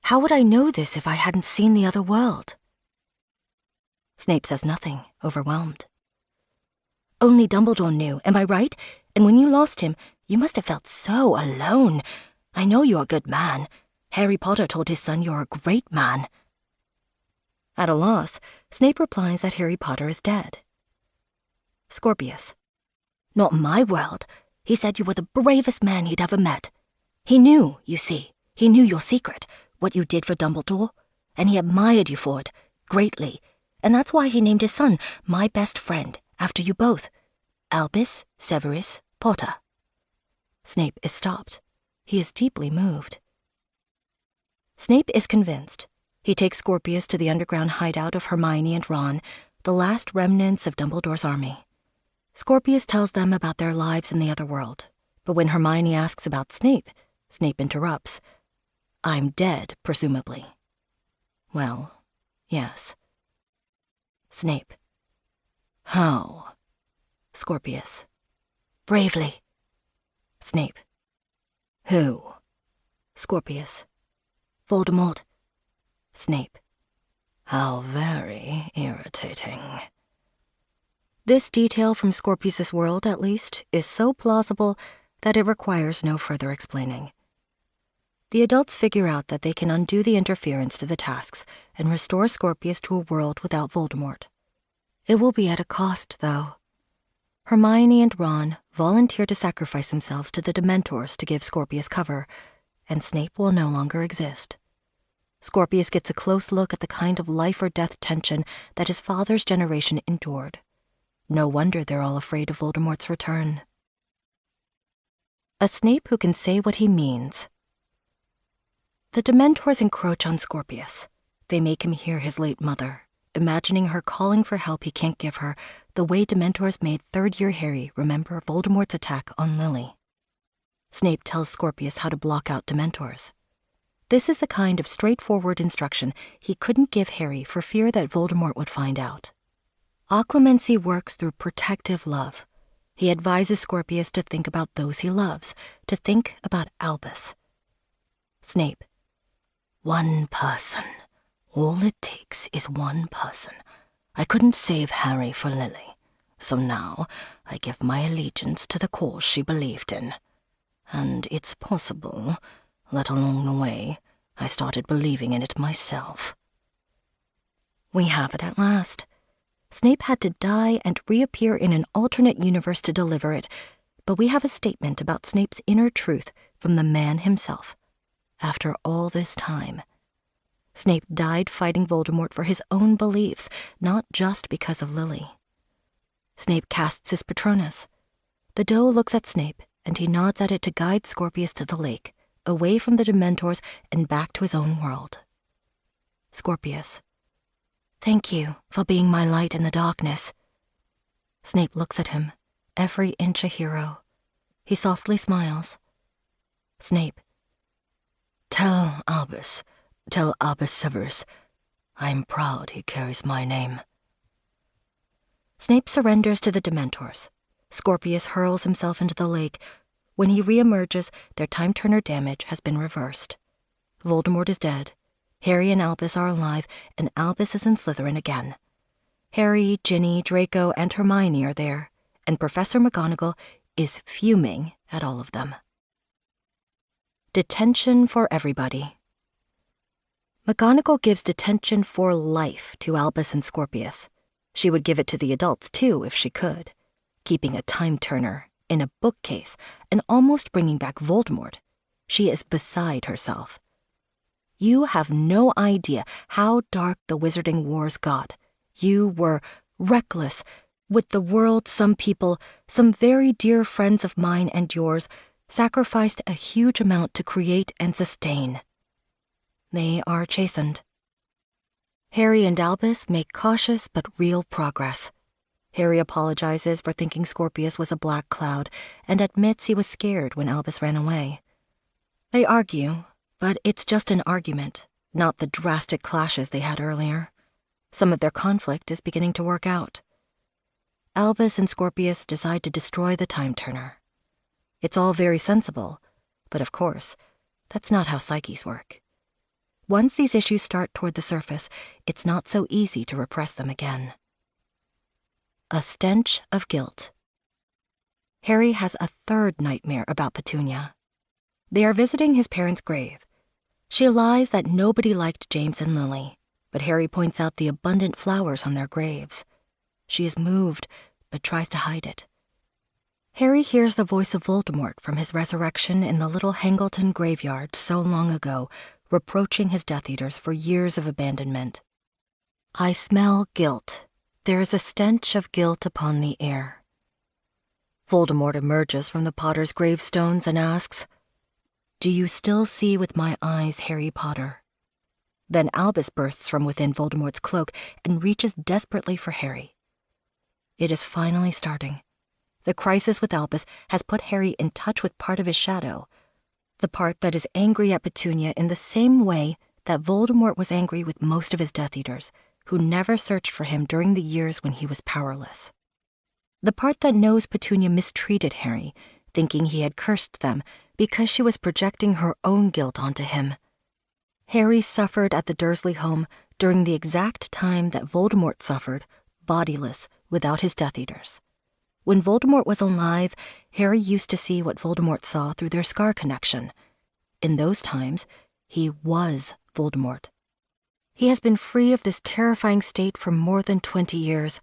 How would I know this if I hadn't seen the other world?" Snape says nothing, overwhelmed. "Only Dumbledore knew, am I right? And when you lost him, you must have felt so alone. I know you're a good man. Harry Potter told his son you're a great man." At a loss, Snape replies that Harry Potter is dead. Scorpius: "Not in my world. He said you were the bravest man he'd ever met. He knew, you see. He knew your secret, what you did for Dumbledore, and he admired you for it, greatly. And that's why he named his son my best friend, after you both. Albus Severus Potter." Snape is stopped. He is deeply moved. Snape is convinced. He takes Scorpius to the underground hideout of Hermione and Ron, the last remnants of Dumbledore's army. Scorpius tells them about their lives in the other world, but when Hermione asks about Snape, Snape interrupts. "I'm dead, presumably." Well, yes. Snape: "How?" Scorpius: "Bravely." Snape: "Who?" Scorpius: "Voldemort." Snape: "How very irritating." This detail from Scorpius's world, at least, is so plausible that it requires no further explaining. The adults figure out that they can undo the interference to the tasks and restore Scorpius to a world without Voldemort. It will be at a cost, though. Hermione and Ron volunteer to sacrifice themselves to the Dementors to give Scorpius cover, and Snape will no longer exist. Scorpius gets a close look at the kind of life-or-death tension that his father's generation endured. No wonder they're all afraid of Voldemort's return. A Snape who can say what he means. The Dementors encroach on Scorpius. They make him hear his late mother, imagining her calling for help he can't give her, the way Dementors made 3rd-year Harry remember Voldemort's attack on Lily. Snape tells Scorpius how to block out Dementors. This is the kind of straightforward instruction he couldn't give Harry for fear that Voldemort would find out. Occlumency works through protective love. He advises Scorpius to think about those he loves, to think about Albus. Snape: "One person. All it takes is one person. I couldn't save Harry for Lily, so now I give my allegiance to the cause she believed in. And it's possible that along the way, I started believing in it myself. We have it at last. Snape had to die and reappear in an alternate universe to deliver it, but we have a statement about Snape's inner truth from the man himself. After all this time, Snape died fighting Voldemort for his own beliefs, not just because of Lily. Snape casts his Patronus. The doe looks at Snape, and he nods at it to guide Scorpius to the lake, away from the Dementors and back to his own world. Scorpius: "Thank you for being my light in the darkness." Snape looks at him, every inch a hero. He softly smiles. Snape: Tell Albus Severus, I'm proud he carries my name." Snape surrenders to the Dementors. Scorpius hurls himself into the lake. When he reemerges, their time-turner damage has been reversed. Voldemort is dead. Harry and Albus are alive, and Albus is in Slytherin again. Harry, Ginny, Draco, and Hermione are there, and Professor McGonagall is fuming at all of them. Detention for everybody. McGonagall gives detention for life to Albus and Scorpius. She would give it to the adults, too, if she could. Keeping a time-turner in a bookcase and almost bringing back Voldemort. She is beside herself. You have no idea how dark the Wizarding Wars got. You were reckless with the world. Some people, some very dear friends of mine and yours, sacrificed a huge amount to create and sustain. They are chastened. Harry and Albus make cautious but real progress. Harry apologizes for thinking Scorpius was a black cloud and admits he was scared when Albus ran away. They argue, but it's just an argument, not the drastic clashes they had earlier. Some of their conflict is beginning to work out. Albus and Scorpius decide to destroy the time-turner. It's all very sensible, but of course, that's not how psyches work. Once these issues start toward the surface, it's not so easy to repress them again. A stench of guilt. Harry has a third nightmare about Petunia. They are visiting his parents' grave. She lies that nobody liked James and Lily, but Harry points out the abundant flowers on their graves. She is moved, but tries to hide it. Harry hears the voice of Voldemort from his resurrection in the little Hangleton graveyard so long ago, reproaching his Death Eaters for years of abandonment. I smell guilt. There is a stench of guilt upon the air. Voldemort emerges from the Potter's gravestones and asks, "Do you still see with my eyes, Harry Potter?" Then Albus bursts from within Voldemort's cloak and reaches desperately for Harry. It is finally starting. The crisis with Albus has put Harry in touch with part of his shadow, the part that is angry at Petunia in the same way that Voldemort was angry with most of his Death Eaters, who never searched for him during the years when he was powerless. The part that knows Petunia mistreated Harry, thinking he had cursed them because she was projecting her own guilt onto him. Harry suffered at the Dursley home during the exact time that Voldemort suffered, bodiless, without his Death Eaters. When Voldemort was alive, Harry used to see what Voldemort saw through their scar connection. In those times, he was Voldemort. He has been free of this terrifying state for more than 20 years,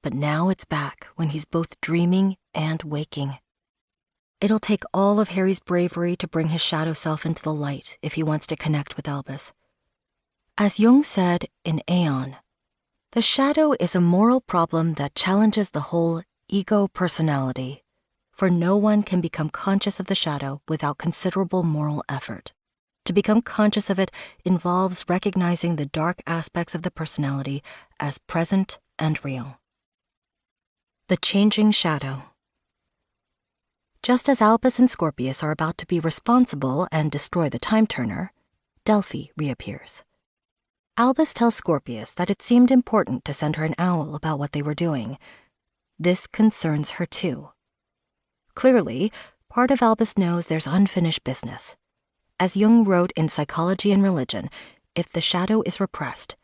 but now it's back when he's both dreaming and waking. It'll take all of Harry's bravery to bring his shadow self into the light if he wants to connect with Albus. As Jung said in Aeon, the shadow is a moral problem that challenges the whole ego personality, for no one can become conscious of the shadow without considerable moral effort. To become conscious of it involves recognizing the dark aspects of the personality as present and real. The changing shadow. Just as Albus and Scorpius are about to be responsible and destroy the time-turner, Delphi reappears. Albus tells Scorpius that it seemed important to send her an owl about what they were doing. This concerns her too. Clearly, part of Albus knows there's unfinished business. As Jung wrote in Psychology and Religion, if the shadow is repressed,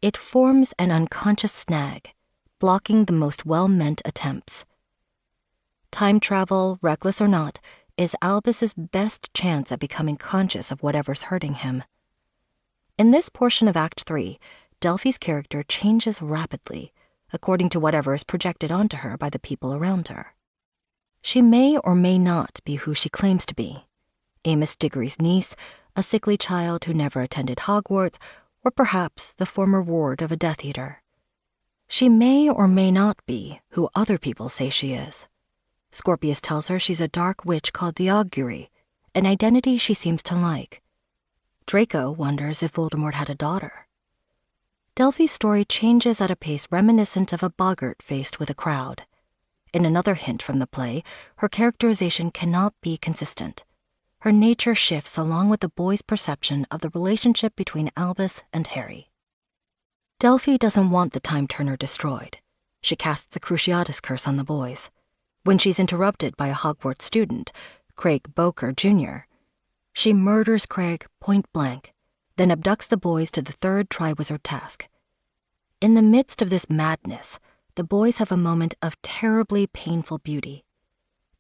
it forms an unconscious snag, blocking the most well-meant attempts. Time travel, reckless or not, is Albus's best chance at becoming conscious of whatever's hurting him. In this portion of Act 3, Delphi's character changes rapidly, according to whatever is projected onto her by the people around her. She may or may not be who she claims to be. Amos Diggory's niece, a sickly child who never attended Hogwarts, or perhaps the former ward of a Death Eater. She may or may not be who other people say she is. Scorpius tells her she's a dark witch called the Augury, an identity she seems to like. Draco wonders if Voldemort had a daughter. Delphi's story changes at a pace reminiscent of a boggart faced with a crowd. In another hint from the play, her characterization cannot be consistent. Her nature shifts along with the boy's perception of the relationship between Albus and Harry. Delphi doesn't want the Time Turner destroyed. She casts the Cruciatus Curse on the boys. When she's interrupted by a Hogwarts student, Craig Boker Jr., she murders Craig point blank, then abducts the boys to the third Triwizard task. In the midst of this madness, the boys have a moment of terribly painful beauty.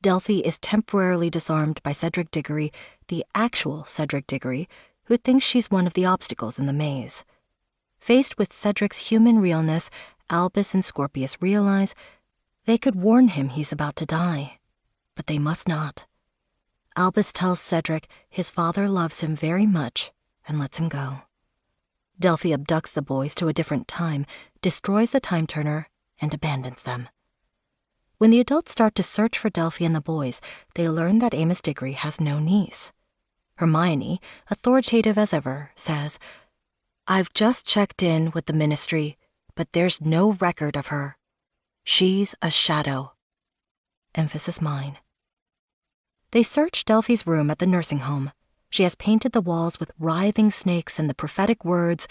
Delphi is temporarily disarmed by Cedric Diggory, the actual Cedric Diggory, who thinks she's one of the obstacles in the maze. Faced with Cedric's human realness, Albus and Scorpius realize they could warn him he's about to die, but they must not. Albus tells Cedric his father loves him very much and lets him go. Delphi abducts the boys to a different time, destroys the Time Turner, and abandons them. When the adults start to search for Delphi and the boys, they learn that Amos Diggory has no niece. Hermione, authoritative as ever, says, "I've just checked in with the ministry, but there's no record of her. She's a shadow." Emphasis mine. They search Delphi's room at the nursing home. She has painted the walls with writhing snakes and the prophetic words,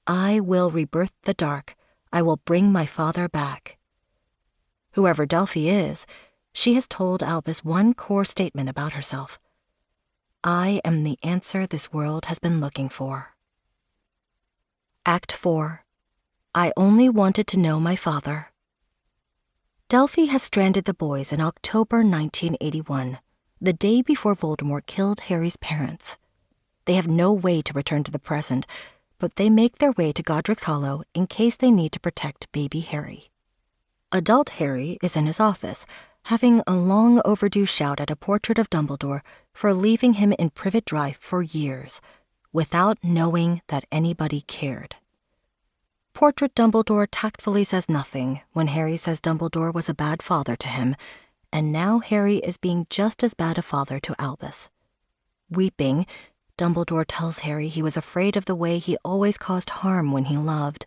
"I will rebirth the dark. I will bring my father back." Whoever Delphi is, she has told Albus one core statement about herself. "I am the answer this world has been looking for." Act 4. I only wanted to know my father. Delphi has stranded the boys in October 1981, the day before Voldemort killed Harry's parents. They have no way to return to the present, but they make their way to Godric's Hollow in case they need to protect baby Harry. Adult Harry is in his office, having a long overdue shout at a portrait of Dumbledore for leaving him in Privet Drive for years, without knowing that anybody cared. Portrait Dumbledore tactfully says nothing when Harry says Dumbledore was a bad father to him, and now Harry is being just as bad a father to Albus. Weeping, Dumbledore tells Harry he was afraid of the way he always caused harm when he loved.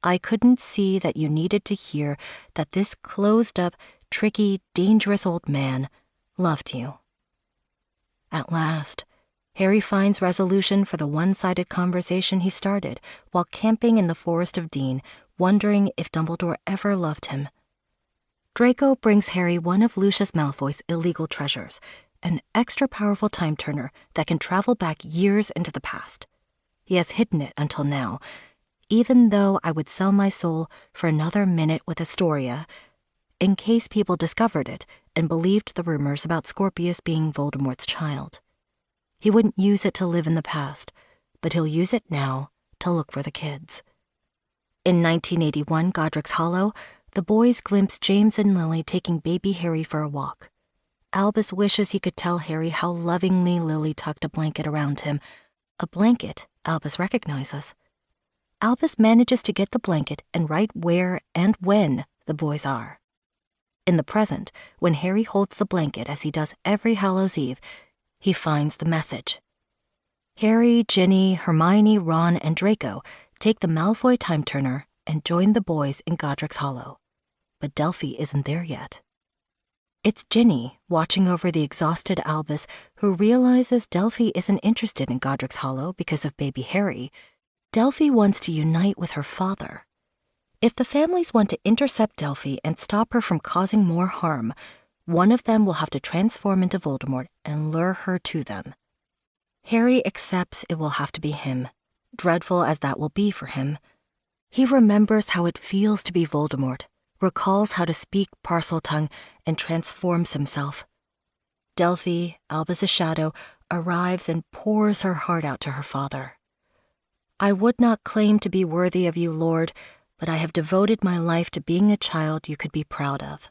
"I couldn't see that you needed to hear that this closed-up, tricky, dangerous old man loved you." At last, Harry finds resolution for the one-sided conversation he started while camping in the Forest of Dean, wondering if Dumbledore ever loved him. Draco brings Harry one of Lucius Malfoy's illegal treasures, an extra-powerful time turner that can travel back years into the past. He has hidden it until now, even though I would sell my soul for another minute with Astoria, in case people discovered it and believed the rumors about Scorpius being Voldemort's child. He wouldn't use it to live in the past, but he'll use it now to look for the kids. In 1981 Godric's Hollow, the boys glimpse James and Lily taking baby Harry for a walk. Albus wishes he could tell Harry how lovingly Lily tucked a blanket around him, a blanket Albus recognizes. Albus manages to get the blanket and write where and when the boys are. In the present, when Harry holds the blanket as he does every Hallows Eve, he finds the message. Harry, Ginny, Hermione, Ron, and Draco take the Malfoy time turner and join the boys in Godric's Hollow. But Delphi isn't there yet. It's Ginny, watching over the exhausted Albus, who realizes Delphi isn't interested in Godric's Hollow because of baby Harry. Delphi wants to unite with her father. If the families want to intercept Delphi and stop her from causing more harm, one of them will have to transform into Voldemort and lure her to them. Harry accepts it will have to be him, dreadful as that will be for him. He remembers how it feels to be Voldemort, recalls how to speak Parseltongue, and transforms himself. Delphi, Albus's shadow, arrives and pours her heart out to her father. I would not claim to be worthy of you, Lord, but I have devoted my life to being a child you could be proud of.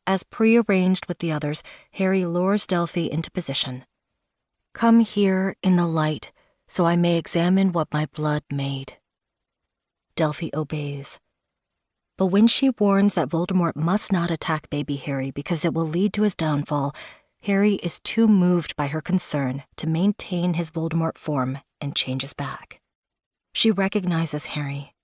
As prearranged with the others, Harry lures Delphi into position. Come here in the light, so I may examine what my blood made. Delphi obeys. But when she warns that Voldemort must not attack baby Harry because it will lead to his downfall, Harry is too moved by her concern to maintain his Voldemort form and changes back. She recognizes Harry.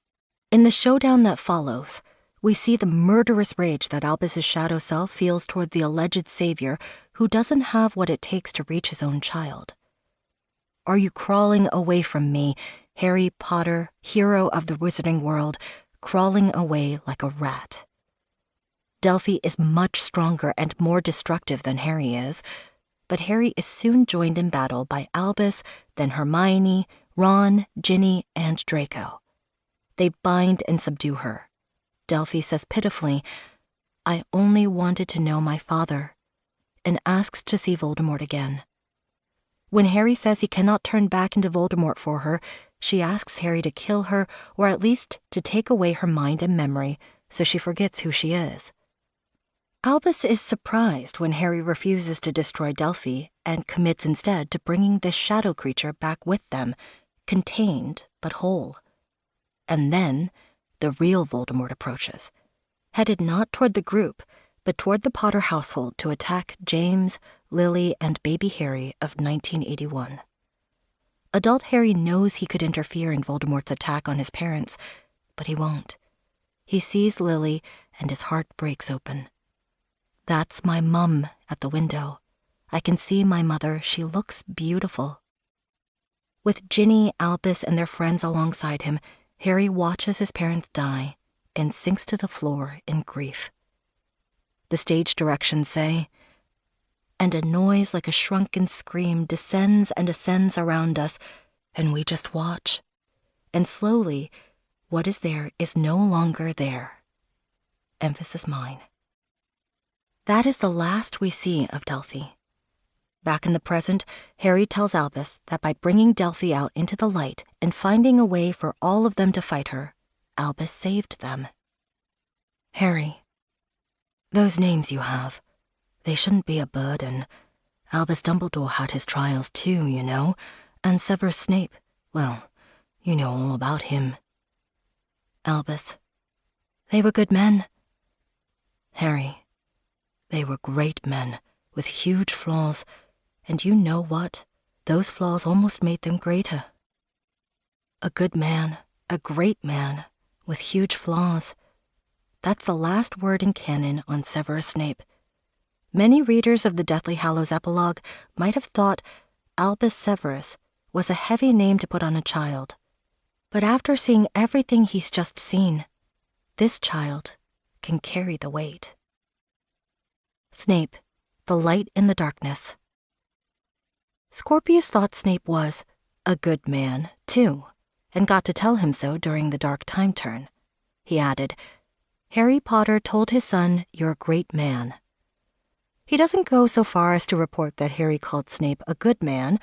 In the showdown that follows, we see the murderous rage that Albus's shadow self feels toward the alleged savior who doesn't have what it takes to reach his own child. Are you crawling away from me, Harry Potter, hero of the wizarding world, crawling away like a rat? Delphi is much stronger and more destructive than Harry is, but Harry is soon joined in battle by Albus, then Hermione, Ron, Ginny, and Draco. They bind and subdue her. Delphi says pitifully, "I only wanted to know my father," and asks to see Voldemort again. When Harry says he cannot turn back into Voldemort for her, she asks Harry to kill her, or at least to take away her mind and memory so she forgets who she is. Albus is surprised when Harry refuses to destroy Delphi and commits instead to bringing this shadow creature back with them, contained but whole. And then the real Voldemort approaches, headed not toward the group, but toward the Potter household to attack James, Lily, and baby Harry of 1981. Adult Harry knows he could interfere in Voldemort's attack on his parents, but he won't. He sees Lily, and his heart breaks open. "That's my mum at the window. I can see my mother. She looks beautiful." With Ginny, Albus, and their friends alongside him, Harry watches his parents die and sinks to the floor in grief. The stage directions say, "And a noise like a shrunken scream descends and ascends around us, and we just watch. And slowly, what is there is no longer there." Emphasis mine. That is the last we see of Delphi. Back in the present, Harry tells Albus that by bringing Delphi out into the light and finding a way for all of them to fight her, Albus saved them. "Harry, those names you have, they shouldn't be a burden. Albus Dumbledore had his trials too, you know, and Severus Snape, well, you know all about him." Albus, "They were good men." Harry, "They were great men, with huge flaws, and you know what? Those flaws almost made them greater." A good man, a great man, with huge flaws. That's the last word in canon on Severus Snape. Many readers of the Deathly Hallows epilogue might have thought Albus Severus was a heavy name to put on a child. But after seeing everything he's just seen, this child can carry the weight. Snape, the light in the darkness. Scorpius thought Snape was a good man, too, and got to tell him so during the dark time turn. He added, "Harry Potter told his son, 'You're a great man.'" He doesn't go so far as to report that Harry called Snape a good man.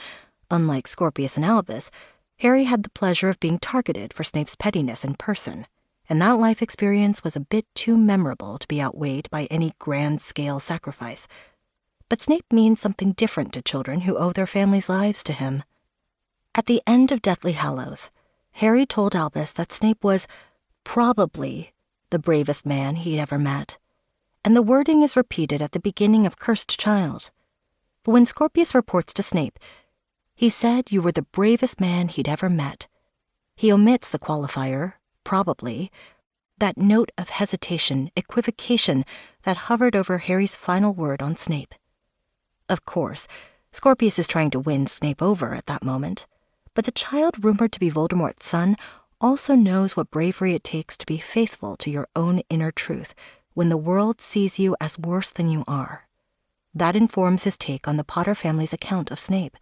Unlike Scorpius and Albus, Harry had the pleasure of being targeted for Snape's pettiness in person, and that life experience was a bit too memorable to be outweighed by any grand-scale sacrifice. But Snape means something different to children who owe their families' lives to him. At the end of Deathly Hallows, Harry told Albus that Snape was probably the bravest man he'd ever met, and the wording is repeated at the beginning of Cursed Child. But when Scorpius reports to Snape, "He said you were the bravest man he'd ever met," he omits the qualifier, probably, that note of hesitation, equivocation that hovered over Harry's final word on Snape. Of course, Scorpius is trying to win Snape over at that moment, but the child rumored to be Voldemort's son also knows what bravery it takes to be faithful to your own inner truth when the world sees you as worse than you are. That informs his take on the Potter family's account of Snape.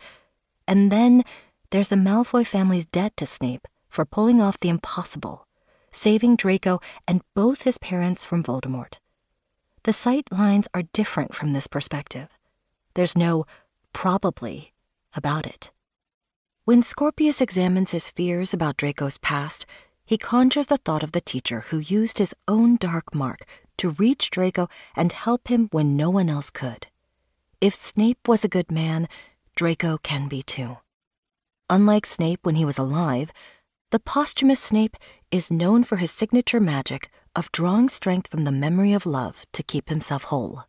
And then there's the Malfoy family's debt to Snape for pulling off the impossible, saving Draco and both his parents from Voldemort. The sight lines are different from this perspective, There's no probably about it. When Scorpius examines his fears about Draco's past, he conjures the thought of the teacher who used his own dark mark to reach Draco and help him when no one else could. If Snape was a good man, Draco can be too. Unlike Snape when he was alive, the posthumous Snape is known for his signature magic of drawing strength from the memory of love to keep himself whole.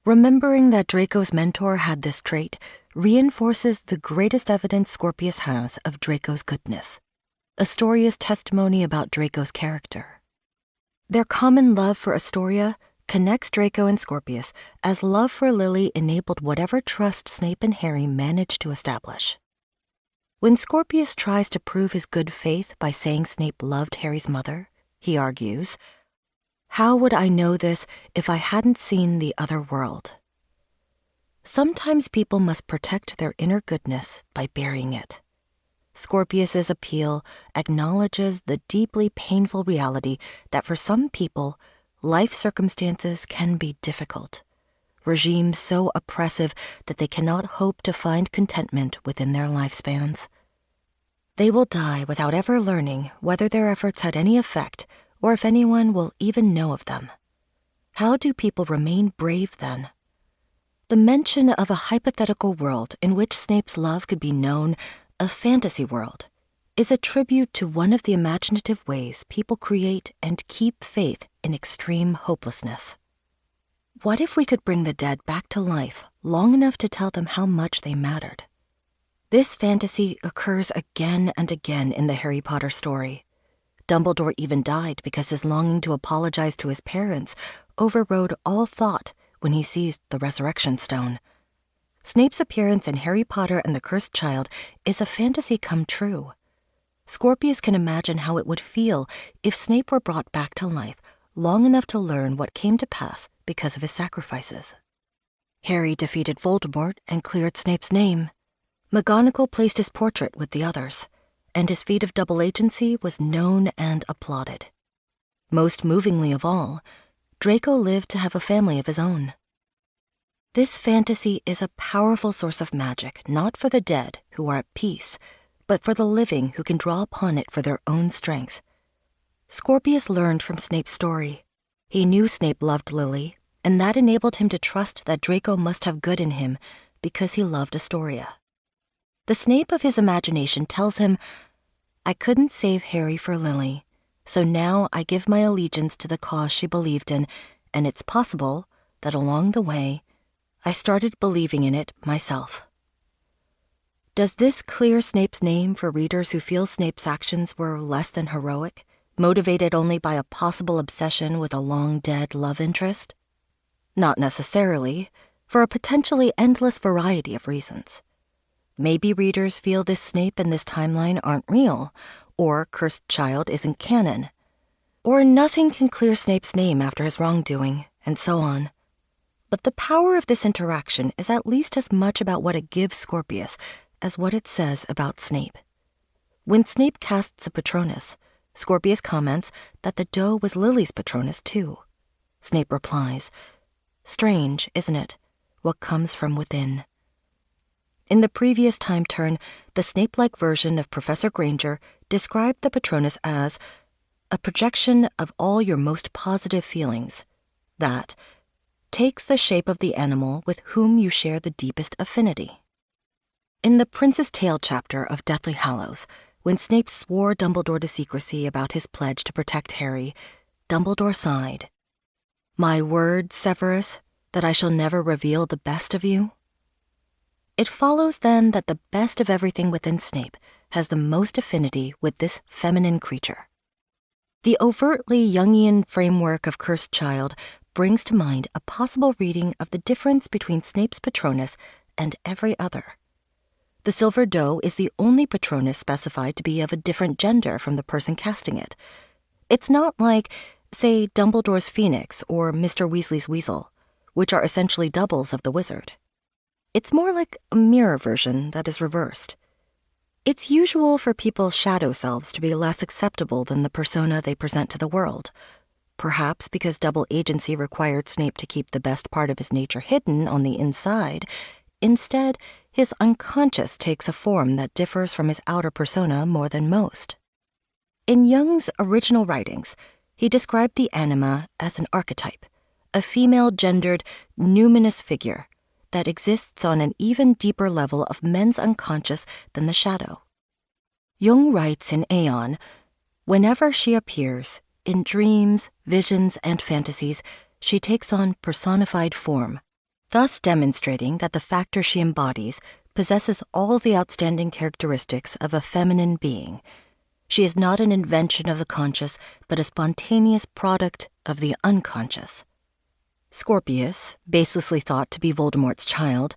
Remembering that Draco's mentor had this trait reinforces the greatest evidence Scorpius has of Draco's goodness, Astoria's testimony about Draco's character. Their common love for Astoria connects Draco and Scorpius as love for Lily enabled whatever trust Snape and Harry managed to establish. When Scorpius tries to prove his good faith by saying Snape loved Harry's mother, he argues, "How would I know this if I hadn't seen the other world?" Sometimes people must protect their inner goodness by burying it. Scorpius's appeal acknowledges the deeply painful reality that for some people, life circumstances can be difficult, regimes so oppressive that they cannot hope to find contentment within their lifespans. They will die without ever learning whether their efforts had any effect or if anyone will even know of them. How do people remain brave then? The mention of a hypothetical world in which Snape's love could be known, a fantasy world, is a tribute to one of the imaginative ways people create and keep faith in extreme hopelessness. What if we could bring the dead back to life long enough to tell them how much they mattered? This fantasy occurs again and again in the Harry Potter story. Dumbledore even died because his longing to apologize to his parents overrode all thought when he seized the Resurrection Stone. Snape's appearance in Harry Potter and the Cursed Child is a fantasy come true. Scorpius can imagine how it would feel if Snape were brought back to life long enough to learn what came to pass because of his sacrifices. Harry defeated Voldemort and cleared Snape's name. McGonagall placed his portrait with the others, and his feat of double agency was known and applauded. Most movingly of all, Draco lived to have a family of his own. This fantasy is a powerful source of magic, not for the dead who are at peace, but for the living who can draw upon it for their own strength. Scorpius learned from Snape's story. He knew Snape loved Lily, and that enabled him to trust that Draco must have good in him because he loved Astoria. The Snape of his imagination tells him, "I couldn't save Harry for Lily, so now I give my allegiance to the cause she believed in, and it's possible that along the way, I started believing in it myself." Does this clear Snape's name for readers who feel Snape's actions were less than heroic, motivated only by a possible obsession with a long-dead love interest? Not necessarily, for a potentially endless variety of reasons. Maybe readers feel this Snape and this timeline aren't real, or Cursed Child isn't canon, or nothing can clear Snape's name after his wrongdoing, and so on. But the power of this interaction is at least as much about what it gives Scorpius as what it says about Snape. When Snape casts a Patronus, Scorpius comments that the doe was Lily's Patronus too. Snape replies, "Strange, isn't it, what comes from within?" In the previous time turn, the Snape-like version of Professor Granger described the Patronus as a projection of all your most positive feelings that takes the shape of the animal with whom you share the deepest affinity. In the Prince's Tale chapter of Deathly Hallows, when Snape swore Dumbledore to secrecy about his pledge to protect Harry, Dumbledore sighed. "My word, Severus, that I shall never reveal the best of you?" It follows then that the best of everything within Snape has the most affinity with this feminine creature. The overtly Jungian framework of Cursed Child brings to mind a possible reading of the difference between Snape's Patronus and every other. The silver doe is the only Patronus specified to be of a different gender from the person casting it. It's not like, say, Dumbledore's Phoenix or Mr. Weasley's Weasel, which are essentially doubles of the wizard. It's more like a mirror version that is reversed. It's usual for people's shadow selves to be less acceptable than the persona they present to the world. perhaps because double agency required Snape to keep the best part of his nature hidden on the inside. Instead, his unconscious takes a form that differs from his outer persona more than most. In Jung's original writings, he described the anima as an archetype, a female-gendered, numinous figure that exists on an even deeper level of men's unconscious than the shadow. Jung writes in Aeon, whenever she appears, in dreams, visions, and fantasies, she takes on personified form, thus demonstrating that the factor she embodies possesses all the outstanding characteristics of a feminine being. She is not an invention of the conscious, but a spontaneous product of the unconscious. Scorpius, baselessly thought to be Voldemort's child,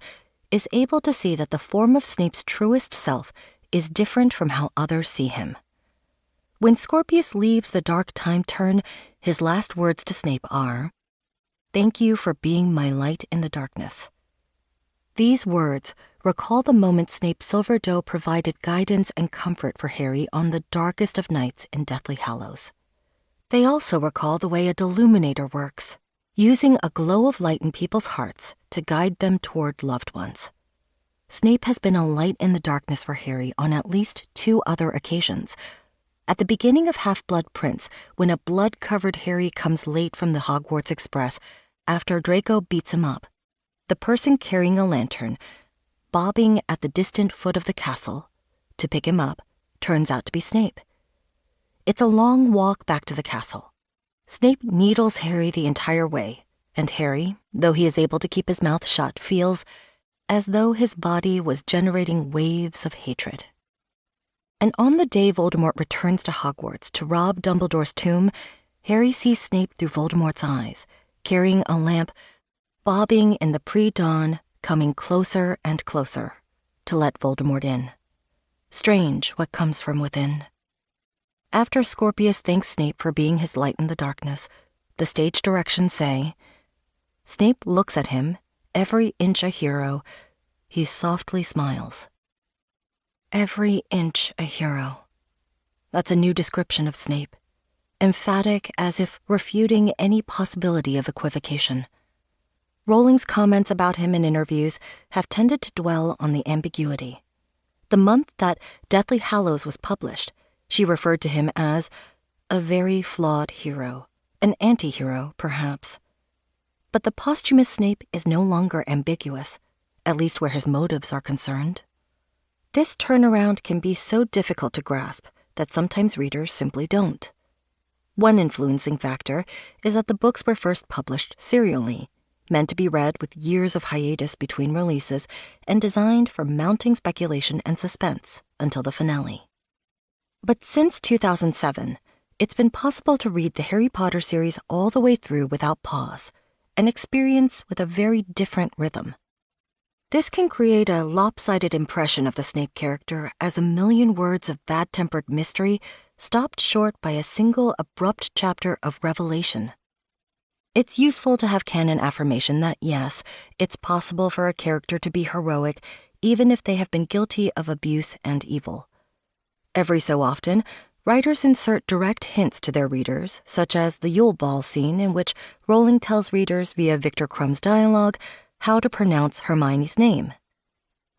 is able to see that the form of Snape's truest self is different from how others see him. When Scorpius leaves the dark time turn, his last words to Snape are, "Thank you for being my light in the darkness." These words recall the moment Snape Silverdoe provided guidance and comfort for Harry on the darkest of nights in Deathly Hallows. They also recall the way a deluminator works, using a glow of light in people's hearts to guide them toward loved ones. Snape has been a light in the darkness for Harry on at least 2 other occasions. At the beginning of Half-Blood Prince, when a blood-covered Harry comes late from the Hogwarts Express after Draco beats him up, the person carrying a lantern, bobbing at the distant foot of the castle to pick him up, turns out to be Snape. It's a long walk back to the castle. Snape needles Harry the entire way, and Harry, though he is able to keep his mouth shut, feels as though his body was generating waves of hatred. And on the day Voldemort returns to Hogwarts to rob Dumbledore's tomb, Harry sees Snape through Voldemort's eyes, carrying a lamp, bobbing in the pre-dawn, coming closer and closer to let Voldemort in. Strange what comes from within. After Scorpius thanks Snape for being his light in the darkness, the stage directions say, Snape looks at him, every inch a hero. He softly smiles. Every inch a hero. That's a new description of Snape, emphatic as if refuting any possibility of equivocation. Rowling's comments about him in interviews have tended to dwell on the ambiguity. The month that Deathly Hallows was published, she referred to him as a very flawed hero, an anti-hero, perhaps. But the posthumous Snape is no longer ambiguous, at least where his motives are concerned. This turnaround can be so difficult to grasp that sometimes readers simply don't. One influencing factor is that the books were first published serially, meant to be read with years of hiatus between releases and designed for mounting speculation and suspense until the finale. But since 2007, it's been possible to read the Harry Potter series all the way through without pause, an experience with a very different rhythm. This can create a lopsided impression of the Snape character as a million words of bad-tempered mystery stopped short by a single abrupt chapter of revelation. It's useful to have canon affirmation that, yes, it's possible for a character to be heroic even if they have been guilty of abuse and evil. Every so often, writers insert direct hints to their readers, such as the Yule Ball scene in which Rowling tells readers via Victor Crumb's dialogue how to pronounce Hermione's name.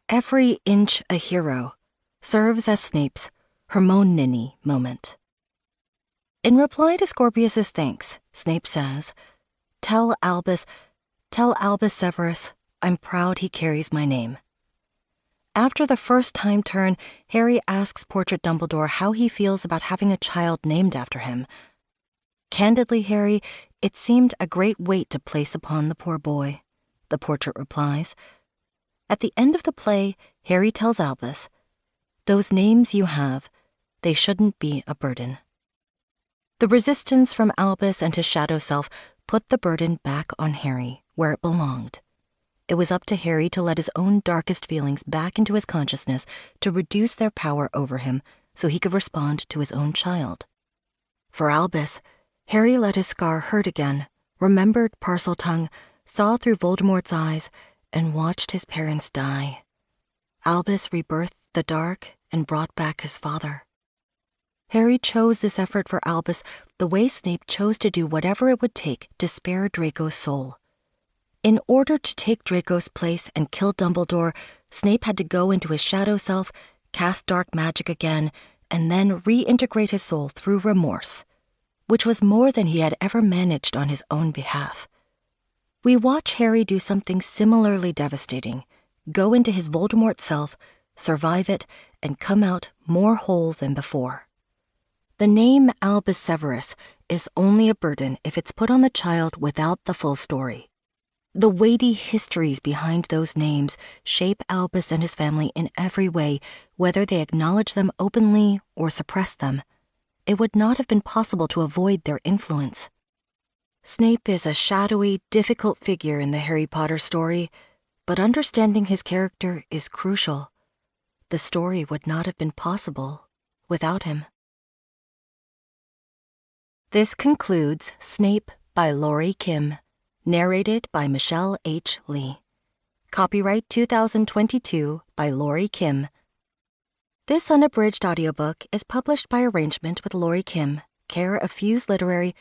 Every inch a hero serves as Snape's Hermione moment. In reply to Scorpius's thanks, Snape says, Tell Albus Severus, I'm proud he carries my name." After the first time turn, Harry asks Portrait Dumbledore how he feels about having a child named after him. "Candidly, Harry, it seemed a great weight to place upon the poor boy," the portrait replies. At the end of the play, Harry tells Albus, "Those names you have, they shouldn't be a burden." The resistance from Albus and his shadow self put the burden back on Harry, where it belonged. It was up to Harry to let his own darkest feelings back into his consciousness to reduce their power over him so he could respond to his own child. For Albus, Harry let his scar hurt again, remembered Parseltongue, saw through Voldemort's eyes, and watched his parents die. Albus rebirthed the dark and brought back his father. Harry chose this effort for Albus the way Snape chose to do whatever it would take to spare Draco's soul. In order to take Draco's place and kill Dumbledore, Snape had to go into his shadow self, cast dark magic again, and then reintegrate his soul through remorse, which was more than he had ever managed on his own behalf. We watch Harry do something similarly devastating, go into his Voldemort self, survive it, and come out more whole than before. The name Albus Severus is only a burden if it's put on the child without the full story. The weighty histories behind those names shape Albus and his family in every way, whether they acknowledge them openly or suppress them. It would not have been possible to avoid their influence. Snape is a shadowy, difficult figure in the Harry Potter story, but understanding his character is crucial. The story would not have been possible without him. This concludes Snape by Lorrie Kim, narrated by Michelle H. Lee. Copyright 2022 by Lorrie Kim. This unabridged audiobook is published by arrangement with Lorrie Kim, care of Fuse Literary,